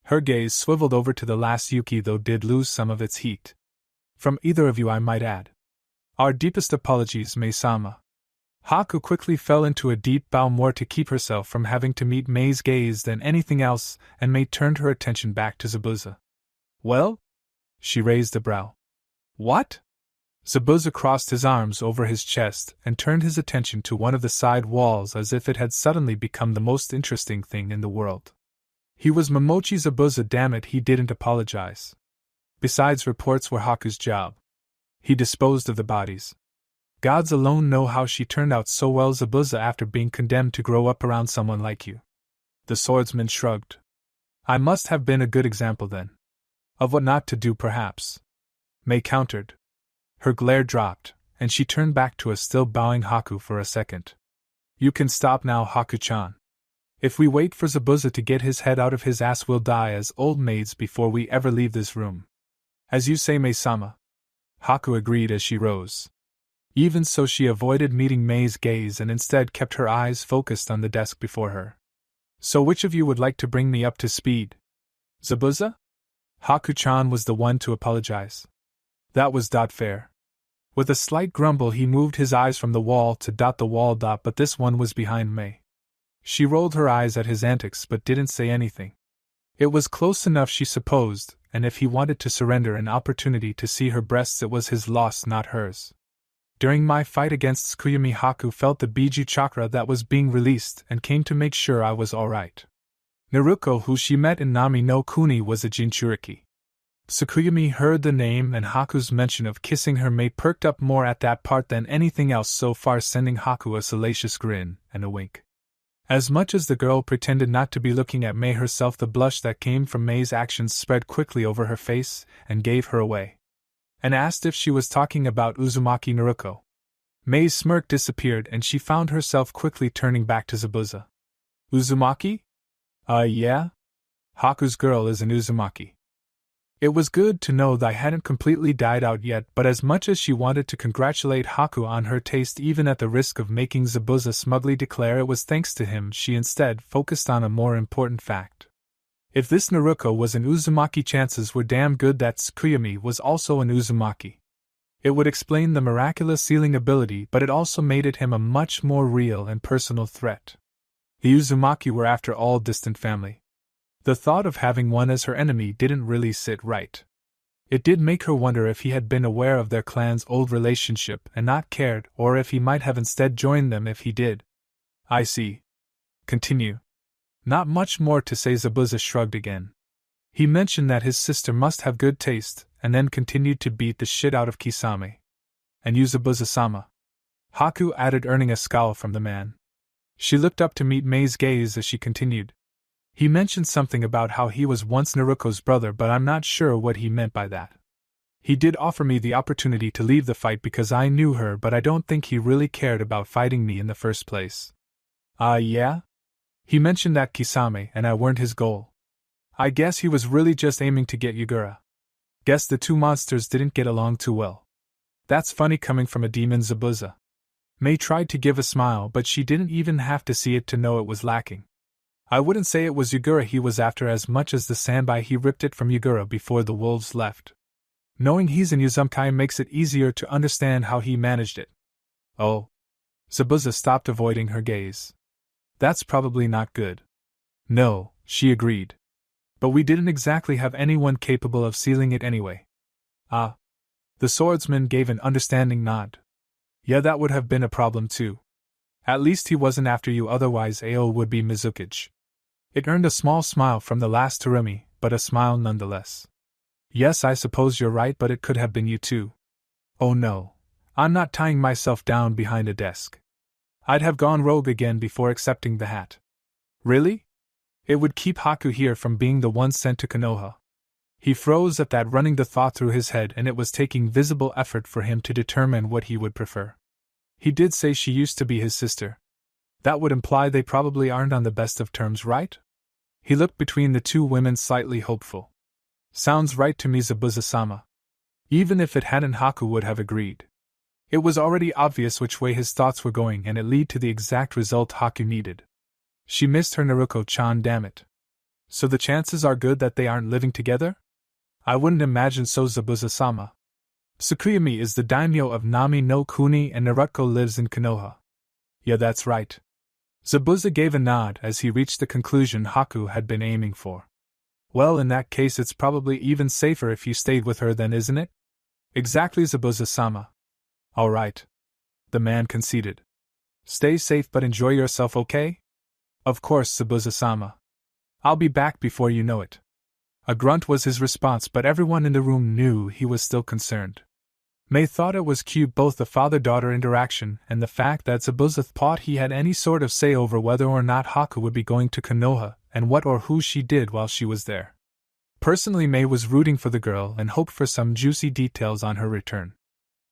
Speaker 1: Her gaze swiveled over to the last Yuki, though did lose some of its heat. From either of you, I might add. Our deepest apologies, May-sama. Haku quickly fell into a deep bow, more to keep herself from having to meet May's gaze than anything else, and May turned her attention back to Zabuza. Well? She raised a brow. What? Zabuza crossed his arms over his chest and turned his attention to one of the side walls as if it had suddenly become the most interesting thing in the world. He was Momochi Zabuza, damn it, he didn't apologize. Besides, reports were Haku's job. He disposed of the bodies. Gods alone know how she turned out so well, Zabuza, after being condemned to grow up around someone like you. The swordsman shrugged. I must have been a good example then. Of what not to do, perhaps. May countered. Her glare dropped, and she turned back to a still bowing Haku for a second. You can stop now, Haku-chan. If we wait for Zabuza to get his head out of his ass, we'll die as old maids before we ever leave this room. As you say, May-sama. Haku agreed as she rose. Even so, she avoided meeting May's gaze and instead kept her eyes focused on the desk before her. So which of you would like to bring me up to speed? Zabuza? Haku-chan was the one to apologize. That was fair. With a slight grumble, he moved his eyes from the wall to the wall, but this one was behind May. She rolled her eyes at his antics but didn't say anything. It was close enough, she supposed, and if he wanted to surrender an opportunity to see her breasts, it was his loss, not hers. During my fight against Tsukuyumi, Haku felt the Biju chakra that was being released and came to make sure I was alright. Naruko, who she met in Nami no Kuni, was a Jinchuriki. Tsukuyumi heard the name, and Haku's mention of kissing her May perked up more at that part than anything else so far, sending Haku a salacious grin and a wink. As much as the girl pretended not to be looking at May herself, the blush that came from May's actions spread quickly over her face and gave her away. And asked if she was talking about Uzumaki Naruto. Mei's smirk disappeared and she found herself quickly turning back to Zabuza. Uzumaki? Yeah? Haku's girl is an Uzumaki. It was good to know that I hadn't completely died out yet, but as much as she wanted to congratulate Haku on her taste even at the risk of making Zabuza smugly declare it was thanks to him, she instead focused on a more important fact. If this Naruto was an Uzumaki, chances were damn good that Tsukuyomi was also an Uzumaki. It would explain the miraculous sealing ability, but it also made it him a much more real and personal threat. The Uzumaki were after all distant family. The thought of having one as her enemy didn't really sit right. It did make her wonder if he had been aware of their clan's old relationship and not cared, or if he might have instead joined them if he did. I see. Continue. Not much more to say. Zabuza shrugged again. He mentioned that his sister must have good taste, and then continued to beat the shit out of Kisame. And you, Zabuza-sama? Haku added, earning a scowl from the man. She looked up to meet Mei's gaze as she continued. He mentioned something about how he was once Naruto's brother, but I'm not sure what he meant by that. He did offer me the opportunity to leave the fight because I knew her, but I don't think he really cared about fighting me in the first place. Yeah? He mentioned that Kisame and I weren't his goal. I guess he was really just aiming to get Yagura. Guess the two monsters didn't get along too well. That's funny coming from a demon. Zabuza. Mei tried to give a smile, but she didn't even have to see it to know it was lacking. I wouldn't say it was Yagura he was after as much as the sanbai he ripped it from Yagura before the wolves left. Knowing he's an Uzumaki makes it easier to understand how he managed it. Oh. Zabuza stopped avoiding her gaze. That's probably not good. No, she agreed. But we didn't exactly have anyone capable of sealing it anyway. Ah. The swordsman gave an understanding nod. Yeah, that would have been a problem too. At least he wasn't after you, otherwise AO would be Mizukage. It earned a small smile from the last Terumi, but a smile nonetheless. Yes, I suppose you're right, but it could have been you too. Oh no, I'm not tying myself down behind a desk. I'd have gone rogue again before accepting the hat. Really? It would keep Haku here from being the one sent to Konoha. He froze at that, running the thought through his head, and it was taking visible effort for him to determine what he would prefer. He did say she used to be his sister. That would imply they probably aren't on the best of terms, right? He looked between the two women, slightly hopeful. Sounds right to me, Zabuza-sama. Even if it hadn't, Haku would have agreed. It was already obvious which way his thoughts were going, and it led to the exact result Haku needed. She missed her Naruto-chan, damn it. So the chances are good that they aren't living together? I wouldn't imagine so, Zabuza-sama. Tsukuyomi is the daimyo of Nami no Kuni and Naruto lives in Konoha. Yeah, that's right. Zabuza gave a nod as he reached the conclusion Haku had been aiming for. Well, in that case it's probably even safer if you stayed with her then, isn't it? Exactly, Zabuza-sama. All right. The man conceded. Stay safe but enjoy yourself, okay? Of course, Zabuza-sama. I'll be back before you know it. A grunt was his response, but everyone in the room knew he was still concerned. Mei thought it was cute, both the father-daughter interaction and the fact that Zabuza thought he had any sort of say over whether or not Haku would be going to Konoha and what or who she did while she was there. Personally, Mei was rooting for the girl and hoped for some juicy details on her return.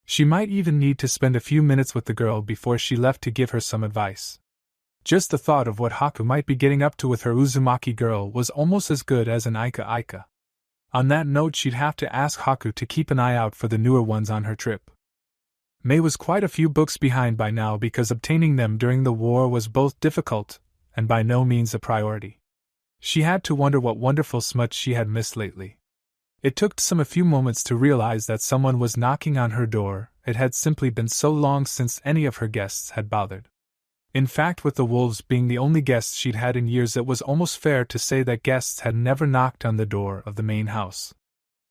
Speaker 1: She might even need to spend a few minutes with the girl before she left to give her some advice. Just the thought of what Haku might be getting up to with her Uzumaki girl was almost as good as an Ika. On that note, she'd have to ask Haku to keep an eye out for the newer ones on her trip. Mei was quite a few books behind by now because obtaining them during the war was both difficult and by no means a priority. She had to wonder what wonderful smut she had missed lately. It took a few moments to realize that someone was knocking on her door. It had simply been so long since any of her guests had bothered. In fact, with the wolves being the only guests she'd had in years, it was almost fair to say that guests had never knocked on the door of the main house.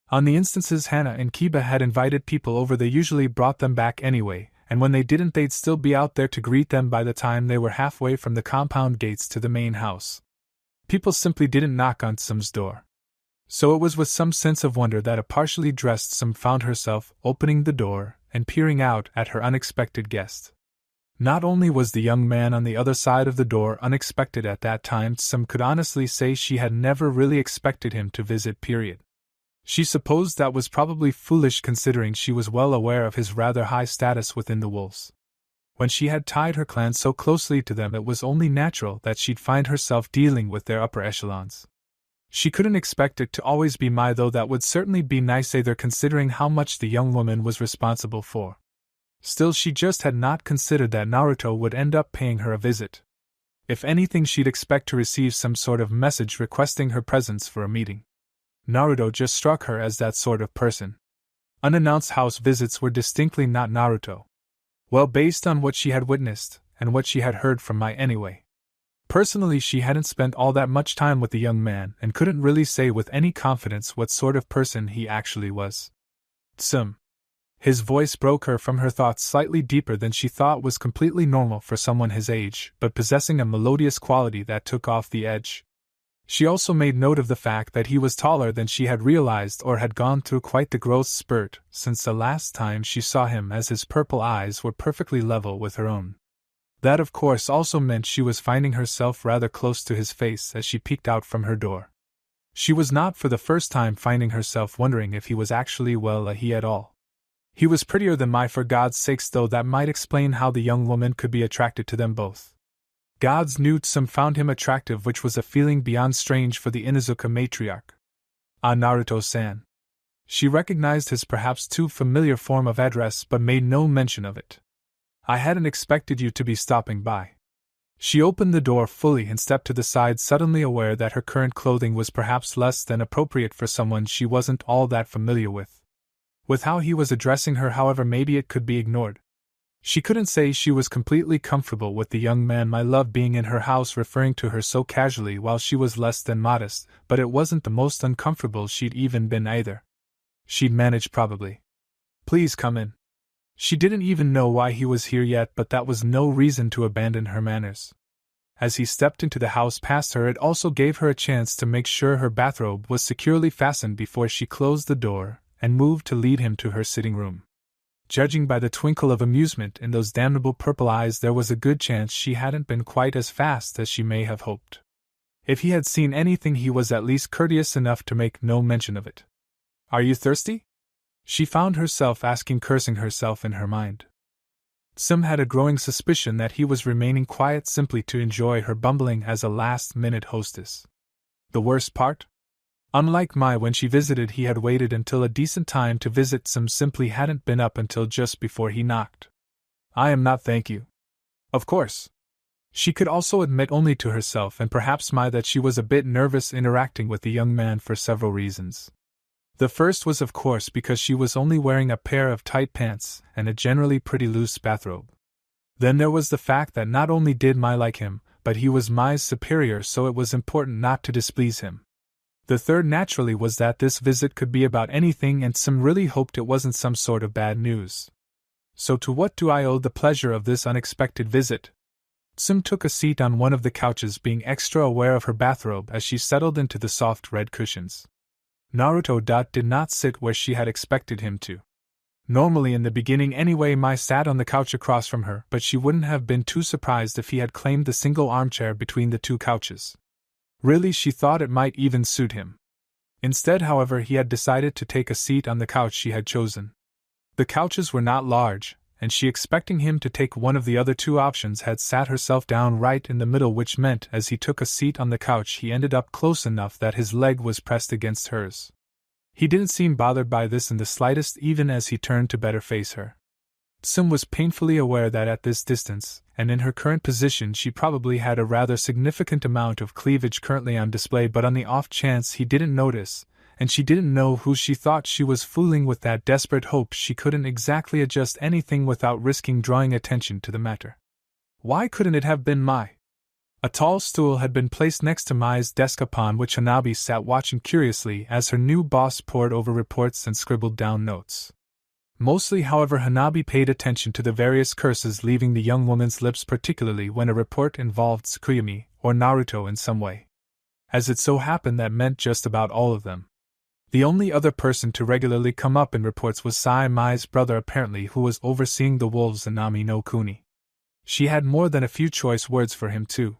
Speaker 1: On the instances Hana and Kiba had invited people over, they usually brought them back anyway, and when they didn't, they'd still be out there to greet them by the time they were halfway from the compound gates to the main house. People simply didn't knock on Sum's door. So it was with some sense of wonder that a partially dressed Sum found herself opening the door and peering out at her unexpected guest. Not only was the young man on the other side of the door unexpected at that time, Sum could honestly say she had never really expected him to visit, period. She supposed that was probably foolish considering she was well aware of his rather high status within the wolves. When she had tied her clan so closely to them, it was only natural that she'd find herself dealing with their upper echelons. She couldn't expect it to always be Mai, though that would certainly be nice either, considering how much the young woman was responsible for. Still, she just had not considered that Naruto would end up paying her a visit. If anything, she'd expect to receive some sort of message requesting her presence for a meeting. Naruto just struck her as that sort of person. Unannounced house visits were distinctly not Naruto. Well, based on what she had witnessed, and what she had heard from Mai anyway. Personally, she hadn't spent all that much time with the young man and couldn't really say with any confidence what sort of person he actually was. His voice broke her from her thoughts, slightly deeper than she thought was completely normal for someone his age, but possessing a melodious quality that took off the edge. She also made note of the fact that he was taller than she had realized, or had gone through quite the growth spurt since the last time she saw him, as his purple eyes were perfectly level with her own. That of course also meant she was finding herself rather close to his face as she peeked out from her door. She was not for the first time finding herself wondering if he was actually he at all. He was prettier than Mai, for God's sakes, though that might explain how the young woman could be attracted to them both. Gods knew some found him attractive, which was a feeling beyond strange for the Inuzuka matriarch. Ah, Naruto-san. She recognized his perhaps too familiar form of address but made no mention of it. I hadn't expected you to be stopping by. She opened the door fully and stepped to the side, suddenly aware that her current clothing was perhaps less than appropriate for someone she wasn't all that familiar with. With how he was addressing her, however, maybe it could be ignored. She couldn't say she was completely comfortable with the young man, my love, being in her house referring to her so casually while she was less than modest, but it wasn't the most uncomfortable she'd even been either. She'd manage, probably. Please come in. She didn't even know why he was here yet, but that was no reason to abandon her manners. As he stepped into the house past her, it also gave her a chance to make sure her bathrobe was securely fastened before she closed the door and moved to lead him to her sitting room. Judging by the twinkle of amusement in those damnable purple eyes, there was a good chance she hadn't been quite as fast as she may have hoped. If he had seen anything, he was at least courteous enough to make no mention of it. Are you thirsty? She found herself asking, cursing herself in her mind. Sim had a growing suspicion that he was remaining quiet simply to enjoy her bumbling as a last-minute hostess. The worst part? Unlike Mai, when she visited, he had waited until a decent time to visit. Sim simply hadn't been up until just before he knocked. I am not, thank you. Of course. She could also admit only to herself and perhaps Mai that she was a bit nervous interacting with the young man for several reasons. The first was, of course, because she was only wearing a pair of tight pants and a generally pretty loose bathrobe. Then there was the fact that not only did Mai like him, but he was Mai's superior, so it was important not to displease him. The third, naturally, was that this visit could be about anything, and Sim really hoped it wasn't some sort of bad news. So to what do I owe the pleasure of this unexpected visit? Sim took a seat on one of the couches, being extra aware of her bathrobe as she settled into the soft red cushions. Naruto did not sit where she had expected him to. Normally, in the beginning anyway, Mai sat on the couch across from her, but she wouldn't have been too surprised if he had claimed the single armchair between the two couches. Really, she thought it might even suit him. Instead, however, he had decided to take a seat on the couch she had chosen. The couches were not large, and she, expecting him to take one of the other two options, had sat herself down right in the middle, which meant as he took a seat on the couch he ended up close enough that his leg was pressed against hers. He didn't seem bothered by this in the slightest, even as he turned to better face her. Sim was painfully aware that at this distance, and in her current position, she probably had a rather significant amount of cleavage currently on display, but on the off chance he didn't notice, and she didn't know who she thought she was fooling with that desperate hope, she couldn't exactly adjust anything without risking drawing attention to the matter. Why couldn't it have been Mai? A tall stool had been placed next to Mai's desk, upon which Hanabi sat watching curiously as her new boss pored over reports and scribbled down notes. Mostly, however, Hanabi paid attention to the various curses leaving the young woman's lips, particularly when a report involved Tsukuyomi or Naruto in some way. As it so happened, that meant just about all of them. The only other person to regularly come up in reports was Mai's brother, apparently, who was overseeing the wolves in Nami no Kuni. She had more than a few choice words for him, too.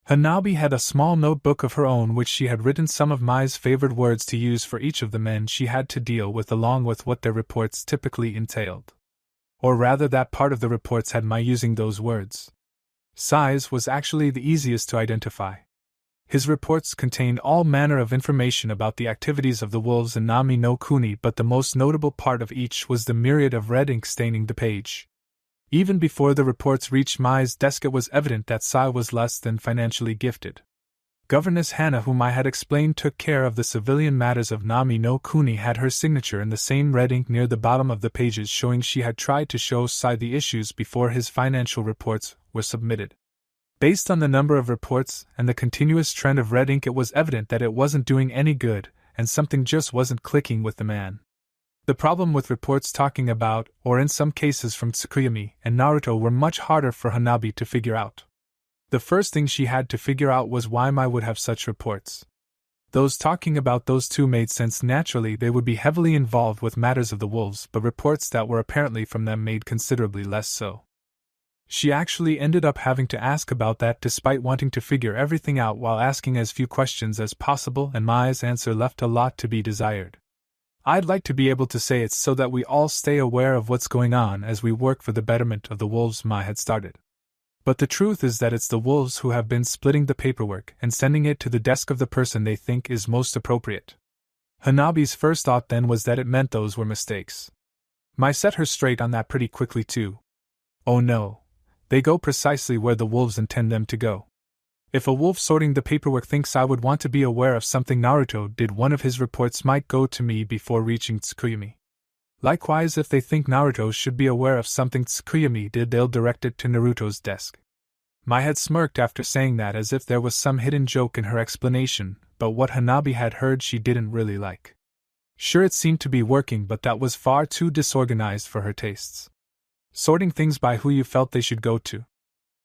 Speaker 1: Hanabi had a small notebook of her own which she had written some of Mai's favored words to use for each of the men she had to deal with, along with what their reports typically entailed. Or rather, that part of the reports had Mai using those words. Sai's was actually the easiest to identify. His reports contained all manner of information about the activities of the wolves in Nami no Kuni, but the most notable part of each was the myriad of red ink staining the page. Even before the reports reached Mai's desk, it was evident that Sai was less than financially gifted. Governess Hannah, whom I had explained took care of the civilian matters of Nami no Kuni, had her signature in the same red ink near the bottom of the pages, showing she had tried to show Sai the issues before his financial reports were submitted. Based on the number of reports and the continuous trend of red ink, it was evident that it wasn't doing any good, and something just wasn't clicking with the man. The problem with reports talking about, or in some cases from Tsukuyomi and Naruto, were much harder for Hanabi to figure out. The first thing she had to figure out was why Mai would have such reports. Those talking about those two made sense naturally; they would be heavily involved with matters of the wolves, but reports that were apparently from them made considerably less so. She actually ended up having to ask about that, despite wanting to figure everything out while asking as few questions as possible, and Mai's answer left a lot to be desired. I'd like to be able to say it's so that we all stay aware of what's going on as we work for the betterment of the wolves, Mai had started. But the truth is that it's the wolves who have been splitting the paperwork and sending it to the desk of the person they think is most appropriate. Hanabi's first thought then was that it meant those were mistakes. Mai set her straight on that pretty quickly too. Oh no. They go precisely where the wolves intend them to go. If a wolf sorting the paperwork thinks I would want to be aware of something Naruto did, one of his reports might go to me before reaching Tsukuyomi. Likewise, if they think Naruto should be aware of something Tsukuyomi did, they'll direct it to Naruto's desk. Mai had smirked after saying that, as if there was some hidden joke in her explanation, but what Hanabi had heard she didn't really like. Sure, it seemed to be working, but that was far too disorganized for her tastes. Sorting things by who you felt they should go to.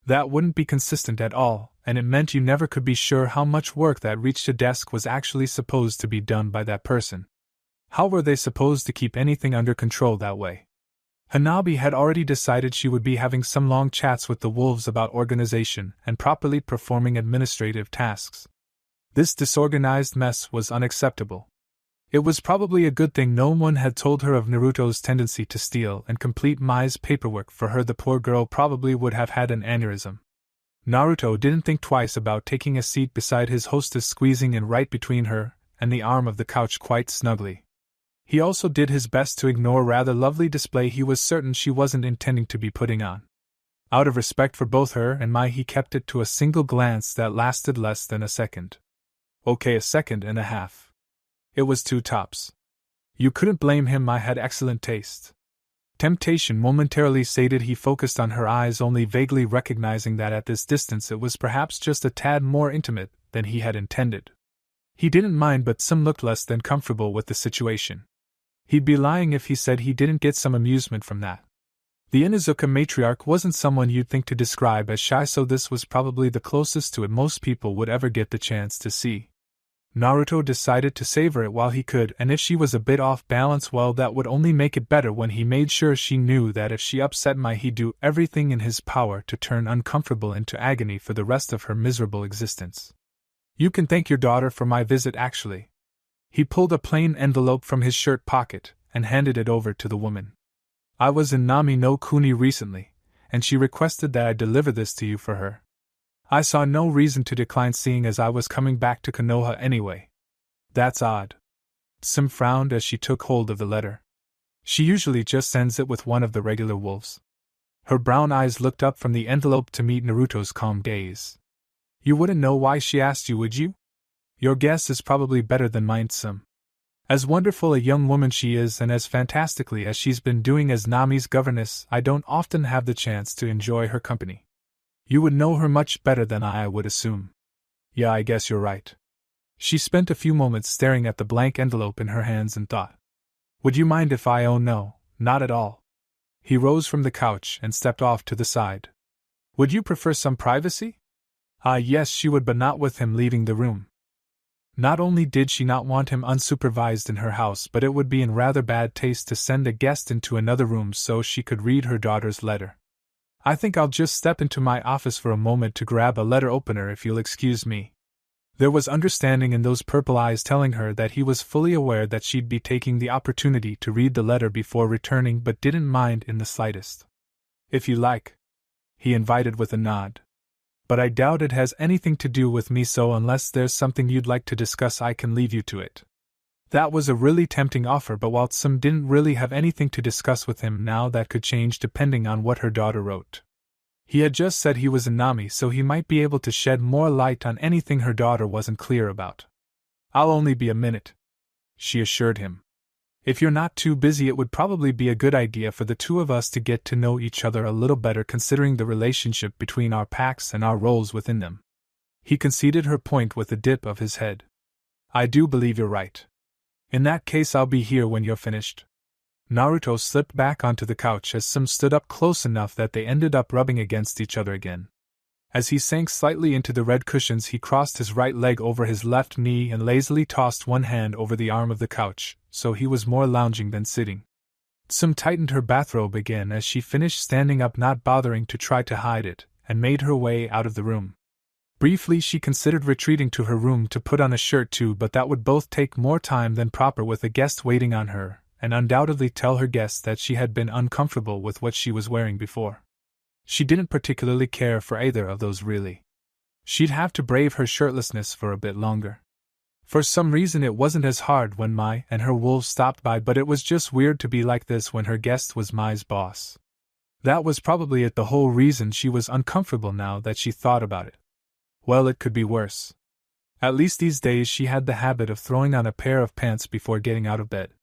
Speaker 1: That wouldn't be consistent at all, and it meant you never could be sure how much work that reached a desk was actually supposed to be done by that person. How were they supposed to keep anything under control that way? Hanabi had already decided she would be having some long chats with the wolves about organization and properly performing administrative tasks. This disorganized mess was unacceptable. It was probably a good thing no one had told her of Naruto's tendency to steal and complete Mai's paperwork for her. The poor girl probably would have had an aneurysm. Naruto didn't think twice about taking a seat beside his hostess, squeezing in right between her and the arm of the couch quite snugly. He also did his best to ignore a rather lovely display he was certain she wasn't intending to be putting on. Out of respect for both her and Mai, he kept it to a single glance that lasted less than a second. Okay, a second and a half. It was two tops. You couldn't blame him. Mai had excellent taste. Temptation momentarily sated. He focused on her eyes, only vaguely recognizing that at this distance it was perhaps just a tad more intimate than he had intended. He didn't mind, but some looked less than comfortable with the situation. He'd be lying if he said he didn't get some amusement from that. The Inuzuka matriarch wasn't someone you'd think to describe as shy, so this was probably the closest to it most people would ever get the chance to see. Naruto decided to savor it while he could, and if she was a bit off balance, well, that would only make it better when he made sure she knew that if she upset Mai, he'd do everything in his power to turn uncomfortable into agony for the rest of her miserable existence. You can thank your daughter for my visit, actually. He pulled a plain envelope from his shirt pocket and handed it over to the woman. I was in Nami no Kuni recently, and she requested that I deliver this to you for her. I saw no reason to decline, seeing as I was coming back to Konoha anyway. That's odd. Sim frowned as she took hold of the letter. She usually just sends it with one of the regular wolves. Her brown eyes looked up from the envelope to meet Naruto's calm gaze. You wouldn't know why she asked you, would you? Your guess is probably better than mine, Sim. As wonderful a young woman she is, and as fantastically as she's been doing as Nami's governess, I don't often have the chance to enjoy her company. You would know her much better than I would assume. Yeah, I guess you're right. She spent a few moments staring at the blank envelope in her hands and thought. Would you mind if I? Oh no, not at all. He rose from the couch and stepped off to the side. Would you prefer some privacy? Ah, yes, she would, but not with him leaving the room. Not only did she not want him unsupervised in her house, but it would be in rather bad taste to send a guest into another room so she could read her daughter's letter. I think I'll just step into my office for a moment to grab a letter opener, if you'll excuse me. There was understanding in those purple eyes telling her that he was fully aware that she'd be taking the opportunity to read the letter before returning but didn't mind in the slightest. "If you like," he invited with a nod. "But I doubt it has anything to do with me, so unless there's something you'd like to discuss I can leave you to it." That was a really tempting offer, but Waltzum didn't really have anything to discuss with him now. That could change depending on what her daughter wrote. He had just said he was a Nami, so he might be able to shed more light on anything her daughter wasn't clear about. "I'll only be a minute," she assured him. "If you're not too busy, it would probably be a good idea for the two of us to get to know each other a little better, considering the relationship between our packs and our roles within them." He conceded her point with a dip of his head. "I do believe you're right. In that case, I'll be here when you're finished." Naruto slipped back onto the couch as Sum stood up close enough that they ended up rubbing against each other again. As he sank slightly into the red cushions, he crossed his right leg over his left knee and lazily tossed one hand over the arm of the couch, so he was more lounging than sitting. Sum tightened her bathrobe again as she finished standing up, not bothering to try to hide it, and made her way out of the room. Briefly she considered retreating to her room to put on a shirt too, but that would both take more time than proper with a guest waiting on her, and undoubtedly tell her guests that she had been uncomfortable with what she was wearing before. She didn't particularly care for either of those, really. She'd have to brave her shirtlessness for a bit longer. For some reason it wasn't as hard when Mai and her wolves stopped by, but it was just weird to be like this when her guest was Mai's boss. That was probably the whole reason she was uncomfortable now that she thought about it. Well, it could be worse. At least these days she had the habit of throwing on a pair of pants before getting out of bed.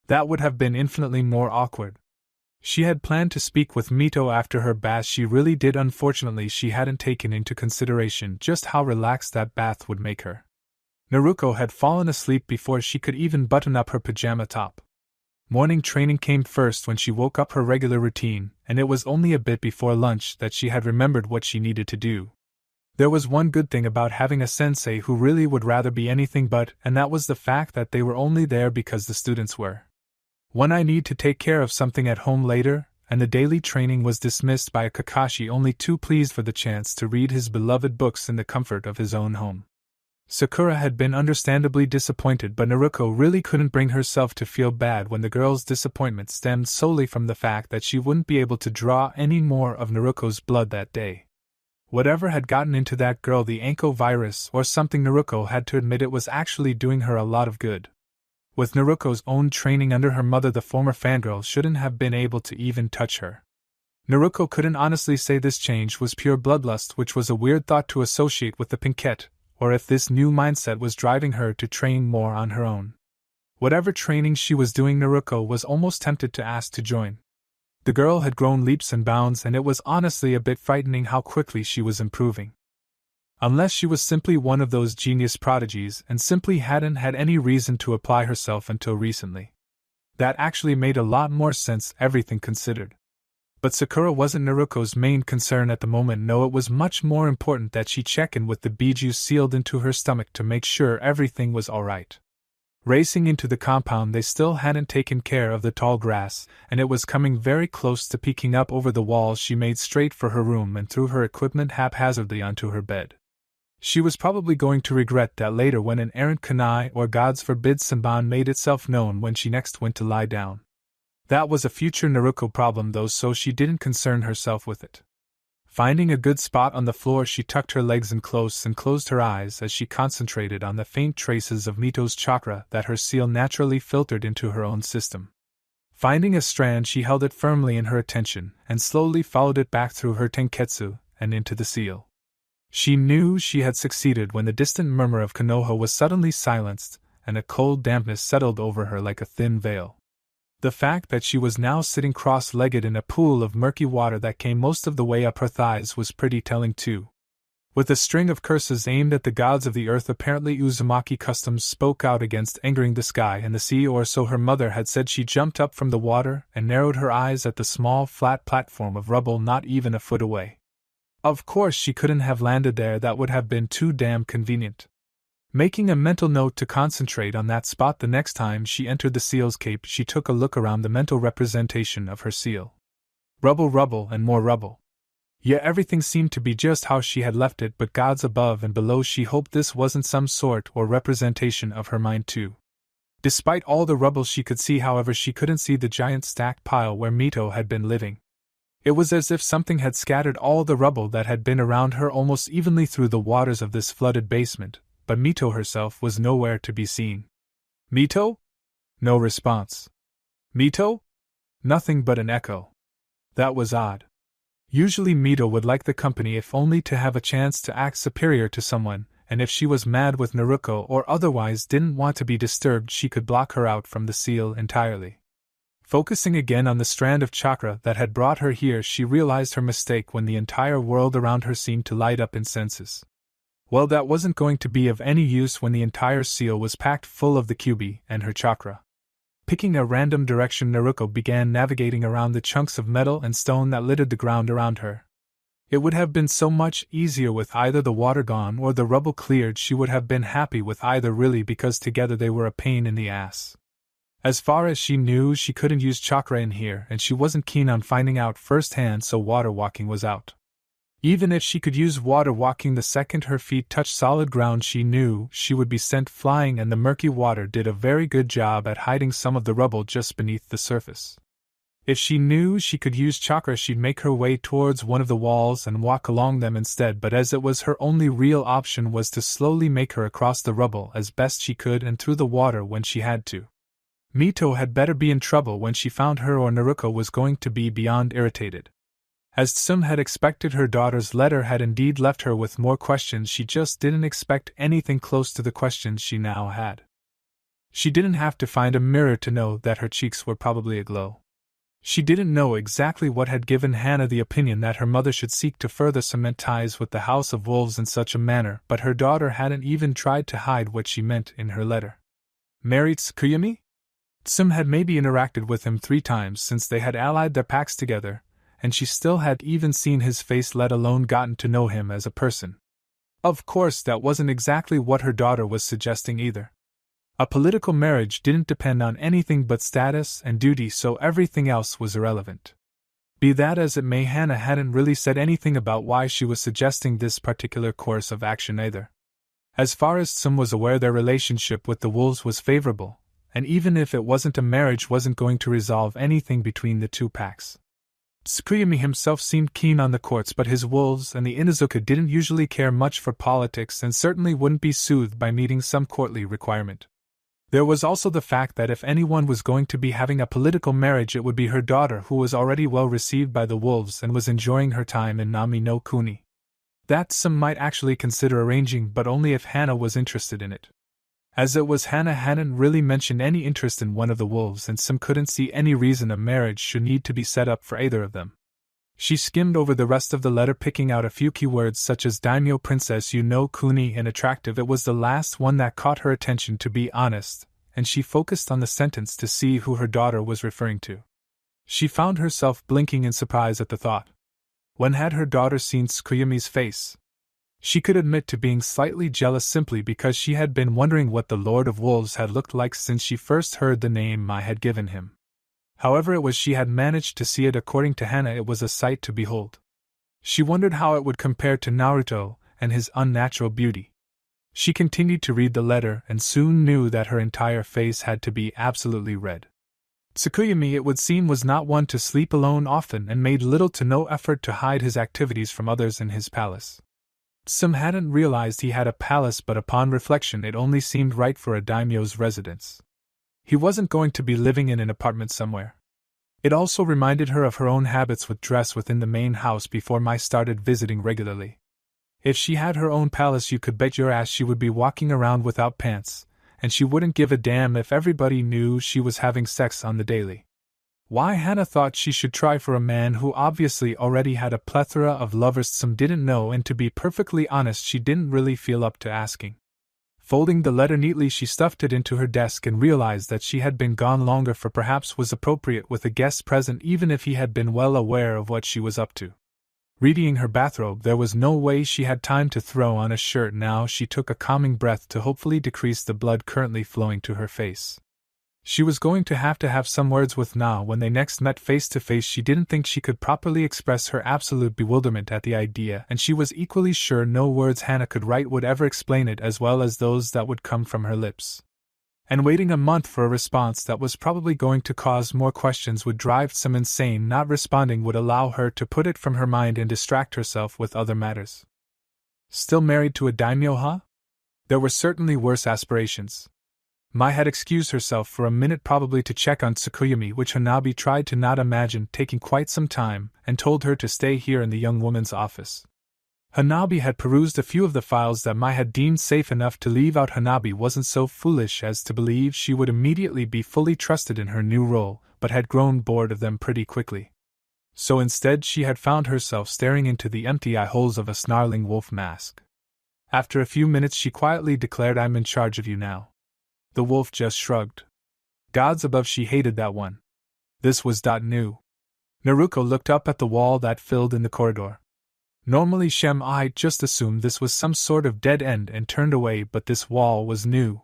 Speaker 1: That would have been infinitely more awkward. She had planned to speak with Mito after her bath. She really did. Unfortunately, she hadn't taken into consideration just how relaxed that bath would make her. Naruto had fallen asleep before she could even button up her pajama top. Morning training came first when she woke up, her regular routine, and it was only a bit before lunch that she had remembered what she needed to do. There was one good thing about having a sensei who really would rather be anything but, and that was the fact that they were only there because the students were. When I need to take care of something at home later, and the daily training was dismissed by a Kakashi only too pleased for the chance to read his beloved books in the comfort of his own home. Sakura had been understandably disappointed, but Naruto really couldn't bring herself to feel bad when the girl's disappointment stemmed solely from the fact that she wouldn't be able to draw any more of Naruto's blood that day. Whatever had gotten into that girl, the Anko virus or something, Naruto had to admit it was actually doing her a lot of good. With Naruto's own training under her mother, the former fangirl shouldn't have been able to even touch her. Naruto couldn't honestly say this change was pure bloodlust, which was a weird thought to associate with the Pinkette, or if this new mindset was driving her to train more on her own. Whatever training she was doing, Naruto was almost tempted to ask to join. The girl had grown leaps and bounds, and it was honestly a bit frightening how quickly she was improving. Unless she was simply one of those genius prodigies and simply hadn't had any reason to apply herself until recently. That actually made a lot more sense, everything considered. But Sakura wasn't Naruto's main concern at the moment. No, it was much more important that she check in with the biju sealed into her stomach to make sure everything was alright. Racing into the compound, they still hadn't taken care of the tall grass, and it was coming very close to peeking up over the walls. She made straight for her room and threw her equipment haphazardly onto her bed. She was probably going to regret that later when an errant kunai or gods forbid Senbon made itself known when she next went to lie down. That was a future Naruto problem though, so she didn't concern herself with it. Finding a good spot on the floor, she tucked her legs in close and closed her eyes as she concentrated on the faint traces of Mito's chakra that her seal naturally filtered into her own system. Finding a strand, she held it firmly in her attention and slowly followed it back through her tenketsu and into the seal. She knew she had succeeded when the distant murmur of Konoha was suddenly silenced, and a cold dampness settled over her like a thin veil. The fact that she was now sitting cross-legged in a pool of murky water that came most of the way up her thighs was pretty telling too. With a string of curses aimed at the gods of the earth, apparently Uzumaki customs spoke out against angering the sky and the sea, or so her mother had said. She jumped up from the water and narrowed her eyes at the small flat platform of rubble not even a foot away. Of course she couldn't have landed there, that would have been too damn convenient. Making a mental note to concentrate on that spot the next time she entered the seal's cape, she took a look around the mental representation of her seal. Rubble, rubble, and more rubble. Yet everything seemed to be just how she had left it, but gods above and below, she hoped this wasn't some sort or representation of her mind too. Despite all the rubble she could see, however, she couldn't see the giant stacked pile where Mito had been living. It was as if something had scattered all the rubble that had been around her almost evenly through the waters of this flooded basement, but Mito herself was nowhere to be seen. Mito? No response. Mito? Nothing but an echo. That was odd. Usually Mito would like the company if only to have a chance to act superior to someone, and if she was mad with Naruto or otherwise didn't want to be disturbed, she could block her out from the seal entirely. Focusing again on the strand of chakra that had brought her here, she realized her mistake when the entire world around her seemed to light up in senses. Well, that wasn't going to be of any use when the entire seal was packed full of the Kyuubi and her chakra. Picking a random direction, Naruto began navigating around the chunks of metal and stone that littered the ground around her. It would have been so much easier with either the water gone or the rubble cleared. She would have been happy with either, really, because together they were a pain in the ass. As far as she knew, she couldn't use chakra in here, and she wasn't keen on finding out firsthand, so water walking was out. Even if she could use water walking, the second her feet touched solid ground, she knew she would be sent flying, and the murky water did a very good job at hiding some of the rubble just beneath the surface. If she knew she could use chakra, she'd make her way towards one of the walls and walk along them instead, but as it was, her only real option was to slowly make her across the rubble as best she could and through the water when she had to. Mito had better be in trouble when she found her, or Naruto was going to be beyond irritated. As Tsum had expected, her daughter's letter had indeed left her with more questions. She just didn't expect anything close to the questions she now had. She didn't have to find a mirror to know that her cheeks were probably aglow. She didn't know exactly what had given Hana the opinion that her mother should seek to further cement ties with the House of Wolves in such a manner, but her daughter hadn't even tried to hide what she meant in her letter. Married Kyuubi? Tsum had maybe interacted with him 3 times since they had allied their packs together, and she still hadn't even seen his face, let alone gotten to know him as a person. Of course, that wasn't exactly what her daughter was suggesting either. A political marriage didn't depend on anything but status and duty, so everything else was irrelevant. Be that as it may, Hana hadn't really said anything about why she was suggesting this particular course of action either. As far as Tsum was aware, their relationship with the wolves was favorable, and even if it wasn't a marriage, wasn't going to resolve anything between the 2 packs. Kyuubi himself seemed keen on the courts, but his wolves and the Inuzuka didn't usually care much for politics and certainly wouldn't be soothed by meeting some courtly requirement. There was also the fact that if anyone was going to be having a political marriage, it would be her daughter, who was already well received by the wolves and was enjoying her time in Nami no Kuni. That some might actually consider arranging, but only if Hana was interested in it. As it was, Hana hadn't really mentioned any interest in one of the wolves, and Sim couldn't see any reason a marriage should need to be set up for either of them. She skimmed over the rest of the letter, picking out a few keywords such as daimyo, princess, Kuni, and attractive. It was the last one that caught her attention, to be honest, and she focused on the sentence to see who her daughter was referring to. She found herself blinking in surprise at the thought. When had her daughter seen Kyuubi's face? She could admit to being slightly jealous simply because she had been wondering what the Lord of Wolves had looked like since she first heard the name Mai had given him. However it was, she had managed to see it. According to Hana, it was a sight to behold. She wondered how it would compare to Naruto and his unnatural beauty. She continued to read the letter and soon knew that her entire face had to be absolutely red. Kyuubi, it would seem, was not one to sleep alone often and made little to no effort to hide his activities from others in his palace. Tsum hadn't realized he had a palace, but upon reflection it only seemed right for a daimyo's residence. He wasn't going to be living in an apartment somewhere. It also reminded her of her own habits with dress within the main house before Mai started visiting regularly. If she had her own palace, you could bet your ass she would be walking around without pants, and she wouldn't give a damn if everybody knew she was having sex on the daily. Why Hana thought she should try for a man who obviously already had a plethora of lovers, Tsum didn't know, and to be perfectly honest, she didn't really feel up to asking. Folding the letter neatly, she stuffed it into her desk and realized that she had been gone longer, for perhaps was appropriate with a guest present even if he had been well aware of what she was up to. Readying her bathrobe, there was no way she had time to throw on a shirt now. She took a calming breath to hopefully decrease the blood currently flowing to her face. She was going to have some words with Na when they next met face to face. She didn't think she could properly express her absolute bewilderment at the idea, and she was equally sure no words Hana could write would ever explain it as well as those that would come from her lips. And waiting a month for a response that was probably going to cause more questions would drive some insane. Not responding would allow her to put it from her mind and distract herself with other matters. Still married to a daimyo, huh? There were certainly worse aspirations. Mai had excused herself for a minute, probably to check on Tsukuyomi, which Hanabi tried to not imagine taking quite some time, and told her to stay here in the young woman's office. Hanabi had perused a few of the files that Mai had deemed safe enough to leave out. Hanabi wasn't so foolish as to believe she would immediately be fully trusted in her new role, but had grown bored of them pretty quickly. So instead she had found herself staring into the empty eye holes of a snarling wolf mask. After a few minutes she quietly declared, "I'm in charge of you now." The wolf just shrugged. Gods above, she hated that one. This was new. Naruto looked up at the wall that filled in the corridor. Normally I'd just assumed this was some sort of dead end and turned away, but this wall was new.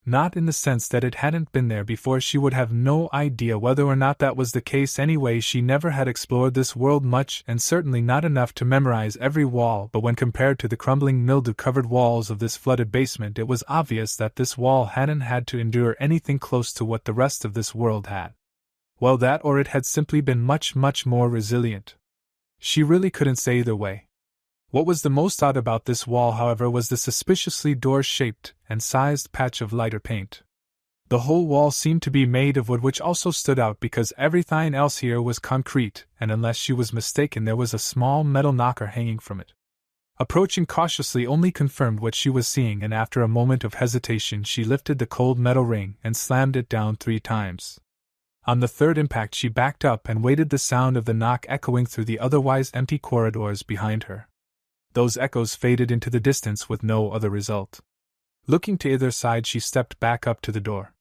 Speaker 1: Not in the sense that it hadn't been there before. She would have no idea whether or not that was the case anyway. She never had explored this world much, and certainly not enough to memorize every wall, but when compared to the crumbling mildew-covered walls of this flooded basement, it was obvious that this wall hadn't had to endure anything close to what the rest of this world had. Well, that or it had simply been much, much more resilient. She really couldn't say either way. What was the most odd about this wall, however, was the suspiciously door-shaped and sized patch of lighter paint. The whole wall seemed to be made of wood, which also stood out because everything else here was concrete, and unless she was mistaken there was a small metal knocker hanging from it. Approaching cautiously only confirmed what she was seeing, and after a moment of hesitation she lifted the cold metal ring and slammed it down 3 times. On the third impact she backed up and waited, the sound of the knock echoing through the otherwise empty corridors behind her. Those echoes faded into the distance with no other result. Looking to either side she stepped back up to the door.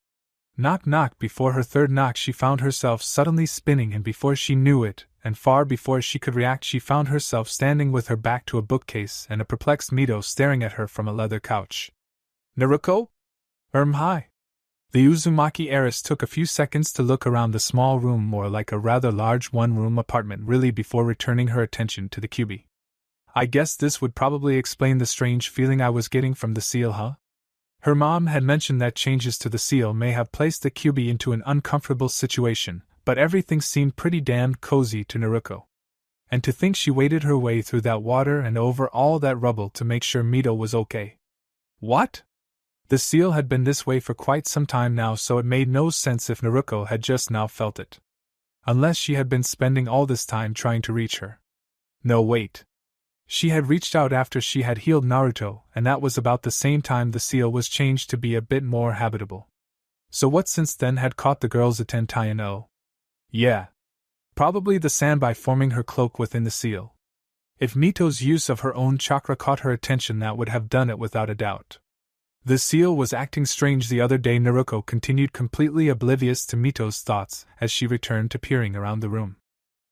Speaker 1: Knock knock. Before her third knock she found herself suddenly spinning, and before she knew it, and far before she could react, she found herself standing with her back to a bookcase and a perplexed Mito staring at her from a leather couch. "Naruto? Hi." The Uzumaki heiress took a few seconds to look around the small room, more like a rather large one-room apartment really, before returning her attention to the Kyuubi. "I guess this would probably explain the strange feeling I was getting from the seal, huh?" Her mom had mentioned that changes to the seal may have placed the Kyuubi into an uncomfortable situation, but everything seemed pretty damned cozy to Naruto. And to think she waded her way through that water and over all that rubble to make sure Mito was okay. What? The seal had been this way for quite some time now, so it made no sense if Naruto had just now felt it. Unless she had been spending all this time trying to reach her. No, wait. She had reached out after she had healed Naruto, and that was about the same time the seal was changed to be a bit more habitable. So what since then had caught the girl's attention? Oh, yeah. Probably the sandby forming her cloak within the seal. If Mito's use of her own chakra caught her attention, that would have done it without a doubt. The seal was acting strange the other day. Naruto continued, completely oblivious to Mito's thoughts as she returned to peering around the room.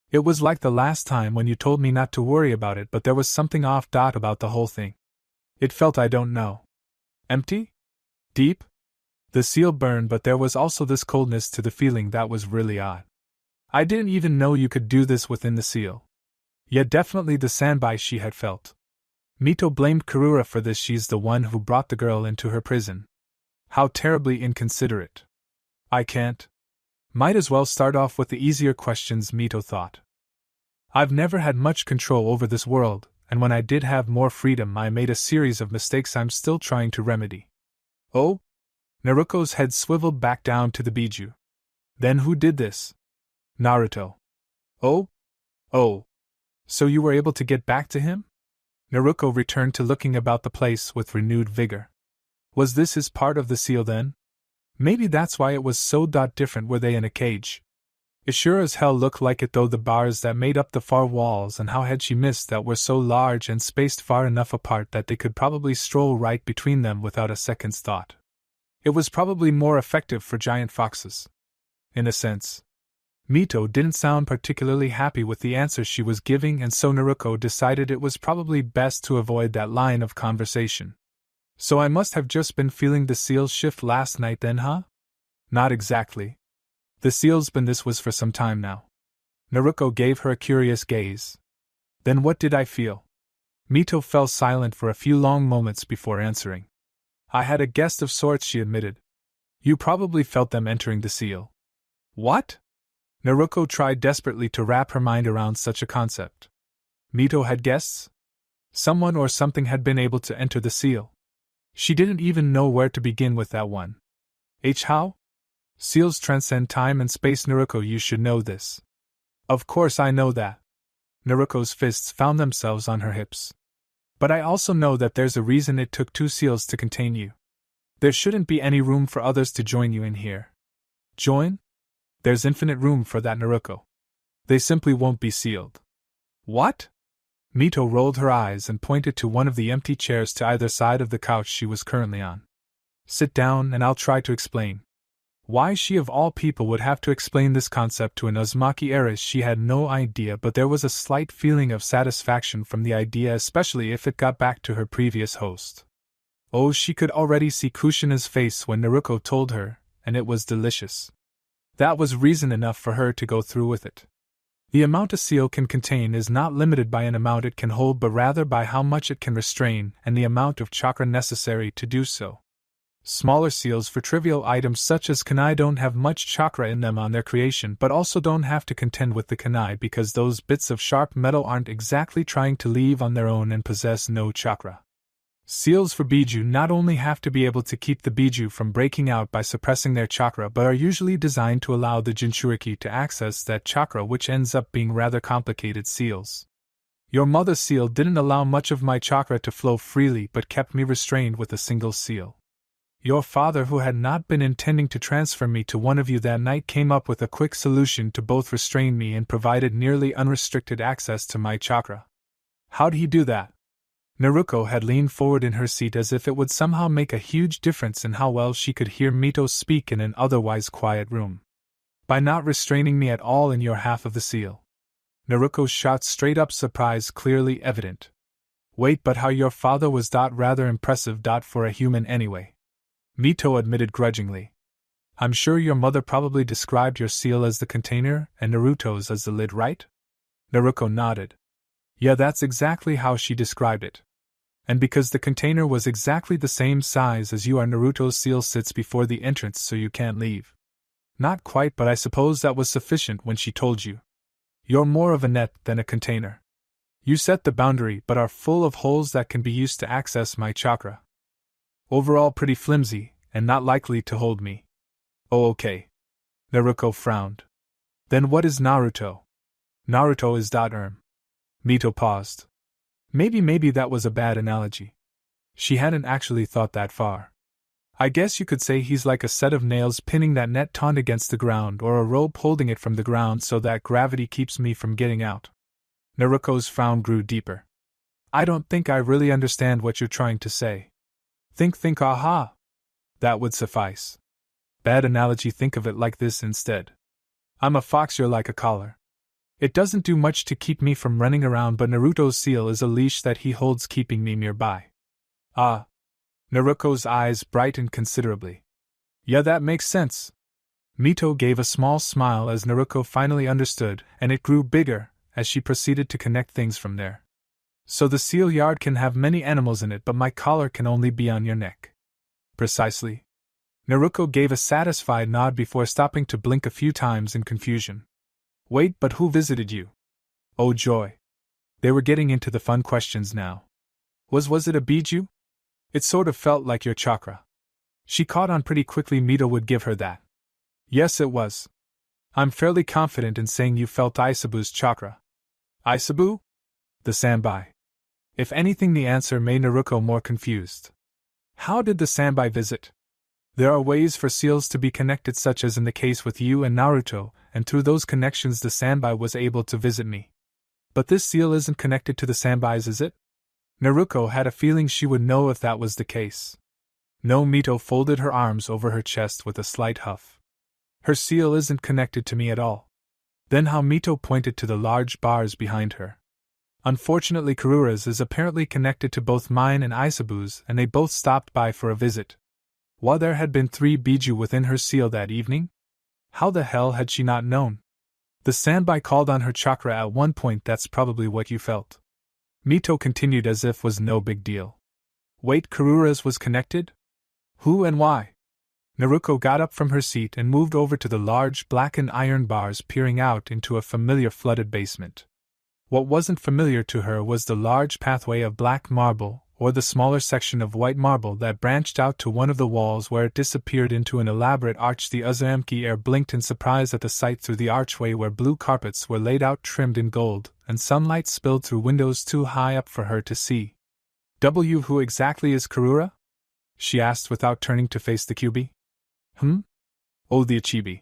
Speaker 1: "It was like the last time when you told me not to worry about it, but there was something off about the whole thing. It felt, I don't know, empty? Deep?" The seal burned, but there was also this coldness to the feeling that was really odd. "I didn't even know you could do this within the seal." Yet definitely the sandby she had felt. Mito blamed Karura for this. She's the one who brought the girl into her prison. How terribly inconsiderate. I can't. Might as well start off with the easier questions, Mito thought. I've never had much control over this world, and when I did have more freedom I made a series of mistakes I'm still trying to remedy. Oh? Naruto's head swiveled back down to the biju. Then who did this? Naruto. Oh? Oh. So you were able to get back to him? Naruto returned to looking about the place with renewed vigor. Was this his part of the seal then? Maybe that's why it was so different. Were they in a cage? It sure as hell looked like it, though, the bars that made up the far walls, and how had she missed that, were so large and spaced far enough apart that they could probably stroll right between them without a second's thought. It was probably more effective for giant foxes. In a sense. Mito didn't sound particularly happy with the answer she was giving, and so Naruto decided it was probably best to avoid that line of conversation. So I must have just been feeling the seal shift last night then, huh? Not exactly. The seal's been this was for some time now. Naruto gave her a curious gaze. Then what did I feel? Mito fell silent for a few long moments before answering. I had a guest of sorts, she admitted. You probably felt them entering the seal. What? Naruto tried desperately to wrap her mind around such a concept. Mito had guests? Someone or something had been able to enter the seal. She didn't even know where to begin with that one. How? Seals transcend time and space, Naruto, you should know this. Of course I know that. Naruto's fists found themselves on her hips. But I also know that there's a reason it took 2 seals to contain you. There shouldn't be any room for others to join you in here. Join? There's infinite room for that, Naruto. They simply won't be sealed. What? Mito rolled her eyes and pointed to one of the empty chairs to either side of the couch she was currently on. Sit down and I'll try to explain. Why she of all people would have to explain this concept to an Uzumaki heiress she had no idea, but there was a slight feeling of satisfaction from the idea, especially if it got back to her previous host. Oh, she could already see Kushina's face when Naruto told her, and it was delicious. That was reason enough for her to go through with it. The amount a seal can contain is not limited by an amount it can hold, but rather by how much it can restrain and the amount of chakra necessary to do so. Smaller seals for trivial items such as kunai don't have much chakra in them on their creation, but also don't have to contend with the kunai because those bits of sharp metal aren't exactly trying to leave on their own and possess no chakra. Seals for biju not only have to be able to keep the biju from breaking out by suppressing their chakra, but are usually designed to allow the Jinchuriki to access that chakra, which ends up being rather complicated seals. Your mother seal didn't allow much of my chakra to flow freely but kept me restrained with a single seal. Your father, who had not been intending to transfer me to one of you that night, came up with a quick solution to both restrain me and provided nearly unrestricted access to my chakra. How'd he do that? Naruto had leaned forward in her seat as if it would somehow make a huge difference in how well she could hear Mito speak in an otherwise quiet room. By not restraining me at all in your half of the seal. Naruto shot straight up, surprise clearly evident. Wait, but how your father was rather impressive for a human anyway. Mito admitted grudgingly. I'm sure your mother probably described your seal as the container and Naruto's as the lid, right? Naruto nodded. Yeah, that's exactly how she described it. And because the container was exactly the same size as you are, Naruto's seal sits before the entrance so you can't leave. Not quite, but I suppose that was sufficient when she told you. You're more of a net than a container. You set the boundary but are full of holes that can be used to access my chakra. Overall pretty flimsy, and not likely to hold me. Oh, okay. Naruto frowned. Then what is Naruto? Naruto is Mito paused. Maybe that was a bad analogy. She hadn't actually thought that far. I guess you could say he's like a set of nails pinning that net taut against the ground, or a rope holding it from the ground so that gravity keeps me from getting out. Naruto's frown grew deeper. I don't think I really understand what you're trying to say. Think, aha. That would suffice. Bad analogy, think of it like this instead. I'm a fox, you're like a collar. It doesn't do much to keep me from running around, but Naruto's seal is a leash that he holds, keeping me nearby. Ah. Naruto's eyes brightened considerably. Yeah, that makes sense. Mito gave a small smile as Naruto finally understood, and it grew bigger as she proceeded to connect things from there. So the seal yard can have many animals in it, but my collar can only be on your neck. Precisely. Naruto gave a satisfied nod before stopping to blink a few times in confusion. Wait, but who visited you? Oh joy. They were getting into the fun questions now. Was it a biju? It sort of felt like your chakra. She caught on pretty quickly Mito would give her that. Yes, it was. I'm fairly confident in saying you felt Aisabu's chakra. Aisabu? The sanbai. If anything, the answer made Naruto more confused. How did the sanbai visit? There are ways for seals to be connected, such as in the case with you and Naruto, and through those connections the sanbai was able to visit me. But this seal isn't connected to the sanbais, is it? Naruto had a feeling she would know if that was the case. No, Mito folded her arms over her chest with a slight huff. Her seal isn't connected to me at all. Then how? Mito pointed to the large bars behind her. Unfortunately, Karura's is apparently connected to both mine and Aisabu's, and they both stopped by for a visit. While there had been 3 biju within her seal that evening? How the hell had she not known? The standby called on her chakra at one point. That's probably what you felt. Mito continued as if was no big deal. Wait, Karura's was connected? Who and why? Naruko got up from her seat and moved over to the large blackened iron bars peering out into a familiar flooded basement. What wasn't familiar to her was the large pathway of black marble, or the smaller section of white marble that branched out to one of the walls where it disappeared into an elaborate arch. The Uzumaki heir blinked in surprise at the sight through the archway where blue carpets were laid out trimmed in gold, and sunlight spilled through windows too high up for her to see. Who exactly is Karura? She asked without turning to face the Kyuubi. Oh, the Ichibi.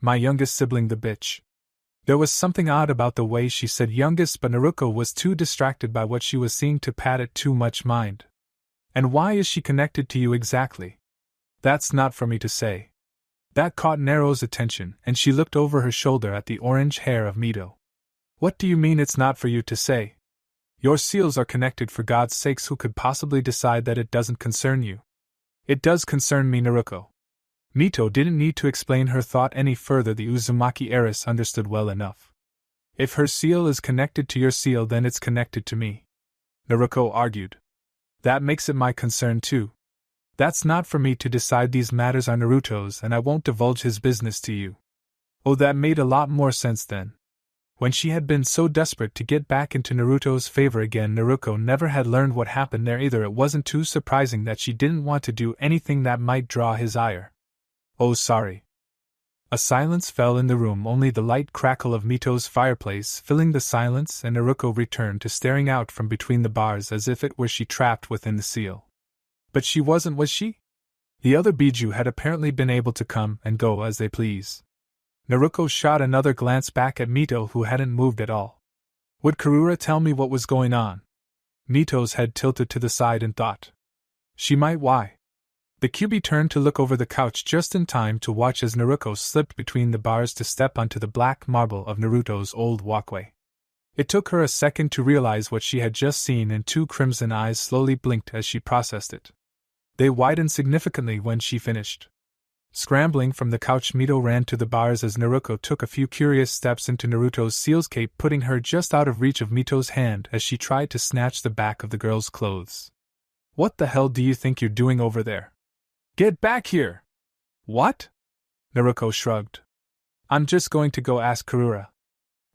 Speaker 1: My youngest sibling, the bitch. There was something odd about the way she said youngest, but Naruko was too distracted by what she was seeing to pay it too much mind. And why is she connected to you exactly? That's not for me to say. That caught Naruto's attention, and she looked over her shoulder at the orange hair of Mito. What do you mean it's not for you to say? Your seals are connected, for God's sakes. Who could possibly decide that it doesn't concern you? It does concern me, Naruko. Mito didn't need to explain her thought any further. The Uzumaki heiress understood well enough. If her seal is connected to your seal, then it's connected to me, Naruko argued. That makes it my concern too. That's not for me to decide. These matters are Naruto's, and I won't divulge his business to you. Oh, that made a lot more sense then. When she had been so desperate to get back into Naruto's favor again, Naruko never had learned what happened there either. It wasn't too surprising that she didn't want to do anything that might draw his ire. Oh, sorry. A silence fell in the room, only the light crackle of Mito's fireplace filling the silence, and Naruko returned to staring out from between the bars as if it were she trapped within the seal. But she wasn't, was she? The other biju had apparently been able to come and go as they please. Naruko shot another glance back at Mito, who hadn't moved at all. Would Karura tell me what was going on? Mito's head tilted to the side in thought. She might. Why? The Kyuubi turned to look over the couch just in time to watch as Naruko slipped between the bars to step onto the black marble of Naruto's old walkway. It took her a second to realize what she had just seen, and 2 crimson eyes slowly blinked as she processed it. They widened significantly when she finished. Scrambling from the couch, Mito ran to the bars as Naruko took a few curious steps into Naruto's seal's cape, putting her just out of reach of Mito's hand as she tried to snatch the back of the girl's clothes. What the hell do you think you're doing over there? Get back here! What? Naruko shrugged. I'm just going to go ask Karura.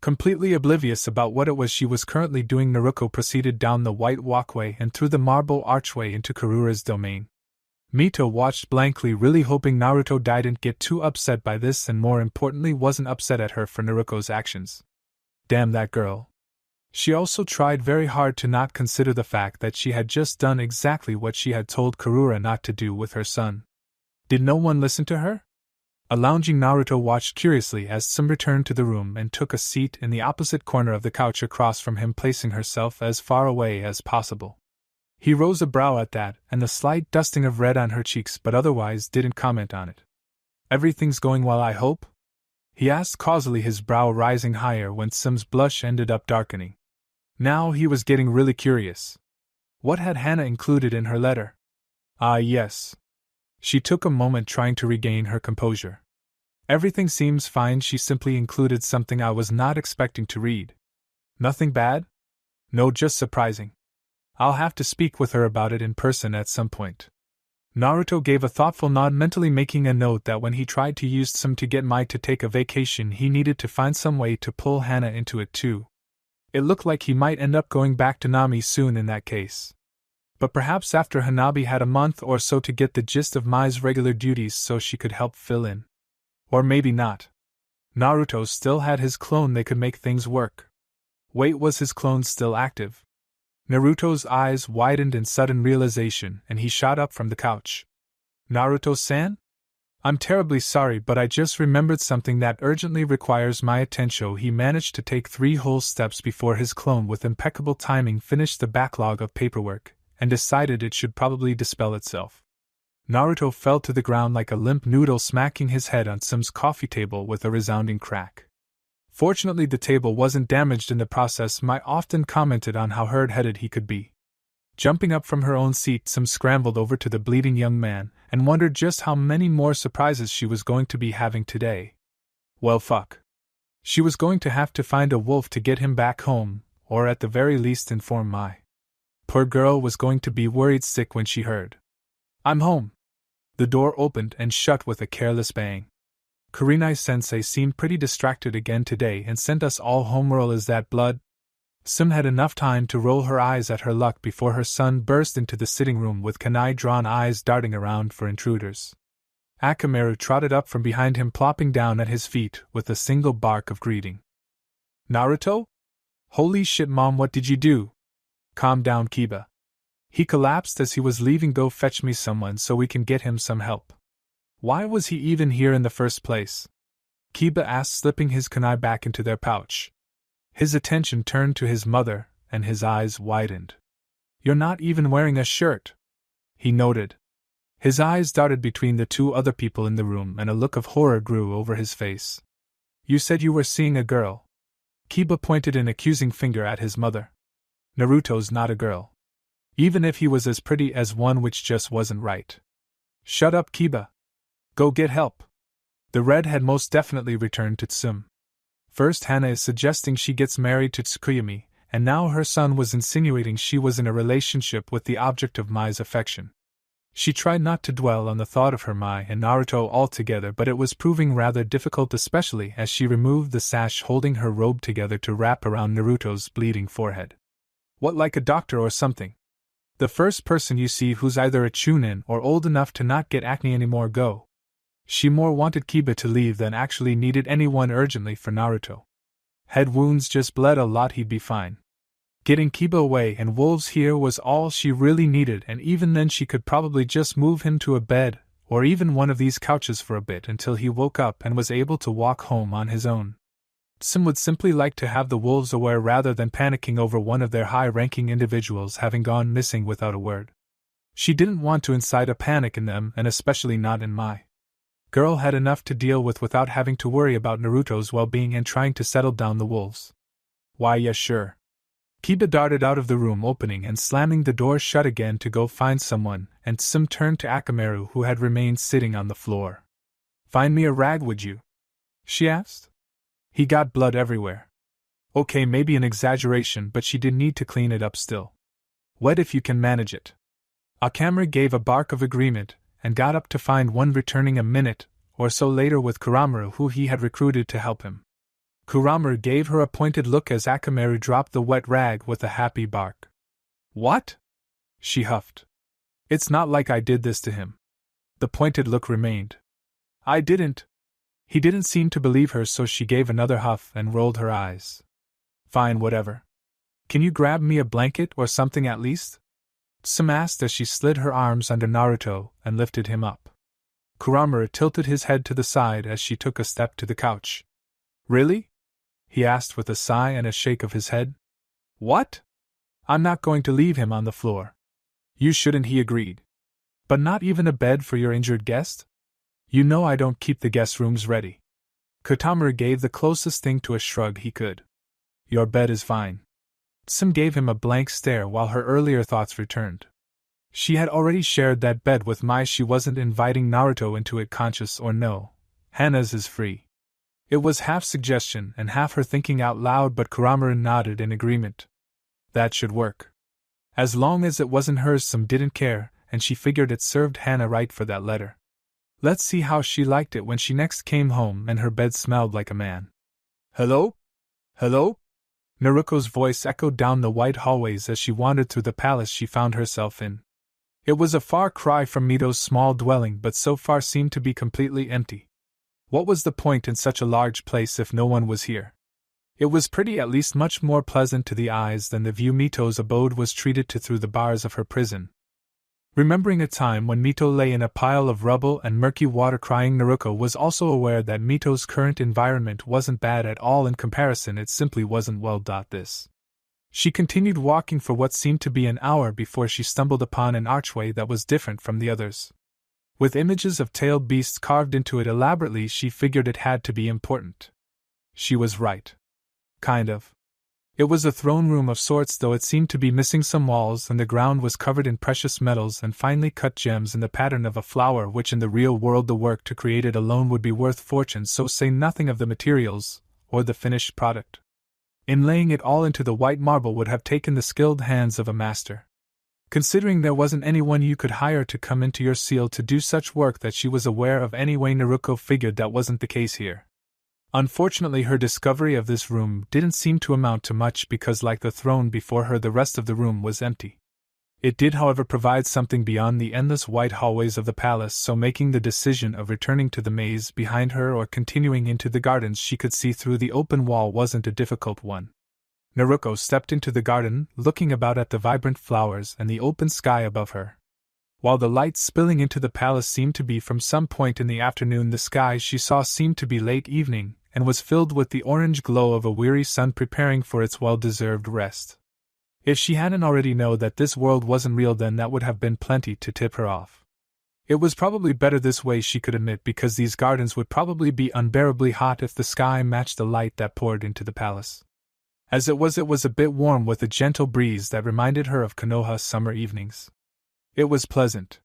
Speaker 1: Completely oblivious about what it was she was currently doing, Naruko proceeded down the white walkway and through the marble archway into Karura's domain. Mito watched blankly, really hoping Naruto didn't get too upset by this, and more importantly wasn't upset at her for Naruko's actions. Damn that girl. She also tried very hard to not consider the fact that she had just done exactly what she had told Karura not to do with her son. Did no one listen to her? A lounging Naruto watched curiously as Tsum returned to the room and took a seat in the opposite corner of the couch across from him, placing herself as far away as possible. He rose a brow at that and the slight dusting of red on her cheeks, but otherwise didn't comment on it. Everything's going well, I hope? He asked causally, his brow rising higher when Tsum's blush ended up darkening. Now he was getting really curious. What had Hana included in her letter? Ah, yes. She took a moment trying to regain her composure. Everything seems fine. She simply included something I was not expecting to read. Nothing bad? No, just surprising. I'll have to speak with her about it in person at some point. Naruto gave a thoughtful nod, mentally making a note that when he tried to use Tsum to get Mai to take a vacation, he needed to find some way to pull Hana into it too. It looked like he might end up going back to Nami soon in that case. But perhaps after Hanabi had a month or so to get the gist of Mai's regular duties so she could help fill in. Or maybe not. Naruto still had his clone, they could make things work. Wait, was his clone still active? Naruto's eyes widened in sudden realization, and he shot up from the couch. Naruto-san? I'm terribly sorry, but I just remembered something that urgently requires my attention. He managed to take 3 whole steps before his clone, with impeccable timing, finished the backlog of paperwork, and decided it should probably dispel itself. Naruto fell to the ground like a limp noodle, smacking his head on Tsum's coffee table with a resounding crack. Fortunately, the table wasn't damaged in the process. Mai often commented on how hard-headed he could be. Jumping up from her own seat, Sim scrambled over to the bleeding young man and wondered just how many more surprises she was going to be having today. Well, fuck. She was going to have to find a wolf to get him back home, or at the very least inform Mai. Poor girl was going to be worried sick when she heard, "I'm home." The door opened and shut with a careless bang. Kurenai-sensei seemed pretty distracted again today and sent us all home. Is that blood? Sim had enough time to roll her eyes at her luck before her son burst into the sitting room with kunai-drawn eyes darting around for intruders. Akamaru trotted up from behind him, plopping down at his feet with a single bark of greeting. "Naruto? Holy shit, Mom, what did you do?" "Calm down, Kiba. He collapsed as he was leaving. Go fetch me someone so we can get him some help." "Why was he even here in the first place?" Kiba asked, slipping his kunai back into their pouch. His attention turned to his mother, and his eyes widened. "You're not even wearing a shirt," he noted. His eyes darted between the two other people in the room, and a look of horror grew over his face. "You said you were seeing a girl." Kiba pointed an accusing finger at his mother. "Naruto's not a girl. Even if he was as pretty as one, which just wasn't right." "Shut up, Kiba. Go get help." The red had most definitely returned to Tsum. First, Hana is suggesting she gets married to Tsukuyami, and now her son was insinuating she was in a relationship with the object of Mai's affection. She tried not to dwell on the thought of her Mai and Naruto altogether, but it was proving rather difficult, especially as she removed the sash holding her robe together to wrap around Naruto's bleeding forehead. "What, like a doctor or something? The first person you see who's either a chunin or old enough to not get acne anymore, go." She more wanted Kiba to leave than actually needed anyone urgently for Naruto. Head wounds, just bled a lot, he'd be fine. Getting Kiba away and wolves here was all she really needed, and even then she could probably just move him to a bed, or even one of these couches for a bit until he woke up and was able to walk home on his own. Sim would simply like to have the wolves aware rather than panicking over one of their high-ranking individuals having gone missing without a word. She didn't want to incite a panic in them, and especially not in Mai. Girl had enough to deal with without having to worry about Naruto's well-being and trying to settle down the wolves. "Why, yes, sure." Kiba darted out of the room, opening and slamming the door shut again to go find someone, and Sim turned to Akamaru, who had remained sitting on the floor. "Find me a rag, would you?" she asked. "He got blood everywhere." "Okay, maybe an exaggeration, but she did need to clean it up still." "Wet if you can manage it." Akamaru gave a bark of agreement, and got up to find one, returning a minute or so later with Kuramaru, who he had recruited to help him. Kuramaru gave her a pointed look as Akamaru dropped the wet rag with a happy bark. "What?" she huffed. "It's not like I did this to him." The pointed look remained. "I didn't." He didn't seem to believe her, so she gave another huff and rolled her eyes. "Fine, whatever. Can you grab me a blanket or something at least?" Sim asked as she slid her arms under Naruto and lifted him up. Kuramaru tilted his head to the side as she took a step to the couch. "Really?" he asked with a sigh and a shake of his head. "What?" "I'm not going to leave him on the floor." "You shouldn't," he agreed. "But not even a bed for your injured guest?" "You know I don't keep the guest rooms ready." Kotomaru gave the closest thing to a shrug he could. "Your bed is fine." Sim gave him a blank stare while her earlier thoughts returned. She had already shared that bed with Mai. She wasn't inviting Naruto into it, conscious or no. Hana's is free. It was half suggestion and half her thinking out loud, but Kuramaru nodded in agreement. That should work. As long as it wasn't hers, Sim didn't care, and she figured it served Hana right for that letter. Let's see how she liked it when she next came home and her bed smelled like a man. "Hello? Hello?" Naruko's voice echoed down the white hallways as she wandered through the palace she found herself in. It was a far cry from Mito's small dwelling, but so far seemed to be completely empty. What was the point in such a large place if no one was here? It was pretty, at least much more pleasant to the eyes than the view Mito's abode was treated to through the bars of her prison. Remembering a time when Mito lay in a pile of rubble and murky water crying, Naruko was also aware that Mito's current environment wasn't bad at all in comparison. It simply wasn't well. This. She continued walking for what seemed to be an hour before she stumbled upon an archway that was different from the others. With images of tailed beasts carved into it elaborately, she figured it had to be important. She was right. Kind of. It was a throne room of sorts, though it seemed to be missing some walls, and the ground was covered in precious metals and finely cut gems in the pattern of a flower, which in the real world the work to create it alone would be worth fortunes, so say nothing of the materials, or the finished product. In laying it all into the white marble would have taken the skilled hands of a master. Considering there wasn't anyone you could hire to come into your seal to do such work that she was aware of anyway, Naruto figured that wasn't the case here. Unfortunately, her discovery of this room didn't seem to amount to much because, like the throne before her, the rest of the room was empty. It did, however, provide something beyond the endless white hallways of the palace, so making the decision of returning to the maze behind her or continuing into the gardens she could see through the open wall wasn't a difficult one. Naruto stepped into the garden, looking about at the vibrant flowers and the open sky above her. While the light spilling into the palace seemed to be from some point in the afternoon, the sky she saw seemed to be late evening, and was filled with the orange glow of a weary sun preparing for its well-deserved rest. If she hadn't already known that this world wasn't real, then that would have been plenty to tip her off. It was probably better this way, she could admit, because these gardens would probably be unbearably hot if the sky matched the light that poured into the palace. As it was a bit warm, with a gentle breeze that reminded her of Konoha's summer evenings. It was pleasant.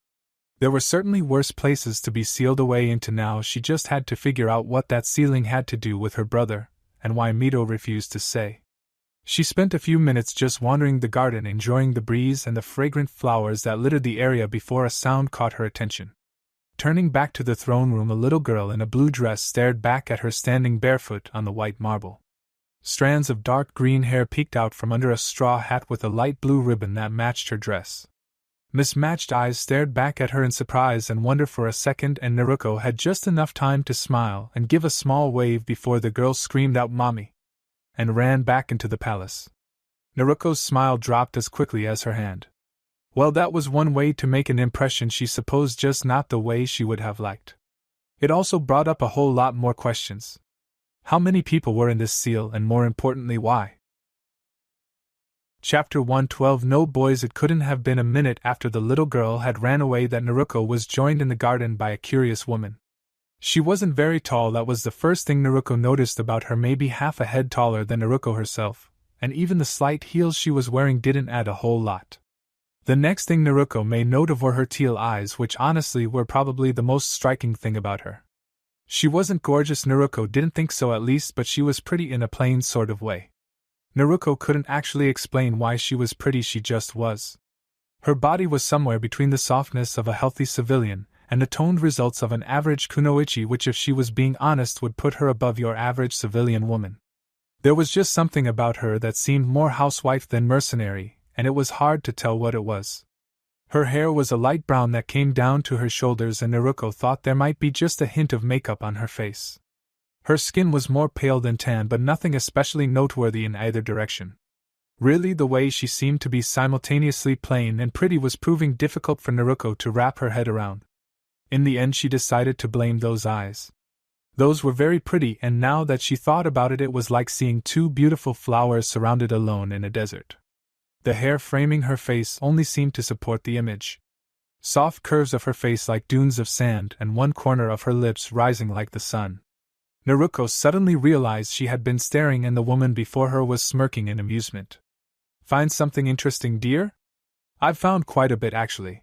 Speaker 1: There were certainly worse places to be sealed away into. Now she just had to figure out what that sealing had to do with her brother, and why Mito refused to say. She spent a few minutes just wandering the garden, enjoying the breeze and the fragrant flowers that littered the area before a sound caught her attention. Turning back to the throne room, a little girl in a blue dress stared back at her, standing barefoot on the white marble. Strands of dark green hair peeked out from under a straw hat with a light blue ribbon that matched her dress. Mismatched eyes stared back at her in surprise and wonder for a second, and Naruto had just enough time to smile and give a small wave before the girl screamed out "Mommy!" and ran back into the palace. Naruto's smile dropped as quickly as her hand. Well, that was one way to make an impression, she supposed, just not the way she would have liked. It also brought up a whole lot more questions. How many people were in this seal, and more importantly, why? Chapter 112. No, boys, it couldn't have been a minute after the little girl had ran away that Naruto was joined in the garden by a curious woman. She wasn't very tall, that was the first thing Naruto noticed about her, maybe half a head taller than Naruto herself, and even the slight heels she was wearing didn't add a whole lot. The next thing Naruto made note of were her teal eyes, which honestly were probably the most striking thing about her. She wasn't gorgeous, Naruto didn't think so at least, but she was pretty in a plain sort of way. Naruto couldn't actually explain why she was pretty, she just was. Her body was somewhere between the softness of a healthy civilian and the toned results of an average kunoichi, which, if she was being honest, would put her above your average civilian woman. There was just something about her that seemed more housewife than mercenary, and it was hard to tell what it was. Her hair was a light brown that came down to her shoulders, and Naruto thought there might be just a hint of makeup on her face. Her skin was more pale than tan, but nothing especially noteworthy in either direction. Really, the way she seemed to be simultaneously plain and pretty was proving difficult for Naruto to wrap her head around. In the end, she decided to blame those eyes. Those were very pretty, and now that she thought about it, it was like seeing two beautiful flowers surrounded alone in a desert. The hair framing her face only seemed to support the image. Soft curves of her face like dunes of sand, and one corner of her lips rising like the sun. Naruto suddenly realized she had been staring, and the woman before her was smirking in amusement. Find something interesting, dear? I've found quite a bit, actually.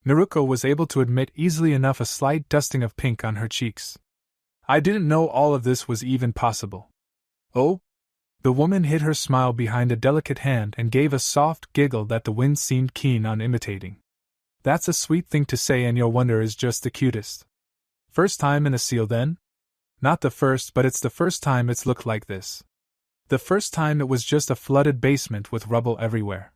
Speaker 1: Naruto was able to admit easily enough, a slight dusting of pink on her cheeks. I didn't know all of this was even possible. Oh? The woman hid her smile behind a delicate hand and gave a soft giggle that the wind seemed keen on imitating. That's a sweet thing to say, and your wonder is just the cutest. First time in a seal, then? Not the first, but it's the first time it's looked like this. The first time it was just a flooded basement with rubble everywhere.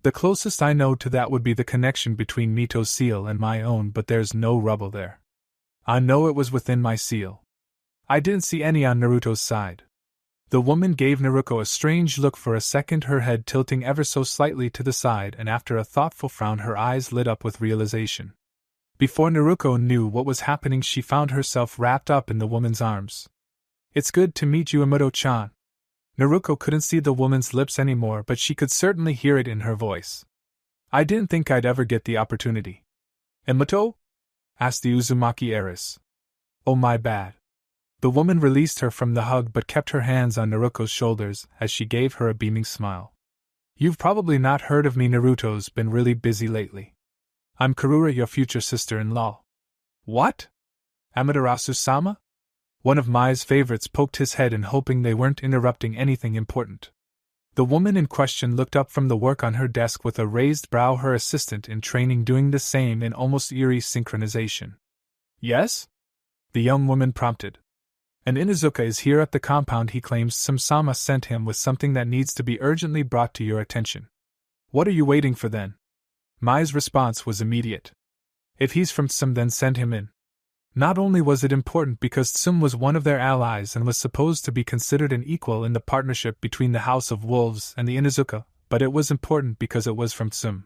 Speaker 1: The closest I know to that would be the connection between Mito's seal and my own, but there's no rubble there. I know it was within my seal. I didn't see any on Naruto's side. The woman gave Naruto a strange look for a second, her head tilting ever so slightly to the side, and after a thoughtful frown her eyes lit up with realization. Before Naruto knew what was happening, she found herself wrapped up in the woman's arms. It's good to meet you, Minato-chan. Naruto couldn't see the woman's lips anymore, but she could certainly hear it in her voice. I didn't think I'd ever get the opportunity. Minato? Asked the Uzumaki heiress. Oh, my bad. The woman released her from the hug but kept her hands on Naruto's shoulders as she gave her a beaming smile. You've probably not heard of me. Naruto's been really busy lately. I'm Karura, your future sister-in-law. What? Amaterasu-sama? One of Mai's favorites poked his head in, hoping they weren't interrupting anything important. The woman in question looked up from the work on her desk with a raised brow, her assistant in training doing the same in almost eerie synchronization. Yes? The young woman prompted. An Inuzuka is here at the compound. He claims Sama sent him with something that needs to be urgently brought to your attention. What are you waiting for then? Mai's response was immediate. If he's from Tsum, then send him in. Not only was it important because Tsum was one of their allies and was supposed to be considered an equal in the partnership between the House of Wolves and the Inuzuka, but it was important because it was from Tsum.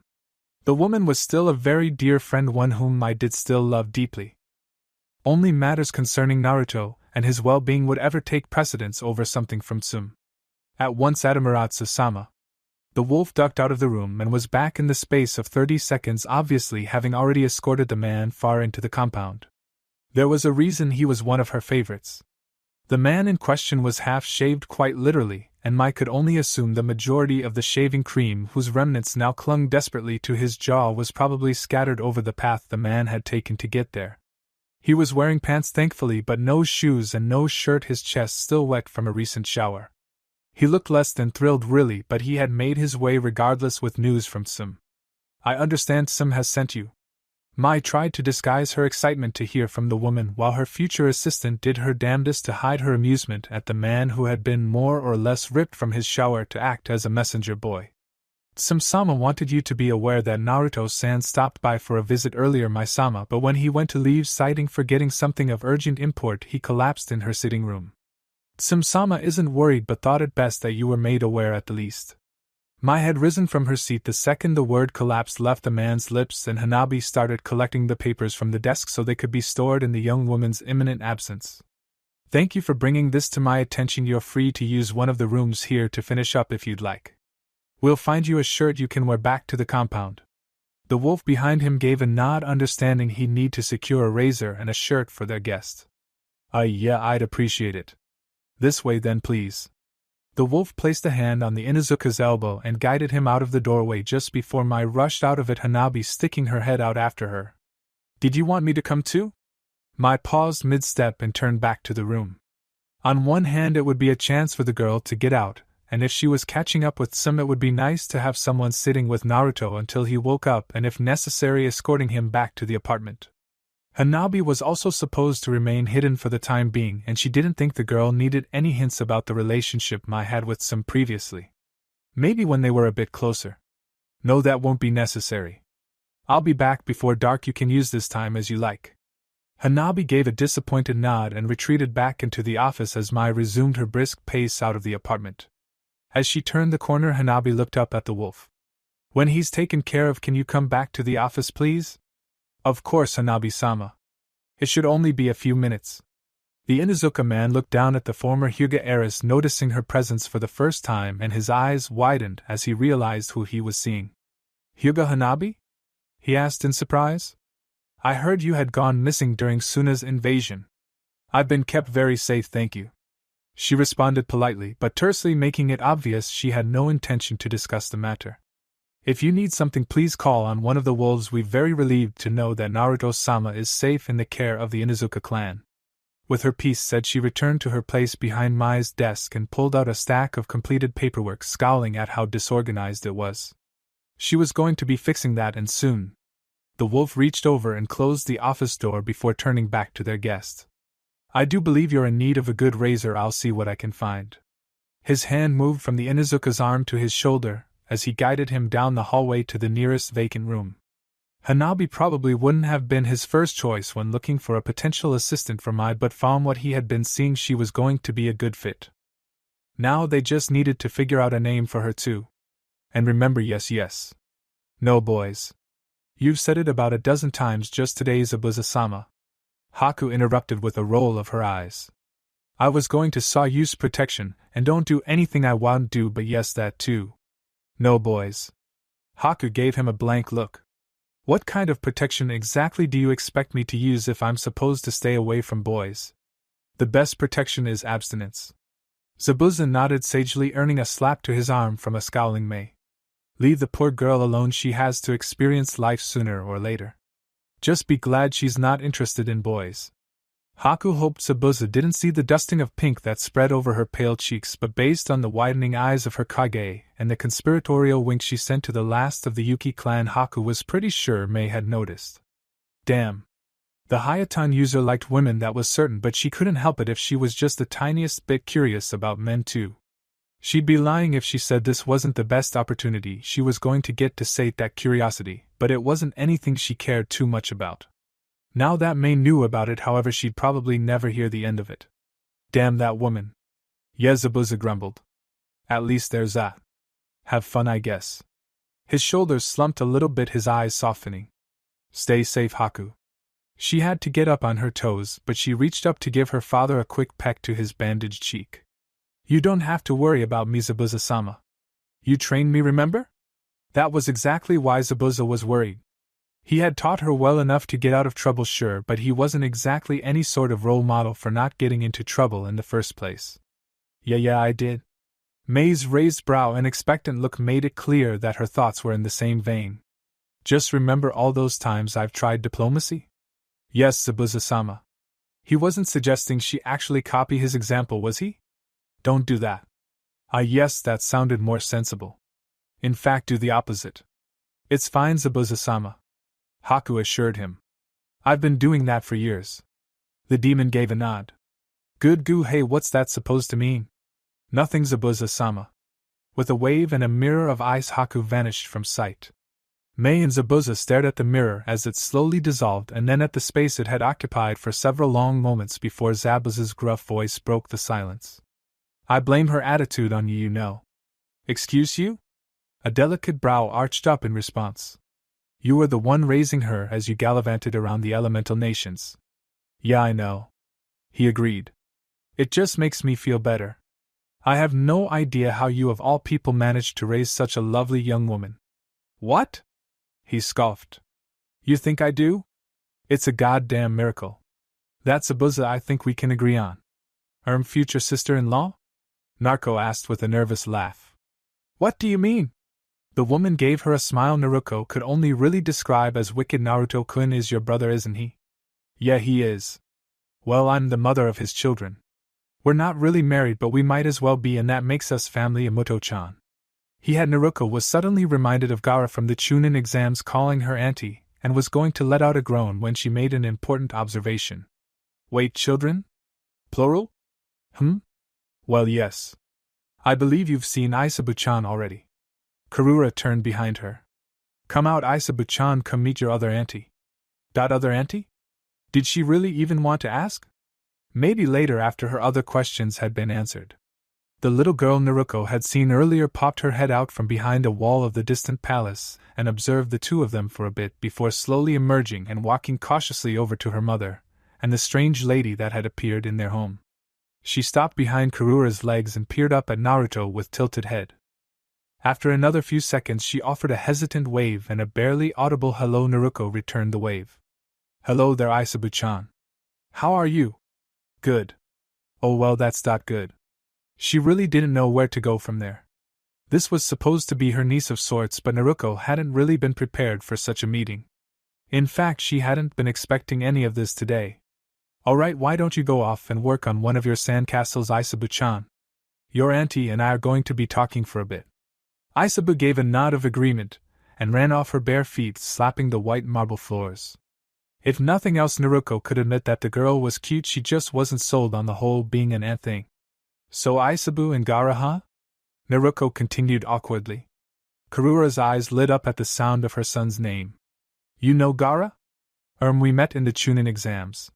Speaker 1: The woman was still a very dear friend, one whom Mai did still love deeply. Only matters concerning Naruto and his well-being would ever take precedence over something from Tsum. At once, Amaterasu-sama. The wolf ducked out of the room and was back in the space of 30 seconds, obviously having already escorted the man far into the compound. There was a reason he was one of her favorites. The man in question was half-shaved, quite literally, and Mai could only assume the majority of the shaving cream, whose remnants now clung desperately to his jaw, was probably scattered over the path the man had taken to get there. He was wearing pants, thankfully, but no shoes and no shirt, his chest still wet from a recent shower. He looked less than thrilled, really, but he had made his way regardless with news from Tsum. I understand Tsum has sent you. Mai tried to disguise her excitement to hear from the woman, while her future assistant did her damnedest to hide her amusement at the man who had been more or less ripped from his shower to act as a messenger boy. Tsum-sama wanted you to be aware that Naruto-san stopped by for a visit earlier, Mai-sama, but when he went to leave, citing forgetting something of urgent import, he collapsed in her sitting room. Tsum-sama isn't worried but thought it best that you were made aware at the least. Mai had risen from her seat the second the word collapsed left the man's lips, and Hanabi started collecting the papers from the desk so they could be stored in the young woman's imminent absence. Thank you for bringing this to my attention. You're free to use one of the rooms here to finish up if you'd like. We'll find you a shirt you can wear back to the compound. The wolf behind him gave a nod, understanding he'd need to secure a razor and a shirt for their guest. Yeah, I'd appreciate it. This way then, please. The wolf placed a hand on the Inuzuka's elbow and guided him out of the doorway just before Mai rushed out of it, Hanabi sticking her head out after her. Did you want me to come too? Mai paused mid-step and turned back to the room. On one hand, it would be a chance for the girl to get out, and if she was catching up with Tsum, it would be nice to have someone sitting with Naruto until he woke up and, if necessary, escorting him back to the apartment. Hanabi was also supposed to remain hidden for the time being, and she didn't think the girl needed any hints about the relationship Mai had with Tsum previously. Maybe when they were a bit closer. No, that won't be necessary. I'll be back before dark. You can use this time as you like. Hanabi gave a disappointed nod and retreated back into the office as Mai resumed her brisk pace out of the apartment. As she turned the corner, Hanabi looked up at the wolf. When he's taken care of, can you come back to the office, please? Of course, Hanabi-sama. It should only be a few minutes. The Inuzuka man looked down at the former Hyuga heiress, noticing her presence for the first time, and his eyes widened as he realized who he was seeing. Hyuga Hanabi? He asked in surprise. I heard you had gone missing during Suna's invasion. I've been kept very safe, thank you. She responded politely, but tersely, making it obvious she had no intention to discuss the matter. If you need something, please call on one of the wolves. We're very relieved to know that Naruto-sama is safe in the care of the Inuzuka clan. With her piece said, she returned to her place behind Mai's desk and pulled out a stack of completed paperwork, scowling at how disorganized it was. She was going to be fixing that, and soon. The wolf reached over and closed the office door before turning back to their guest. I do believe you're in need of a good razor. I'll see what I can find. His hand moved from the Inuzuka's arm to his shoulder as he guided him down the hallway to the nearest vacant room. Hanabi probably wouldn't have been his first choice when looking for a potential assistant for Mai, but from what he had been seeing, she was going to be a good fit. Now they just needed to figure out a name for her too. And remember, yes. No, boys. You've said it about a dozen times just today, Zabuza-sama. Haku interrupted with a roll of her eyes. I was going to use protection, and don't do anything I won't do, but yes, that too. No, boys. Haku gave him a blank look. What kind of protection exactly do you expect me to use if I'm supposed to stay away from boys? The best protection is abstinence. Zabuza nodded sagely, earning a slap to his arm from a scowling Mei. Leave the poor girl alone, she has to experience life sooner or later. Just be glad she's not interested in boys. Haku hoped Zabuza didn't see the dusting of pink that spread over her pale cheeks, but based on the widening eyes of her Kage and the conspiratorial wink she sent to the last of the Yuki clan, Haku was pretty sure Mei had noticed. Damn. The Hayatan user liked women, that was certain, but she couldn't help it if she was just the tiniest bit curious about men too. She'd be lying if she said this wasn't the best opportunity she was going to get to sate that curiosity, but it wasn't anything she cared too much about. Now that Mei knew about it, however, she'd probably never hear the end of it. Damn that woman. Zabuza grumbled. At least there's that. Have fun, I guess. His shoulders slumped a little bit, his eyes softening. Stay safe, Haku. She had to get up on her toes, but she reached up to give her father a quick peck to his bandaged cheek. You don't have to worry about me, Zabuza-sama. You trained me, remember? That was exactly why Zabuza was worried. He had taught her well enough to get out of trouble, sure, but he wasn't exactly any sort of role model for not getting into trouble in the first place. Yeah, I did. Mei's raised brow and expectant look made it clear that her thoughts were in the same vein. Just remember all those times I've tried diplomacy? Yes, Zabuza-sama. He wasn't suggesting she actually copy his example, was he? Don't do that. Yes, that sounded more sensible. In fact, do the opposite. It's fine, Zabuza-sama. Haku assured him. I've been doing that for years. The demon gave a nod. Good goo, hey, what's that supposed to mean? Nothing, Zabuza-sama. With a wave and a mirror of ice, Haku vanished from sight. Mei and Zabuza stared at the mirror as it slowly dissolved, and then at the space it had occupied for several long moments before Zabuza's gruff voice broke the silence. I blame her attitude on you, you know. Excuse you? A delicate brow arched up in response. You were the one raising her as you gallivanted around the elemental nations. Yeah, I know. He agreed. It just makes me feel better. I have no idea how you of all people managed to raise such a lovely young woman. What? He scoffed. You think I do? It's a goddamn miracle. That's a Zabuza I think we can agree on. Future sister-in-law? Naruto asked with a nervous laugh. What do you mean? The woman gave her a smile Naruto could only really describe as wicked. Naruto-kun is your brother, isn't he? Yeah, he is. Well, I'm the mother of his children. We're not really married, but we might as well be, and that makes us family. Emoto-chan. Naruto was suddenly reminded of Gaara from the Chunin exams calling her auntie, and was going to let out a groan when she made an important observation. Wait, children? Plural? Well, yes. I believe you've seen Isabu-chan already. Karura turned behind her. Come out, Isabu-chan, come meet your other auntie. Other auntie? Did she really even want to ask? Maybe later, after her other questions had been answered. The little girl Naruto had seen earlier popped her head out from behind a wall of the distant palace and observed the two of them for a bit before slowly emerging and walking cautiously over to her mother and the strange lady that had appeared in their home. She stopped behind Karura's legs and peered up at Naruto with tilted head. After another few seconds, she offered a hesitant wave, and a barely audible hello. Naruto returned the wave. Hello there, Isabu-chan. How are you? Good. Oh well, that's not good. She really didn't know where to go from there. This was supposed to be her niece of sorts, but Naruto hadn't really been prepared for such a meeting. In fact, she hadn't been expecting any of this today. Alright, why don't you go off and work on one of your sandcastles, Isabu-chan? Your auntie and I are going to be talking for a bit. Isabu gave a nod of agreement, and ran off her bare feet, slapping the white marble floors. If nothing else, Naruto could admit that the girl was cute, she just wasn't sold on the whole being an aunt thing. So Isabu and Gaara, huh? Naruto continued awkwardly. Karura's eyes lit up at the sound of her son's name. You know Gaara? We met in the Chunin exams.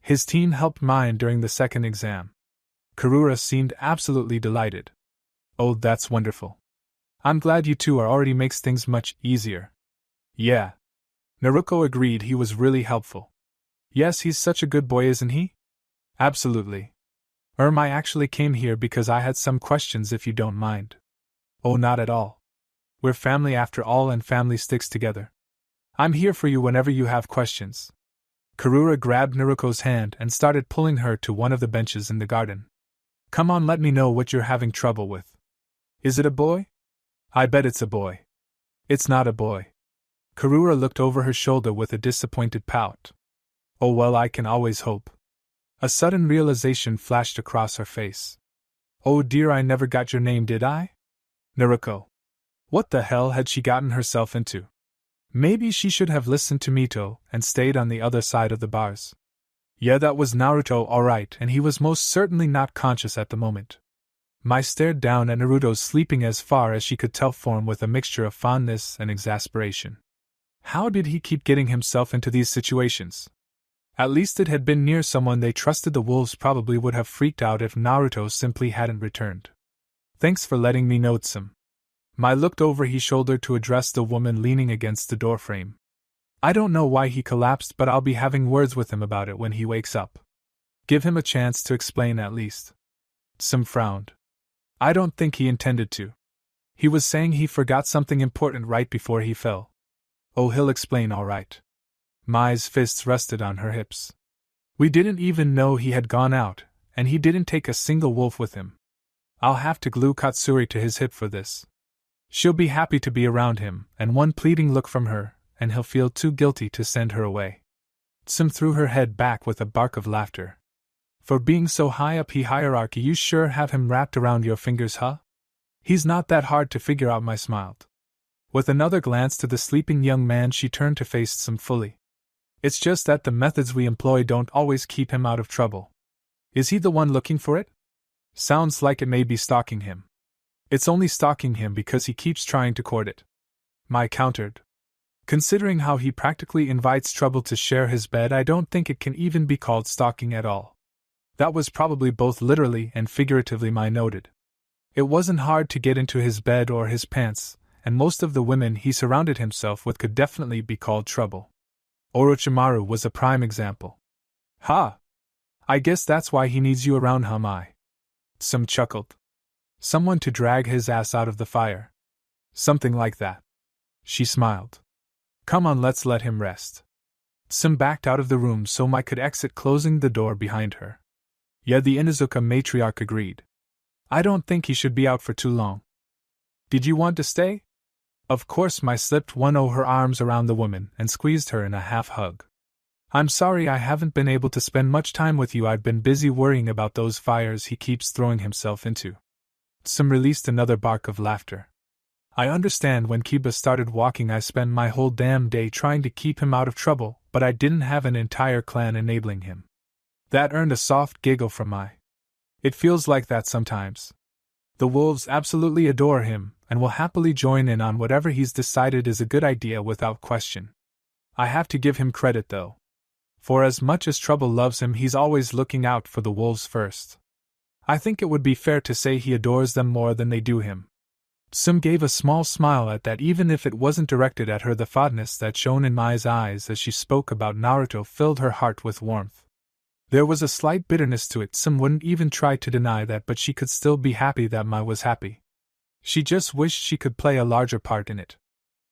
Speaker 1: His team helped mine during the second exam. Karura seemed absolutely delighted. Oh, that's wonderful. I'm glad you two are already, makes things much easier. Yeah. Naruto agreed, he was really helpful. Yes, he's such a good boy, isn't he? Absolutely. I actually came here because I had some questions, if you don't mind. Oh, not at all. We're family after all, and family sticks together. I'm here for you whenever you have questions. Karura grabbed Naruko's hand and started pulling her to one of the benches in the garden. Come on, let me know what you're having trouble with. Is it a boy? I bet it's a boy. It's not a boy. Karura looked over her shoulder with a disappointed pout. Oh well, I can always hope. A sudden realization flashed across her face. Oh dear, I never got your name, did I? Naruko. What the hell had she gotten herself into? Maybe she should have listened to Mito and stayed on the other side of the bars. Yeah, that was Naruto, alright, and he was most certainly not conscious at the moment. Mai stared down at Naruto's sleeping as far as she could tell form with a mixture of fondness and exasperation. How did he keep getting himself into these situations? At least it had been near someone they trusted. The wolves probably would have freaked out if Naruto simply hadn't returned. Thanks for letting me know, Tsum. Mai looked over his shoulder to address the woman leaning against the doorframe. I don't know why he collapsed, but I'll be having words with him about it when he wakes up. Give him a chance to explain at least. Tsum frowned. I don't think he intended to. He was saying he forgot something important right before he fell. Oh, he'll explain all right. Mai's fists rested on her hips. We didn't even know he had gone out, and he didn't take a single wolf with him. I'll have to glue Katsuri to his hip for this. She'll be happy to be around him, and one pleading look from her, and he'll feel too guilty to send her away. Tsum threw her head back with a bark of laughter. For being so high up the hierarchy, you sure have him wrapped around your fingers, huh? He's not that hard to figure out, Mai smiled. With another glance to the sleeping young man, she turned to face Tsum fully. It's just that the methods we employ don't always keep him out of trouble. Is he the one looking for it? Sounds like it may be stalking him. It's only stalking him because he keeps trying to court it. Mai countered. Considering how he practically invites trouble to share his bed, I don't think it can even be called stalking at all. That was probably both literally and figuratively, Mai noted. It wasn't hard to get into his bed or his pants, and most of the women he surrounded himself with could definitely be called trouble. Orochimaru was a prime example. Ha! I guess that's why he needs you around, huh, Mai? Tsum chuckled. Someone to drag his ass out of the fire. Something like that. She smiled. Come on, let's let him rest. Tsum backed out of the room so Mai could exit, closing the door behind her. Yeah, the Inuzuka matriarch agreed. I don't think he should be out for too long. Did you want to stay? Of course. Mai slipped one of her arms around the woman and squeezed her in a half hug. I'm sorry I haven't been able to spend much time with you. I've been busy worrying about those fires he keeps throwing himself into. Tsum released another bark of laughter. I understand. When Kiba started walking, I spent my whole damn day trying to keep him out of trouble, but I didn't have an entire clan enabling him. That earned a soft giggle from Mai. It feels like that sometimes. The wolves absolutely adore him, and will happily join in on whatever he's decided is a good idea without question. I have to give him credit though. For as much as Trouble loves him, he's always looking out for the wolves first. I think it would be fair to say he adores them more than they do him. Tsum gave a small smile at that, even if it wasn't directed at her. The fondness that shone in Mai's eyes as she spoke about Naruto filled her heart with warmth. There was a slight bitterness to it. Tsum wouldn't even try to deny that, but she could still be happy that Mai was happy. She just wished she could play a larger part in it.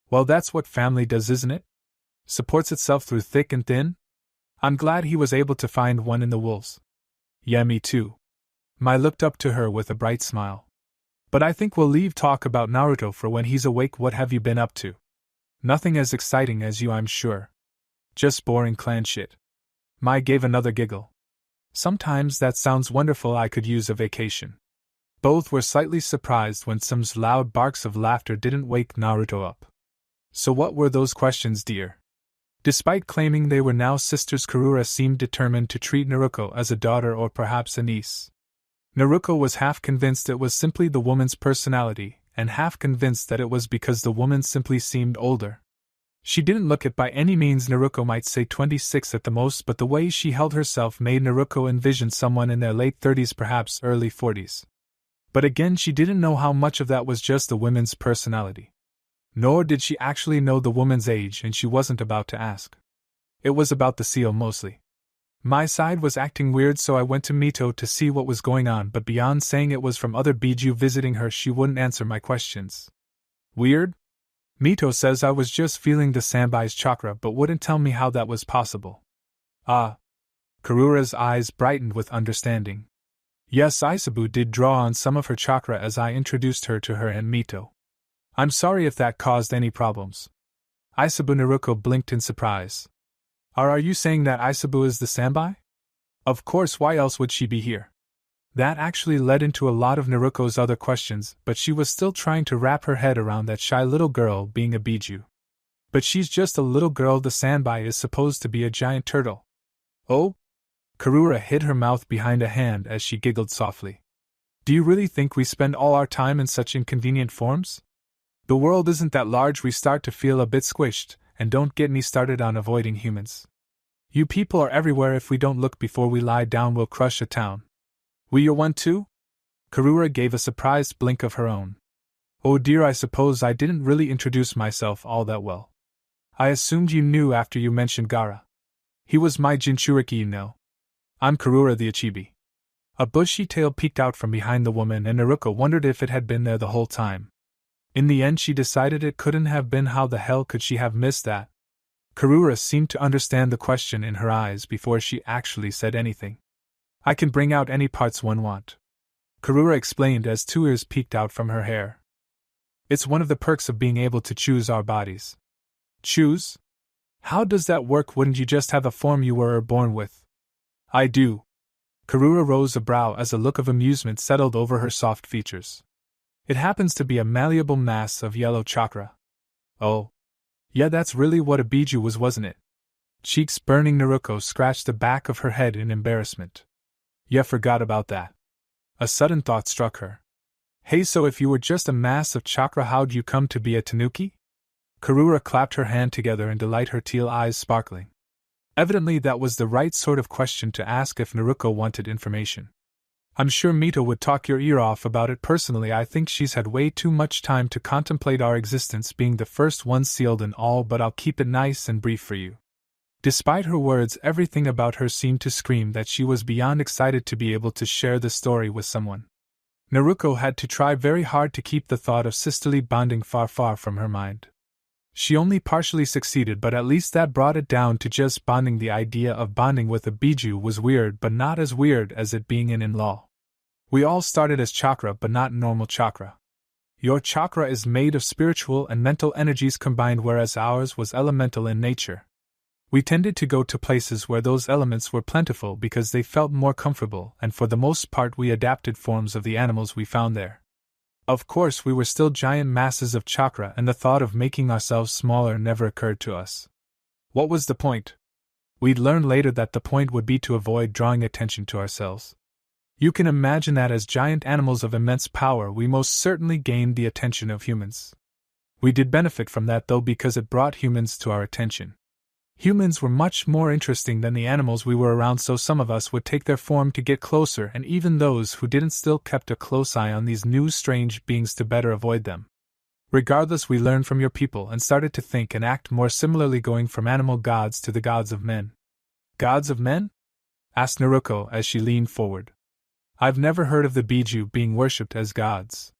Speaker 1: Well, that's what family does, isn't it? Supports itself through thick and thin? I'm glad he was able to find one in the wolves. Yeah, me too. Mai looked up to her with a bright smile. But I think we'll leave talk about Naruto for when he's awake. What have you been up to? Nothing as exciting as you, I'm sure. Just boring clan shit. Mai gave another giggle. Sometimes that sounds wonderful. I could use a vacation. Both were slightly surprised when Tsum's loud barks of laughter didn't wake Naruto up. So what were those questions, dear? Despite claiming they were now sisters, Karura seemed determined to treat Naruko as a daughter or perhaps a niece. Naruko was half convinced it was simply the woman's personality, and half convinced that it was because the woman simply seemed older. She didn't look it by any means. Naruko might say 26 at the most, but the way she held herself made Naruko envision someone in their late 30s, perhaps early 40s. But again, she didn't know how much of that was just the woman's personality. Nor did she actually know the woman's age, and she wasn't about to ask. It was about the seal mostly. My side was acting weird, so I went to Mito to see what was going on, but beyond saying it was from other Biju visiting her, she wouldn't answer my questions. Weird? Mito says I was just feeling the Sanbai's chakra, but wouldn't tell me how that was possible. Ah. Karura's eyes brightened with understanding. Yes, Isabu did draw on some of her chakra as I introduced her to her and Mito. I'm sorry if that caused any problems. Isabu Naruko blinked in surprise. Are you saying that Isabu is the Sanbai? Of course, why else would she be here? That actually led into a lot of Naruko's other questions, but she was still trying to wrap her head around that shy little girl being a Biju. But she's just a little girl. The Sanbai is supposed to be a giant turtle. Oh? Karura hid her mouth behind a hand as she giggled softly. Do you really think we spend all our time in such inconvenient forms? The world isn't that large. We start to feel a bit squished, and don't get me started on avoiding humans. You people are everywhere. If we don't look before we lie down, we'll crush a town. You're one too? Karura gave a surprised blink of her own. Oh dear, I suppose I didn't really introduce myself all that well. I assumed you knew after you mentioned Gaara. He was my Jinchuriki, you know. I'm Karura the Ichibi. A bushy tail peeked out from behind the woman, and Naruko wondered if it had been there the whole time. In the end, she decided it couldn't have been. How the hell could she have missed that? Karura seemed to understand the question in her eyes before she actually said anything. I can bring out any parts one want. Karura explained as two ears peeked out from her hair. It's one of the perks of being able to choose our bodies. Choose? How does that work? Wouldn't you just have a form you were born with? I do. Karura rose a brow as a look of amusement settled over her soft features. It happens to be a malleable mass of yellow chakra. Oh. Yeah, that's really what a Biju was, wasn't it? Cheeks burning, Naruko scratched the back of her head in embarrassment. Yeah, forgot about that. A sudden thought struck her. Hey, so if you were just a mass of chakra, how'd you come to be a tanuki? Karura clapped her hand together in delight, her teal eyes sparkling. Evidently that was the right sort of question to ask if Naruko wanted information. I'm sure Mito would talk your ear off about it. Personally, I think she's had way too much time to contemplate our existence being the first one sealed and all, but I'll keep it nice and brief for you. Despite her words, everything about her seemed to scream that she was beyond excited to be able to share the story with someone. Naruko had to try very hard to keep the thought of sisterly bonding far, far from her mind. She only partially succeeded, but at least that brought it down to just bonding. The idea of bonding with a Biju was weird, but not as weird as it being an in-law. We all started as chakra, but not normal chakra. Your chakra is made of spiritual and mental energies combined, whereas ours was elemental in nature. We tended to go to places where those elements were plentiful because they felt more comfortable, and for the most part we adapted forms of the animals we found there. Of course, we were still giant masses of chakra, and the thought of making ourselves smaller never occurred to us. What was the point? We'd learn later that the point would be to avoid drawing attention to ourselves. You can imagine that as giant animals of immense power, we most certainly gained the attention of humans. We did benefit from that though, because it brought humans to our attention. Humans were much more interesting than the animals we were around, so some of us would take their form to get closer, and even those who didn't still kept a close eye on these new strange beings to better avoid them. Regardless, we learned from your people and started to think and act more similarly, going from animal gods to the gods of men. Gods of men? Asked Naruko as she leaned forward. I've never heard of the Biju being worshipped as gods.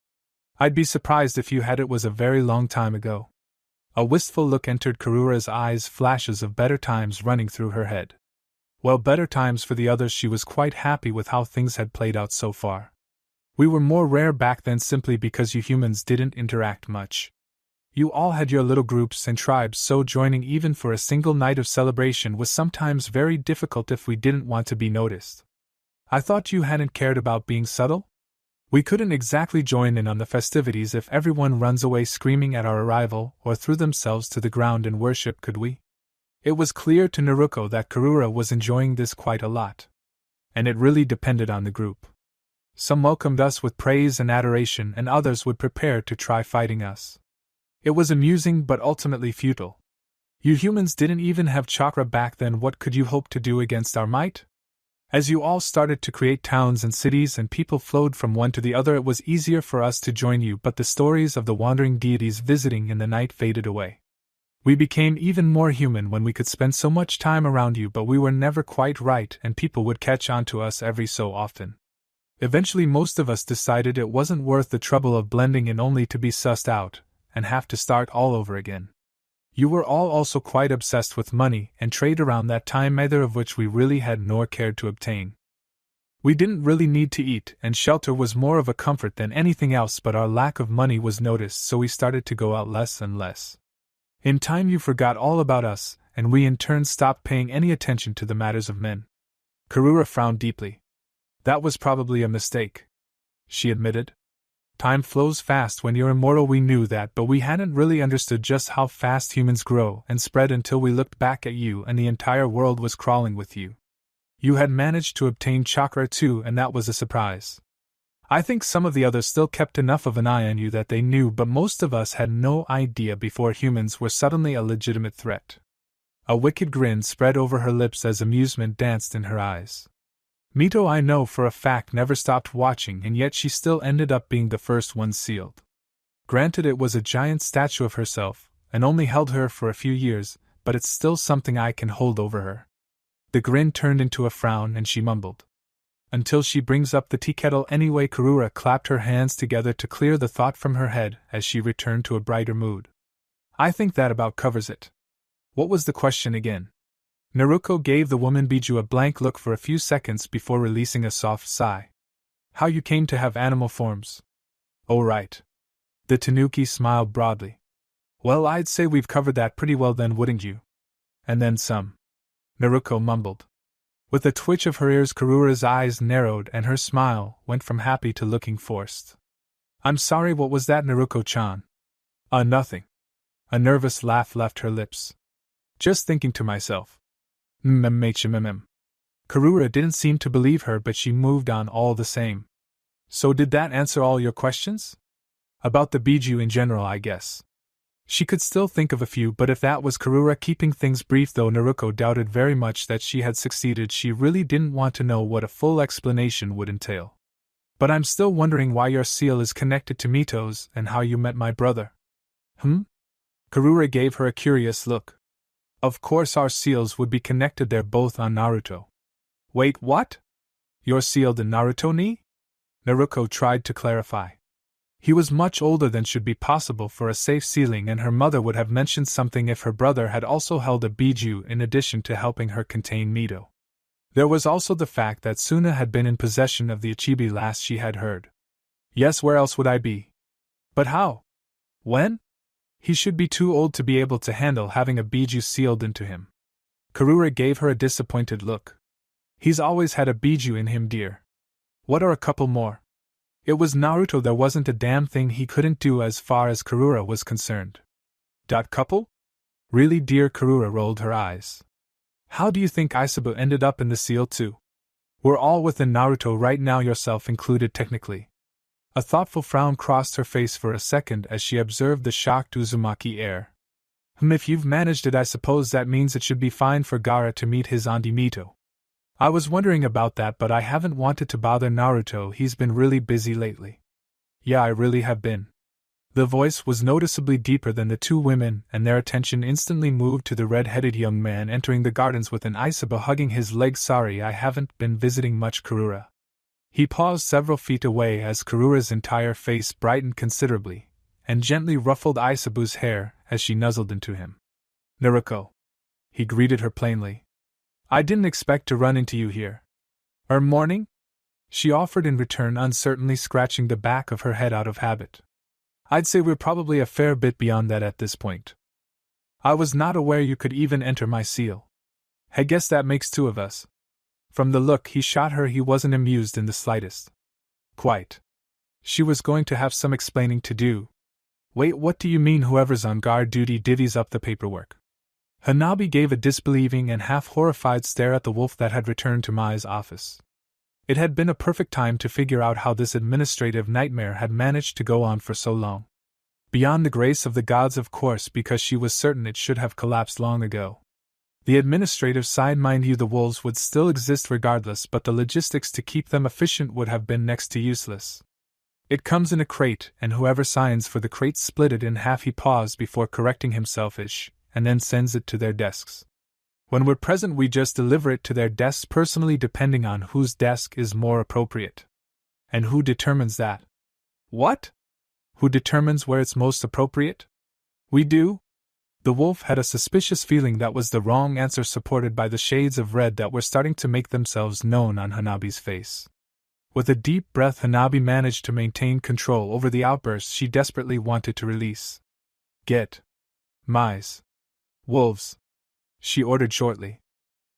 Speaker 1: I'd be surprised if you had. It was a very long time ago. A wistful look entered Karura's eyes, flashes of better times running through her head. Well, better times for the others. She was quite happy with how things had played out so far. We were more rare back then simply because you humans didn't interact much. You all had your little groups and tribes, so joining even for a single night of celebration was sometimes very difficult if we didn't want to be noticed. I thought you hadn't cared about being subtle? We couldn't exactly join in on the festivities if everyone runs away screaming at our arrival or threw themselves to the ground in worship, could we? It was clear to Naruko that Karura was enjoying this quite a lot. And it really depended on the group. Some welcomed us with praise and adoration, and others would prepare to try fighting us. It was amusing but ultimately futile. You humans didn't even have chakra back then. What could you hope to do against our might? As you all started to create towns and cities and people flowed from one to the other, it was easier for us to join you, but the stories of the wandering deities visiting in the night faded away. We became even more human when we could spend so much time around you, but we were never quite right and people would catch on to us every so often. Eventually most of us decided it wasn't worth the trouble of blending in only to be sussed out and have to start all over again. You were all also quite obsessed with money and trade around that time, neither of which we really had nor cared to obtain. We didn't really need to eat, and shelter was more of a comfort than anything else, but our lack of money was noticed, so we started to go out less and less. In time you forgot all about us, and we in turn stopped paying any attention to the matters of men. Karura frowned deeply. That was probably a mistake, she admitted. Time flows fast when you're immortal. We knew that, but we hadn't really understood just how fast humans grow and spread until we looked back at you and the entire world was crawling with you. You had managed to obtain chakra too, and that was a surprise. I think some of the others still kept enough of an eye on you that they knew, but most of us had no idea before humans were suddenly a legitimate threat. A wicked grin spread over her lips as amusement danced in her eyes. Mito, I know for a fact, never stopped watching, and yet she still ended up being the first one sealed. Granted, it was a giant statue of herself, and only held her for a few years, but it's still something I can hold over her. The grin turned into a frown and she mumbled. Until she brings up the tea kettle anyway. Karura clapped her hands together to clear the thought from her head as she returned to a brighter mood. I think that about covers it. What was the question again? Naruto gave the woman Biju a blank look for a few seconds before releasing a soft sigh. How you came to have animal forms? Oh, right. The Tanuki smiled broadly. Well, I'd say we've covered that pretty well then, wouldn't you? And then some. Naruto mumbled. With a twitch of her ears, Karura's eyes narrowed and her smile went from happy to looking forced. I'm sorry, what was that, Naruko-chan? Nothing. A nervous laugh left her lips. Just thinking to myself. Karura didn't seem to believe her, but she moved on all the same. So did that answer all your questions? About the Biju in general, I guess. She could still think of a few, but if that was Karura keeping things brief, though Naruto doubted very much that she had succeeded, she really didn't want to know what a full explanation would entail. But I'm still wondering why your seal is connected to Mito's and how you met my brother. Karura gave her a curious look. Of course our seals would be connected, they're both on Naruto. Wait, what? You're sealed in Naruto ni? Naruto tried to clarify. He was much older than should be possible for a safe sealing, and her mother would have mentioned something if her brother had also held a Biju in addition to helping her contain Mito. There was also the fact that Suna had been in possession of the Ichibi last she had heard. Yes, where else would I be? But how? When? He should be too old to be able to handle having a Biju sealed into him. Karura gave her a disappointed look. He's always had a Biju in him, dear. What are a couple more? It was Naruto, there wasn't a damn thing he couldn't do as far as Karura was concerned. Couple? Really, dear? Karura rolled her eyes. How do you think Isabu ended up in the seal too? We're all within Naruto right now, yourself included technically. A thoughtful frown crossed her face for a second as she observed the shocked Uzumaki air. If you've managed it, I suppose that means it should be fine for Gaara to meet his auntie Mito. I was wondering about that, but I haven't wanted to bother Naruto, he's been really busy lately. Yeah, I really have been. The voice was noticeably deeper than the two women, and their attention instantly moved to the red-headed young man entering the gardens with an Isabu hugging his leg. Sorry, I haven't been visiting much, Karura. He paused several feet away as Karura's entire face brightened considerably, and gently ruffled Isabu's hair as she nuzzled into him. Naruto. He greeted her plainly. I didn't expect to run into you here. Morning? She offered in return, uncertainly scratching the back of her head out of habit. I'd say we're probably a fair bit beyond that at this point. I was not aware you could even enter my seal. I guess that makes two of us. From the look he shot her, he wasn't amused in the slightest. Quite. She was going to have some explaining to do. Wait, what do you mean whoever's on guard duty divvies up the paperwork? Hanabi gave a disbelieving and half-horrified stare at the wolf that had returned to Mai's office. It had been a perfect time to figure out how this administrative nightmare had managed to go on for so long. Beyond the grace of the gods, of course, because she was certain it should have collapsed long ago. The administrative side, mind you, the wolves would still exist regardless, but the logistics to keep them efficient would have been next to useless. It comes in a crate, and whoever signs for the crate split it in half. He paused before correcting himself-ish, and then sends it to their desks. When we're present, we just deliver it to their desks personally, depending on whose desk is more appropriate. And who determines that? What? Who determines where it's most appropriate? We do? The wolf had a suspicious feeling that was the wrong answer, supported by the shades of red that were starting to make themselves known on Hanabi's face. With a deep breath, Hanabi managed to maintain control over the outburst she desperately wanted to release. "Get mice. Wolves," she ordered shortly.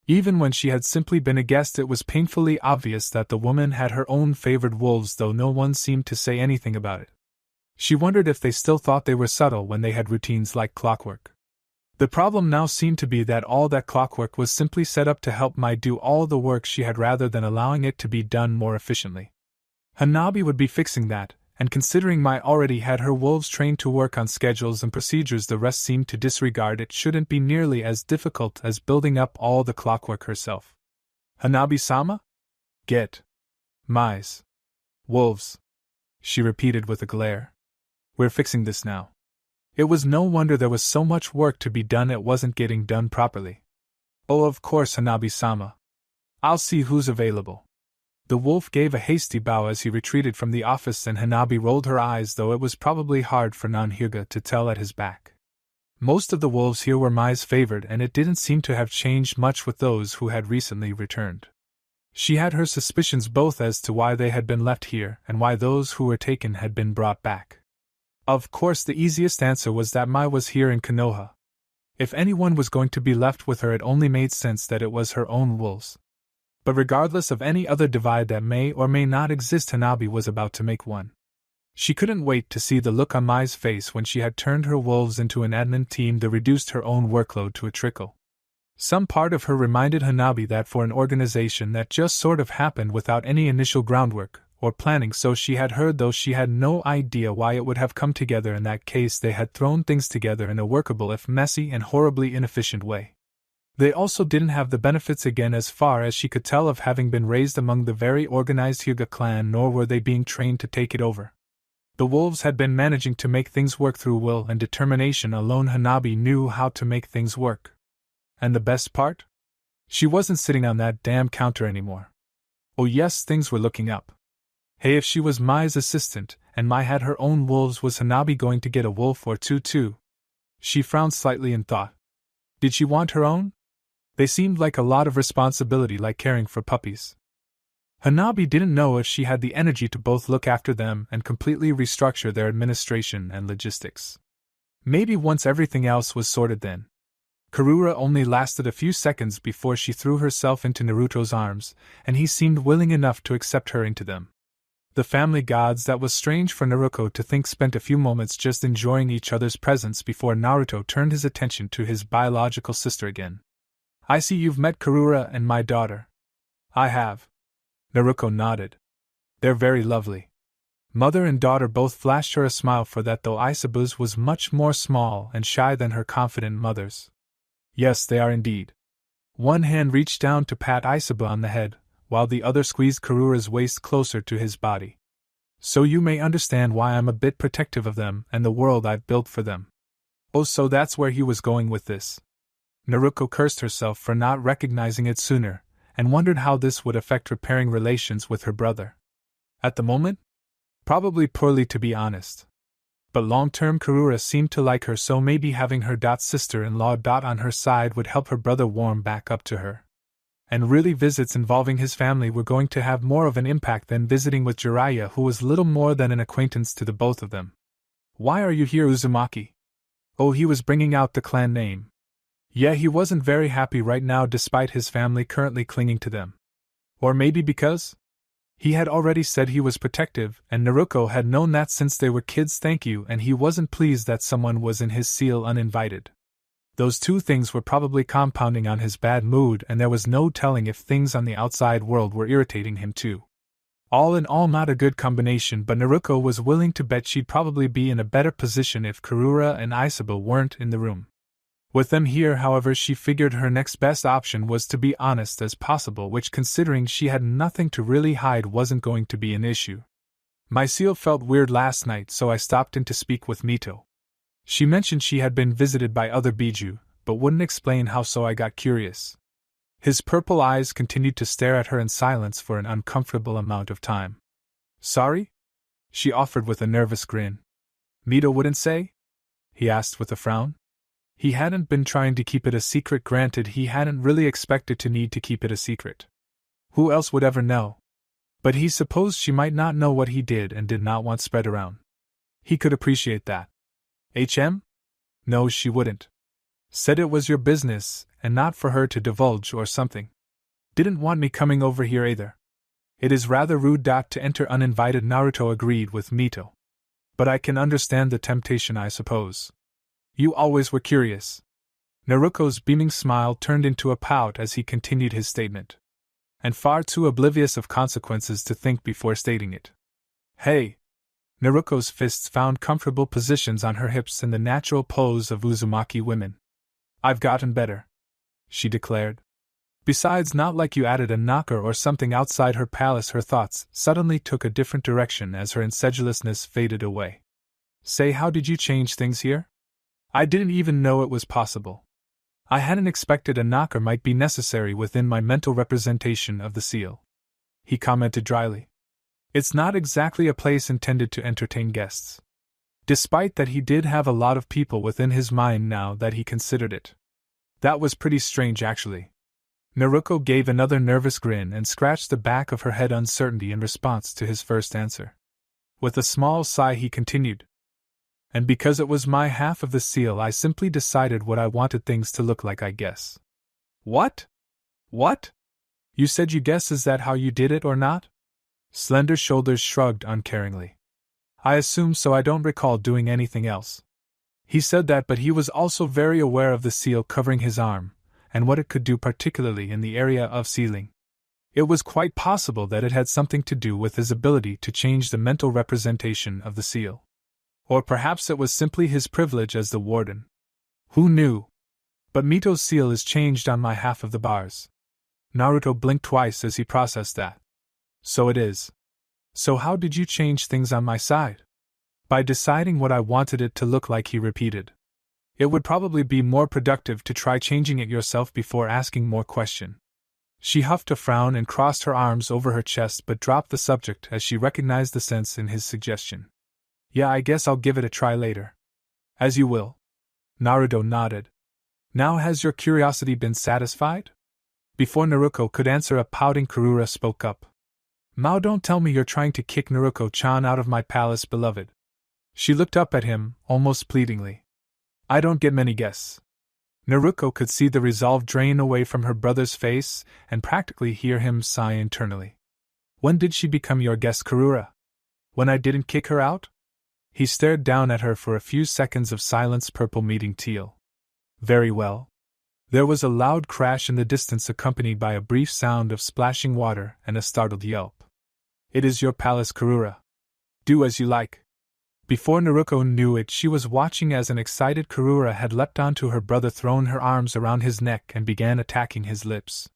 Speaker 1: Even when she had simply been a guest, it was painfully obvious that the woman had her own favored wolves, though no one seemed to say anything about it. She wondered if they still thought they were subtle when they had routines like clockwork. The problem now seemed to be that all that clockwork was simply set up to help Mai do all the work she had rather than allowing it to be done more efficiently. Hanabi would be fixing that, and considering Mai already had her wolves trained to work on schedules and procedures the rest seemed to disregard, it shouldn't be nearly as difficult as building up all the clockwork herself. "Hanabi-sama? Get mice. Wolves," she repeated with a glare. "We're fixing this now." It was no wonder there was so much work to be done, it wasn't getting done properly. "Oh, of course, Hanabi-sama. I'll see who's available." The wolf gave a hasty bow as he retreated from the office, and Hanabi rolled her eyes, though it was probably hard for Nanhyuga to tell at his back. Most of the wolves here were Mai's favored, and it didn't seem to have changed much with those who had recently returned. She had her suspicions both as to why they had been left here and why those who were taken had been brought back. Of course, the easiest answer was that Mai was here in Konoha. If anyone was going to be left with her, it only made sense that it was her own wolves. But regardless of any other divide that may or may not exist, Hanabi was about to make one. She couldn't wait to see the look on Mai's face when she had turned her wolves into an admin team that reduced her own workload to a trickle. Some part of her reminded Hanabi that for an organization that just sort of happened without any initial groundwork or planning, so she had heard, though she had no idea why it would have come together. In that case, they had thrown things together in a workable if messy and horribly inefficient way. They also didn't have the benefits, again as far as she could tell, of having been raised among the very organized Hyuga clan, nor were they being trained to take it over. The wolves had been managing to make things work through will and determination alone. Hanabi knew how to make things work. And the best part? She wasn't sitting on that damn counter anymore. Oh yes, things were looking up. Hey, if she was Mai's assistant, and Mai had her own wolves, was Hanabi going to get a wolf or two too? She frowned slightly and thought. Did she want her own? They seemed like a lot of responsibility, like caring for puppies. Hanabi didn't know if she had the energy to both look after them and completely restructure their administration and logistics. Maybe once everything else was sorted then. Karura only lasted a few seconds before she threw herself into Naruto's arms, and he seemed willing enough to accept her into them. The family gods, that was strange for Naruto to think, spent a few moments just enjoying each other's presence before Naruto turned his attention to his biological sister again. "I see you've met Karura and my daughter." "I have." Naruto nodded. "They're very lovely." Mother and daughter both flashed her a smile for that, though Aisabu's was much more small and shy than her confident mother's. "Yes, they are indeed." One hand reached down to pat Aisabu on the head, while the other squeezed Karura's waist closer to his body. "So you may understand why I'm a bit protective of them and the world I've built for them." Oh, so that's where he was going with this. Naruto cursed herself for not recognizing it sooner, and wondered how this would affect repairing relations with her brother. At the moment? Probably poorly, to be honest. But long-term, Karura seemed to like her, so maybe having her sister-in-law on her side would help her brother warm back up to her. And really, visits involving his family were going to have more of an impact than visiting with Jiraiya, who was little more than an acquaintance to the both of them. "Why are you here, Uzumaki?" Oh, he was bringing out the clan name. Yeah, he wasn't very happy right now, despite his family currently clinging to them. Or maybe because he had already said he was protective, and Naruto had known that since they were kids. Thank you, and he wasn't pleased that someone was in his seal uninvited. Those two things were probably compounding on his bad mood, and there was no telling if things on the outside world were irritating him too. All in all, not a good combination, but Naruto was willing to bet she'd probably be in a better position if Karura and Aisabu weren't in the room. With them here, however, she figured her next best option was to be honest as possible, which, considering she had nothing to really hide, wasn't going to be an issue. "My seal felt weird last night, so I stopped in to speak with Mito. She mentioned she had been visited by other Biju, but wouldn't explain how, so I got curious." His purple eyes continued to stare at her in silence for an uncomfortable amount of time. "Sorry?" she offered with a nervous grin. "Mito wouldn't say?" he asked with a frown. He hadn't been trying to keep it a secret, granted he hadn't really expected to need to keep it a secret. Who else would ever know? But he supposed she might not know what he did and did not want spread around. He could appreciate that. HM? No, she wouldn't. Said it was your business, and not for her to divulge or something. Didn't want me coming over here either. It is rather rude to enter uninvited, Naruto agreed with Mito. But I can understand the temptation, I suppose. You always were curious. Naruto's beaming smile turned into a pout as he continued his statement. And far too oblivious of consequences to think before stating it. Hey! Naruto's fists found comfortable positions on her hips in the natural pose of Uzumaki women. I've gotten better, she declared. Besides, not like you added a knocker or something outside her palace. Her thoughts suddenly took a different direction as her incredulousness faded away. Say, how did you change things here? I didn't even know it was possible. I hadn't expected a knocker might be necessary within my mental representation of the seal. He commented dryly. It's not exactly a place intended to entertain guests. Despite that, he did have a lot of people within his mind now that he considered it. That was pretty strange, actually. Naruto gave another nervous grin and scratched the back of her head, uncertainty in response to his first answer. With a small sigh, he continued. And because it was my half of the seal, I simply decided what I wanted things to look like, I guess. What? What? You said you guess, is that how you did it or not? Slender shoulders shrugged uncaringly. I assume so, I don't recall doing anything else. He said that, but he was also very aware of the seal covering his arm, and what it could do, particularly in the area of sealing. It was quite possible that it had something to do with his ability to change the mental representation of the seal. Or perhaps it was simply his privilege as the warden. Who knew? But Mito's seal is changed on my half of the bars. Naruto blinked twice as he processed that. So it is. So how did you change things on my side? By deciding what I wanted it to look like, he repeated. It would probably be more productive to try changing it yourself before asking more question. She huffed a frown and crossed her arms over her chest, but dropped the subject as she recognized the sense in his suggestion. Yeah, I guess I'll give it a try later. As you will. Naruto nodded. Now has your curiosity been satisfied? Before Naruto could answer, a pouting Kurura spoke up. Mao, don't tell me you're trying to kick Naruto-chan out of my palace, beloved. She looked up at him, almost pleadingly. I don't get many guests. Naruto could see the resolve drain away from her brother's face, and practically hear him sigh internally. When did she become your guest, Kurura? When I didn't kick her out? He stared down at her for a few seconds of silence, purple meeting teal. Very well. There was a loud crash in the distance, accompanied by a brief sound of splashing water and a startled yelp. It is your palace, Kurura. Do as you like. Before Naruto knew it, she was watching as an excited Kurura had leapt onto her brother, thrown her arms around his neck, and began attacking his lips.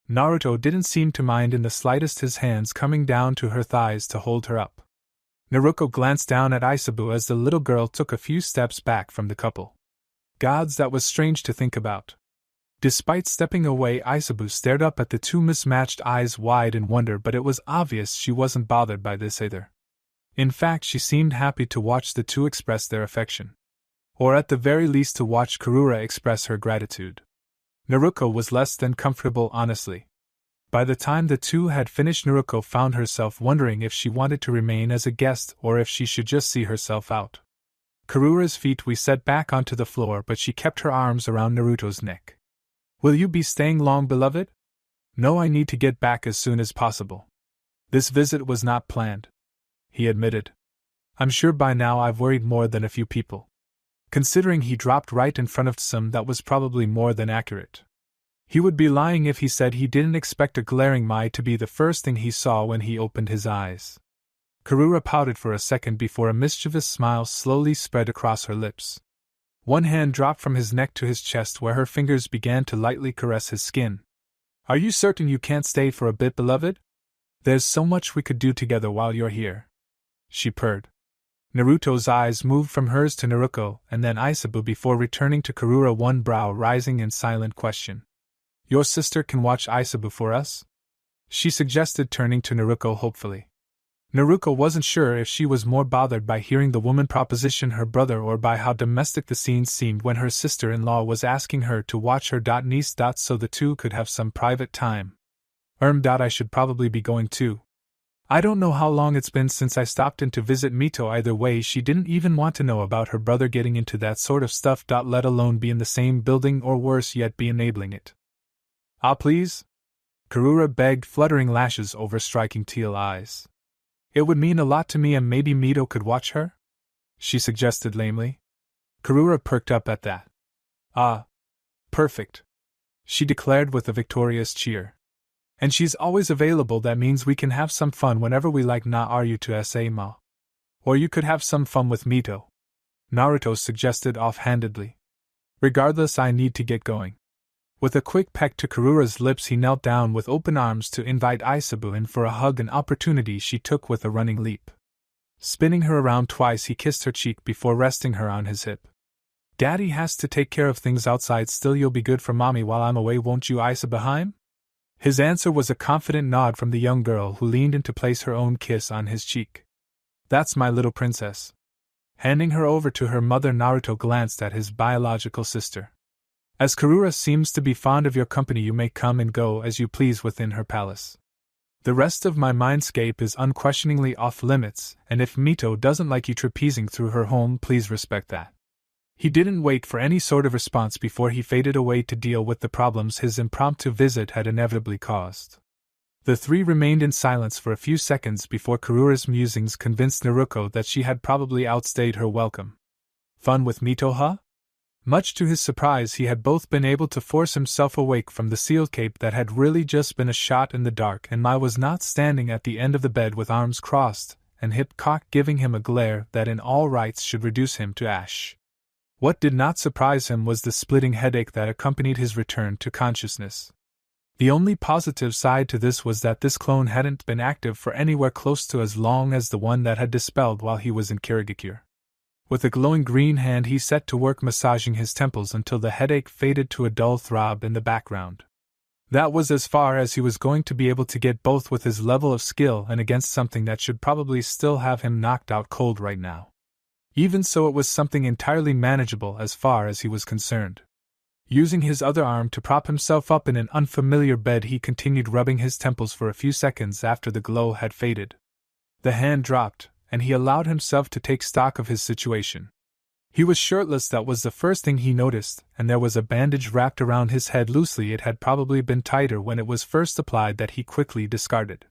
Speaker 1: Naruto didn't seem to mind in the slightest, his hands coming down to her thighs to hold her up. Naruto glanced down at Isabu as the little girl took a few steps back from the couple. Gods, that was strange to think about. Despite stepping away, Isabu stared up at the two, mismatched eyes wide in wonder, but it was obvious she wasn't bothered by this either. In fact, she seemed happy to watch the two express their affection. Or at the very least to watch Kurura express her gratitude. Naruto was less than comfortable, honestly. By the time the two had finished, Naruto found herself wondering if she wanted to remain as a guest or if she should just see herself out. Kurura's feet we set back onto the floor, but she kept her arms around Naruto's neck. Will you be staying long, beloved? No, I need to get back as soon as possible. This visit was not planned, he admitted. I'm sure by now I've worried more than a few people. Considering he dropped right in front of some, that was probably more than accurate. He would be lying if he said he didn't expect a glaring Mai to be the first thing he saw when he opened his eyes. Kurura pouted for a second before a mischievous smile slowly spread across her lips. One hand dropped from his neck to his chest, where her fingers began to lightly caress his skin. Are you certain you can't stay for a bit, beloved? There's so much we could do together while you're here, she purred. Naruto's eyes moved from hers to Naruto and then Isabu before returning to Kurura, one brow rising in silent question. Your sister can watch Isabu for us? She suggested, turning to Naruto hopefully. Naruto wasn't sure if she was more bothered by hearing the woman proposition her brother or by how domestic the scene seemed when her sister-in-law was asking her to watch her niece so the two could have some private time. I should probably be going too. I don't know how long it's been since I stopped in to visit Mito. Either way, she didn't even want to know about her brother getting into that sort of stuff, let alone be in the same building or worse yet be enabling it. Ah, please? Karura begged, fluttering lashes over striking teal eyes. It would mean a lot to me and maybe Mito could watch her? She suggested lamely. Karura perked up at that. Ah. Perfect. She declared with a victorious cheer. And she's always available. That means we can have some fun whenever we like. Na are you to sa ma? Or you could have some fun with Mito, Naruto suggested offhandedly. Regardless, I need to get going. With a quick peck to Karura's lips, he knelt down with open arms to invite Aisabu in for a hug, an opportunity she took with a running leap. Spinning her around twice, he kissed her cheek before resting her on his hip. Daddy has to take care of things outside. Still, you'll be good for mommy while I'm away, won't you, Aisabu? His answer was a confident nod from the young girl, who leaned in to place her own kiss on his cheek. That's my little princess. Handing her over to her mother, Naruto glanced at his biological sister. As Karura seems to be fond of your company, you may come and go as you please within her palace. The rest of my mindscape is unquestioningly off limits, and if Mito doesn't like you trapezing through her home, please respect that. He didn't wait for any sort of response before he faded away to deal with the problems his impromptu visit had inevitably caused. The three remained in silence for a few seconds before Karura's musings convinced Naruto that she had probably outstayed her welcome. Fun with Mito, huh? Much to his surprise, he had both been able to force himself awake from the sealed cape that had really just been a shot in the dark, and Mai was not standing at the end of the bed with arms crossed and hip cocked, giving him a glare that in all rights should reduce him to ash. What did not surprise him was the splitting headache that accompanied his return to consciousness. The only positive side to this was that this clone hadn't been active for anywhere close to as long as the one that had dispelled while he was in Kirigakure. With a glowing green hand, he set to work massaging his temples until the headache faded to a dull throb in the background. That was as far as he was going to be able to get, both with his level of skill and against something that should probably still have him knocked out cold right now. Even so, it was something entirely manageable as far as he was concerned. Using his other arm to prop himself up in an unfamiliar bed, he continued rubbing his temples for a few seconds after the glow had faded. The hand dropped, and he allowed himself to take stock of his situation. He was shirtless, that was the first thing he noticed, and there was a bandage wrapped around his head loosely. It had probably been tighter when it was first applied, that he quickly discarded.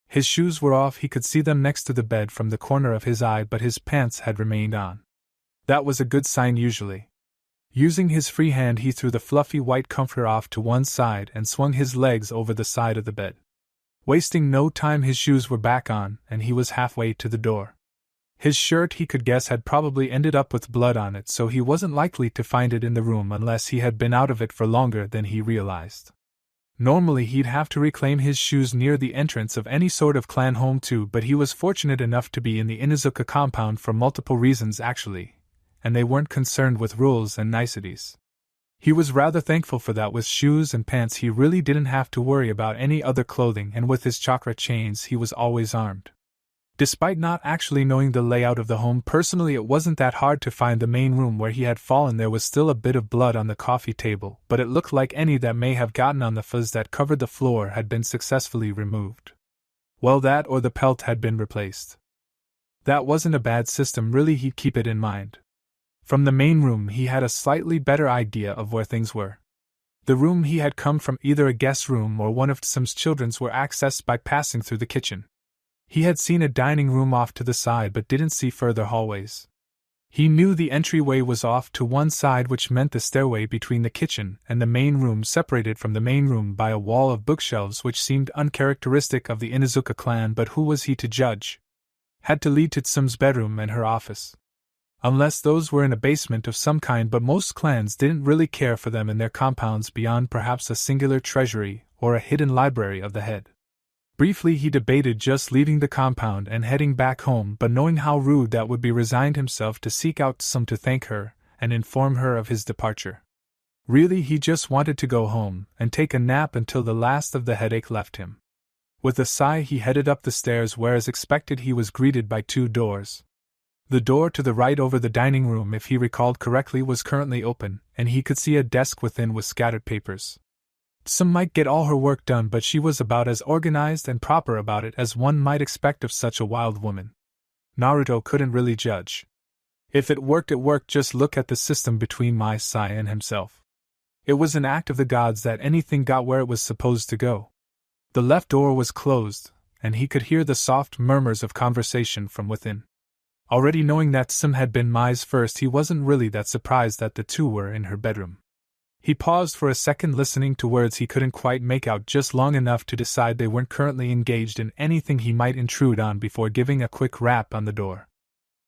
Speaker 1: His shoes were off, he could see them next to the bed from the corner of his eye, but his pants had remained on. That was a good sign usually. Using his free hand, he threw the fluffy white comforter off to one side and swung his legs over the side of the bed. Wasting no time, his shoes were back on, and he was halfway to the door. His shirt, he could guess, had probably ended up with blood on it, so he wasn't likely to find it in the room unless he had been out of it for longer than he realized. Normally he'd have to reclaim his shoes near the entrance of any sort of clan home too, but he was fortunate enough to be in the Inazuka compound for multiple reasons actually, and they weren't concerned with rules and niceties. He was rather thankful for that. With shoes and pants he really didn't have to worry about any other clothing, and with his chakra chains he was always armed. Despite not actually knowing the layout of the home personally, it wasn't that hard to find the main room where he had fallen. There was still a bit of blood on the coffee table, but it looked like any that may have gotten on the fuzz that covered the floor had been successfully removed. Well, that or the pelt had been replaced. That wasn't a bad system, really. He'd keep it in mind. From the main room he had a slightly better idea of where things were. The room he had come from, either a guest room or one of Tsum's children's, were accessed by passing through the kitchen. He had seen a dining room off to the side but didn't see further hallways. He knew the entryway was off to one side, which meant the stairway between the kitchen and the main room separated from the main room by a wall of bookshelves, which seemed uncharacteristic of the Inazuka clan, but who was he to judge? Had to lead to Tsum's bedroom and her office. Unless those were in a basement of some kind, but most clans didn't really care for them in their compounds beyond perhaps a singular treasury or a hidden library of the head. Briefly he debated just leaving the compound and heading back home, but knowing how rude that would be, resigned himself to seek out Tsum to thank her and inform her of his departure. Really, he just wanted to go home and take a nap until the last of the headache left him. With a sigh he headed up the stairs where as expected he was greeted by 2 doors. The door to the right over the dining room, if he recalled correctly, was currently open, and he could see a desk within with scattered papers. Some might get all her work done, but she was about as organized and proper about it as one might expect of such a wild woman. Naruto couldn't really judge. If it worked, just look at the system between Mai Sai and himself. It was an act of the gods that anything got where it was supposed to go. The left door was closed, and he could hear the soft murmurs of conversation from within. Already knowing that Sim had been Mai's first, he wasn't really that surprised that the two were in her bedroom. He paused for a second, listening to words he couldn't quite make out, just long enough to decide they weren't currently engaged in anything he might intrude on before giving a quick rap on the door.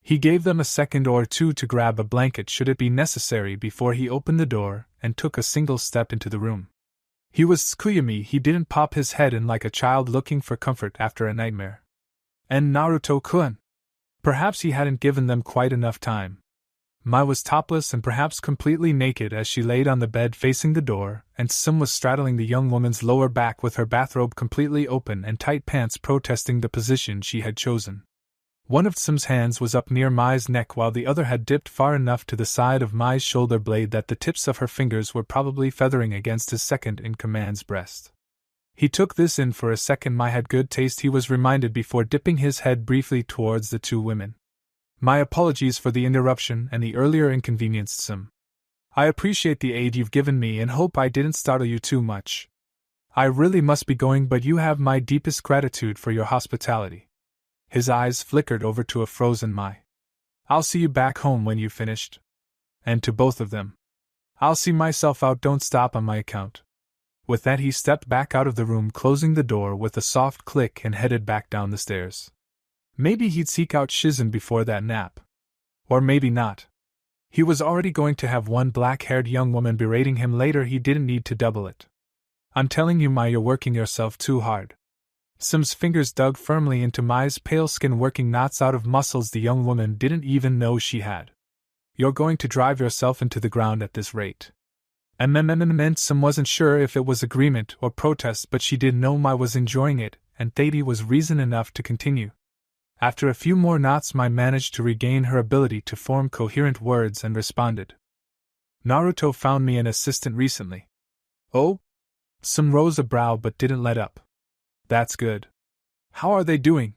Speaker 1: He gave them a second or two to grab a blanket should it be necessary before he opened the door and took a single step into the room. He was Kyuubi. He didn't pop his head in like a child looking for comfort after a nightmare. And Naruto-kun? Perhaps he hadn't given them quite enough time. Mai was topless and perhaps completely naked as she laid on the bed facing the door, and Sim was straddling the young woman's lower back with her bathrobe completely open and tight pants protesting the position she had chosen. One of Sim's hands was up near Mai's neck while the other had dipped far enough to the side of Mai's shoulder blade that the tips of her fingers were probably feathering against his second-in-command's breast. He took this in for a second. Mai had good taste, he was reminded before dipping his head briefly towards the two women. My apologies for the interruption and the earlier inconvenience, Sim. I appreciate the aid you've given me and hope I didn't startle you too much. I really must be going, but you have my deepest gratitude for your hospitality. His eyes flickered over to a frozen Mai. I'll see you back home when you've finished. And to both of them. I'll see myself out, don't stop on my account. With that he stepped back out of the room, closing the door with a soft click, and headed back down the stairs. Maybe he'd seek out Shizen before that nap. Or maybe not. He was already going to have one black-haired young woman berating him later, he didn't need to double it. I'm telling you, Mai, you're working yourself too hard. Sim's fingers dug firmly into Mai's pale skin, working knots out of muscles the young woman didn't even know she had. You're going to drive yourself into the ground at this rate. Sim wasn't sure if it was agreement or protest, but she did know Mai was enjoying it, and Thady was reason enough to continue. After a few more knots, Mai managed to regain her ability to form coherent words and responded. Naruto found me an assistant recently. Oh? Sim rose a brow but didn't let up. That's good. How are they doing?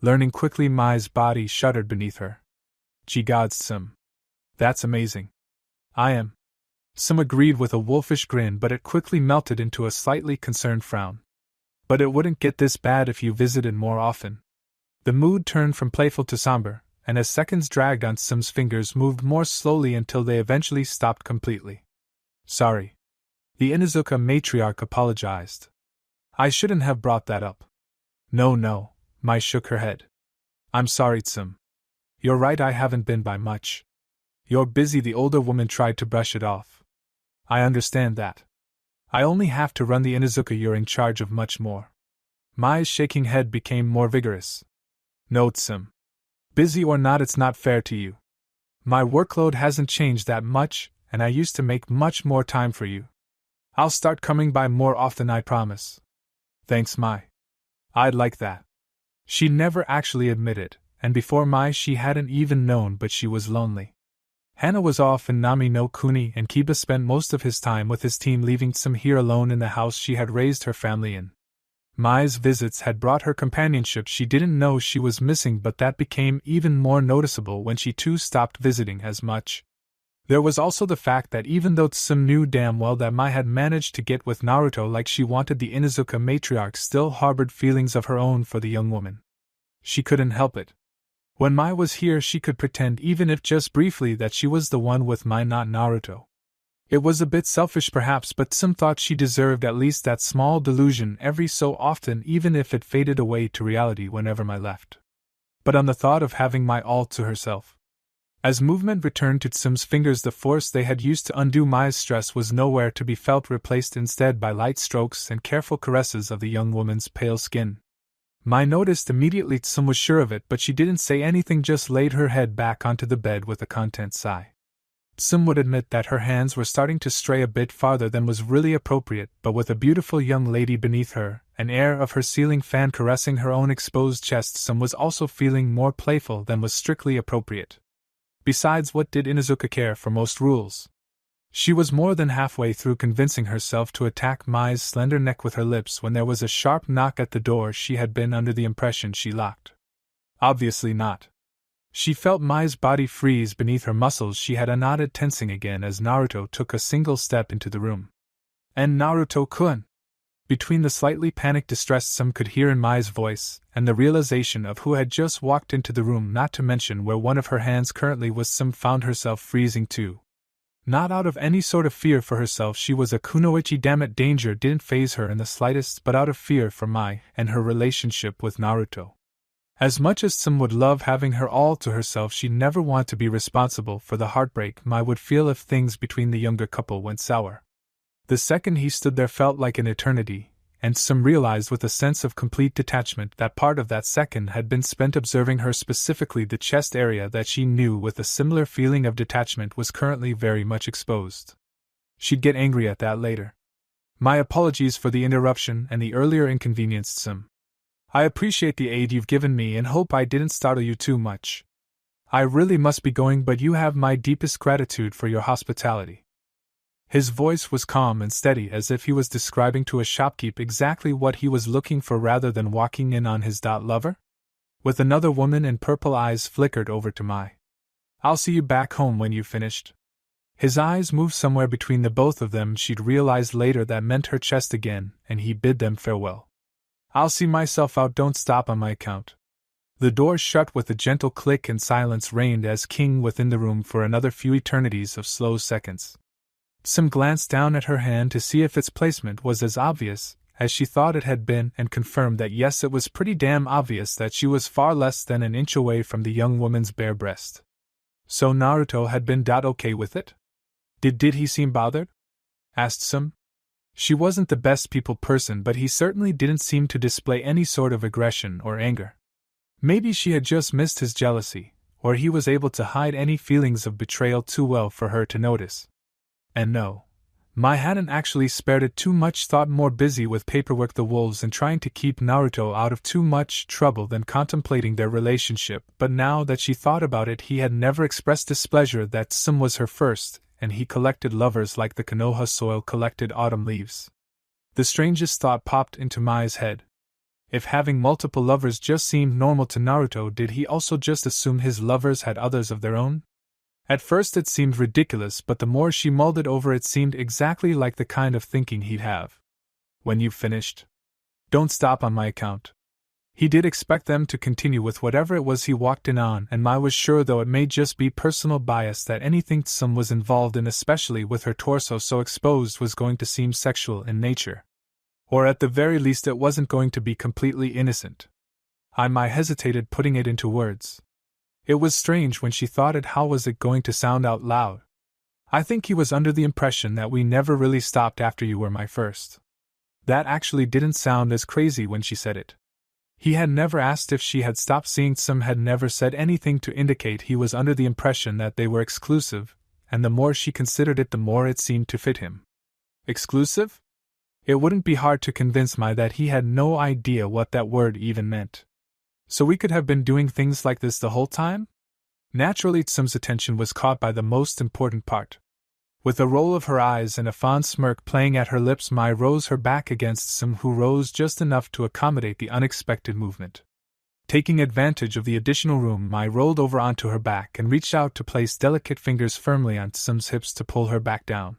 Speaker 1: Learning quickly. Mai's body shuddered beneath her. Gee gods, Sim. That's amazing. I am. Sim agreed with a wolfish grin, but it quickly melted into a slightly concerned frown. But it wouldn't get this bad if you visited more often. The mood turned from playful to somber, and as seconds dragged on, Sim's fingers moved more slowly until they eventually stopped completely. Sorry. The Inuzuka matriarch apologized. I shouldn't have brought that up. No, Mai shook her head. I'm sorry, Sim. You're right, I haven't been by much. You're busy, the older woman tried to brush it off. I understand that. I only have to run the Inuzuka, you're in charge of much more. Mai's shaking head became more vigorous. Note, Sim. Busy or not, it's not fair to you. My workload hasn't changed that much, and I used to make much more time for you. I'll start coming by more often, I promise. Thanks, Mai. I'd like that. She never actually admitted, and before Mai she hadn't even known, but she was lonely. Hana was off in Nami no Kuni, and Kiba spent most of his time with his team, leaving Sim here alone in the house she had raised her family in. Mai's visits had brought her companionship she didn't know she was missing, but that became even more noticeable when she too stopped visiting as much. There was also the fact that even though Sim knew damn well that Mai had managed to get with Naruto like she wanted, the Inuzuka matriarch still harbored feelings of her own for the young woman. She couldn't help it. When Mai was here she could pretend, even if just briefly, that she was the one with Mai, not Naruto. It was a bit selfish perhaps, but Sim thought she deserved at least that small delusion every so often, even if it faded away to reality whenever Mai left. But on the thought of having Mai all to herself. As movement returned to Sim's fingers, the force they had used to undo Mai's stress was nowhere to be felt, replaced instead by light strokes and careful caresses of the young woman's pale skin. Mai noticed immediately. Sim was sure of it, but she didn't say anything, just laid her head back onto the bed with a content sigh. Some would admit that her hands were starting to stray a bit farther than was really appropriate, but with a beautiful young lady beneath her, an air of her ceiling fan caressing her own exposed chest, some was also feeling more playful than was strictly appropriate. Besides, what did Inuzuka care for most rules? She was more than halfway through convincing herself to attack Mai's slender neck with her lips when there was a sharp knock at the door. She had been under the impression she locked. Obviously not. She felt Mai's body freeze beneath her muscles. She had a nodded, tensing again as Naruto took a single step into the room. And Naruto-kun! Between the slightly panicked distress some could hear in Mai's voice, and the realization of who had just walked into the room, not to mention where one of her hands currently was, some found herself freezing too. Not out of any sort of fear for herself, she was a kunoichi, damn it, danger didn't faze her in the slightest, but out of fear for Mai and her relationship with Naruto. As much as Tsum would love having her all to herself, she'd never want to be responsible for the heartbreak Mai would feel if things between the younger couple went sour. The second he stood there felt like an eternity, and Tsum realized with a sense of complete detachment that part of that second had been spent observing her, specifically the chest area that she knew with a similar feeling of detachment was currently very much exposed. She'd get angry at that later. My apologies for the interruption and the earlier inconvenience, Tsum. I appreciate the aid you've given me and hope I didn't startle you too much. I really must be going, but you have my deepest gratitude for your hospitality. His voice was calm and steady, as if he was describing to a shopkeep exactly what he was looking for rather than walking in on his lover. With another woman, and purple eyes flickered over to Mai. I'll see you back home when you've finished. His eyes moved somewhere between the both of them. She'd realized later that meant her chest again, and he bid them farewell. I'll see myself out, don't stop on my account. The door shut with a gentle click and silence reigned as king within the room for another few eternities of slow seconds. Tsum glanced down at her hand to see if its placement was as obvious as she thought it had been, and confirmed that yes, it was pretty damn obvious that she was far less than an inch away from the young woman's bare breast. So Naruto had been okay with it? Did he seem bothered? Asked Tsum. She wasn't the best people person, but he certainly didn't seem to display any sort of aggression or anger. Maybe she had just missed his jealousy, or he was able to hide any feelings of betrayal too well for her to notice. And no, Mai hadn't actually spared it too much thought, more busy with paperwork, the wolves, and trying to keep Naruto out of too much trouble than contemplating their relationship. But now that she thought about it, he had never expressed displeasure that Tsum was her first, and he collected lovers like the Konoha soil collected autumn leaves. The strangest thought popped into Mai's head. If having multiple lovers just seemed normal to Naruto, did he also just assume his lovers had others of their own? At first it seemed ridiculous, but the more she mulled it over, it seemed exactly like the kind of thinking he'd have. When you've finished, don't stop on my account. He did expect them to continue with whatever it was he walked in on, and Mai was sure, though it may just be personal bias, that anything Tsum was involved in, especially with her torso so exposed, was going to seem sexual in nature. Or at the very least it wasn't going to be completely innocent. Mai hesitated putting it into words. It was strange when she thought it, how was it going to sound out loud? I think he was under the impression that we never really stopped after you were my first. That actually didn't sound as crazy when she said it. He had never asked if she had stopped seeing Tsum, had never said anything to indicate he was under the impression that they were exclusive, and the more she considered it, the more it seemed to fit him. Exclusive? It wouldn't be hard to convince Mai that he had no idea what that word even meant. So we could have been doing things like this the whole time? Naturally, Tsum's attention was caught by the most important part. With a roll of her eyes and a fond smirk playing at her lips, Mai rose her back against Tsum, who rose just enough to accommodate the unexpected movement. Taking advantage of the additional room, Mai rolled over onto her back and reached out to place delicate fingers firmly on Tsum's hips to pull her back down.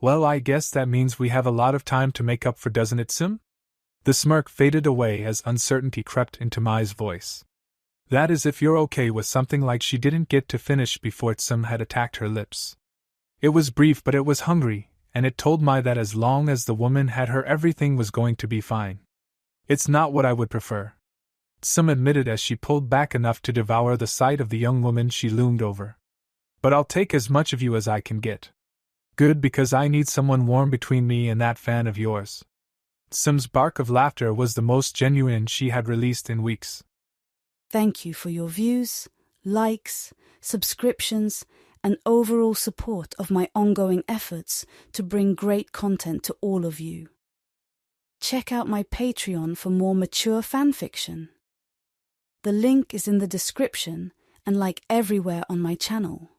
Speaker 1: Well, I guess that means we have a lot of time to make up for, doesn't it, Tsum? The smirk faded away as uncertainty crept into Mai's voice. That is, if you're okay with something like she didn't get to finish before Tsum had attacked her lips. It was brief, but it was hungry, and it told Mai that as long as the woman had her, everything was going to be fine. It's not what I would prefer, Tsum admitted as she pulled back enough to devour the sight of the young woman she loomed over. But I'll take as much of you as I can get. Good, because I need someone warm between me and that fan of yours. Tsum's bark of laughter was the most genuine she had released in weeks.
Speaker 2: Thank you for your views, likes, subscriptions, and overall support of my ongoing efforts to bring great content to all of you. Check out my Patreon for more mature fanfiction. The link is in the description and like everywhere on my channel.